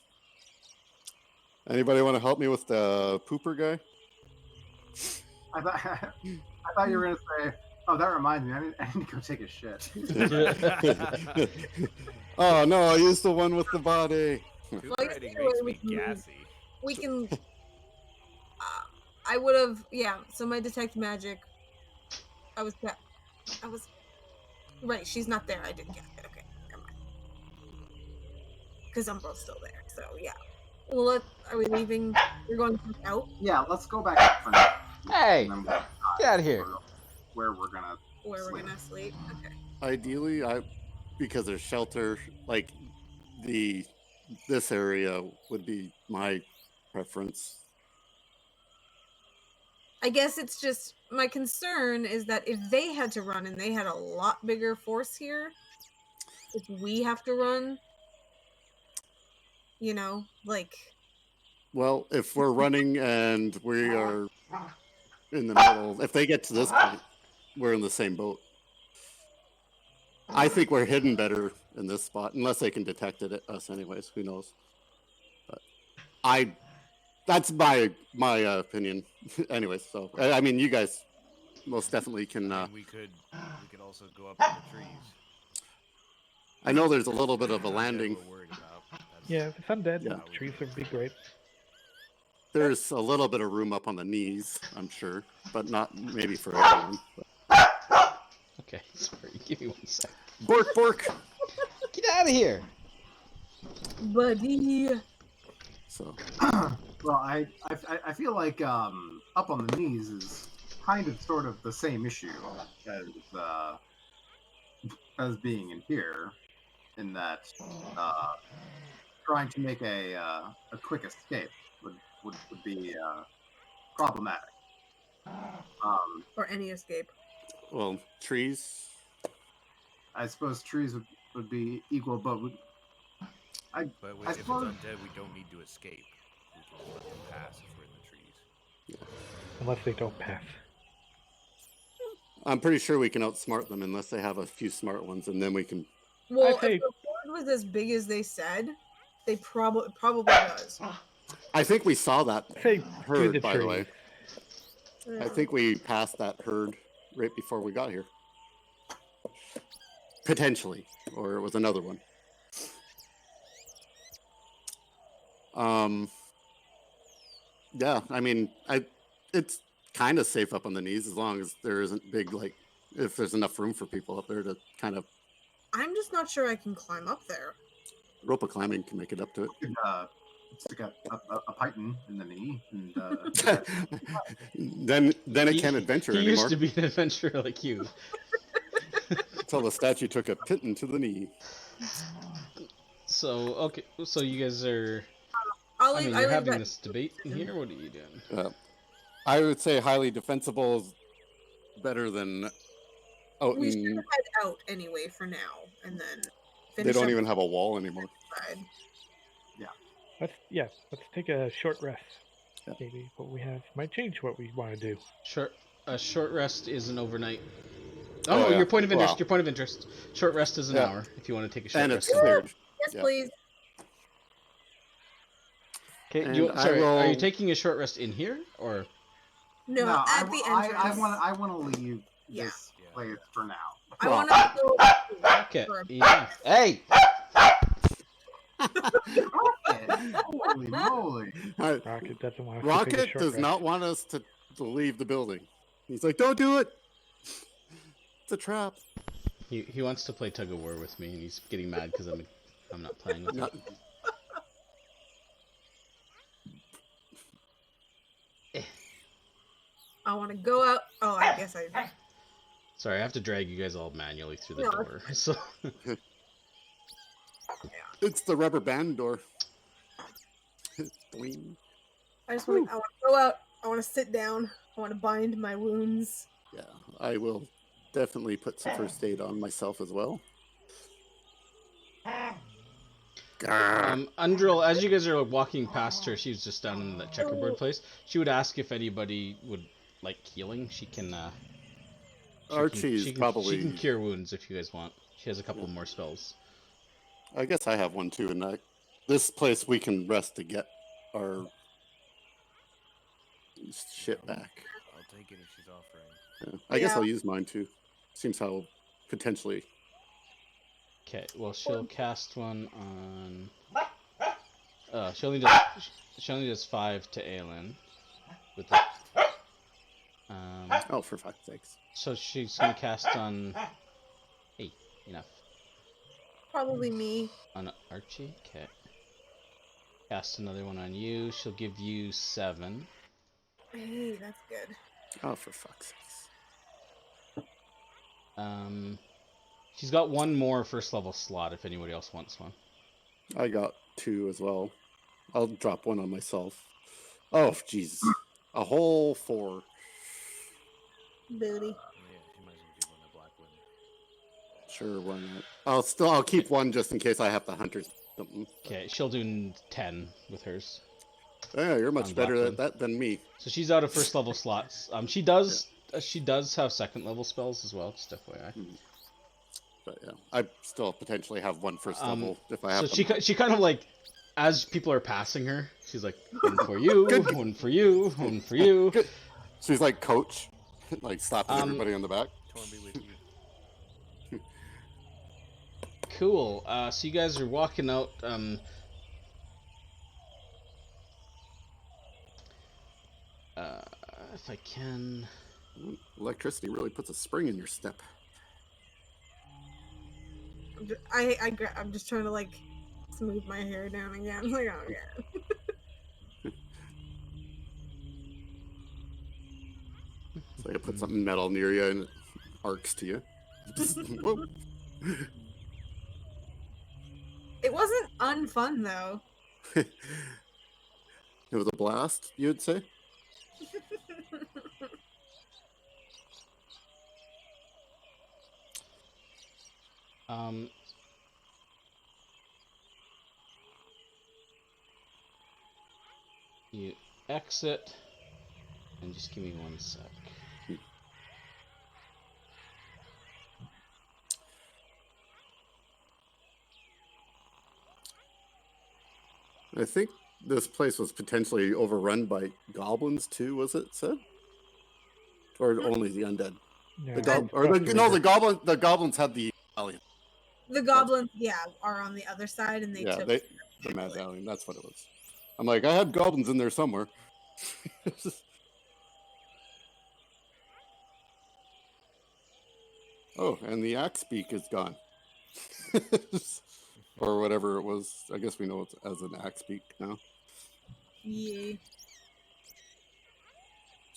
Anybody want to help me with the pooper guy? I thought you were gonna say, "Oh, that reminds me. I need to go take a shit." Oh no, I used the one with the body. Poop Like, writing anyway, makes me gassy. We can. I would have. Yeah. So my detect magic. I was. Right. She's not there. I didn't get it. Okay. Never mind. Because Umbro's still there. So yeah. Well, are we leaving? We're going out. Yeah, let's go back up for now. Hey, And then we'll get out of here. Where we're gonna Where we're sleep. gonna sleep. Okay. Ideally, because there's shelter, like this area would be my preference. I guess it's just my concern is that if they had to run and they had a lot bigger force here, if we have to run, like. Well, if we're running and we are in the middle, if they get to this point, we're in the same boat. I think we're hidden better in this spot, unless they can detect it us anyways. Who knows? But that's my opinion. Anyways, so I mean, you guys most definitely can. I mean, we could also go up in the trees. I know there's a little bit of a Undead landing. we're worried about. That's- Yeah, if it's undead, Yeah. trees would be great. There's a little bit of room up on the knees, I'm sure, but not maybe for everyone. Okay, sorry. Give me 1 sec. Bork, bork. Get out of here. Buddy. So Well, I feel like up on the knees is kind of sort of the same issue as being in here, in that trying to make a quick escape would be problematic. Or any escape. well, trees. I suppose trees would be equal, but But I if it's suppose undead, we don't need to escape. We can just let them pass if we're in the trees. Unless they don't pass. I'm pretty sure we can outsmart them unless they have a few smart ones, and then we can. Well, I'd say- if the horde was as big as they said, they probably does. I think we saw that Say do herd, the by the way. trees. I think we passed that herd right before we got here. Potentially, or it was another one. Yeah, I mean, it's kind of safe up on the knees as long as there isn't big, like, if there's enough room for people up there to kind of. I'm just not sure I can climb up there. Rope of climbing can make it up to it. stick a python in the knee, and then it can't adventure he anymore. used to be an adventurer like you. Until the statue took a pitten to the knee. So, okay, so you guys are... I'll I leave, mean, I you're leave having that- this debate in here? What are you doing? I would say highly defensible is better than out We should in. head out anyway for now, and then They finish don't up even have a wall anymore. side. Let's take a short rest. Yeah. Maybe what we have might change what we want to do. A short rest is an overnight. Oh, Oh, yeah. your point of interest. Wow. Your point of interest. Short rest is an Yeah. hour if you want to take a short And rest. it's cleared. Yes, Yeah. please. Okay. And I Sorry, are you will- taking a short rest in here or? No, at the entrance. I want to leave Yeah. this place for now. I Well- want to go. Okay. For a- Enough. Hey. Holy moly! Rocket doesn't want us to take a Rocket short does rest. not want us to leave the building. He's like, "Don't do it. It's a trap." He wants to play tug of war with me, and he's getting mad because I'm not playing with him. Not- I want to go out. Oh, I guess I. Sorry, I have to drag you guys all manually through the No, door. So It's the rubber band door. Boing. I just want to. I want to go out. I want to sit down. I want to bind my wounds. Yeah, I will definitely put some first aid on myself as well. Undrill, as you guys are walking past her, she was just down in the checkerboard place. She would ask if anybody would like healing. She can. Archie's she can probably. cure wounds if you guys want. She has a couple more spells. I guess I have one too. And this place we can rest to get our shit back. I'll take it if she's offering. Yeah. I guess Yeah. I'll use mine too. Seems how potentially. Okay, well she'll cast one on. She only does 5 to Aelin. With the, Oh, for fuck's sakes! so she's gonna cast on. Hey, enough. Probably me. On Archie. Okay. Cast another one on you. She'll give you 7. Hey, that's good. Oh, for fuck's sakes! She's got one more first level slot if anybody else wants one. I got 2 as well. I'll drop one on myself. Oh, Jesus! A whole 4. Booty. Yeah, she might as well give one a black one. Sure, why not? I'll keep one just in case I have to hunt or something. Okay, she'll do 10 with hers. Yeah, you're much On better Blackwood. at that than me. So she's out of first level slots. She does have second level spells as well, just FYI. But yeah, I still potentially have one first level if I have So them. she kind of like, as people are passing her, she's like, one for you, one for you, one for you. Good. She's like coach, like slapping everybody on the back. Torn be with you. Cool. So you guys are walking out. if I can. Electricity really puts a spring in your step. I'm just trying to like smooth my hair down again. I'm like, oh yeah. So I put something metal near you and it arcs to you. Whoa. It wasn't unfun though. It was a blast, you'd say? You exit, and just give me 1 sec. I think this place was potentially overrun by goblins too, was it said? Or only the undead? Yeah, The goblins had the alien. The goblins, yeah, are on the other side, and they Yeah, took the mad alien. That's what it was. I'm like, I had goblins in there somewhere. Oh, and the axe beak is gone. Or whatever it was. I guess we know it as an axe beak now. Yeah.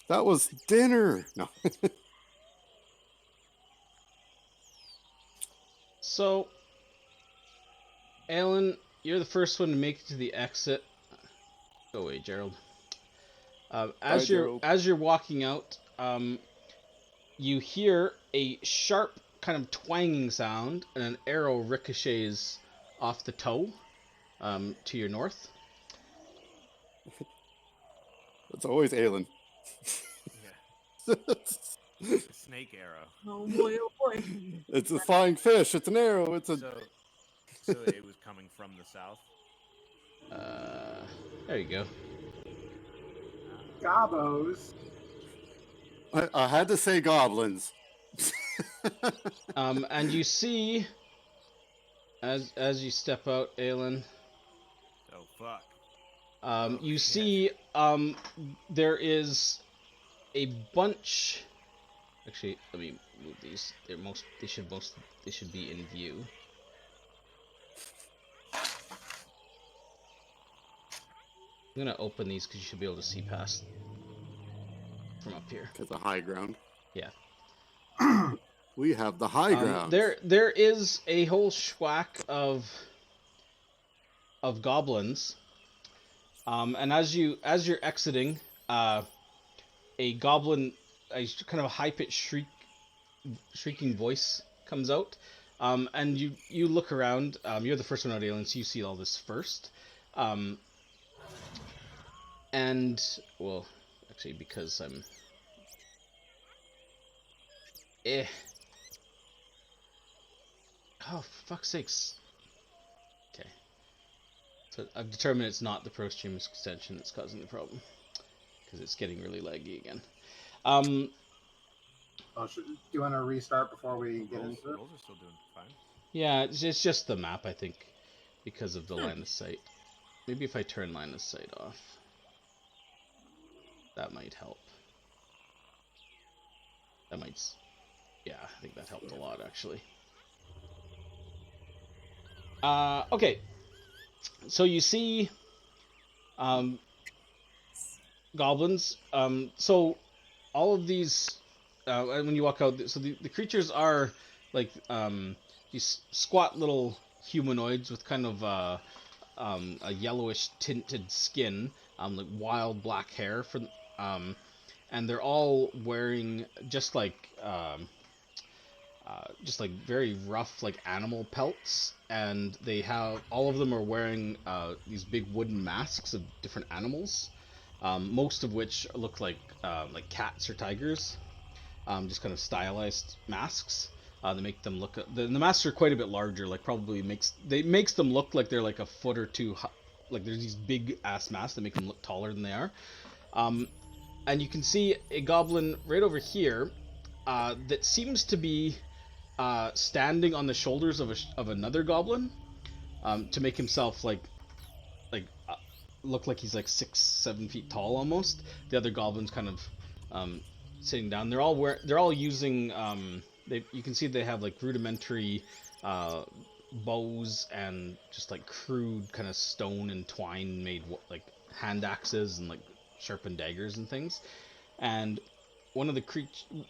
That was dinner. No. So, Alan, you're the first one to make it to the exit. Go away, Gerald. As you're walking out, you hear a sharp kind of twanging sound, and an arrow ricochets off the toe to your north. It's always Aelin. Yeah. Snake arrow. Oh boy, oh boy. It's a flying fish. It's an arrow. It's a. So it was coming from the south. There you go. Gobos. I had to say goblins. And you see, as you step out, Aelin, Oh fuck. you shit. see there is a bunch. Actually, let me move these. They should be in view. I'm gonna open these because you should be able to see past from up here. Because the high ground. Yeah. We have the high ground. There is a whole schwack of goblins. And as you're exiting, a goblin, a kind of a high-pitched shrieking voice comes out. And you look around. You're the first one out, Alien, so you see all this first. And well, actually, because I'm. Oh, for fuck's sakes. Okay. So I've determined it's not the Pro Stream extension that's causing the problem. Because it's getting really laggy again. Do you want to restart before we get into it? Rolls are still doing fine. Yeah, it's just the map, I think. Because of the line of sight. Maybe if I turn line of sight off. That might help. That might... Yeah, I think that helped a lot, actually. Okay. So you see goblins. So all of these, when you walk out, so the creatures are like these squat little humanoids with kind of a yellowish tinted skin, like wild black hair, and they're all wearing just like very rough like animal pelts, and they have all of them are wearing these big wooden masks of different animals, most of which look like cats or tigers, just kind of stylized masks. They make them look the masks are quite a bit larger, like probably makes them look like they're like a foot or two high, like there's these big ass masks that make them look taller than they are. And you can see a goblin right over here that seems to be standing on the shoulders of another goblin, to make himself look like he's like 6-7 feet tall almost. The other goblin's kind of sitting down. They're all using you can see they have like rudimentary bows and just like crude kind of stone and twine made like hand axes and like sharpened daggers and things. And one of the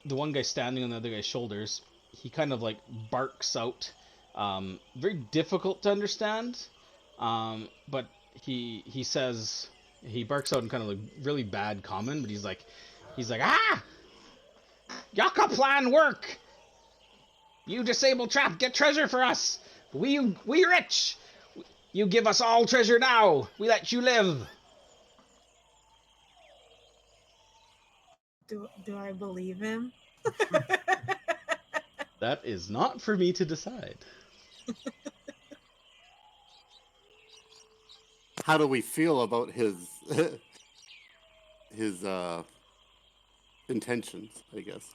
one guy standing on the other guy's shoulders, he kind of like barks out, very difficult to understand, but he says, he barks out in kind of like really bad common, but he's like Yaka plan work. You disabled trap, get treasure for us. We rich. You give us all treasure now. We let you live. Do I believe him? That is not for me to decide. How do we feel about his his intentions, I guess?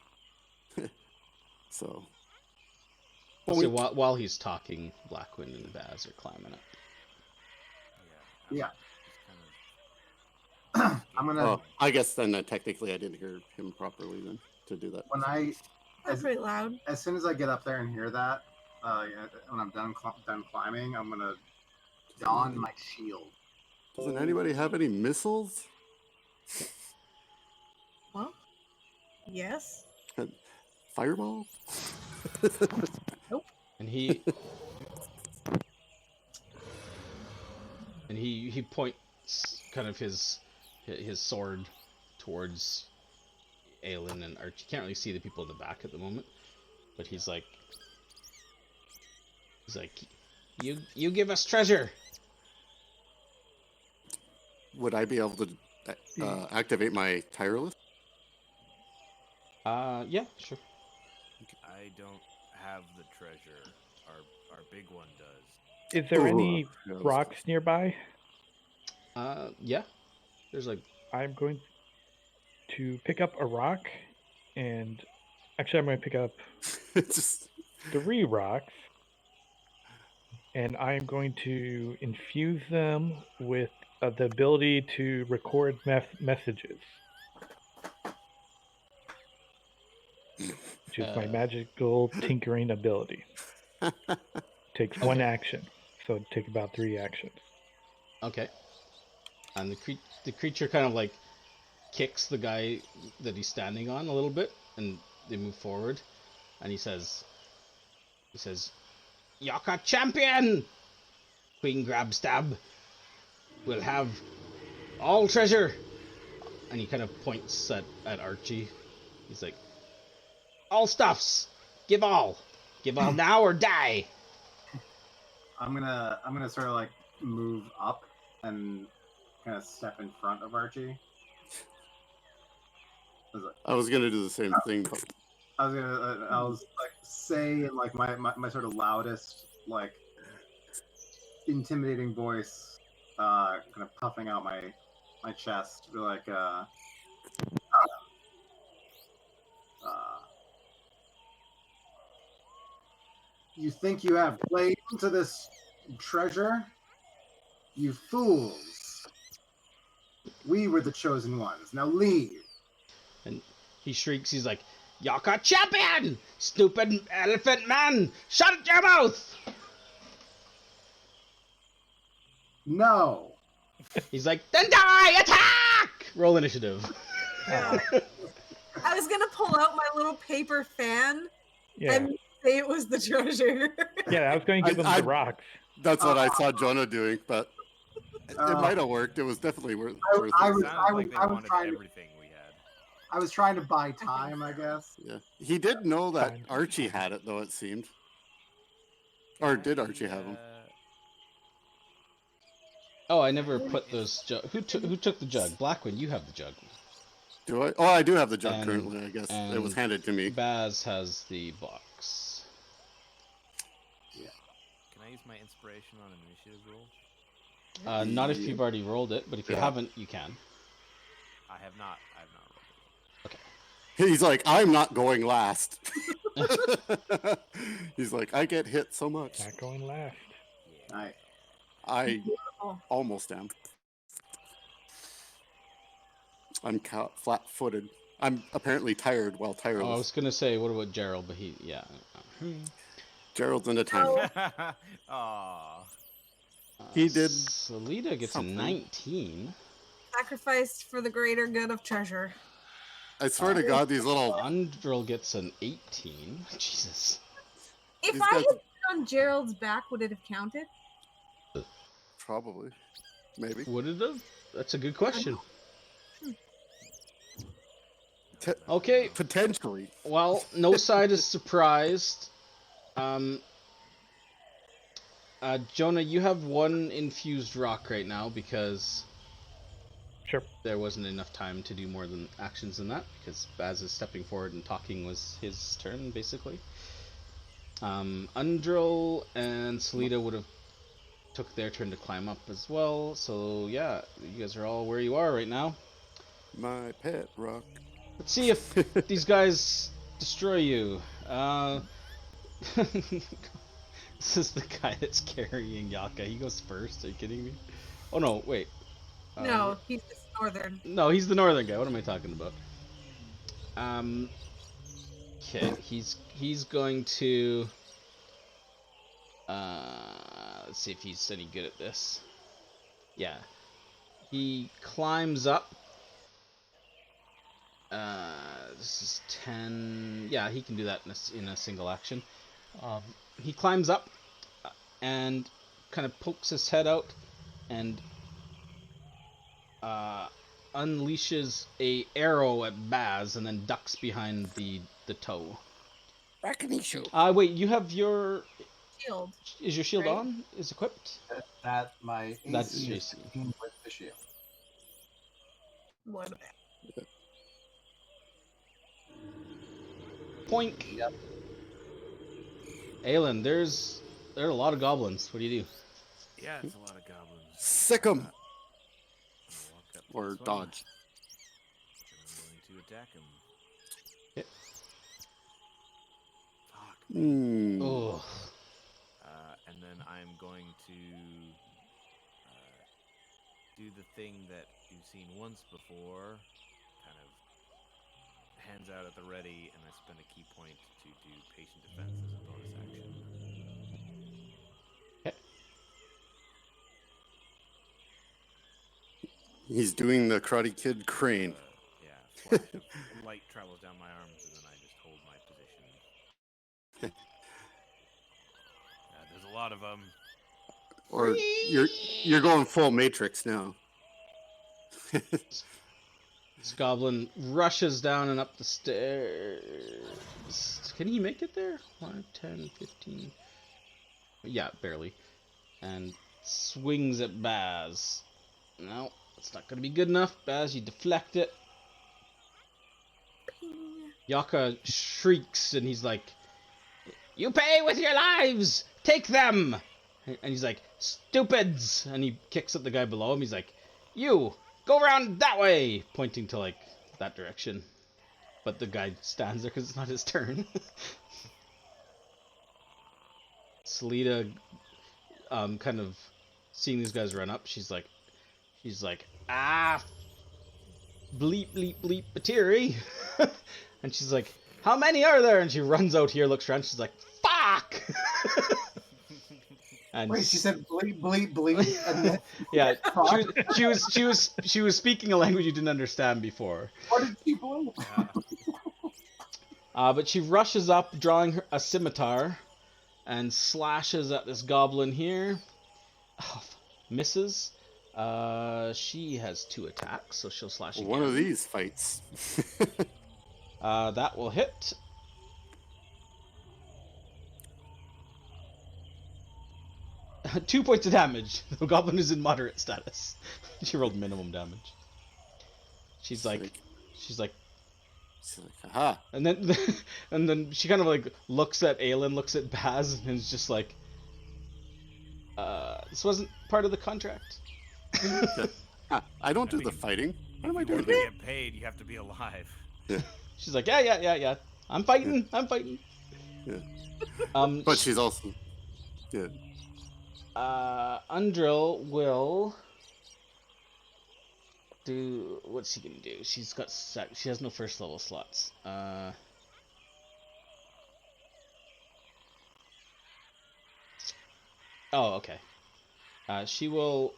So while he's talking, Blackwind and Baz are climbing up. Yeah. Just kind of I'm gonna. oh, I guess then technically I didn't hear him properly then to do that. That's pretty loud. As soon as I get up there and hear that, when I'm done climbing, I'm gonna don my shield. Doesn't anybody have any missiles? Well, yes. Fireball? Nope. And he points kind of his sword towards Aelin and Archie. You can't really see the people in the back at the moment, but he's like, you give us treasure. Would I be able to activate my tireless? Yeah, sure. I don't have the treasure. Our big one does. Is there any Yeah, that was rocks nearby? Yeah. There's like I'm going to pick up a rock, and actually I'm going to pick up just 3 rocks, and I'm going to infuse them with the ability to record messages, which is my magical tinkering ability. Takes 1 action, so it'd take about 3 actions. okay. And the creature kind of like kicks the guy that he's standing on a little bit, and they move forward, and he says, Yaka champion! Queen grab stab. We'll have all treasure. And he kind of points at Archie. He's like, all stuffs. Give all now or die. I'm gonna sort of like move up and kind of step in front of Archie. I was gonna do the same thing, but I was like say in like my sort of loudest, like intimidating voice, kind of puffing out my chest, be like you think you have claim to this treasure? You fools. We were the chosen ones. Now leave. And he shrieks, he's like, Yaka champion! Stupid elephant man! Shut your mouth! No. He's like, then die! Attack! Roll initiative. I was gonna pull out my little paper fan Yeah, and say it was the treasure. yeah, I was going to give them the rocks. that's what I saw Jonah doing, but it might have worked. It was definitely worth it. I was Wanted everything we had. I was trying to buy time, I guess. Yeah. He did know that Fine. Archie had it, though, it seemed. Or did Archie have them? Oh, I never put those Who took the jug? Blackwind, you have the jug. Do I? Oh, I do have the jug And- currently, I guess. It was and handed to me. Baz has the box. Can I use my inspiration on an initiative roll? Not if you've already rolled it, but if you Yeah. haven't, you can. I have not rolled it. He's like, I'm not going last. He's like, I get hit so much. Not going last. Nice. I almost am. I'm flat-footed. I'm apparently tired while Oh, I tireless. was gonna say, what about Gerald? But yeah. Gerald's in a tank. Aw. He did Salida gets something. a 19. Sacrificed for the greater good of treasure. I swear to God, these little Undril gets an 18. Jesus. If These I guys- had been on Gerald's back, would it have counted? probably, maybe. Would it have? That's a good question. Te- Okay, potentially. well, no side is surprised. Jonah, you have one infused rock right now because Sure. there wasn't enough time to do more than actions than that, because Baz is stepping forward and talking was his turn, basically. Undril and Salida would have took their turn to climb up as well, so yeah, you guys are all where you are right now. My pet rock. Let's see if these guys destroy you. This is the guy that's carrying Yaka. He goes first. Are you kidding me? Oh no, wait. No, he's this northern. No, he's the northern guy. What am I talking about? Okay, he's going to. Let's see if he's any good at this. Yeah, he climbs up. This is 10. Yeah, he can do that in a single action. He climbs up and kind of pokes his head out and unleashes a arrow at Baz and then ducks behind the toe. Wait, you have your Shield. is your shield Right. on? Is equipped? That my That's AC is JC. 15 with the shield. What? Poink. Yep. Aelin, there are a lot of goblins. What do you do? Yeah, it's a lot of goblins. Sick 'em. I'm gonna walk up to Or this one, dodge. and I'm going to attack him. Okay. Fuck. Hmm. Oh, And then I'm going to do the thing that you've seen once before, kind of hands out at the ready, and I spend a key point to do patient defense as a bonus action. He's doing the Karate Kid crane. Yeah, flash of light travels down my arms, and then I just hold my position. There's a lot of them. Or you're going full Matrix now. this goblin rushes down and up the stairs. Can he make it there? 5, 10, 15. Yeah, barely. And swings at Baz. No, it's not going to be good enough. Baz, you deflect it. Ping. Yaka shrieks and he's like, "You pay with your lives! Take them!" And he's like, "Stupids!" And he kicks at the guy below him. He's like, "You, go around that way!" Pointing to, like, that direction. But the guy stands there because it's not his turn. Salida, kind of seeing these guys run up, she's like, "Ah, bleep, bleep, bleep, Batiri." And she's like, "How many are there?" And she runs out here, looks around, she's like, "Fuck!" And Wait, she said bleep, bleep, bleep. And then, yeah, she was speaking a language you didn't understand before. what did she bleep? But she rushes up, drawing a scimitar, and slashes at this goblin here. Oh, misses. She has 2 attacks, so she'll slash again. One of these fights. That will hit. Two points of damage. The goblin is in moderate status. She rolled minimum damage. She's like, She's like, aha. and then she kind of like looks at Aelin, looks at Baz, and is just like, this wasn't part of the contract. I don't do the fighting. What am I If you doing want to here? get paid, you have to be alive. She's like, yeah. I'm fighting. Yeah. Um, But she's also, yeah. Undril will What's she gonna do? She's got she has no first level slots. Oh, okay. She will.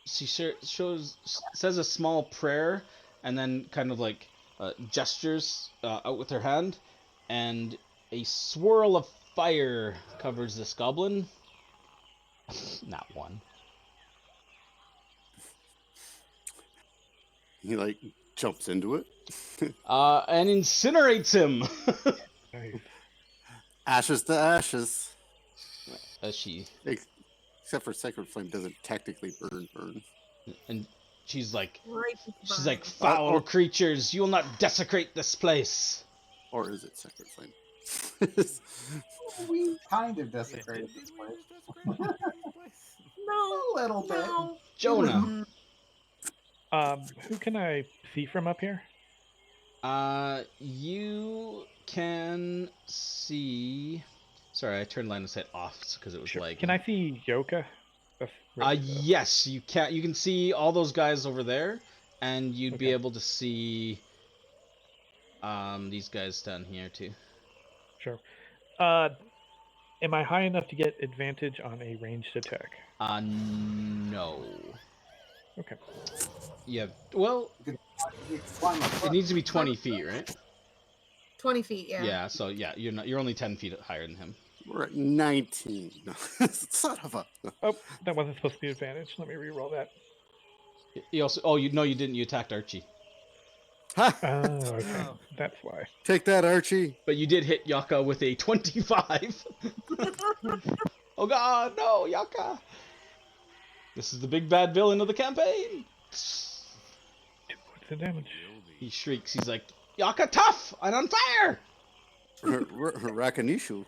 She says a small prayer, and then kind of like gestures out with her hand, and a swirl of fire covers this goblin. Not one. He like jumps into it. And incinerates him. Nice. Ashes to ashes. As she Except for Sacred Flame doesn't technically burn. and she's like Right. foul Or- creatures, you will not desecrate this place. Or is it Sacred Flame? We kind of desecrated Did this we place. just desecrate this place? No. A little bit. No. Jonah. Who can I see from up here? You can see. Sorry, I turned line of sight off because it was Sure. lagging. Can I see Yoka? That's really the- Yes, you can. You can see all those guys over there, and you'd be Okay. able to see these guys down here too. Sure. Am I high enough to get advantage on a ranged attack? No. Okay. Yeah. Well, You can climb up. it needs to be 20 feet, right? 20 feet, yeah. Yeah. So yeah, you're only 10 feet higher than him. We're at 19. Son of a. Oh, that wasn't supposed to be advantage. Let me re-roll that. You also. Oh, you didn't. You attacked Archie, Ha! Oh, okay. Oh. That's why. Take that, Archie. but you did hit Yaka with a 25. Oh God, no, Yaka! This is the big bad villain of the campaign. 2 points of damage. He shrieks. He's like, Yaka, tough and on fire. Rakanishu.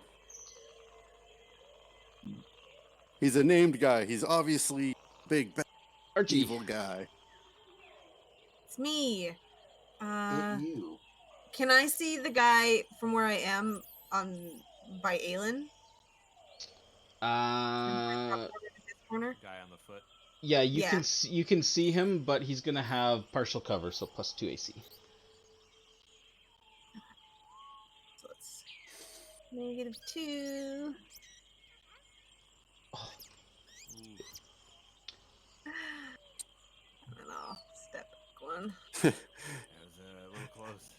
He's a named guy. He's obviously big, bad, Archie. evil guy. It's me. You. Can I see the guy from where I am by Aelin? This corner? Guy on the foot. Yeah, you Yeah. you can see him, but he's gonna have partial cover, so +2 AC. So it's -2. Oh, I don't know. Step one. That was a little close.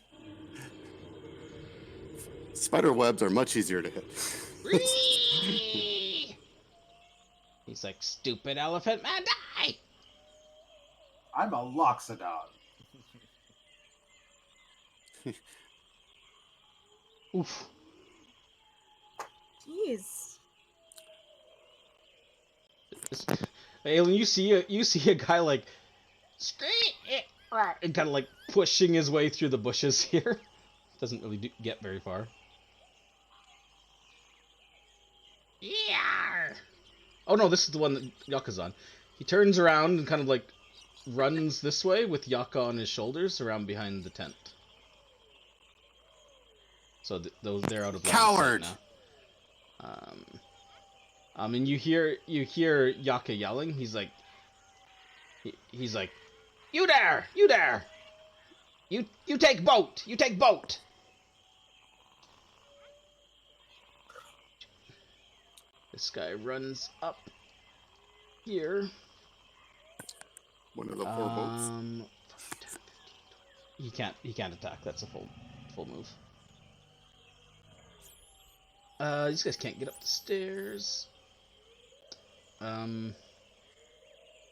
Spider webs are much easier to hit. he's like, stupid elephant man, die! I'm a Loxodon. Oof. Jeez. Aelin, you see a guy like and kind of like pushing his way through the bushes here. Doesn't really get very far. Yeah. Oh no, this is the one that Yaka's on. He turns around and kind of like runs this way with Yaka on his shoulders around behind the tent. So those they're out of line of sight Coward! now. And you hear Yaka yelling. He's like, you there, you take boat, you take boat. This guy runs up here. One of the 4 boats. He can't attack. That's a full move. These guys can't get up the stairs.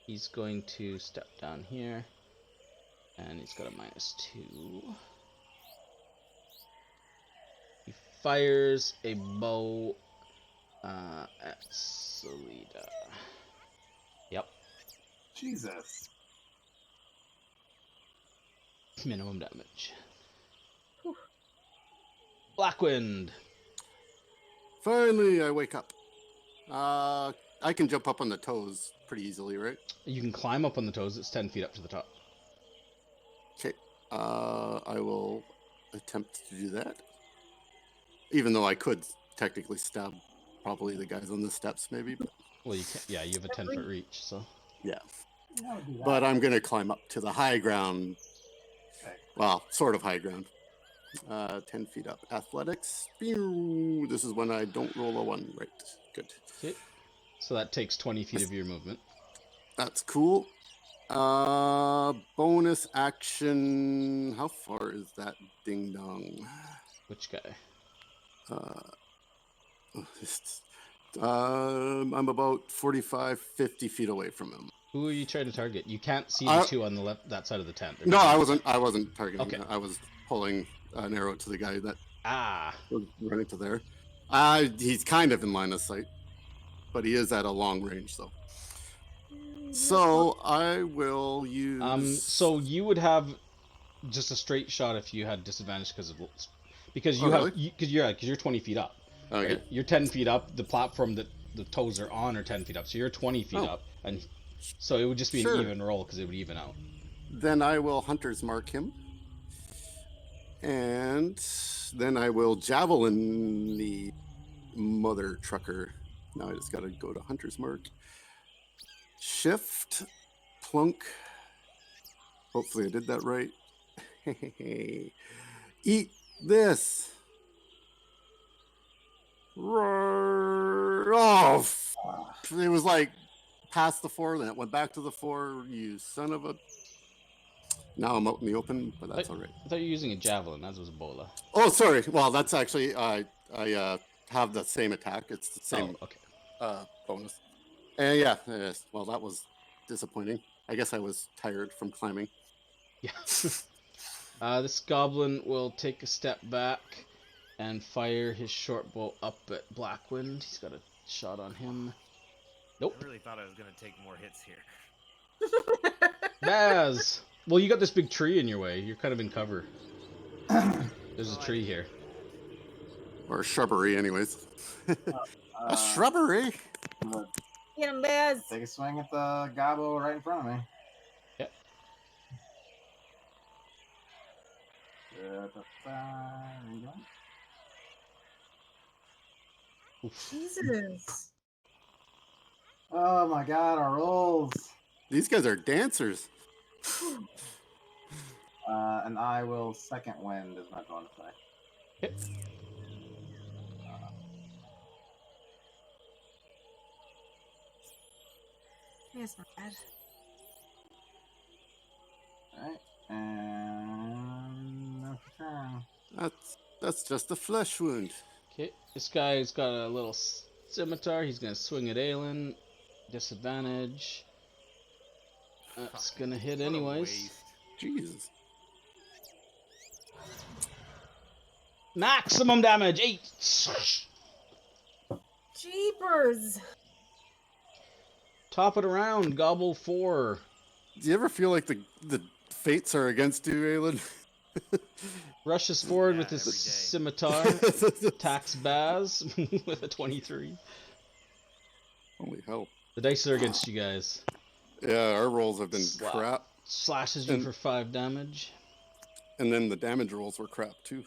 He's going to step down here, and he's got a -2. He fires a bow at Solida. Yep, Jesus. minimum damage. Blackwind. Finally, I wake up. I can jump up on the toes pretty easily, right? You can climb up on the toes. It's 10 feet up to the top. Okay. I will attempt to do that. Even though I could technically stab probably the guys on the steps, maybe. But Well, you can't. Yeah, you have a 10-foot reach, so. yeah. I would do that. but I'm going to climb up to the high ground. Okay. Well, sort of high ground. 10 feet up. Athletics. Pew! This is when I don't roll a 1. Right. Good. Okay. So that takes 20 feet of your movement. That's cool. Bonus action. How far is that ding dong? Which guy? I'm about 45, 50 feet away from him. Who are you trying to target? You can't see the two on the left, that side of the tent. They're No, behind I wasn't targeting. Okay. I was pulling an arrow to the guy that was running to there. He's kind of in line of sight, but he is at a long range though. So I will use. So you would have just a straight shot if you had disadvantage because you have really? because you're 20 feet up. Okay. Right? You're 10 feet up. The platform that the toes are on are 10 feet up. So you're 20 feet up, and so it would just be an even roll because it would even out. Then I will hunter's mark him, and then I will javelin the mother trucker. Now I just got to go to hunter's mark. Shift, plunk. Hopefully I did that right. Eat this. Oh, it was like past the 4, then it went back to the 4. You son of a. Now I'm out in the open, but that's all right. I thought you were using a javelin. That was Ebola. Oh, sorry. Well, that's actually I have the same attack. It's the same bonus. And yeah, well, that was disappointing. I guess I was tired from climbing. Yeah. This goblin will take a step back and fire his short bow up at Blackwind. He's got a shot on him. Nope. I really thought I was going to take more hits here. Baz! Well, you got this big tree in your way. You're kind of in cover. There's a tree here. Or a shrubbery, anyways. A shrubbery? Get him, Baz! Take a swing at the gobbo right in front of me. Yep. Jesus. Oh my god, our rolls. These guys are dancers. And I will second wind as my bonus action. Yep. Yeah, it's not bad. Alright, and that's the turn. That's just a flesh wound. Okay, this guy's got a little scimitar. He's gonna swing at Aelin. Disadvantage. That's gonna hit anyways. Jesus. Maximum damage, 8. Jeepers! Top it around, Gobble 4. Do you ever feel like the fates are against you, Aelin? Rushes forward with his scimitar. Attacks Baz with a 23. Holy hell. The dice are against you guys. Yeah, our rolls have been crap. Slashes you for 5 damage. And then the damage rolls were crap too.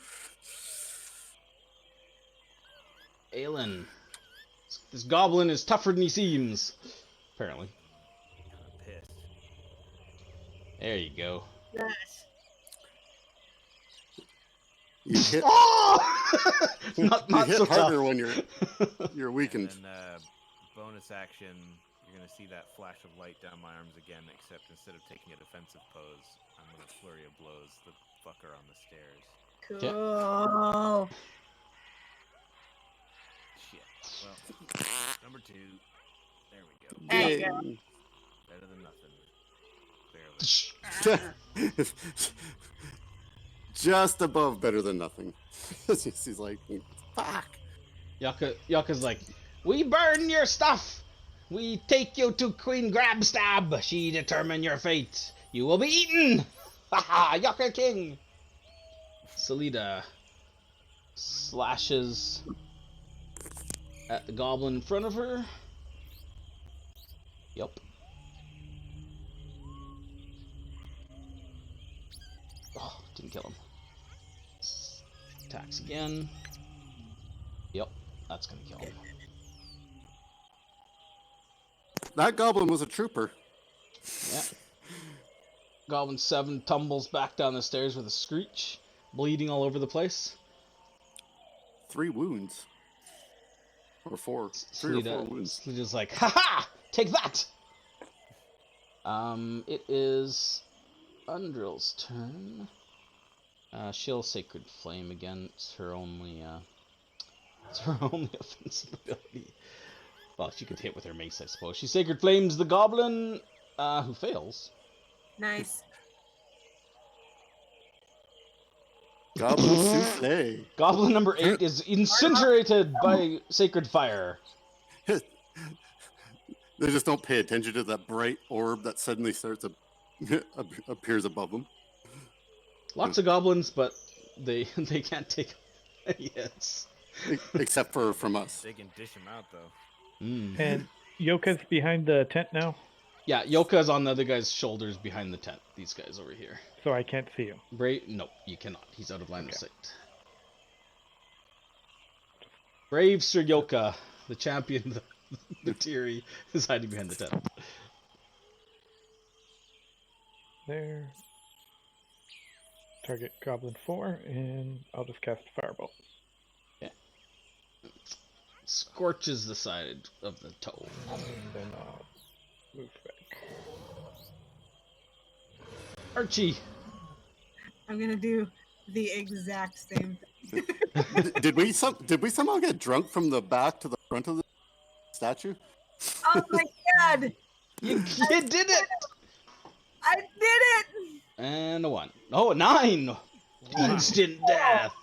Aelin. This goblin is tougher than he seems. Apparently. I'm pissed. There you go. Yes. You hit, Oh! not you hit so harder tough. when you're weakened. And then bonus action, you're going to see that flash of light down my arms again, except instead of taking a defensive pose, I'm going to flurry of blows the fucker on the stairs. Cool. Shit. Well, number 2. There we go. There you go. Better than nothing. Barely. Just above better than nothing. He's like, fuck. Yaka's like, we burn your stuff. We take you to Queen Grabstab. She determine your fate. You will be eaten. Haha, Yaka King. Salida slashes at the goblin in front of her. Yep. Oh, didn't kill him. Attacks again. Yep, that's gonna kill him. That goblin was a trooper. Yeah. Goblin 7 tumbles back down the stairs with a screech, bleeding all over the place. 3 wounds. Or 4. 3 or 4 wounds. Salita's like, haha! Take that! It is Undrill's turn. She'll Sacred Flame again. It's her only offensive ability. Well, she could hit with her mace, I suppose. She Sacred Flames the goblin, who fails. Nice. Goblin souffle. Goblin number 8 is incinerated by Sacred Fire. They just don't pay attention to that bright orb that suddenly starts appears above them. Lots of goblins, but they can't take any hits. Except for from us. They can dish them out though. And Yoka's behind the tent now, Yeah, Yoka's on the other guy's shoulders behind the tent. These guys over here. so I can't see him. Brave? No, you cannot. He's out of line of sight. Brave Sir Yoka, the champion of the Tiri, is hiding behind the tent. There. Target Goblin 4, and I'll just cast Firebolt. Scorches the side of the toe. And then I'll move back. Archie! I'm gonna do the exact same thing. Did we somehow get drunk from the back to the front of the statue? Oh my god! You did it! I did it! And a 1. Oh, a 9! Instant death!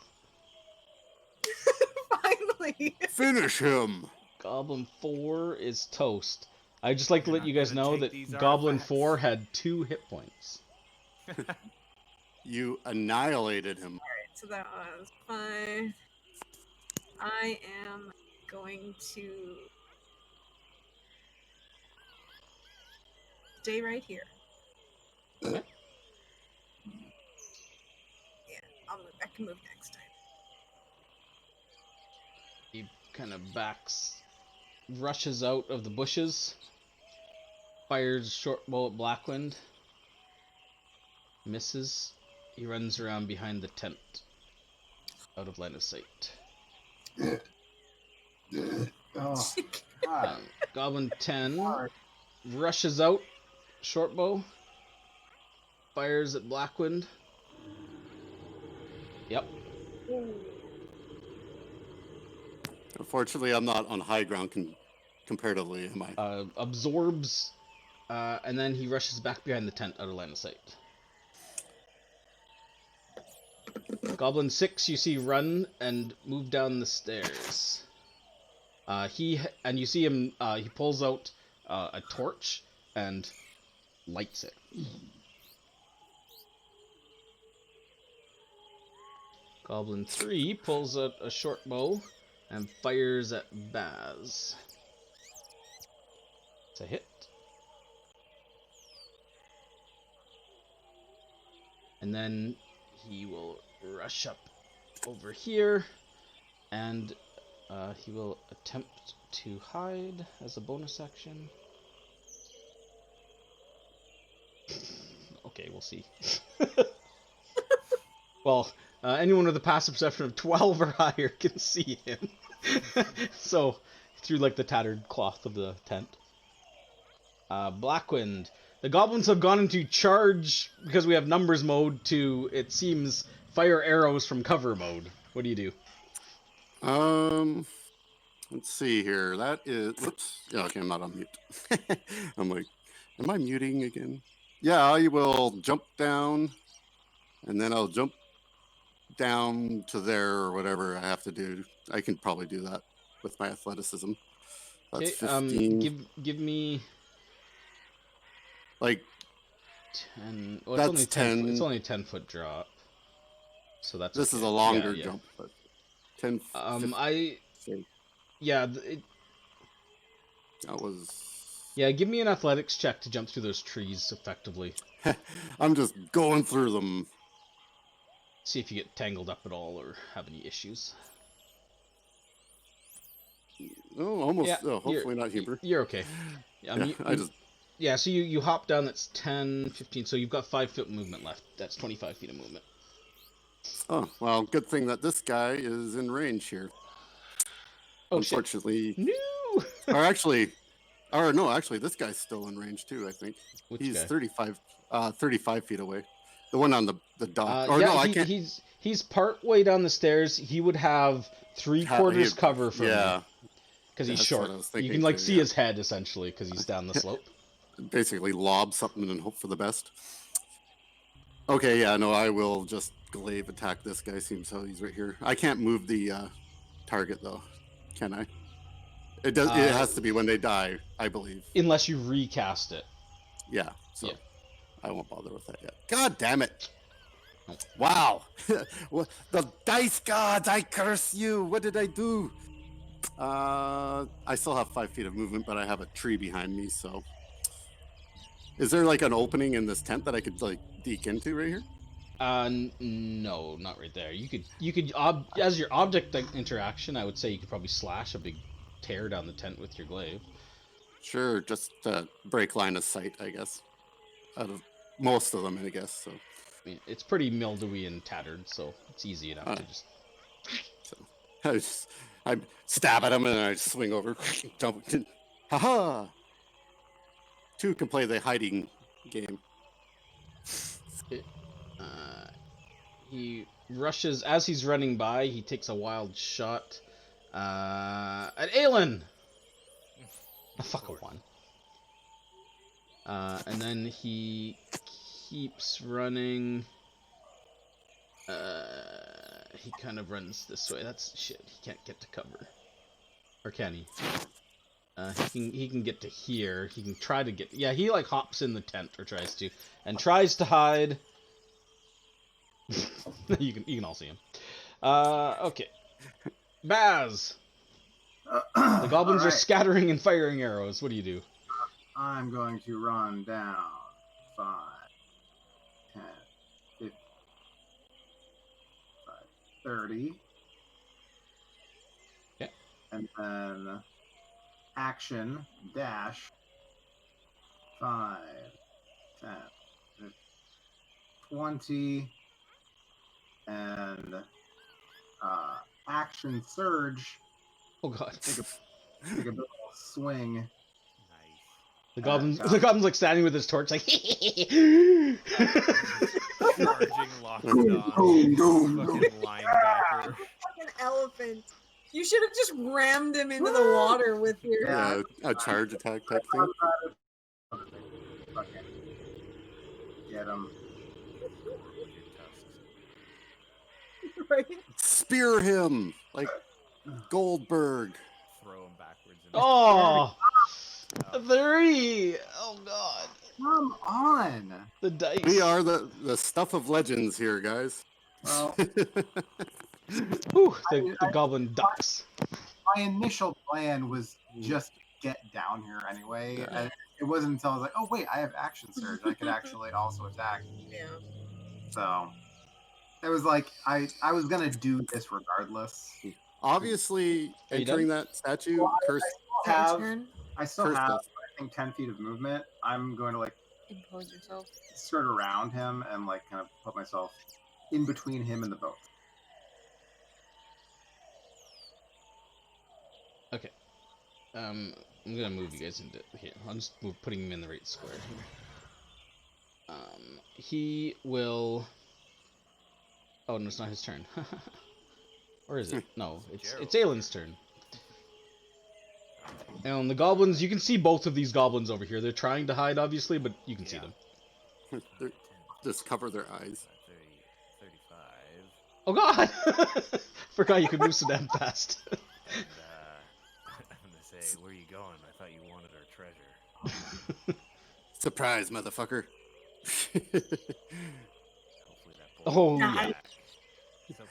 Finally! Finish him! Goblin 4 is toast. I just like to let Not you guys gonna know take that these Goblin artifacts. 4 had 2 hit points. You annihilated him. So that was 5. I am going to stay right here. Okay. Yeah, I'll move. I can move next time. He kind of rushes out of the bushes, fires short bow at Blackwind, misses. He runs around behind the tent, out of line of sight. Oh, God. Goblin 10 Sorry. rushes out, short bow, fires at Blackwind. Yep. Unfortunately, I'm not on high ground comparatively, am I? Absorbs, and then he rushes back behind the tent, out of line of sight. Goblin 6, you see run and move down the stairs. You see him. He pulls out a torch and lights it. Goblin 3 pulls out a short bow and fires at Baz. It's a hit. And then he will rush up over here, and he will attempt to hide as a bonus action. Okay, we'll see. Well, anyone with a passive perception of 12 or higher can see him. So, through like the tattered cloth of the tent. Blackwind. The goblins have gone into charge, because we have numbers mode, to, it seems, fire arrows from cover mode. What do you do? Let's see here. That is. Whoops. Yeah, okay, I'm not on mute. I'm like, am I muting again? Yeah, I will jump down, and then I'll jump down to there or whatever I have to do. I can probably do that with my athleticism. That's 15. Give me Like 10. Well, That's it's only 10. 10. It's only a 10-foot drop. So that's this okay. is a longer Yeah. jump, but 10. 15, Yeah, that was. yeah. Give me an athletics check to jump through those trees effectively. I'm just going through them. See if you get tangled up at all or have any issues. Oh, almost. Yeah, hopefully not humor. You're okay. Yeah, I just. Yeah, so you hop down, that's 10, 15, so you've got 5 foot movement left. That's 25 feet of movement. Oh, well, good thing that this guy is in range here. Oh, Unfortunately, shit. No! or no, actually, this guy's still in range too, I think. Which He's guy? 35 feet away. The one on the dock. Or Yeah, no, I can't. he's part way down the stairs. He would have 3/4 cover from you. Yeah, Because he's that's short. what I was You thinking can, like, too, see yeah. his head, essentially, because he's down the slope. Basically lob something and hope for the best. Okay, yeah, no, I will just glaive attack this guy. Seems how he's right here. I can't move the target though, can I? It does. It has to be when they die, I believe. Unless you recast it. Yeah, so Yeah. I won't bother with that yet. God damn it! Wow, the dice gods! I curse you! What did I do? I still have 5 feet of movement, but I have a tree behind me. So, is there like an opening in this tent that I could like deke into right here? No, not right there. You could as your object interaction, I would say you could probably slash a big tear down the tent with your glaive. Sure, just break line of sight, I guess. Out of most of them, I guess. So, I mean, it's pretty mildewy and tattered, so it's easy enough to just. So I stab at him and I swing over, jump. Haha! Two can play the hiding game. He rushes as he's running by. He takes a wild shot at Aelin. A fuck a one. And then he keeps running. He kind of runs this way. That's shit. He can't get to cover. Or can he? He can get to here. He can try to get. Yeah, he like hops in the tent or tries to, and tries to hide. you can all see him. Okay. Baz. The goblins are scattering and firing arrows. What do you do? I'm going to run down 5, 10, 15, 30. Yeah. And then action dash 5, 10, 15, 20, and action surge. Oh god. Take a bit of a swing. Nice. The goblins like standing with his torch, like. Charging lockdown. Fucking linebacker. Like an elephant. You should have just rammed him into the water with your. Yeah, a charge attack type thing. Fucking get him. Right? Spear him like Goldberg. Throw him backwards. Oh! 3! Oh god. Come on. The dice. We are the stuff of legends here, guys. Well, Whew, the goblin ducks. my initial plan was just to get down here anyway. Yeah. And it wasn't until I was like, oh wait, I have action surge. I could actually also attack. Yeah. So it was like I was gonna do this regardless. Obviously, Are you entering that statue, cursed. I still Cursed have us. I think 10 feet of movement. I'm going to like Impose yourself. skirt around him and like kind of put myself in between him and the boat. Okay. I'm gonna move you guys into here. I'm just putting him in the right square here. He will. Oh no, it's not his turn. Or is it? No, it's Aylin's turn. And the goblins, you can see both of these goblins over here. They're trying to hide, obviously, but you can see them. Just cover their eyes. 30, 35. Oh god! Forgot you could move so damn fast. And I'm gonna say, where are you going? I thought you wanted our treasure. Surprise, motherfucker. Hopefully that bull Oh, will come yeah. back. So close.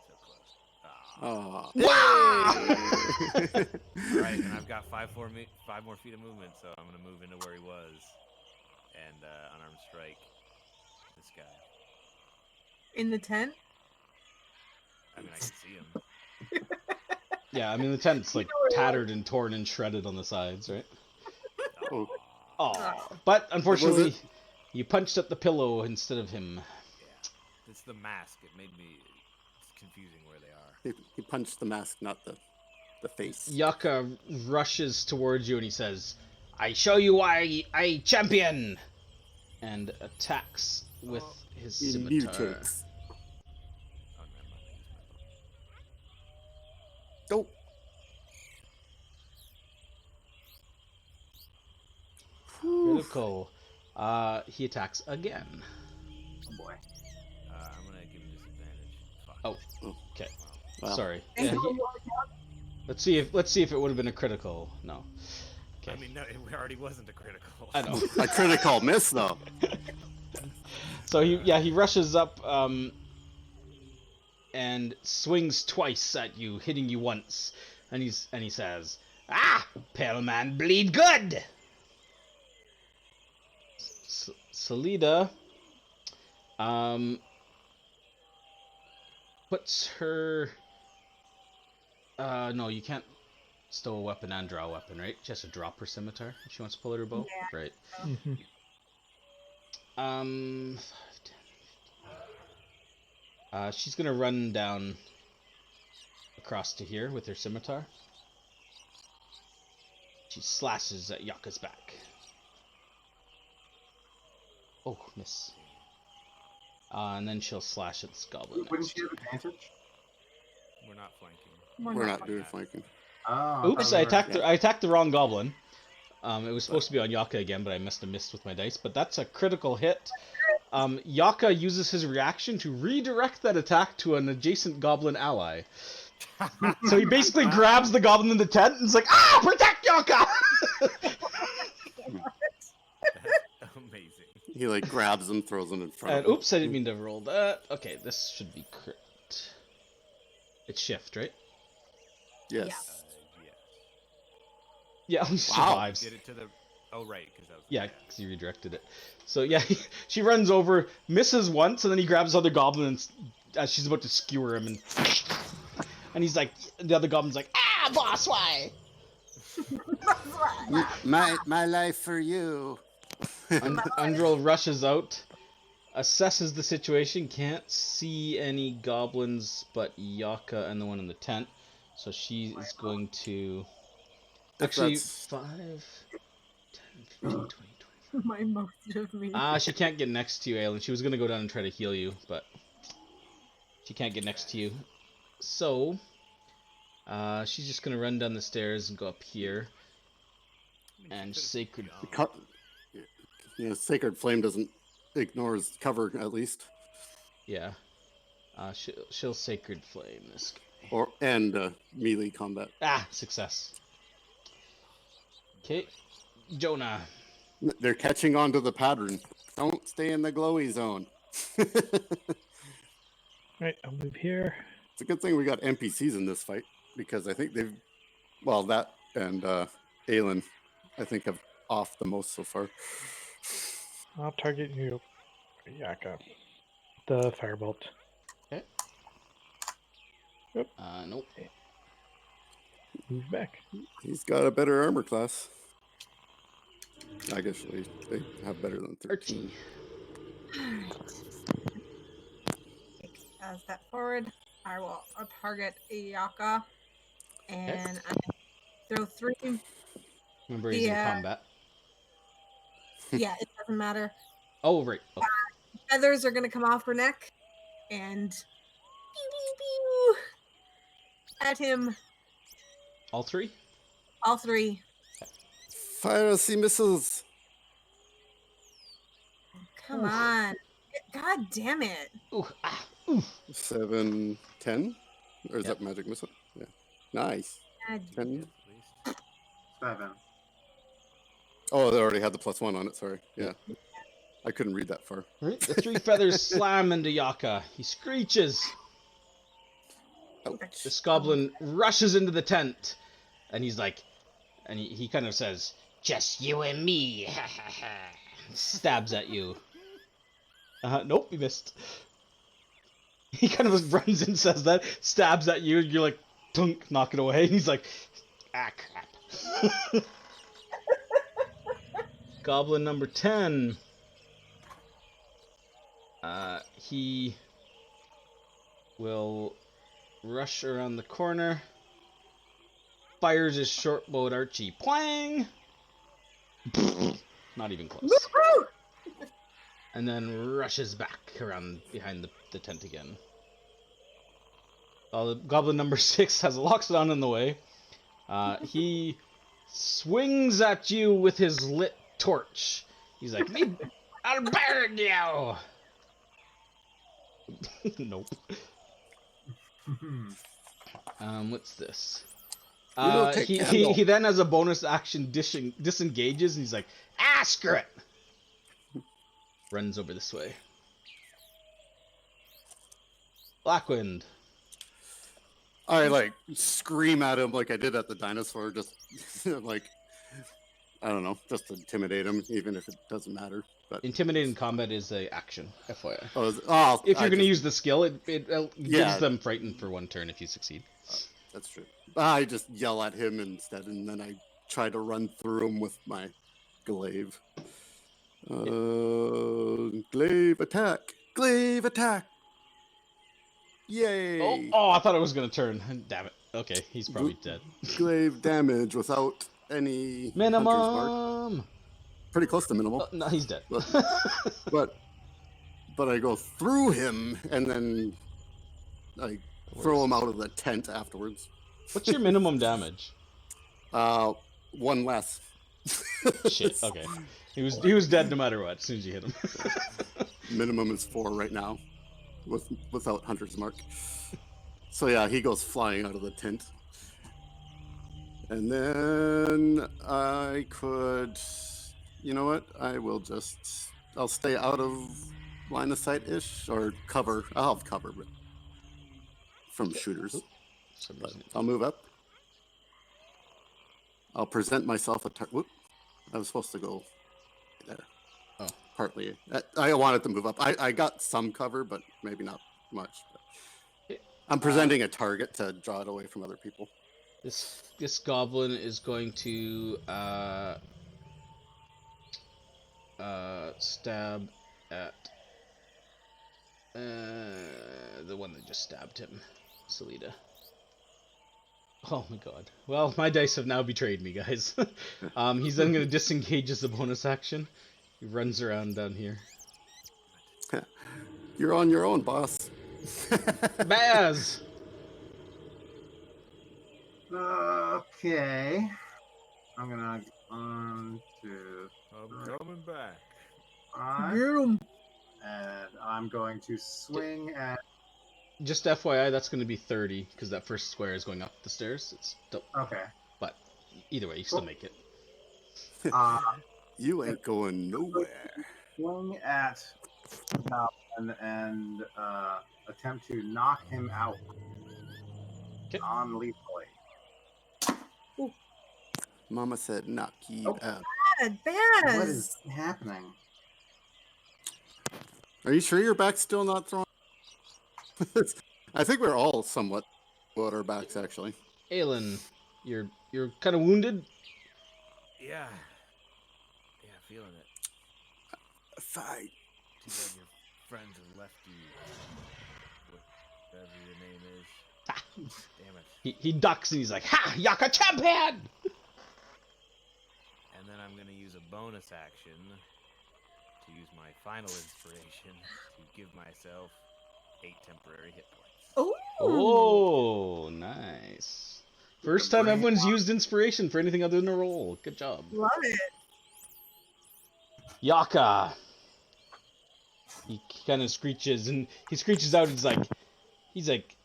So close. Ah. Oh. Alright, and I've got 5 more feet of movement, so I'm gonna move into where he was. And unarmed strike this guy. In the tent? I mean, I can see him. Yeah, I mean the tent's like tattered and torn and shredded on the sides, right? Oh. Oh, but unfortunately, it? you punched at the pillow instead of him. Yeah, it's the mask. It made me. It's confusing where they are. He punched the mask, not the face. Yaka rushes towards you and he says, "I show you why I champion," and attacks with his He scimitar. mutates. Oh, never mind. I used my bow. Go. Critical. He attacks again. Oh boy. I'm gonna give him disadvantage. Fuck. Oh, okay. Wow. Sorry. And Yeah, go- let's see if it would have been a critical. No. Okay. I mean, no, it already wasn't a critical. I know. A critical miss, though. So he rushes up and swings twice at you, hitting you once, and he says, "Ah, pale man, bleed good." Salida puts her no, you can't stow a weapon and draw a weapon, right? She has to drop her scimitar if she wants to pull out her bow. Yeah. Right. Mhm. 5, 10, she's gonna run down across to here with her scimitar. She slashes at Yaka's back. Oh, miss. And then she'll slash at this goblin Wouldn't next. she have advantage? We're not flanking. We're not doing flanking. Oh, Oops, thought I we were- attacked I attacked the wrong goblin. It was supposed to be on Yaka again, but I must have missed with my dice. But that's a critical hit. Yaka uses his reaction to redirect that attack to an adjacent goblin ally. So he basically grabs the goblin in the tent and is like, "Ah, protect Yaka!" That's amazing. He like grabs him, throws him in front. And of him. oops, I didn't mean to roll that. Okay, this should be crit. It's shift, right? Yes. Yeah. Yeah, he Wow. survives. Did it to the. Oh right, because that was. Yeah, because he redirected it. So yeah, she runs over, misses once, and then he grabs the other goblin and, as she's about to skewer him, and he's like, the other goblin's like, "Ah, boss, why?" My life for you. Undril rushes out, assesses the situation, can't see any goblins but Yaka and the one in the tent, so she is going to. Actually, That's- 5, 10, 15, 20, 20. My most of me. She can't get next to you, Aelin. She was gonna go down and try to heal you, but she can't get next to you. So, she's just gonna run down the stairs and go up here. And sacred. Sacred Flame doesn't ignore his cover at least, Yeah. She'll sacred flame this guy. and melee combat. Ah, success. Okay, Jonah. They're catching on to the pattern. Don't stay in the glowy zone. Right, I'll move here. It's a good thing we got NPCs in this fight because I think they've, well, that and Aelin, I think have off the most so far. I'll target you, Yaka. The firebolt. Nope. Move back. He's got a better armor class. I guess they have better than 13. Archie. Take a step forward. I'll target Iyaka. And I throw 3. Remember, he's in Yeah. combat. Yeah, it doesn't matter. Oh, right. Oh. Feathers are going to come off her neck. And pew, pew, pew, at him. All 3? All 3. Fire sea missiles. Come on. God damn it. Ooh, ah, ooh. 7, 10? Or is Yep. that magic missile? Yeah. Nice. God, 10. At least. 7. Oh, they already had the +1 on it. Sorry. Yeah. I couldn't read that far. Right, the 3 feathers slam into Yaka. He screeches. Ouch. This goblin rushes into the tent, and he's like, and he kind of says, "Just you and me," ha ha ha. Stabs at you. Nope, you missed. He kind of just runs and says that, stabs at you, and you're like, tunk, knock it away. And he's like, ah, crap. Goblin number 10. He will rush around the corner, fires his short bow at Archie. Pwang! Not even close. Woohoo! And then rushes back around behind the tent again. Goblin number 6 has a loxodon in the way. He swings at you with his lit torch. He's like, "Me, I'll burn you!" Nope. What's this? will take candle. He then has a bonus action disengages, and he's like, "Ah, screw it!" Runs over this way. Blackwind. I like scream at him like I did at the dinosaur, just like I don't know, just to intimidate him, even if it doesn't matter. But Intimidating combat is a action, FYI. If you're going to use the skill, it gives them frightened for one turn if you succeed. That's true. I just yell at him instead, and then I try to run through him with my glaive. Glaive attack! Glaive attack! Yay! Oh, I thought I was going to turn. Damn it. Okay, he's probably dead. Glaive damage without any hunter's mark. Minimum! Pretty close to minimal. No, he's dead. But I go through him, and then I throw him out of the tent afterwards. What's your minimum damage? 1 less. Shit, okay. He was dead no matter what, as soon as you hit him. Minimum is 4 right now, without hunter's mark. So yeah, he goes flying out of the tent. And then I could, you know what? I'll stay out of line of sight-ish, or cover. I'll have cover from shooters. But I'll move up. I'll present myself a target. I was supposed to go there. Oh. Partly. I wanted to move up. I got some cover, but maybe not much. But I'm presenting a target to draw it away from other people. This goblin is going to stab at the one that just stabbed him, Salida. Oh my god. Well, my dice have now betrayed me, guys. He's then going to disengage as a bonus action. He runs around down here. You're on your own, boss. Baz! Okay. I'm gonna on to I'm coming back. 5, Vroom. and I'm going to swing at. Just FYI, that's going to be 30, because that first square is going up the stairs. It's Okay. But either way, you still make it. You ain't going nowhere. Swing at Goblin and attempt to knock him out non-lethally. Mama said knock you out. Bad. What is happening? Are you sure your back's still not thrown? I think we're all somewhat at our backs, actually. Aelin, you're kind of wounded. Yeah, feeling it. Fight. Too bad your friends have left you. Whatever your name is. Damn it. He ducks and he's like, "Ha! Yaka champion!" And then I'm gonna use a bonus action to use my final inspiration to give myself 8 temporary hit points. Oh, nice. First time everyone's used inspiration for anything other than a roll. Good job. Love it. Yaka. He kind of screeches and he screeches out. He's like,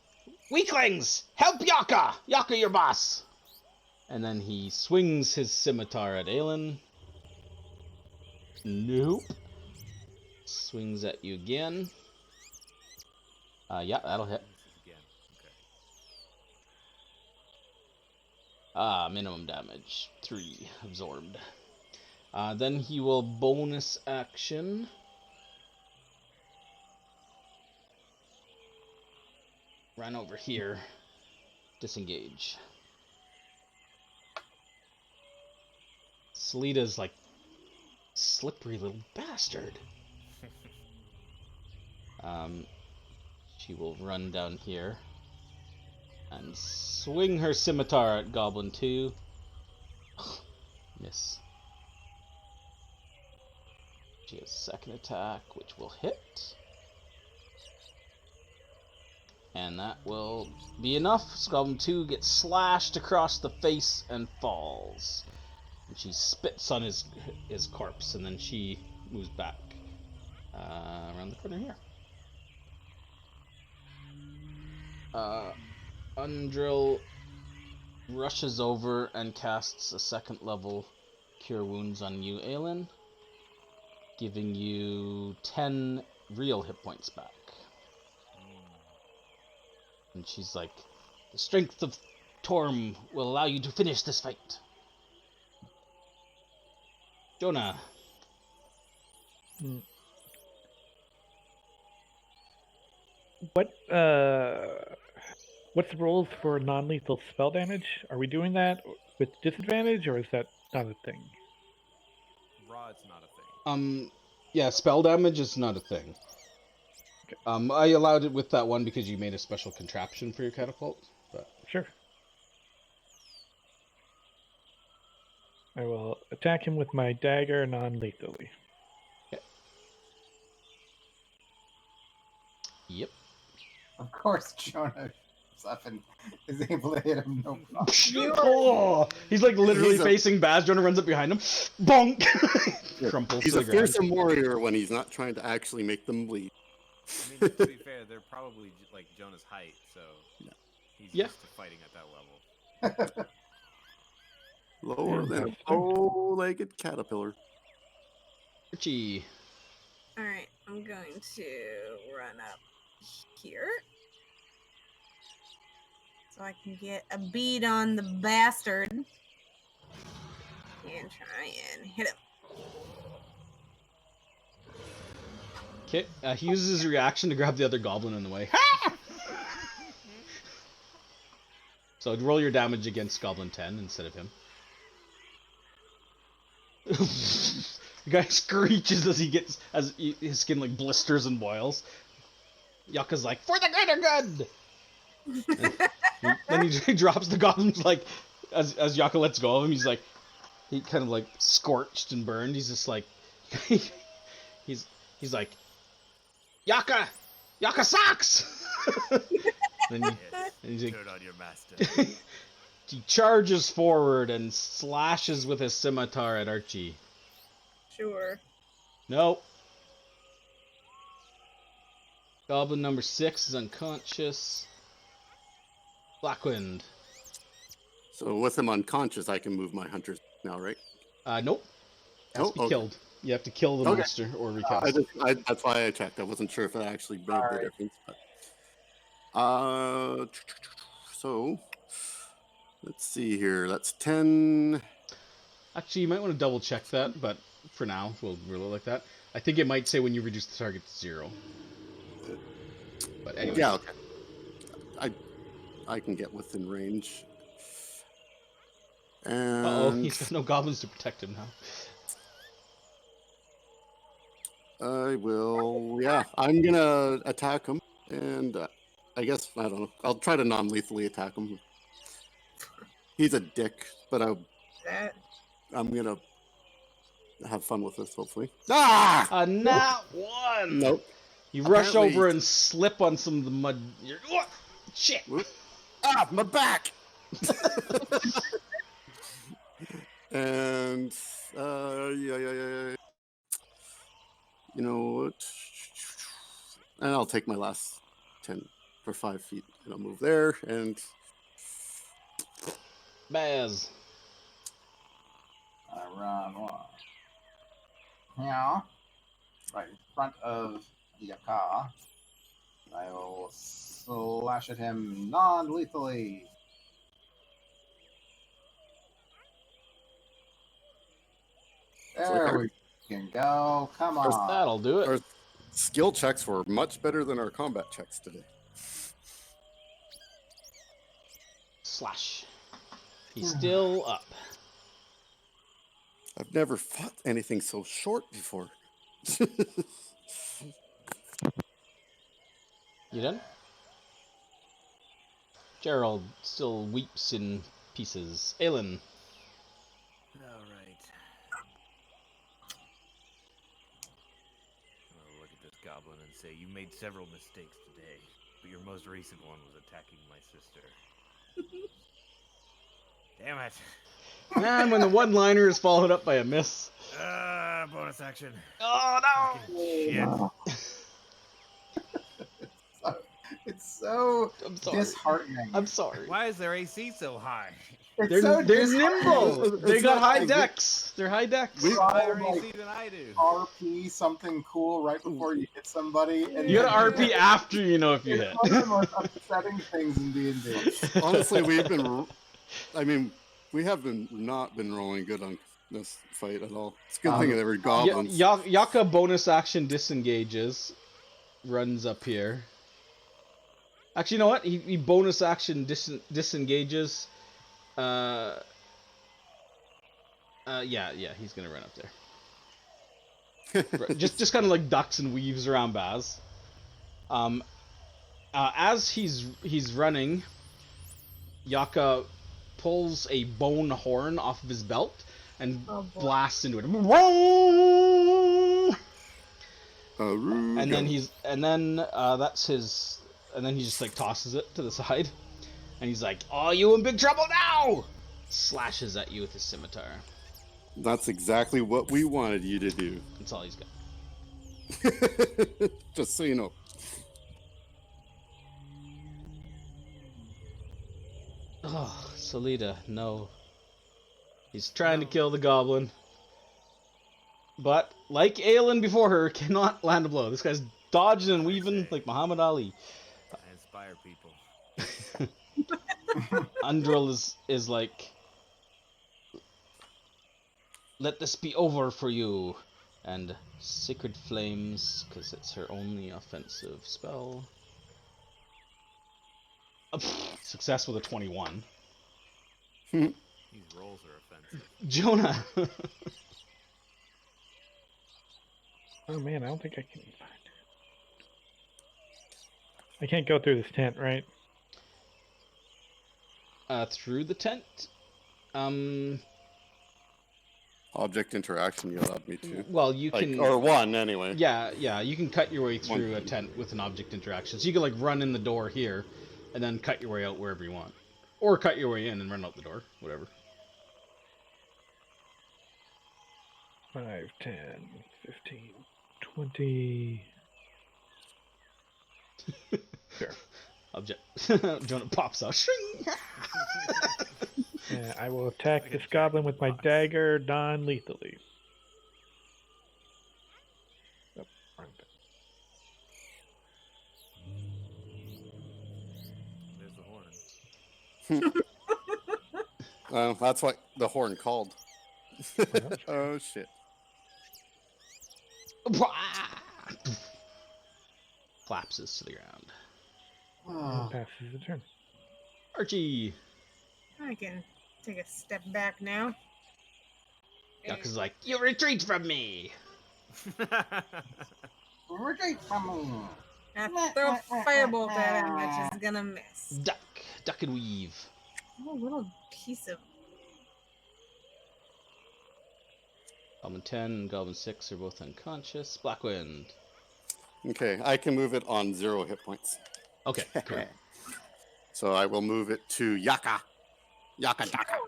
"Weaklings, help Yaka! Yaka, your boss!" And then he swings his scimitar at Aelin. Nope. Swings at you again. Yeah, that'll hit. Again. Okay. Minimum damage. 3 absorbed. Then he will bonus action. Run over here. Disengage. Salida's like Slippery little bastard. She will run down here and swing her scimitar at Goblin 2. Miss. She has second attack, which will hit. And that will be enough. So Goblin 2 gets slashed across the face and falls. And she spits on his corpse, and then she moves back around the corner here. Undrill rushes over and casts a second level Cure Wounds on you, Aelin, giving you 10 real hit points back. And she's like, the strength of Torm will allow you to finish this fight. Jonah. What's the rules for non-lethal spell damage? Are we doing that with disadvantage, or is that not a thing? Raw, it's not a thing. Yeah, spell damage is not a thing. Okay. I allowed it with that one because you made a special contraption for your catapult, but... Sure. I will attack him with my dagger non-lethally. Okay. Yep. Of course, Jonah up and is able to hit him. No problem. Oh, he's like literally facing Baz. Jonah runs up behind him. Bonk! Crumples He's to a the ground. fearsome warrior when he's not trying to actually make them bleed. I mean, to be fair, they're probably like Jonah's height, so he's used to fighting at that level. Lower than a bow-legged caterpillar. Richie. Alright, I'm going to run up here. So I can get a bead on the bastard. And try and hit him. Okay, he uses his reaction to grab the other goblin in the way. So roll your damage against Goblin 10 instead of him. The guy screeches as his skin like blisters and boils. Yaka's like, for the greater good! Then he drops the goblin's like, as Yaka lets go of him, he's like, he kind of like scorched and burned. He's just like, he's like, Yaka sucks! And he's like, turn on your master. He charges forward and slashes with his scimitar at Archie. Sure. Nope. Goblin number 6 is unconscious. Blackwind. So with him unconscious, I can move my hunters now, right? Nope. Has to be killed. You have to kill the monster or recast. That's why I checked. I wasn't sure if that actually made the difference. But, so let's see here. That's 10. Actually, you might want to double check that, but for now, we'll rule it like that. I think it might say when you reduce the target to 0. But anyway. Yeah, okay. I can get within range. And Uh-oh, he's got no goblins to protect him now. I will, I'm gonna attack him, and I guess, I don't know, I'll try to non-lethally attack him. He's a dick, but I'm gonna have fun with this, hopefully. Ah! A nat 1! Nope. You rush over and slip on some of the mud. Shit! Ah, my back! And, yeah. You know what? And I'll take my last 10 for 5 feet, and I'll move there, and... Baz. I run one. Yeah. Right in front of Yaka. I will slash at him non-lethally. There we can go. Come on. That'll do it. Our skill checks were much better than our combat checks today. Slash. He's still up. I've never fought anything so short before. You done? Gerald still weeps in pieces. Aelin. All right. I'll look at this goblin and say, you made several mistakes today, but your most recent one was attacking my sister. Damn it. And when the one-liner is followed up by a miss. Bonus action. Oh no! Fucking shit. It's so I'm sorry. disheartening. I'm sorry. Why is their AC so high? It's They're so nimble. disheartening. They It's got not high like decks. They're high decks. We- Higher like, AC than I do. RP something cool right before you hit somebody. And You gotta RP after you know if you hit. It's one of the most upsetting things in D&D. Honestly, we've been. I mean, we have not been rolling good on this fight at all. It's a good thing that we're goblins. Yaka bonus action disengages. Runs up here. Actually, you know what? He bonus action disengages. Yeah, he's gonna run up there. just kind of like ducks and weaves around Baz. As he's running, Yaka pulls a bone horn off of his belt and blasts into it. And then he just like tosses it to the side, and he's like, "Oh, you in big trouble now!" Slashes at you with his scimitar. That's exactly what we wanted you to do. That's all he's got. Just so you know. Oh, Solida, no. He's trying to kill the goblin. But, like Aelin before her, cannot land a blow. This guy's dodging and weaving like Muhammad Ali. I inspire people. Undril is like, let this be over for you. And Sacred Flames, because it's her only offensive spell. Success with a 21. These rolls are offensive. Jonah. Oh man, I don't think I can find it. I can't go through this tent, right? Through the tent? Object interaction, you allowed me to. Well, you can... Or one, anyway. Yeah, you can cut your way through a tent with an object interaction. So you can, like, run in the door here, and then cut your way out wherever you want. Or cut your way in and run out the door, whatever. 5, 10, 15, 20... Sure. Object. Jonah pops out. Shing! Yeah, I will attack this goblin with my dagger non-lethally. Oh, wrong There's the horn. That's what the horn called. Oh, shit. Collapses to the ground. button. Passes the turn. Archie! I can take a step back now. Yaka's like, you retreat from me! Retreat from me. Throw a firebolt at him, which is gonna miss. Duck and weave. Oh, a little piece of... Goblin 10 and Goblin 6 are both unconscious. Blackwind. Okay, I can move it on 0 hit points. Okay, cool. So I will move it to Yaka. Yaka Daka.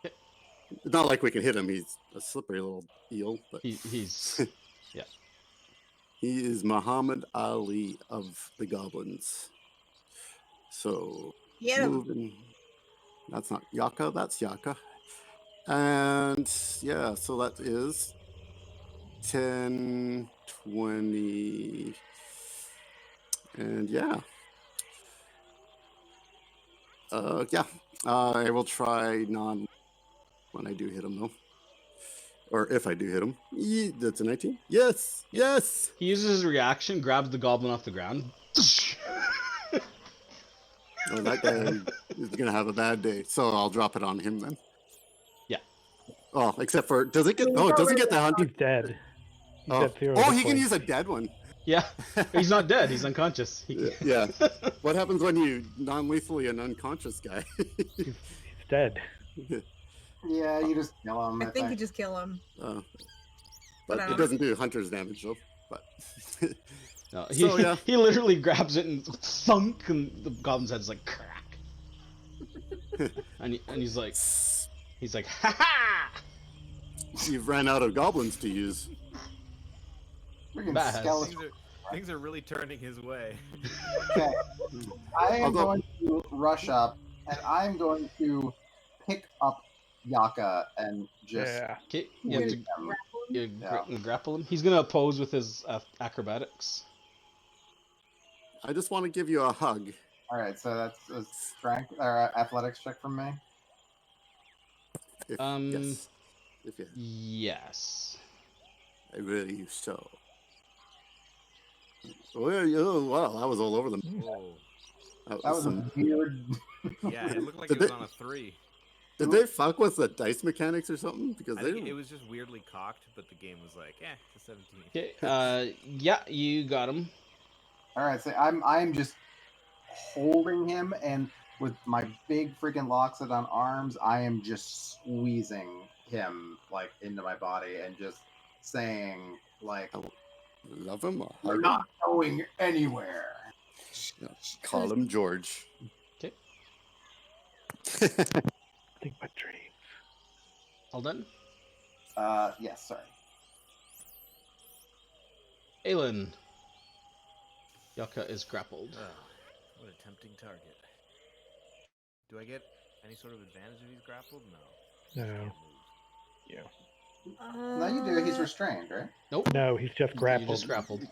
It's not like we can hit him. He's a slippery little eel. But He's... Yeah. he is Muhammad Ali of the Goblins. So Get him. moving. That's not Yaka. That's Yaka. And yeah, so that is 10, 20, and yeah. I will try non when I do hit him though. Or if I do hit him. That's a 19. Yes! Yes! He uses his reaction, grabs the goblin off the ground. Oh, that guy is going to have a bad day. So I'll drop it on him then. Yeah. Oh, except for does it get? Oh, it doesn't get the hunter. He's dead. He's Oh, at 0 oh hit he can points. use a dead one. Yeah, he's not dead. He's unconscious. Yeah. What happens when you non-lethally an unconscious guy? He's dead. Yeah, you just kill him. I think you just kill him. But I it don't doesn't do hunter's damage though. But No, So, yeah. he literally grabs it and thunk, and the goblin's head's like crack. and he's like, ha ha! you've ran out of goblins to use. Freaking Bad. skeleton. Things are really turning his way. Okay. I am Although- going to rush up, and I'm going to pick up Yaka and just Yeah. Okay, you have to Yeah. grapple him. He's gonna oppose with his acrobatics. I just want to give you a hug. All right, so that's a strength or athletics check from me. If, Um, yes. If you, Yes. I really so. Oh, wow, that was all over them. Whoa. That was a weird. Yeah, it looked like Did it was they- on a 3. Did they fuck with the dice mechanics or something? Because I they think it was just weirdly cocked, but the game was like, it's a 17. Okay. Yeah, you got him. All right, so I'm just holding him, and with my big freaking Loxodon arms, I am just squeezing him like into my body and just saying like, love him. "You're not going anywhere." Call him George. Okay. Think my dreams. All done. Yes, sorry. Aelin. Yaka is grappled. What a tempting target. Do I get any sort of advantage if he's grappled? No. No. Can't move. Yeah. No, you do. He's restrained, right? Nope. No, he's just grappled. You just grappled.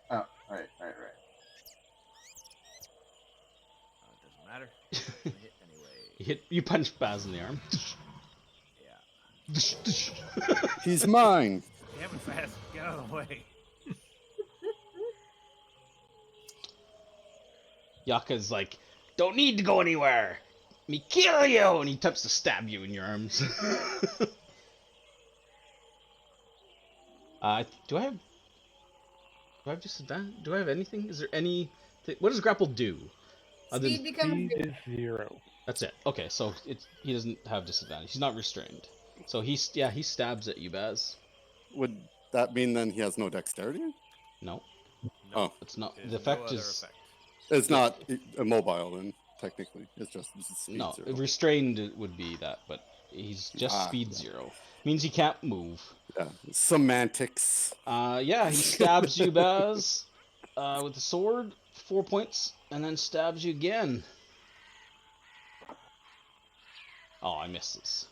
Oh, right. It doesn't matter. I'm gonna hit anyway. You punch Baz in the arm. Yeah. He's mine. Damn it, fast. Get out of the way. Yaka's like, don't need to go anywhere. Me kill you, and he attempts to stab you in your arms. Do I have disadvantage? Do I have anything? Is there any? What does grapple do? Other Speed than, becomes Speed is 0. that's it. Okay, so he doesn't have disadvantage. He's not restrained. So he stabs at you, Baz. Would that mean then he has no dexterity? No, Oh, it's not. There's The no effect other is effect. it's not immobile then. Technically, it's just speed no. 0. Restrained would be that, but he's just speed yeah. 0. Means he can't move. Yeah, semantics. Yeah, he stabs you, Baz, with the sword, 4 points, and then stabs you again. Oh, I missed this.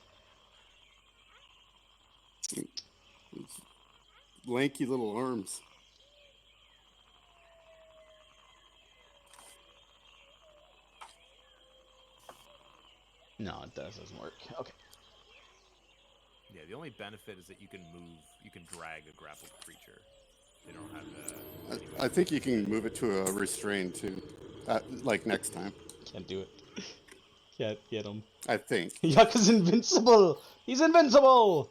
Lanky little arms. No, it doesn't work. Okay. Yeah, the only benefit is that you can move, you can drag a grappled creature. They don't have I think you can move it to a restrained too, like next time. Can't do it. Can't get him. I think. Yaka's invincible! He's invincible!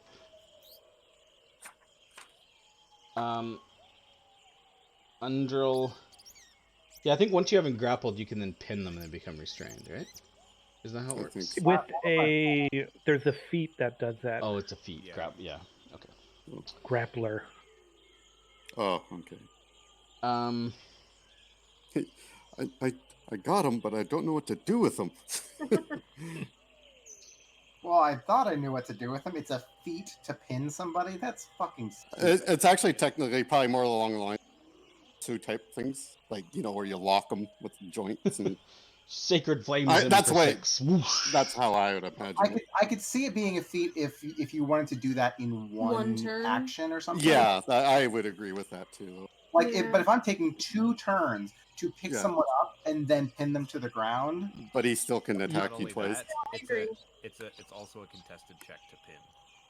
Undrill. Yeah, I think once you haven't grappled, you can then pin them and they become restrained, right? Isn't that how it I works? think so. With there's a feat that does that. Oh, it's a feat. Yeah. Yeah. Okay. Grappler. Oh, okay. Um. I got him, but I don't know what to do with him. Well, I thought I knew what to do with him. It's a feat to pin somebody. That's fucking stupid. It's actually technically probably more along the line two type things, like where you lock them with joints, and Sacred flames. that's for why- 6. Whoosh. that's how I would imagine. I could see it being a feat if you wanted to do that in one turn? action or something. Yeah, I would agree with that too. Like, Yeah. but if I'm taking 2 turns to pick Yeah. someone up and then pin them to the ground, But he still can attack Not you only twice. that, agree. it's also a contested check to pin.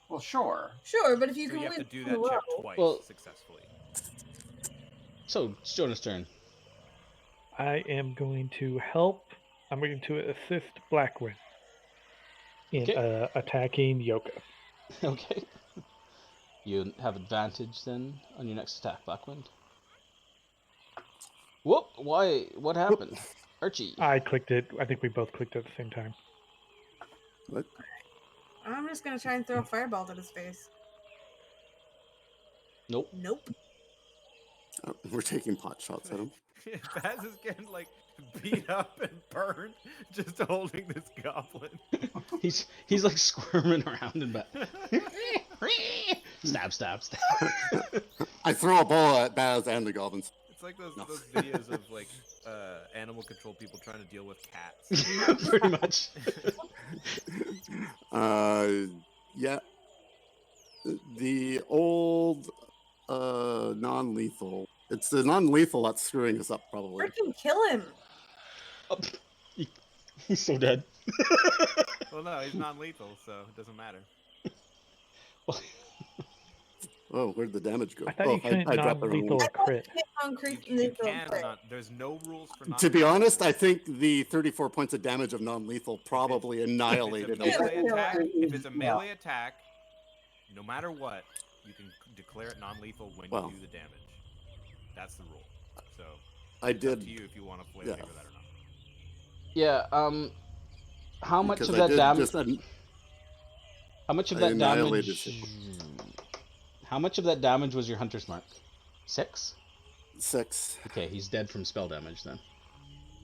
well, sure. Sure, but if you So can you have win to do in a that check row- twice Well- successfully. So, it's Jonah's turn. I am going to help. I'm going to assist Blackwind in Okay. attacking Yoka. Okay. You have advantage then on your next attack, Blackwind. Whoop! Why? What happened? Archie. I clicked it. I think we both clicked it at the same time. What? I'm just gonna try and throw a fireball at his face. Nope. Nope. Oh, we're taking pot shots at him. Baz is getting like beat up and burned just holding this goblin. He's like squirming around in back. Stab, stab, stab. I throw a ball at Baz and the goblins. It's like those, No. those videos of like animal control people trying to deal with cats. Pretty much. Yeah. The old non-lethal. It's the non-lethal that's screwing us up, probably. Freaking kill him. Oh, he's so dead. Well, no, he's non-lethal, so it doesn't matter. Oh, where'd the damage go? I thought Oh, you couldn't dropped the wrong non-lethal one. a crit. You can not. There's no rules for non. To be honest, I think the 34 points of damage of non-lethal probably annihilated If it's a him. melee attack, if it's a melee attack, no matter what, you can declare it non-lethal when Well. you do the damage. That's the rule. So I it's up did. to you if you want to flavor Yeah. that or not. Yeah. How much Because of I that did damage? just How much of I that annihilated damage? him. How much of that damage was your hunter's mark? 6? 6. Okay, he's dead from spell damage then.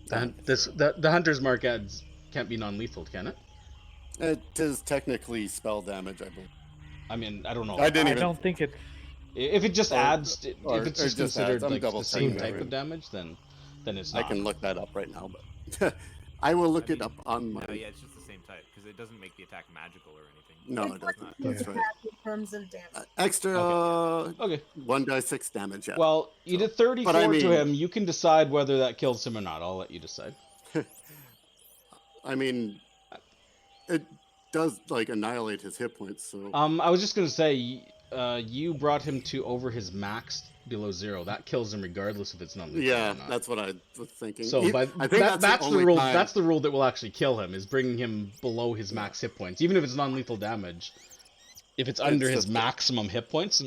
Done. The hunter's mark adds can't be non-lethal, can it? It is technically spell damage, I believe. I mean, I don't know. I didn't I even. don't think it's. If it just adds, or if it's it just just considered adds. I'm like double the same checking that type of right. damage, then it's I not. can look that up right now, but I will look I it mean, up on my. No, yeah, it's just the same type because it doesn't make the attack magical or anything. No, It's it does not. Yeah. That's right. in terms of damage. Extra Okay. 1d6 damage. Yeah. Well, you So- did 34 but I mean- to him. You can decide whether that kills him or not. I'll let you decide. I mean, it does like annihilate his hit points. So I was just gonna say, you brought him to over his max below 0. That kills him regardless if it's not lethal yeah, or not. that's what I was thinking. So, He- but I think that's the only rule. time- That's the rule that will actually kill him is bringing him below his max hit points, even if it's non-lethal damage. If it's under his just- maximum hit points,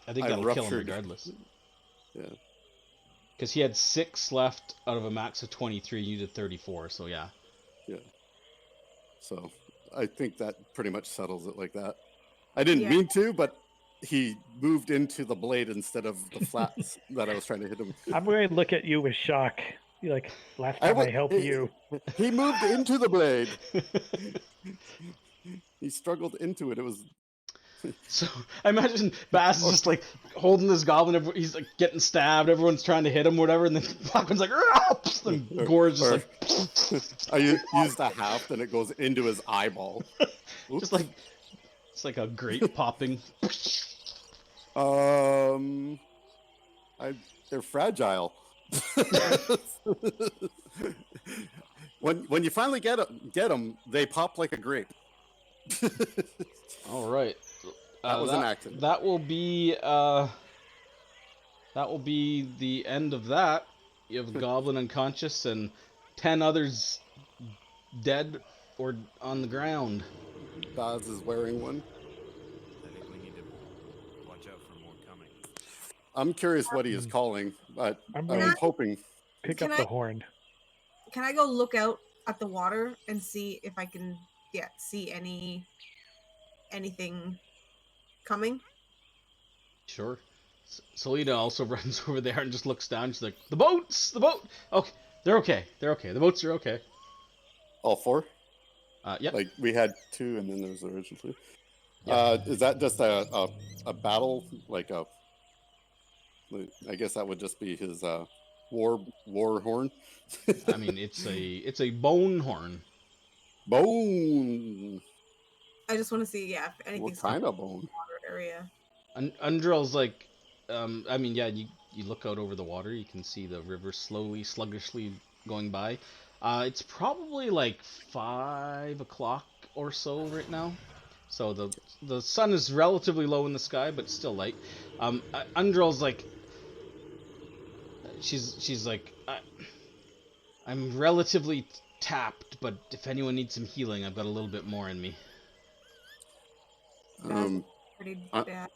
I think I that'll kill him ruptured- regardless. Yeah. Because he had 6 left out of a max of 23. You did 34, so yeah. So I think that pretty much settles it like that. I didn't Yeah. mean to, but he moved into the blade instead of the flats that I was trying to hit him. I'm going to look at you with shock. You're like, last I time I wa- helped it- you. He moved into the blade. He struggled into it. It was So I imagine Bass is just like holding this goblin. He's like getting stabbed. Everyone's trying to hit him, whatever. And then Blackman's like, and Gore's just like, I used the haft and it goes into his eyeball. just like it's like a grape popping. They're fragile. when you finally get them, they pop like a grape. All right. That was an accident. That will be the end of that. You have a goblin unconscious and 10 others dead or on the ground. Baz is wearing one. I think we need to watch out for more coming. I'm curious what he is calling, but I'm I gonna was hoping. pick Can up I- the horn. Can I go look out at the water and see if I can see anything coming? Sure. Selena also runs over there and just looks down. She's like, the boats! The boat! Okay, they're okay. They're okay. The boats are okay. All 4? Yep. Like we had 2, and then there was the original 2. Yeah. Is that just a battle? Like I guess that would just be his war horn. I mean, it's a bone horn. Bone. I just want to see if What anything's kind coming of bone? in the water area. Undrill's like, I mean, yeah, you look out over the water, you can see the river slowly, sluggishly going by. It's probably like 5 o'clock or so right now. So the sun is relatively low in the sky, but still light. Undrill's like, she's like, I'm relatively tapped, but if anyone needs some healing, I've got a little bit more in me. Um, Pretty I- bad.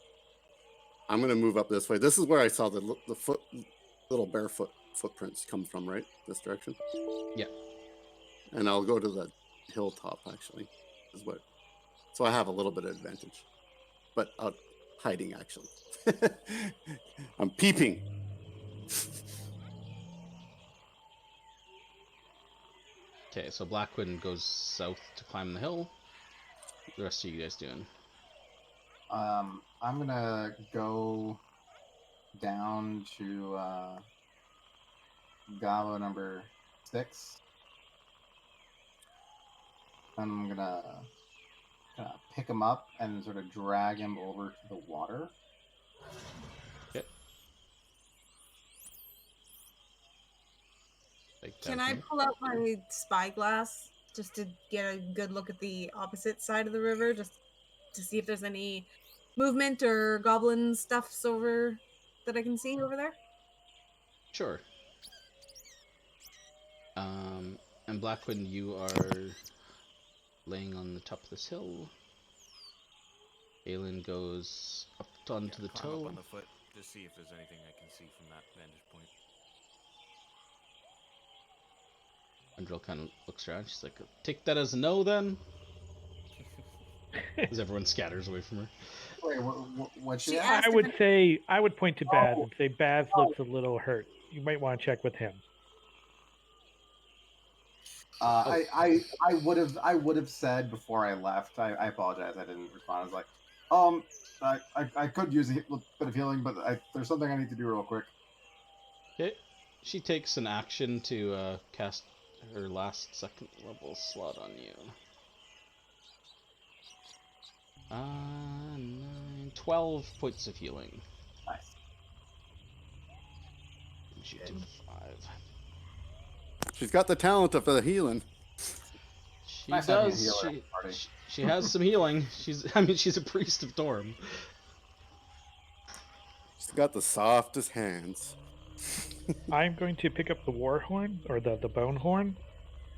I'm gonna move up this way. This is where I saw the little barefoot footprints come from, right? This direction. Yeah. And I'll go to the hilltop actually. Is what. So I have a little bit of advantage, but out hiding actually. I'm peeping. Okay, so Blackwind goes south to climb the hill. What the rest of you guys doing? I'm gonna go down to Gabo number 6. I'm gonna pick him up and sort of drag him over to the water. Okay. Can I pull out my spyglass just to get a good look at the opposite side of the river, just to see if there's any movement or goblin stuffs over that I can see over there? Sure. And Blackwind, you are laying on the top of this hill. Aelin goes up onto the Climb toe. up on the foot to see if there's anything I can see from that vantage point. Andrel kind of looks around. She's like, take that as a no then? As everyone scatters away from her. Wait, what's she She asked? I would point to Baz and say Baz looks a little hurt. You might want to check with him. I would have said before I left. I apologize. I didn't respond. I was like, I could use a bit of healing, but there's something I need to do real quick. Okay. She takes an action to cast her last second level slot on you. 12 points of healing. Nice. And she took 5. She's got the talent of the healing. She Nice having a does. healer in the party. She has some healing. She's a priest of Torm. She's got the softest hands. I'm going to pick up the war horn or the bone horn.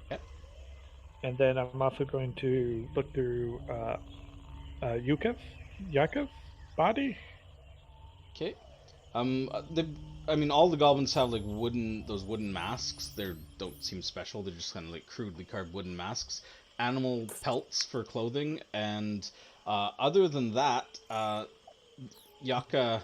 Yep. And then I'm also going to look through Yaka's body. Okay. All the goblins have like those wooden masks. They don't seem special. They're just kind of like crudely carved wooden masks. Animal pelts for clothing, and other than that, Yaka,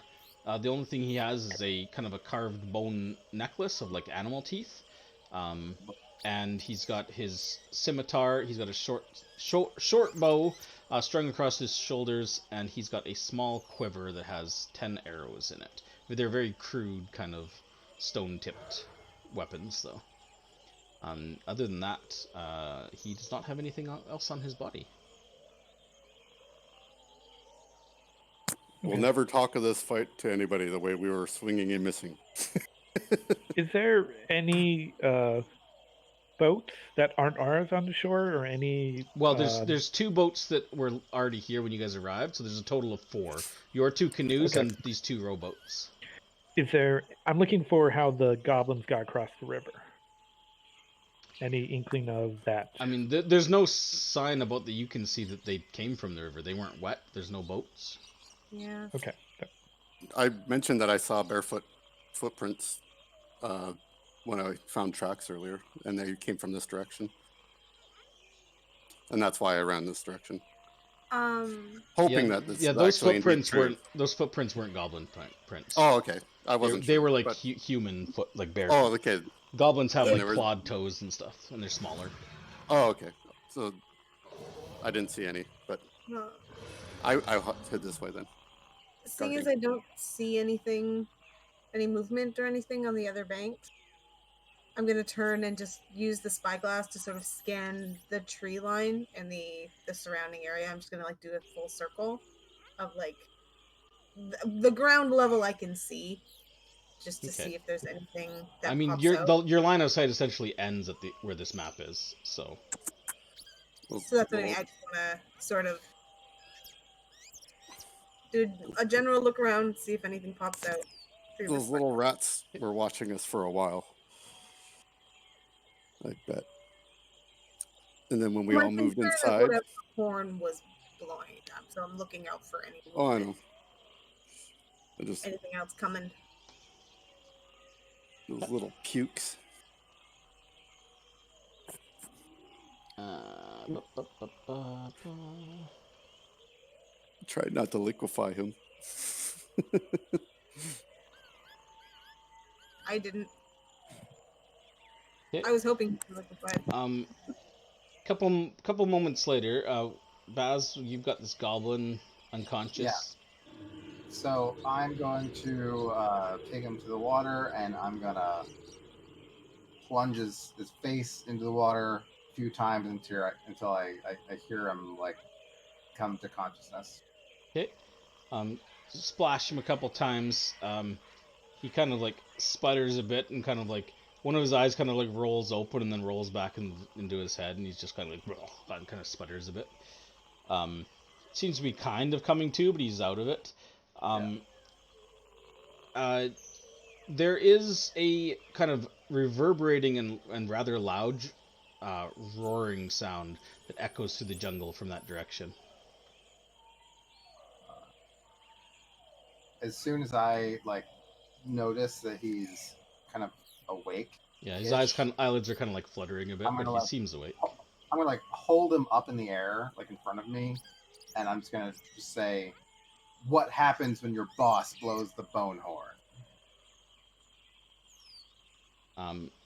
the only thing he has is a kind of a carved bone necklace of like animal teeth. And he's got his scimitar. He's got a short bow strung across his shoulders, and he's got a small quiver that has 10 arrows in it. They're very crude, kind of stone-tipped weapons, though. Other than that, he does not have anything else on his body. We'll never talk of this fight to anybody the way we were swinging and missing. Is there any boats that aren't ours on the shore, or any? Well, there's 2 boats that were already here when you guys arrived, so there's a total of 4. Your 2 canoes and these 2 rowboats. Is there? I'm looking for how the goblins got across the river. Any inkling of that? I mean, there's no sign about that you can see that they came from the river. They weren't wet. There's no boats. Yeah. Okay. I mentioned that I saw barefoot footprints when I found tracks earlier, and they came from this direction. And that's why I ran this direction. Hoping that this those actually footprints true. weren't goblin prints. Oh, okay. I wasn't They sure, were like but- human foot, like bear. Oh, okay. Goblins have Yeah, like there was- clawed toes and stuff, and they're smaller. Oh, okay. So I didn't see any, but No. I head this way then. Seeing as Guarding. I don't see anything, any movement or anything on the other bank, I'm gonna turn and just use the spyglass to sort of scan the tree line and the surrounding area. I'm just gonna like do a full circle of like the ground level I can see, just to Okay. see if there's anything that I mean, pops your out. your line of sight essentially ends at where this map is. So So that's what I mean. I just wanna sort of do a general look around, see if anything pops out. through the Those little rats were watching us for a while. I bet. And then when we My all moved concern is inside, whatever the horn was blind, so I'm looking out for any Oh, I movement. know. I just Anything else coming? those little pukes. Try not to liquefy him. I didn't. Okay. I was hoping to liquefy. Couple moments later, Baz, you've got this goblin unconscious. So I'm going to take him to the water, and I'm gonna plunge his face into the water a few times until I hear him like come to consciousness. Okay. Splash him a couple times. He kind of like sputters a bit, and kind of like one of his eyes kind of like rolls open and then rolls back into his head, and he's just kind of like and kind of sputters a bit. Seems to be kind of coming to, but he's out of it. There is a kind of reverberating and rather loud roaring sound that echoes through the jungle from that direction. As soon as I like notice that he's kind of awake, Yeah, his eyelids are kind of like fluttering a bit, but he seems awake. I'm gonna like hold him up in the air, like in front of me, and I'm just gonna say, "What happens when your boss blows the bone horn?"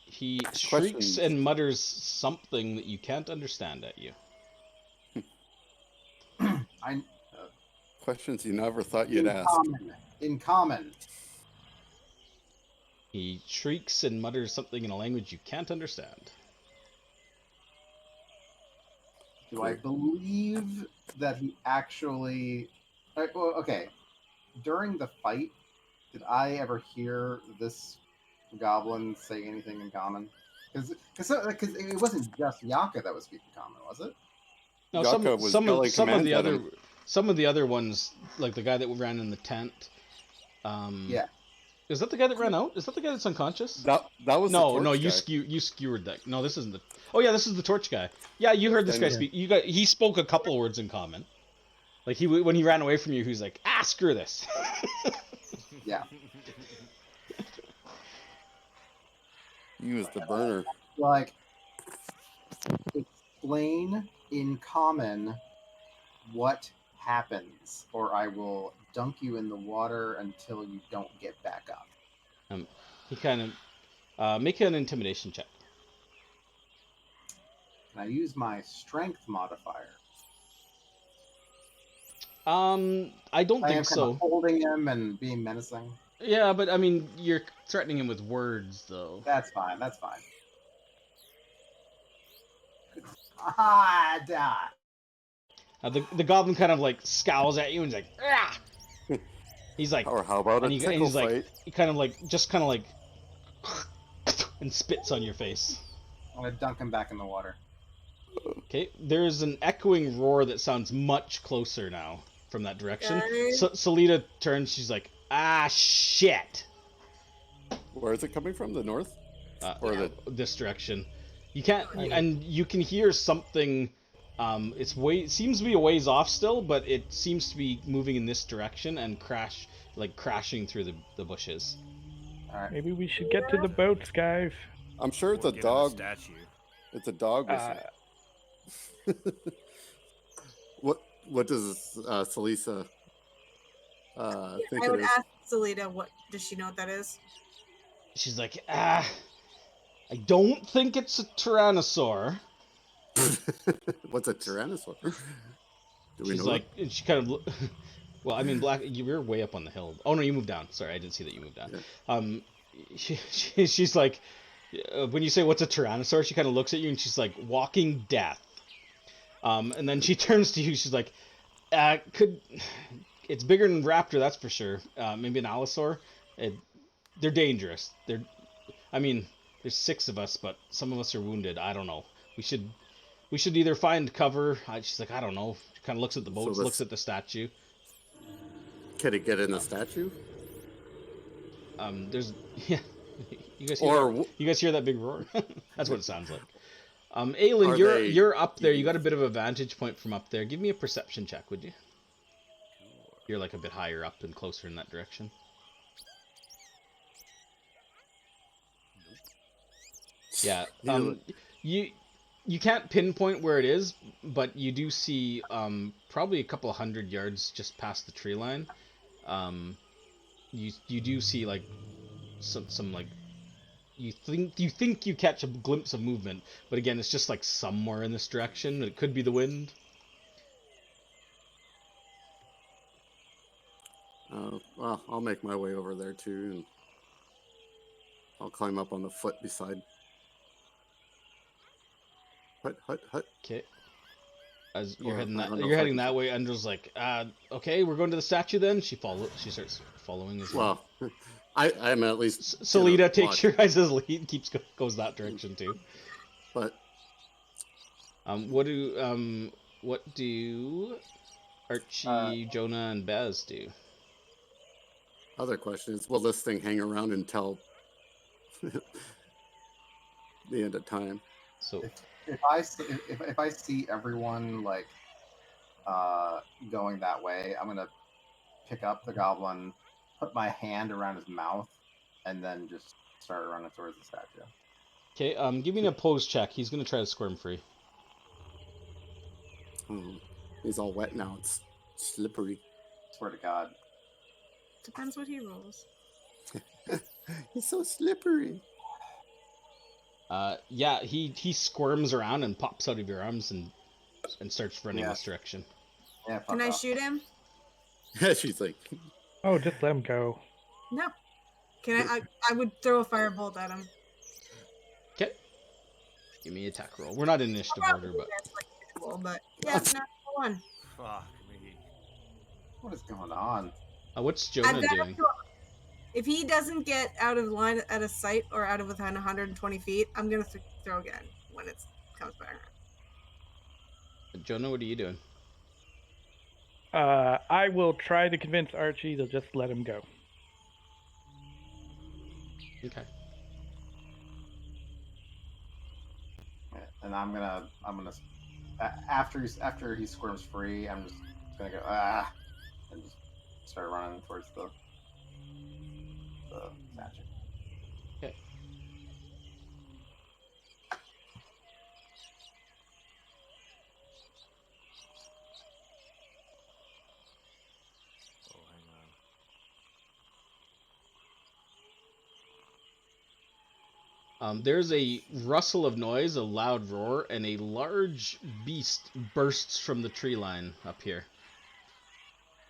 He shrieks and mutters something that you can't understand at you. Questions you never thought you'd ask. In common. He shrieks and mutters something in a language you can't understand. Do I believe that he actually... Okay. During the fight, did I ever hear this goblin say anything in common? Because it wasn't just Yaka that was speaking common, was it? No, Yaka was yelling commands at him. Some of the other ones, like the guy that ran in the tent. Yeah. Is that the guy that ran out? Is that the guy that's unconscious? That was the torch guy. You skewered that. No, this isn't the. Oh yeah, this is the torch guy. Yeah, you heard this guy speak. He spoke a couple words in common. Like when he ran away from you, he was like, screw this. Yeah. He was the burner. Like, explain in common what happens, or I will dunk you in the water until you don't get back up. He kind of make an intimidation check. Can I use my strength modifier? I don't think so. Kind of holding him and being menacing. Yeah, but I mean, you're threatening him with words, though. That's fine. The goblin kind of like scowls at you and he's like, ah! He's like, or how about a tickle fight? Like, he kind of like, and spits on your face. I'm gonna dunk him back in the water. Okay, there's an echoing roar that sounds much closer now from that direction. So Salita turns, she's like, shit! Where is it coming from? The north? This direction. You can't, and you can hear something. It seems to be a ways off still, but it seems to be moving in this direction and crashing through the bushes. All right. Maybe we should get to the boats, guys. I'm sure it's a dog. It's a dog. What does Salisa think I it would is? ask Salita, what does she know what that is? She's like, I don't think it's a tyrannosaur. What's a tyrannosaur? Do we She's know like, and she kind of, well, I mean, Black, you're way up on the hill. Oh no, you moved down. Sorry, I didn't see that you moved down. Yeah. She's like, when you say what's a tyrannosaur, she kind of looks at you and she's like, walking death. And then she turns to you. She's like, it's bigger than raptor, that's for sure. Maybe an allosaur. They're dangerous. There's 6 of us, but some of us are wounded. I don't know. We should either find cover. She's like, I don't know. She kind of looks at the boats, looks at the statue. Can it get in the statue? There's, yeah. You guys hear that big roar? That's what it sounds like. Aelin, Are you're they you're up there. You got a easy? bit of a vantage point from up there. Give me a perception check, would you? Sure. You're like a bit higher up and closer in that direction. Yeah. You- You can't pinpoint where it is, but you do see probably a couple of 100 yards just past the tree line. You do see like some like you think you catch a glimpse of movement, but again, it's just like somewhere in this direction. It could be the wind. Well, I'll make my way over there too, and I'll climb up on the foot beside. Hut, hut, hut. Okay. As you're Or, heading I that don't know you're if I heading can- that way, Andra's like, okay, we're going to the statue then. She starts following as well. Well, I'm at least. Salida takes watch, your guys' lead, goes that direction too. But What do Archie, Jonah, and Baz do? other question is, will this thing hang around until the end of time? So If I see everyone like going that way, I'm gonna pick up the goblin, put my hand around his mouth, and then just start running towards the statue. okay, give me an opposed check. He's gonna try to squirm free. Oh, he's all wet now. It's slippery. Swear to God. Depends what he rolls. He's so slippery. Yeah, he squirms around and pops out of your arms and starts running Yeah. this direction. Yeah, fuck Can I off. shoot him? She's like, Oh, just let him go. No. Can I would throw a firebolt at him. Okay. Give me an attack roll. We're not in initiative order, but That's like usual, but yeah, not one. Fuck me. What is going on? what's I've Jonah got doing? If he doesn't get out of line at a sight or out of within 120 feet, I'm gonna throw again when it comes back around. Jonah, what are you doing? I will try to convince Archie to just let him go. Okay. And I'm gonna after he squirms free, I'm just gonna go and just start running towards the statue. Okay. Oh, hang on. There's a rustle of noise, a loud roar, and a large beast bursts from the tree line up here.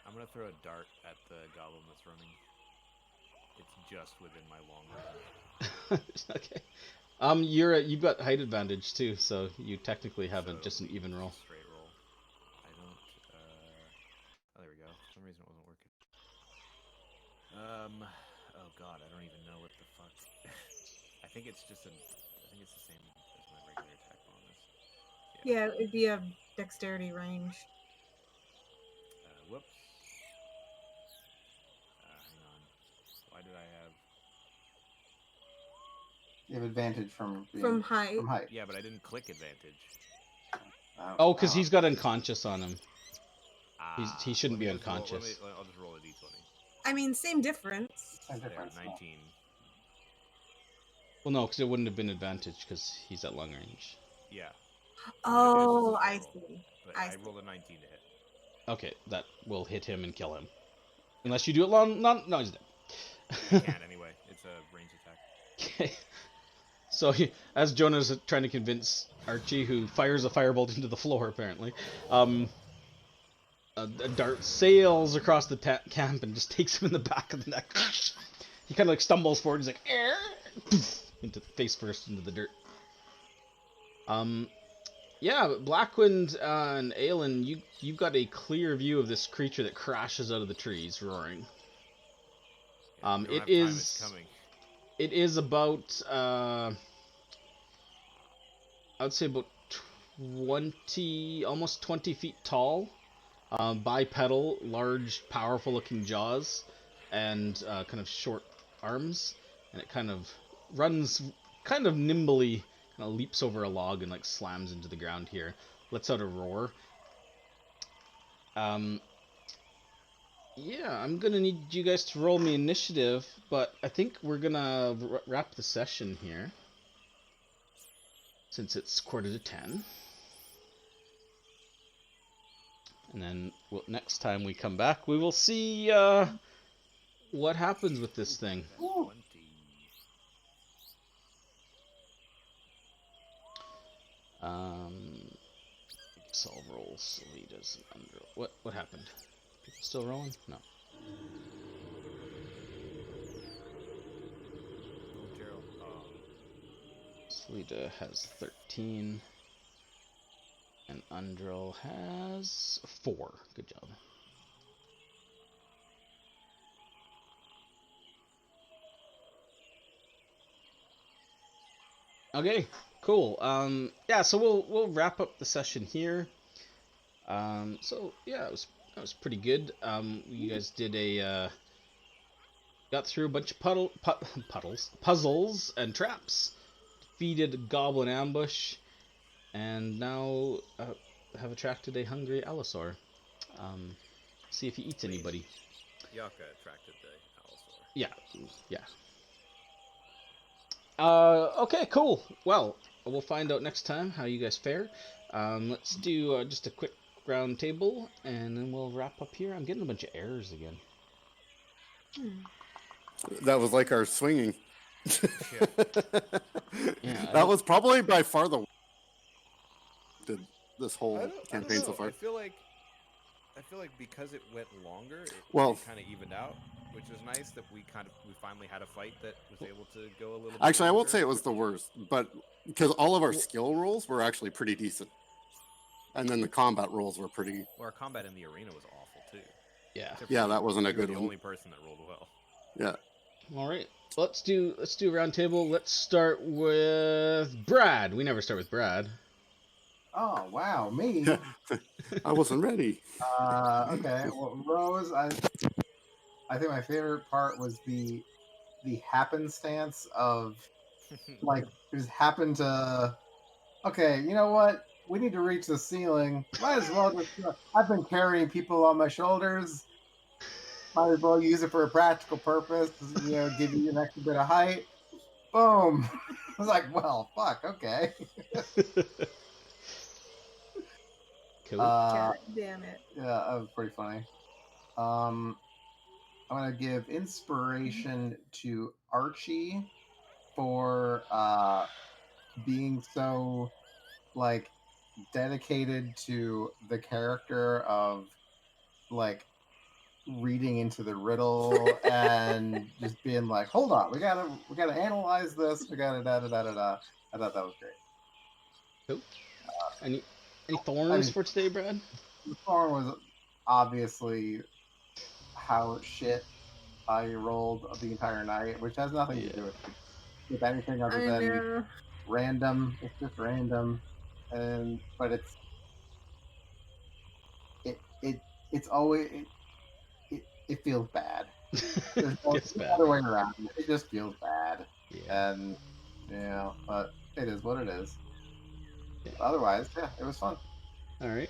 I'm gonna throw a dart at the goblin that's running. It's just within my long range. Okay. You've got height advantage too, so you technically have just an even roll. Straight roll. I don't. Oh, there we go. For some reason it wasn't working. Oh god, I don't even know what the fuck. I think it's the same as my regular attack bonus. Yeah, it'd be a dexterity range. Whoops. Hang on. Why did I have? You have advantage from From height. From height. Yeah, but I didn't click advantage. Oh, because he's got unconscious on him. He shouldn't be Let me just roll- unconscious. I'll just roll a d20. I mean, same difference. Same There, difference. 19. Well, no, because it wouldn't have been advantage because he's at long range. Yeah, Oh, It's just a I roll. see. but I I see. rolled a 19 to hit. Okay, that will hit him and kill him. Unless you do it long. No, he's dead. Can't anyway. It's a range attack. Okay. So as Jonah's trying to convince Archie, who fires a firebolt into the floor, apparently, a dart sails across the camp and just takes him in the back of the neck. He kind of like stumbles forward. He's like, into face first into the dirt. Yeah, Blackwind and Aelin, you've got a clear view of this creature that crashes out of the trees, roaring. Yeah, we don't It have time, is- It's coming. It is about, I would say about 20, almost 20 feet tall, bipedal, large, powerful-looking jaws, and kind of short arms, and it kind of runs kind of nimbly kind of leaps over a log and like slams into the ground here. Lets out a roar. Yeah, I'm gonna need you guys to roll me initiative, but I think we're gonna wrap the session here since it's 9:45. And then next time we come back, we will see what happens with this thing. 20. I guess I'll roll Salida's under. What happened? People still rolling? No. Oh, Gerald. Salida has 13. And Undril has 4. Good job. Okay, cool. Yeah, so we'll wrap up the session here. So yeah, that was pretty good. You guys did got through a bunch of puzzles and traps, defeated Goblin ambush, and now have attracted a hungry Allosaur. See if he eats anybody. Yaka attracted the Allosaur. Yeah. Okay, cool. Well, we'll find out next time how you guys fare. Let's do just a quick round table, and then we'll wrap up here. I'm getting a bunch of errors again. That was like our swinging. Yeah, That was probably by far the did this I whole don't campaign know. so far. I feel like because it went longer, it kind of evened out, which is nice that we finally had a fight that was able to go a little bit Actually, I won't longer. say it was the worst, but because all of our skill rolls were actually pretty decent, and then the combat rolls were pretty. Well, our combat in the arena was awful too. Yeah. Except for Yeah, you. that wasn't a You were good the one. only person that rolled well. Yeah. All right. Let's do a round table. Let's start with Brad. We never start with Brad. Oh wow, me. I wasn't ready. Okay. Well, Rose, I think my favorite part was the happenstance of like just happened to. Okay, you know what? We need to reach the ceiling. Might as well just. I've been carrying people on my shoulders. Might as well use it for a practical purpose. You know, give you an extra bit of height. Boom. I was like, well, fuck. Okay. Cool. God damn it. Yeah, that was pretty funny. I'm gonna give inspiration to Archie for being so like dedicated to the character of like reading into the riddle and just being like, hold on, we gotta analyze this. We gotta da da da da da. I thought that was great. Cool. Any thorns for today, Brad? The thorn was obviously how shit I rolled the entire night, which has nothing to do with anything other I than know. random. It's just random, but it's always it feels bad. There's no It's bad. other way around. It just feels bad, Yeah. and but it is what it is. Otherwise, yeah, it was fun. All right.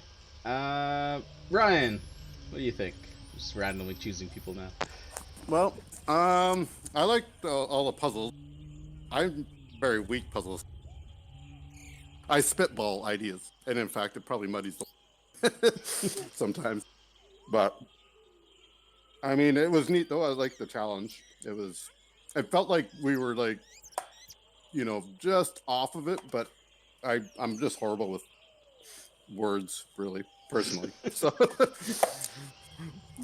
Ryan, what do you think? Just randomly choosing people now. Well, I like all the puzzles. I'm very weak puzzles. I spitball ideas, and in fact, it probably muddies the sometimes. But I mean, it was neat though. I liked the challenge. It felt like we were like, just off of it. But I'm just horrible with words, really, personally. So,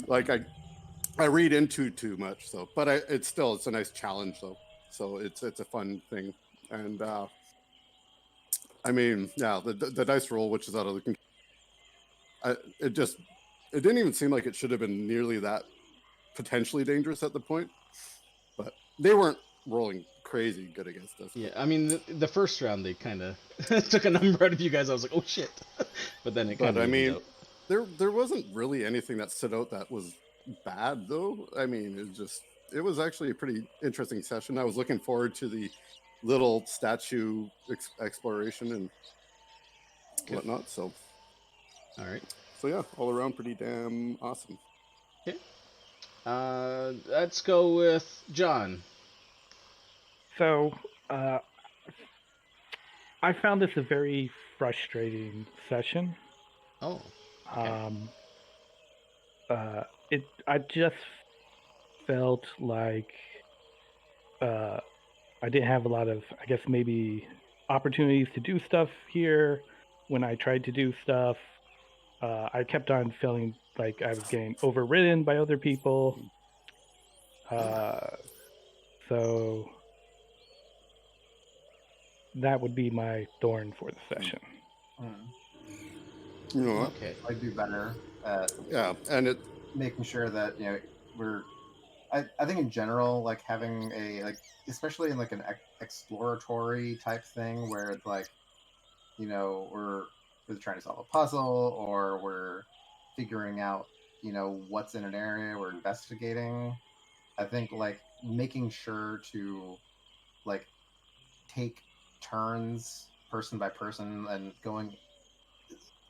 like I read into too much. So, but it's a nice challenge though. So it's a fun thing, and I mean, yeah, the dice roll, which is out of the, it didn't even seem like it should have been nearly that potentially dangerous at the point, but they weren't rolling crazy good against us. Yeah, I mean the first round they kind of took a number out of you guys. I was like, oh shit, but then it kind of. I mean, there wasn't really anything that stood out that was bad though. I mean, it was actually a pretty interesting session. I was looking forward to the little statue exploration and Okay. whatnot. So All right. yeah, all around pretty damn awesome. Okay. Let's go with John. So, I found this a very frustrating session. Oh. Okay. I just felt like I didn't have a lot of, I guess, maybe opportunities to do stuff here. When I tried to do stuff, I kept on feeling like I was getting overridden by other people. So that would be my thorn for the session. You know what? Okay. I'd do better at Yeah, and it making sure that we're. I think in general, like having a especially in like an exploratory type thing where it's like, we're trying to solve a puzzle or we're figuring out what's in an area we're investigating. I think like making sure to like take turns person by person and going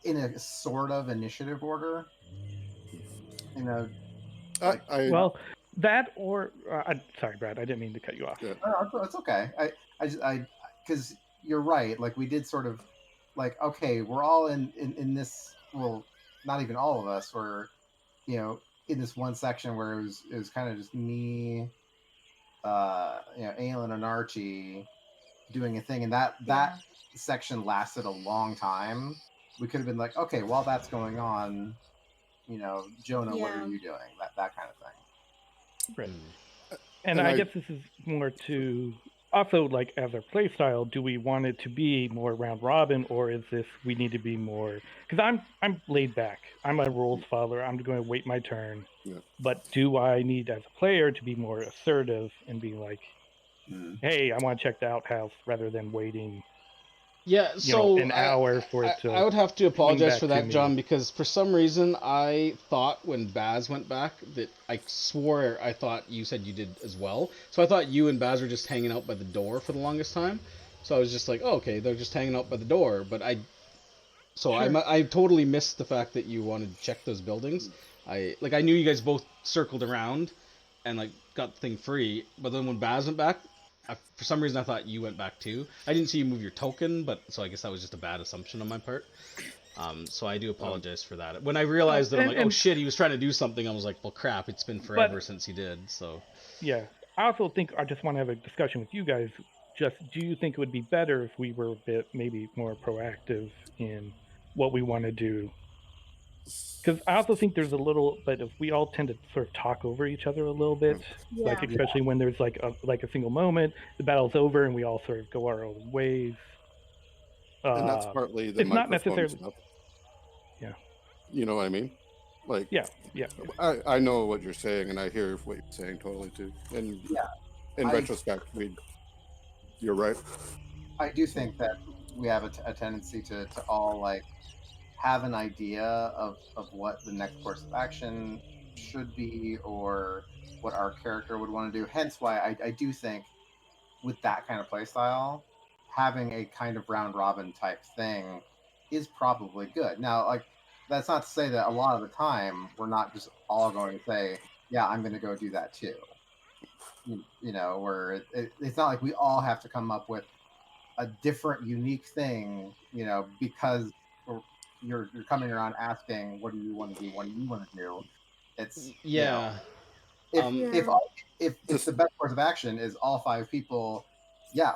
in a sort of initiative order. Like Well, that or sorry, Brad, I didn't mean to cut you off. Yeah. it's okay. I because you're right. Like we did sort of like, okay, we're all in this. Well, not even all of us were, in this one section where it was kind of just me, Aelin and Archie doing a thing, and that section lasted a long time. We could have been like, okay, while that's going on, Jonah, what are you doing? That kind of thing. Right. Hmm. And I guess this is more to also like as our play style. Do we want it to be more round robin, or is this we need to be more? Because I'm laid back. I'm a rules follower. I'm going to wait my turn. Yeah. But do I need as a player to be more assertive and be like, hey, I want to check the outhouse rather than waiting? Yeah, so an hour for it to. I would have to apologize for back to that, me. John, because for some reason I thought when Baz went back that I swore I thought you said you did as well. So I thought you and Baz were just hanging out by the door for the longest time. So I was just like, oh, okay, they're just hanging out by the door. But I totally missed the fact that you wanted to check those buildings. I knew you guys both circled around and like got the thing free, but then when Baz went back, for some reason I thought you went back too. I didn't see you move your token, but so I guess that was just a bad assumption on my part. So I do apologize for that. When I realized that I'm like, oh shit, he was trying to do something, I was like, well crap, it's been forever since he did. So yeah, I also think I just want to have a discussion with you guys. Just do you think it would be better if we were a bit maybe more proactive in what we want to do? Because I also think there's a little, but if we all tend to sort of talk over each other a little bit, like especially when there's like a single moment, the battle's over and we all sort of go our own ways. And that's partly the it's not microphone necessarily stuff. Yeah. You know what I mean? Like yeah. I know what you're saying, and I hear what you're saying totally too. And in retrospect, you're right. I do think that we have a tendency to all like have an idea of what the next course of action should be or what our character would want to do. Hence why I do think with that kind of playstyle, having a kind of round robin type thing is probably good. Now, like that's not to say that a lot of the time we're not just all going to say, yeah, I'm going to go do that too. Where it's not like we all have to come up with a different, unique thing, because you're coming around asking, what do you want to do? What do you want to do? It's if the best course of action is all 5 people,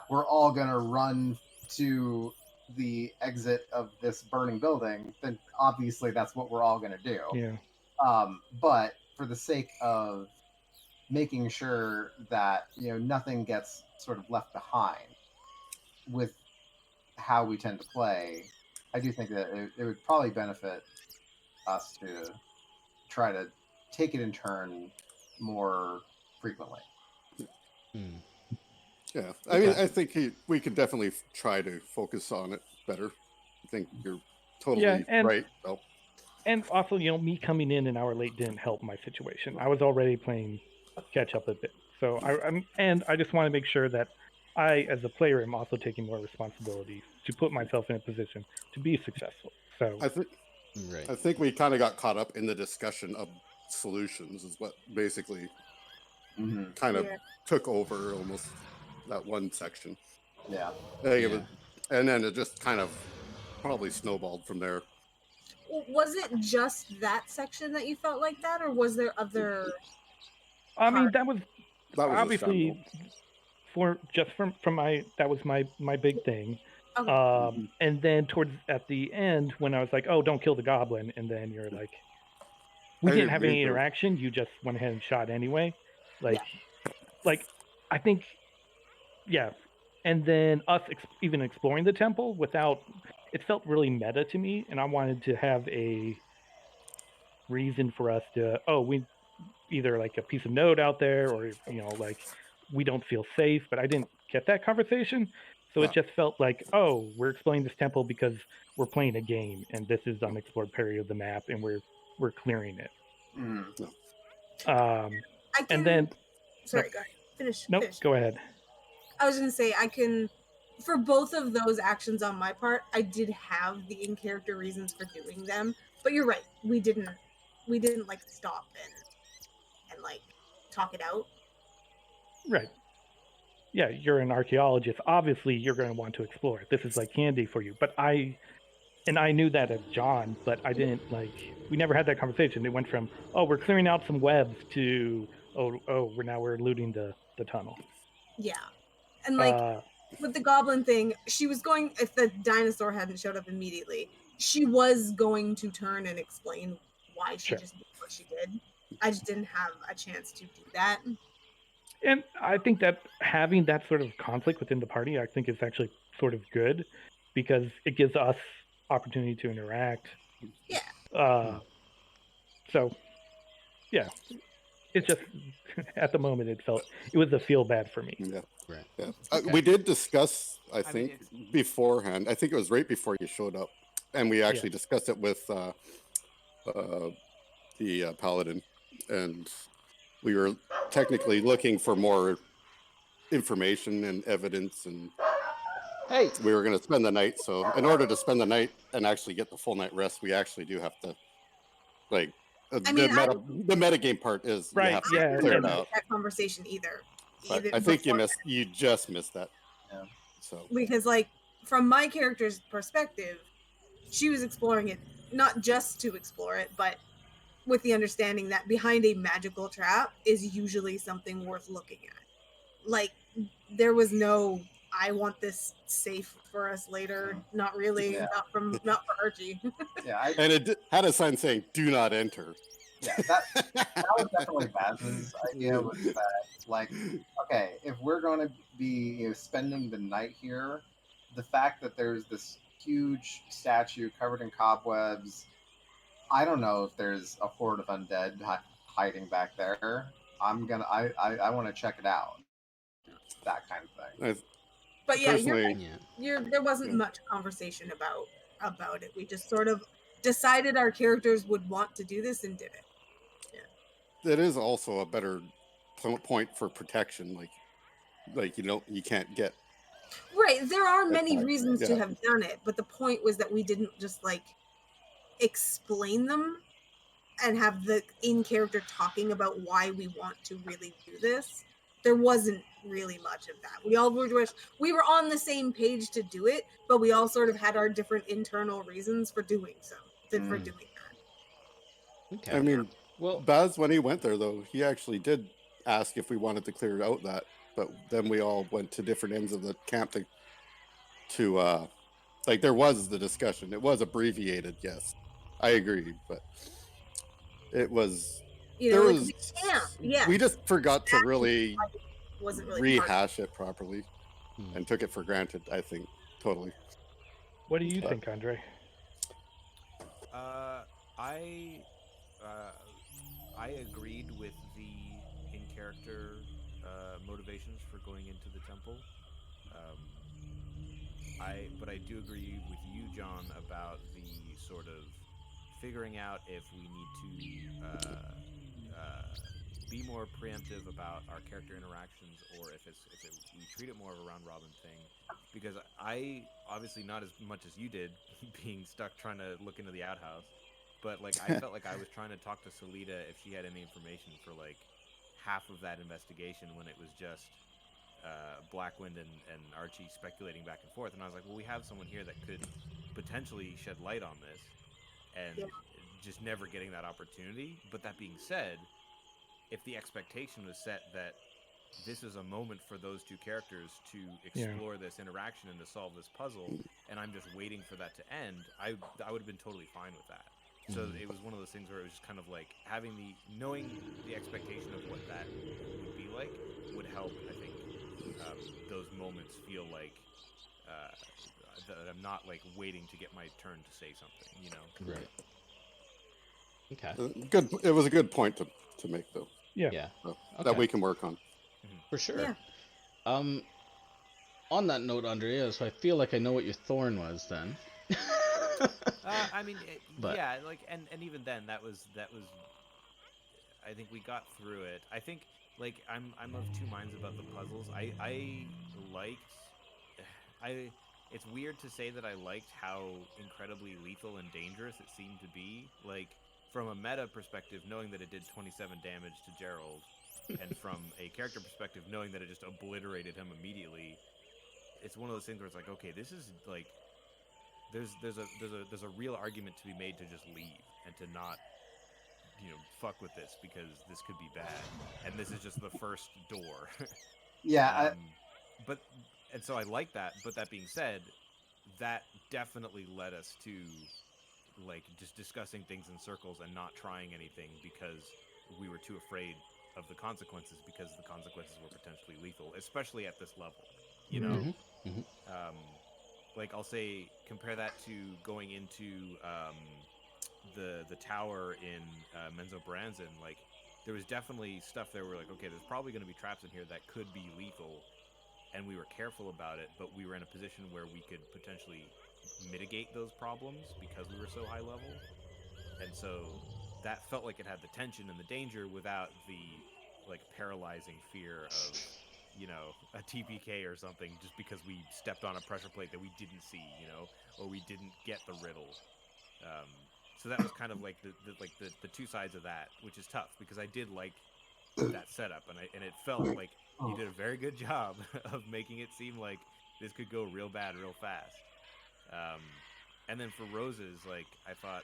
we're all gonna run to the exit of this burning building, then obviously that's what we're all gonna do. Yeah. But for the sake of making sure that nothing gets sort of left behind with how we tend to play, I do think that it would probably benefit us to try to take it in turn more frequently. Yeah, I mean, I think we could definitely try to focus on it better. I think you're totally right. So. And also, me coming in an hour late didn't help my situation. I was already playing catch up a bit. So I just want to make sure that I, as a player, am also taking more responsibility to put myself in a position to be successful. So I think Right. I think we kind of got caught up in the discussion of solutions, is what basically Mhm. kind of Yeah. took over almost that one section. Yeah. I think it Yeah. was, and then it just kind of probably snowballed from there. Was it just that section that you felt like that, or was there other? I mean, Hard. that was That was obviously from my that was my big thing. Okay. Mhm. And then towards at the end when I was like, oh, don't kill the goblin, and then you're like, we I didn't have agree any there. interaction. You just went ahead and shot anyway. Like, Yeah. like I think, yeah. And then us even exploring the temple without, it felt really meta to me, and I wanted to have a reason for us to, oh, we either like a piece of note out there, or like we don't feel safe. But I didn't get that conversation, so it Yeah. just felt like, oh, we're exploring this temple because we're playing a game, and this is unexplored area of the map, and we're clearing it. Mhm. I can. And then Sorry, go ahead. Finish. nope, Finish. go ahead. I was gonna say I can. For both of those actions on my part, I did have the in-character reasons for doing them. But you're right. We didn't like stop and like talk it out. Right. Yeah, you're an archaeologist. Obviously, you're going to want to explore it. This is like candy for you. But I knew that as John, but I didn't we never had that conversation. It went from, oh, we're clearing out some webs to, we're looting the tunnel. Yeah, and like Uh, with the goblin thing, she was going. If the dinosaur hadn't showed up immediately, she was going to turn and explain why she Sure. just did what she did. I just didn't have a chance to do that. And I think that having that sort of conflict within the party, I think is actually sort of good because it gives us opportunity to interact. Yeah. So, yeah, it's just at the moment it was a feel bad for me. Yeah. Right. Yeah. Okay. We did discuss, I mean, think, it's- beforehand. I think it was right before you showed up, and we actually discussed it with the paladin, and we were technically looking for more information and evidence, and Hey. we were going to spend the night. So in order to spend the night and actually get the full night rest, we actually do have to, like, I mean, the metagame part is you Right, have to yeah, clear it and- out. that conversation either. But Even I think before you just missed that. Yeah. So because like from my character's perspective, she was exploring it not just to explore it, but with the understanding that behind a magical trap is usually something worth looking at. Like there was no I want this safe for us later. Not really. Yeah. Not for Archie. Yeah. and it had a sign saying "Do not enter." Yeah, that was definitely Baz's idea. Was that like, okay, if we're going to be spending the night here, the fact that there's this huge statue covered in cobwebs, I don't know if there's a horde of undead hiding back there. I want to check it out. That kind of thing. But yeah, Personally, there wasn't much conversation about it. We just sort of decided our characters would want to do this and did it. it is also a better point for protection. Like you can't get Right. There are many attacked. reasons to Yeah. have done it, but the point was that we didn't just like explain them and have the in character talking about why we want to really do this. There wasn't really much of that. We were on the same page to do it, but we all sort of had our different internal reasons for doing so. For doing that. Okay. I mean, Well, Baz, when he went there, though, he actually did ask if we wanted to clear out that, but then we all went to different ends of the camp to like there was the discussion. It was abbreviated, yes, I agree, but it was there like was the camp, yeah. we just forgot to really Wasn't really part of rehash it properly and took it for granted. I think totally. What do you think, Andre? I agreed with the in-character motivations for going into the temple. But I do agree with you, John, about the sort of figuring out if we need to be more preemptive about our character interactions, or if we treat it more of a round robin thing. Because I obviously not as much as you did, being stuck trying to look into the outhouse, but like I felt like I was trying to talk to Solita if she had any information for like half of that investigation when it was just Blackwind and Archie speculating back and forth, and I was like, well, we have someone here that could potentially shed light on this, and Yeah. just never getting that opportunity. But that being said, if the expectation was set that this is a moment for those two characters to explore this interaction and to solve this puzzle, and I'm just waiting for that to end, I would have been totally fine with that. So it was one of those things where it was just kind of like knowing the expectation of what that would be like would help, I think, those moments feel like that I'm not like waiting to get my turn to say something, you know? Right. Okay. Good. It was a good point to make, though. Yeah. Yeah. That we can work on. For sure. Yeah. On that note, Andrea, so I feel like I know what your thorn was then. I mean, But- yeah, like, and even then, that was. I think we got through it. I think, like, I'm of two minds about the puzzles. It's weird to say that I liked how incredibly lethal and dangerous it seemed to be. Like, from a meta perspective, knowing that it did 27 damage to Gerald, and from a character perspective, knowing that it just obliterated him immediately, it's one of those things where it's like, okay, this is like, there's a real argument to be made to just leave and to not, fuck with this, because this could be bad, and this is just the first door. Yeah, And so I like that. But that being said, that definitely led us to like just discussing things in circles and not trying anything because we were too afraid of the consequences, because the consequences were potentially lethal, especially at this level. You know, like I'll say, compare that to going into the tower in Menzo Branson. Like, there was definitely stuff there where like, okay, there's probably going to be traps in here that could be lethal, and we were careful about it, but we were in a position where we could potentially mitigate those problems because we were so high level. And so that felt like it had the tension and the danger without the like paralyzing fear of, a TPK or something just because we stepped on a pressure plate that we didn't see, or we didn't get the riddle. So that was kind of like the two sides of that, which is tough because I did like that setup, and it felt like you did a very good job of making it seem like this could go real bad real fast. And then for Roses, like I thought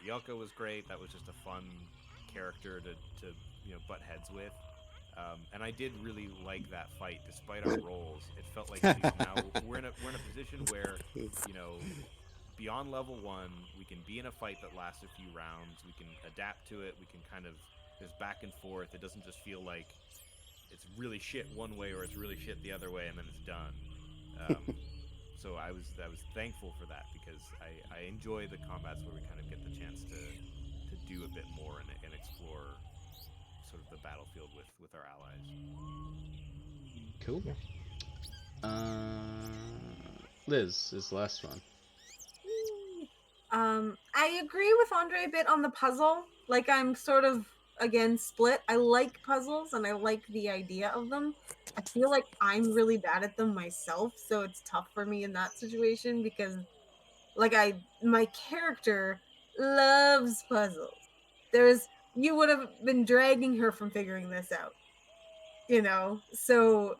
Yelka was great. That was just a fun character to butt heads with. And I did really like that fight, despite our rolls. It felt like at least now we're in a position where, beyond level 1, we can be in a fight that lasts a few rounds. We can adapt to it. We can kind of, there's back and forth. It doesn't just feel like it's really shit one way or it's really shit the other way and then it's done. So I was thankful for that, because I enjoy the combats where we kind of get the chance to do a bit more and explore sort of the battlefield with our allies. Cool. Liz is the last one. I agree with Andre a bit on the puzzle. Like, I'm sort of, again, split. I like puzzles and I like the idea of them. I feel like I'm really bad at them myself, so it's tough for me in that situation because, like, my character loves puzzles. You would have been dragging her from figuring this out, So,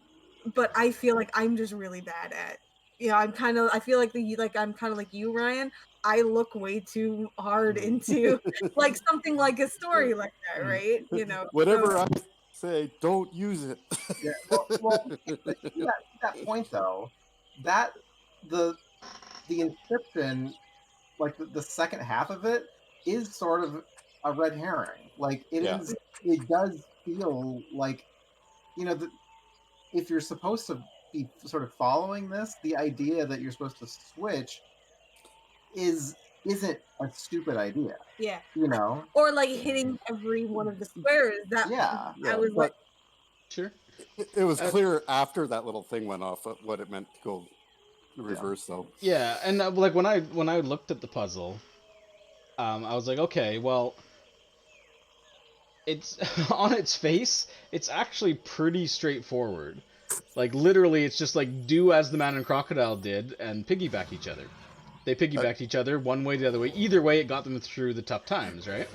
but I feel like I'm just really bad at. I feel like I'm kind of like you, Ryan. I look way too hard into like something like a story like that, right? Whatever so- I say, don't use it. yeah. Well, that point though, that the inscription, like the second half of it, is sort of a red herring. Like it Yeah. is. It does feel like, if you're supposed to be sort of following this, the idea that you're supposed to switch isn't a stupid idea. Yeah. You know? Or like hitting every one of the squares. Yeah. I was like, Sure. It was clear after that little thing went off what it meant to go reverse, though. Yeah, and like when I looked at the puzzle, I was like, okay, well, it's on its face, it's actually pretty straightforward. Like literally, it's just like do as the Man and Crocodile did and piggyback each other. They piggybacked each other one way, the other way. Either way, it got them through the tough times, right?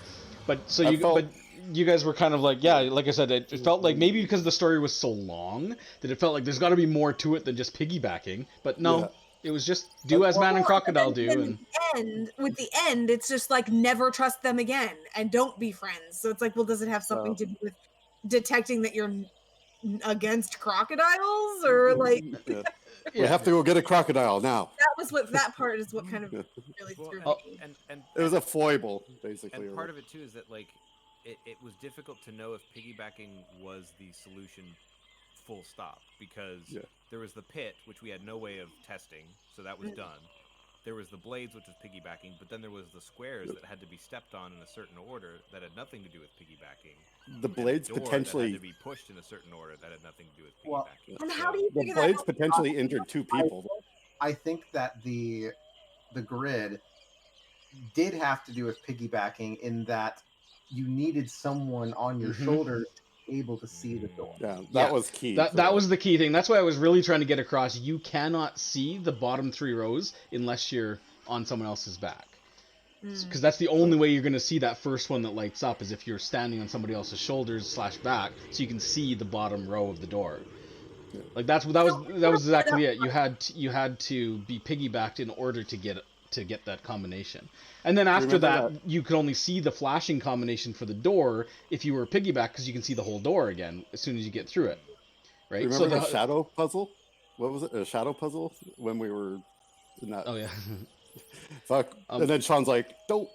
But so but you guys were kind of like, yeah, like I said, it felt like maybe because the story was so long that it felt like there's got to be more to it than just piggybacking. But no, Yeah. it was just do as Man and Crocodile do, and with the end, it's just like never trust them again and don't be friends. So it's like, well, does it have something to do with detecting that you're against crocodiles, or like? Yeah. We have to go get a crocodile now. That part is what kind of really threw me. And it was a foible, basically. And part of it too is that like it was difficult to know if piggybacking was the solution full stop, because there was the pit, which we had no way of testing, so that was done. There was the blades, which was piggybacking, but then there was the squares that had to be stepped on in a certain order that had nothing to do with piggybacking. The blades potentially had to be pushed in a certain order that had nothing to do with piggybacking. And how do you the blades potentially injured 2 people? I think that the grid did have to do with piggybacking in that you needed someone on your shoulders to be able to see the door. Yeah, that was key. That was the key thing. That's why I was really trying to get across. You cannot see the bottom 3 rows unless you're on someone else's back. Because that's the only way you're going to see that first one that lights up, is if you're standing on somebody else's shoulders / back, so you can see the bottom row of the door. Like that was exactly it. You had to be piggybacked in order to get that combination. And then after that, you could only see the flashing combination for the door if you were piggyback, because you can see the whole door again as soon as you get through it. Right? Remember the shadow puzzle? What was it? A shadow puzzle when we were in that. Oh yeah. Fuck. And then Sean's like, "Don't."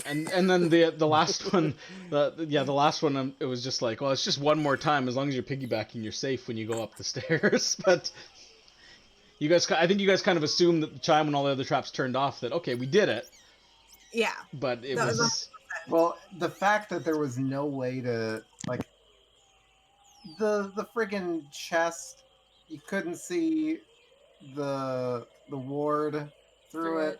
And then the last one, the last one, it was just like, well, it's just one more time. As long as you're piggybacking, you're safe when you go up the stairs. But I think you guys kind of assumed that the chime when all the other traps turned off, that okay, we did it. Yeah. But it was. Well, the fact that there was no way to, like, the friggin' chest, you couldn't see the ward through it.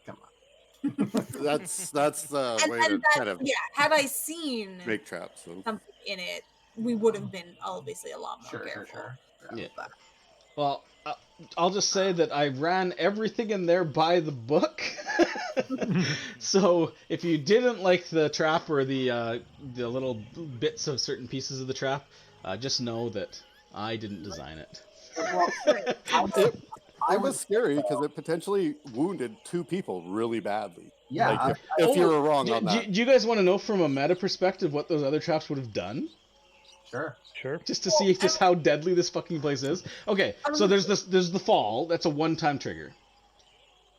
Come on. That's the way to kind of had I seen make traps something in it, we would have been obviously a lot more careful. Sure. Yeah. Well, I'll just say that I ran everything in there by the book. So if you didn't like the trap or the little bits of certain pieces of the trap, just know that I didn't design it. Well, I was scary because it potentially wounded 2 people really badly. Yeah. Like if you were wrong on that. Do you guys want to know from a meta perspective what those other traps would have done? Sure. Just to see just how deadly this fucking place is. Okay, so there's the fall. That's a one-time trigger.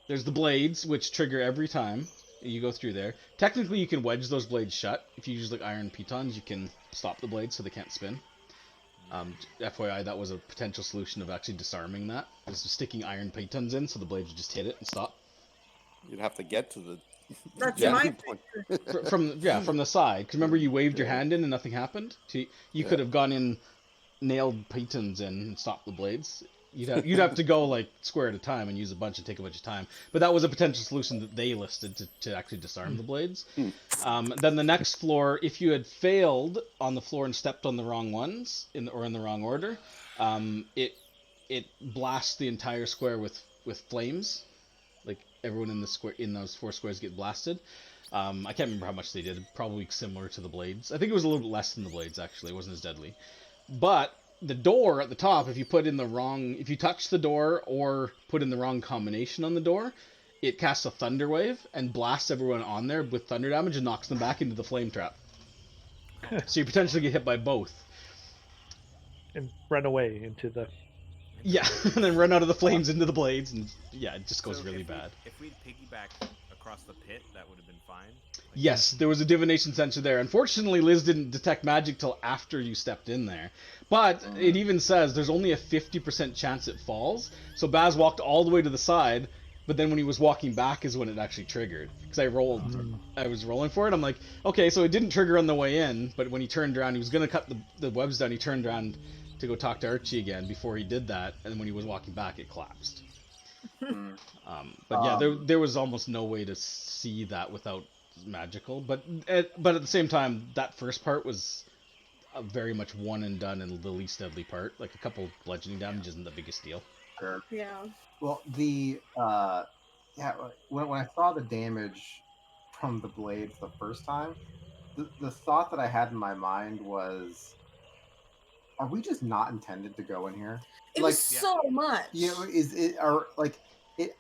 There's the blades, which trigger every time you go through there. Technically, you can wedge those blades shut. If you use like iron pitons, you can stop the blades so they can't spin. FYI, that was a potential solution of actually disarming that. Is sticking iron pitons in so the blades would just hit it and stop. You'd have to get to the. That's my point. From the side. Because remember, you waved your hand in and nothing happened. So you could have gone in, nailed pitons in, and stopped the blades. You'd have to go like square at a time and use a bunch and take a bunch of time. But that was a potential solution that they listed to actually disarm the blades. Then the next floor, if you had failed on the floor and stepped on the wrong ones in the wrong order, it blasts the entire square with flames. Like everyone in the square in those 4 squares get blasted. I can't remember how much they did. Probably similar to the blades. I think it was a little bit less than the blades actually. It wasn't as deadly. But the door at the top, if you touch the door or put in the wrong combination on the door, it casts a thunder wave and blasts everyone on there with thunder damage and knocks them back into the flame trap. So you potentially get hit by both. And run away into the... Yeah, and then run out of the flames into the blades, and yeah, it just goes really bad. If we'd piggybacked across the pit, that would have been fine? Yes, there was a divination sensor there. Unfortunately, Liz didn't detect magic till after you stepped in there. But it even says there's only a 50% chance it falls. So Baz walked all the way to the side, but then when he was walking back is when it actually triggered. Because I was rolling for it. I'm like, okay, so it didn't trigger on the way in, but when he turned around, he was going to cut the webs down. He turned around to go talk to Archie again before he did that, and when he was walking back, it collapsed. But yeah, there was almost no way to see that without magical, but at the same time, that first part was very much one and done and the least deadly part. Like a couple bludgeoning damage isn't the biggest deal. Sure. Yeah. Well, when I saw the damage from the blades the first time, the thought that I had in my mind was, are we just not intended to go in here? It Like, was so much. you know, is it or like it?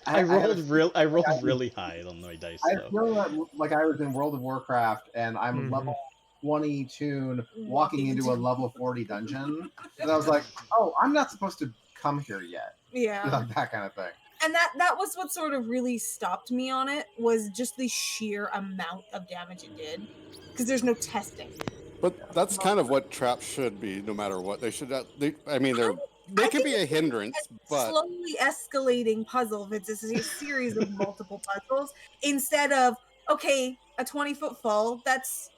I rolled I really high on my dice. I So. feel that like I was in World of Warcraft and I'm Mhm. level 20 tune walking into a level 40 dungeon, and I was like, oh, I'm not supposed to come here yet. Yeah. Like that kind of thing. And that was what sort of really stopped me on it, was just the sheer amount of damage it did, because there's no testing. But that's kind of what traps should be, no matter what. They should. They I can be think a hindrance, but slowly escalating puzzle, if it's a series of multiple puzzles, instead of, okay, a 20-foot fall, that's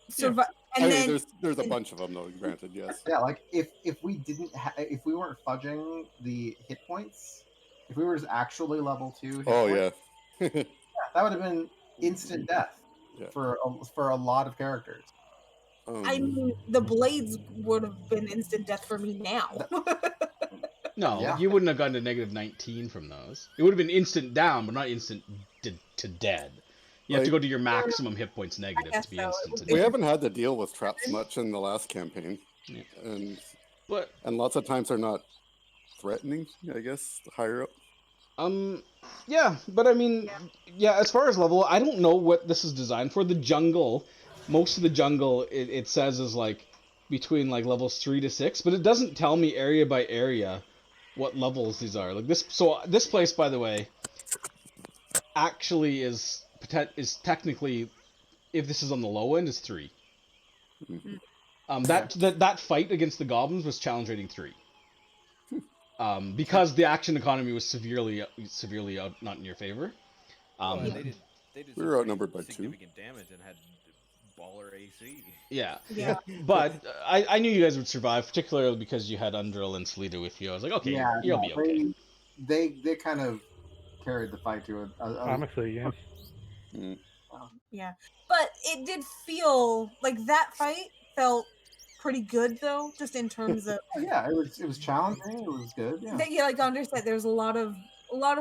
survive. And I mean, then there's a bunch of them though. Granted, yes. Yeah, like if we didn't if we weren't fudging the hit points, if we were just actually level 2 hit Oh points, yeah. that would have been instant death Yeah. for a lot of characters. I mean, the blades would have been instant death for me now. No, Yeah. you wouldn't have gotten to negative 19 from those. It would have been instant down, but not instant to dead. You have to go to your maximum hit points negative to be so. instant to We dead. haven't had to deal with traps much in the last campaign, Yeah. and But lots of times they're not threatening. I guess higher up. yeah, but I mean, yeah, as far as level, I don't know what this is designed for. The jungle, most of the jungle, it says is like between like levels 3 to 6, but it doesn't tell me area by area what levels these are. Like this, so this place, by the way, actually is technically, if this is on the low end, is 3. That fight against the goblins was challenge rating 3. Because the action economy was severely out, not in your favor. Well, and they did We some were outnumbered by 2. significant damage and had baller AC. Yeah. Yeah. But I knew you guys would survive, particularly because you had Undrill and Salida with you. I was like, okay, Yeah, you'll be okay. They kind of carried the fight to a Honestly, yeah. Yeah. But it did feel like that fight felt pretty good, though, just in terms of yeah, it was challenging. It was good. Yeah. like Andre said, there's a lot of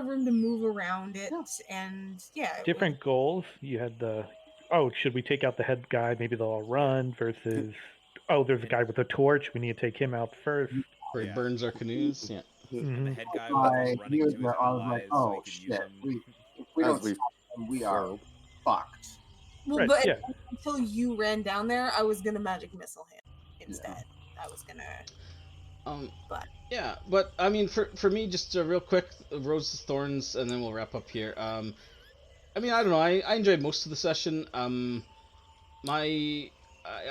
room to move around it, and Different goals. You had the, should we take out the head guy? Maybe they'll all run. Versus, there's a guy with a torch. We need to take him out first. Where it burns our canoes. Yeah. And the head guy was running to his I was like, allies so oh he could use shit, them. if we don't As we stop them, we are fucked. Well, Right, but yeah. until you ran down there, I was gonna magic missile him instead. I was gonna. But yeah, but I mean, for me, just real quick, Roses, Thorns, and then we'll wrap up here. I mean, I don't know. I enjoyed most of the session. I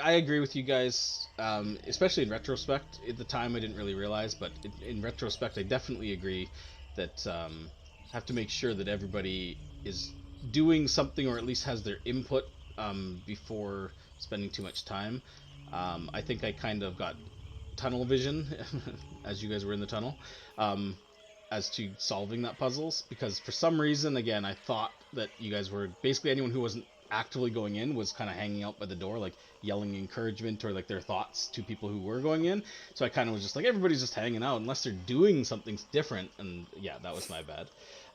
agree with you guys, especially in retrospect. At the time, I didn't really realize, but in retrospect, I definitely agree that have to make sure that everybody is doing something, or at least has their input before spending too much time. I think I kind of got tunnel vision as you guys were in the tunnel as to solving that puzzles, because for some reason, again, I thought that you guys were basically, anyone who wasn't actively going in was kind of hanging out by the door, like yelling encouragement or like their thoughts to people who were going in. So I kind of was just like, everybody's just hanging out unless they're doing something different. And yeah, that was my bad.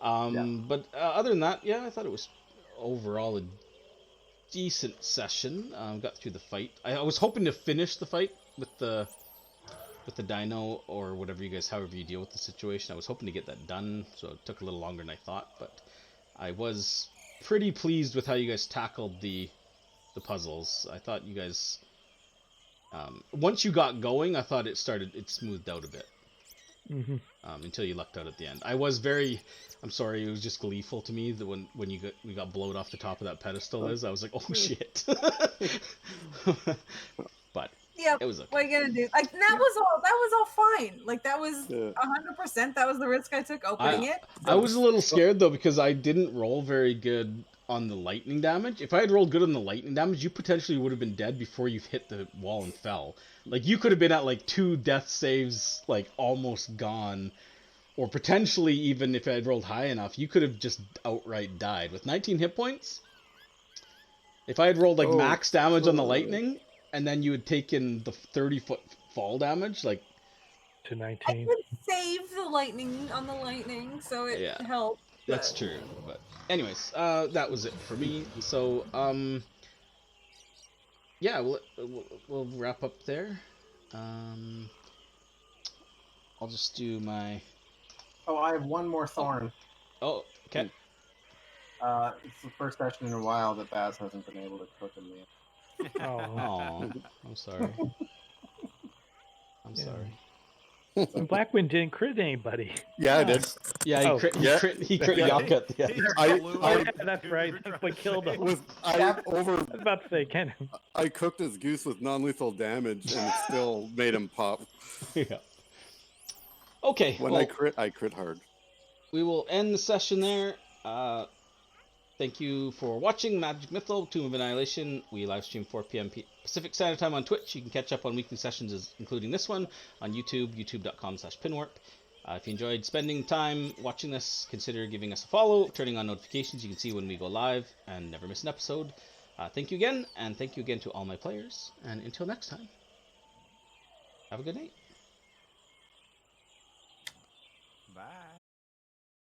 But other than that, yeah, I thought it was overall a decent session. Got through the fight. I was hoping to finish the fight with the dino or whatever you guys, however you deal with the situation. I was hoping to get that done, so it took a little longer than I thought, but I was pretty pleased with how you guys tackled the puzzles. I thought you guys, once you got going, I thought it smoothed out a bit. Until you lucked out at the end. I was I'm sorry, it was just gleeful to me that when we got blowed off the top of that pedestal, I was like, oh shit. But yeah, it was okay. What are you gonna do? Like that was all fine. Like that was 100%. That was the risk I took opening it. I was a little scared though, because I didn't roll very good on the lightning damage. If I had rolled good on the lightning damage, you potentially would have been dead before you hit the wall and fell. Like you could have been at like 2 death saves, like almost gone, or potentially even if I had rolled high enough, you could have just outright died with 19 hit points. If I had rolled like Oh, max damage on the oh. lightning, and then you had taken the 30-foot fall damage, like To I 19. could save the lightning on the lightning, so it Yeah. helped. that's but- true. But anyways, that was it for me. So yeah, we'll wrap up there. I'll just do my. Oh, I have one more thorn. Oh, okay. It's the first session in a while that Baz hasn't been able to cook a meal. Oh, I'm sorry. I'm Yeah. sorry. And Blackwind didn't crit anybody. Yeah, I did. Yeah, he Oh. crit. He Yeah. crit. He crit Yeah. Yuck at the end. He I- blew I- Oh, up yeah, that's two right. That's what killed him. With I Yeah. over I was about to say, Ken. I cooked his goose with non-lethal damage and it still made him pop. Yeah. Okay. When well, I crit hard. we will end the session there. Thank you for watching Magic Mythal, Tomb of Annihilation. We live stream 4 p.m. Pacific Standard Time on Twitch. You can catch up on weekly sessions, including this one, on YouTube, youtube.com/pinwarp. If you enjoyed spending time watching this, consider giving us a follow, turning on notifications. You can see when we go live and never miss an episode. Thank you again, and thank you again to all my players. And until next time, have a good night.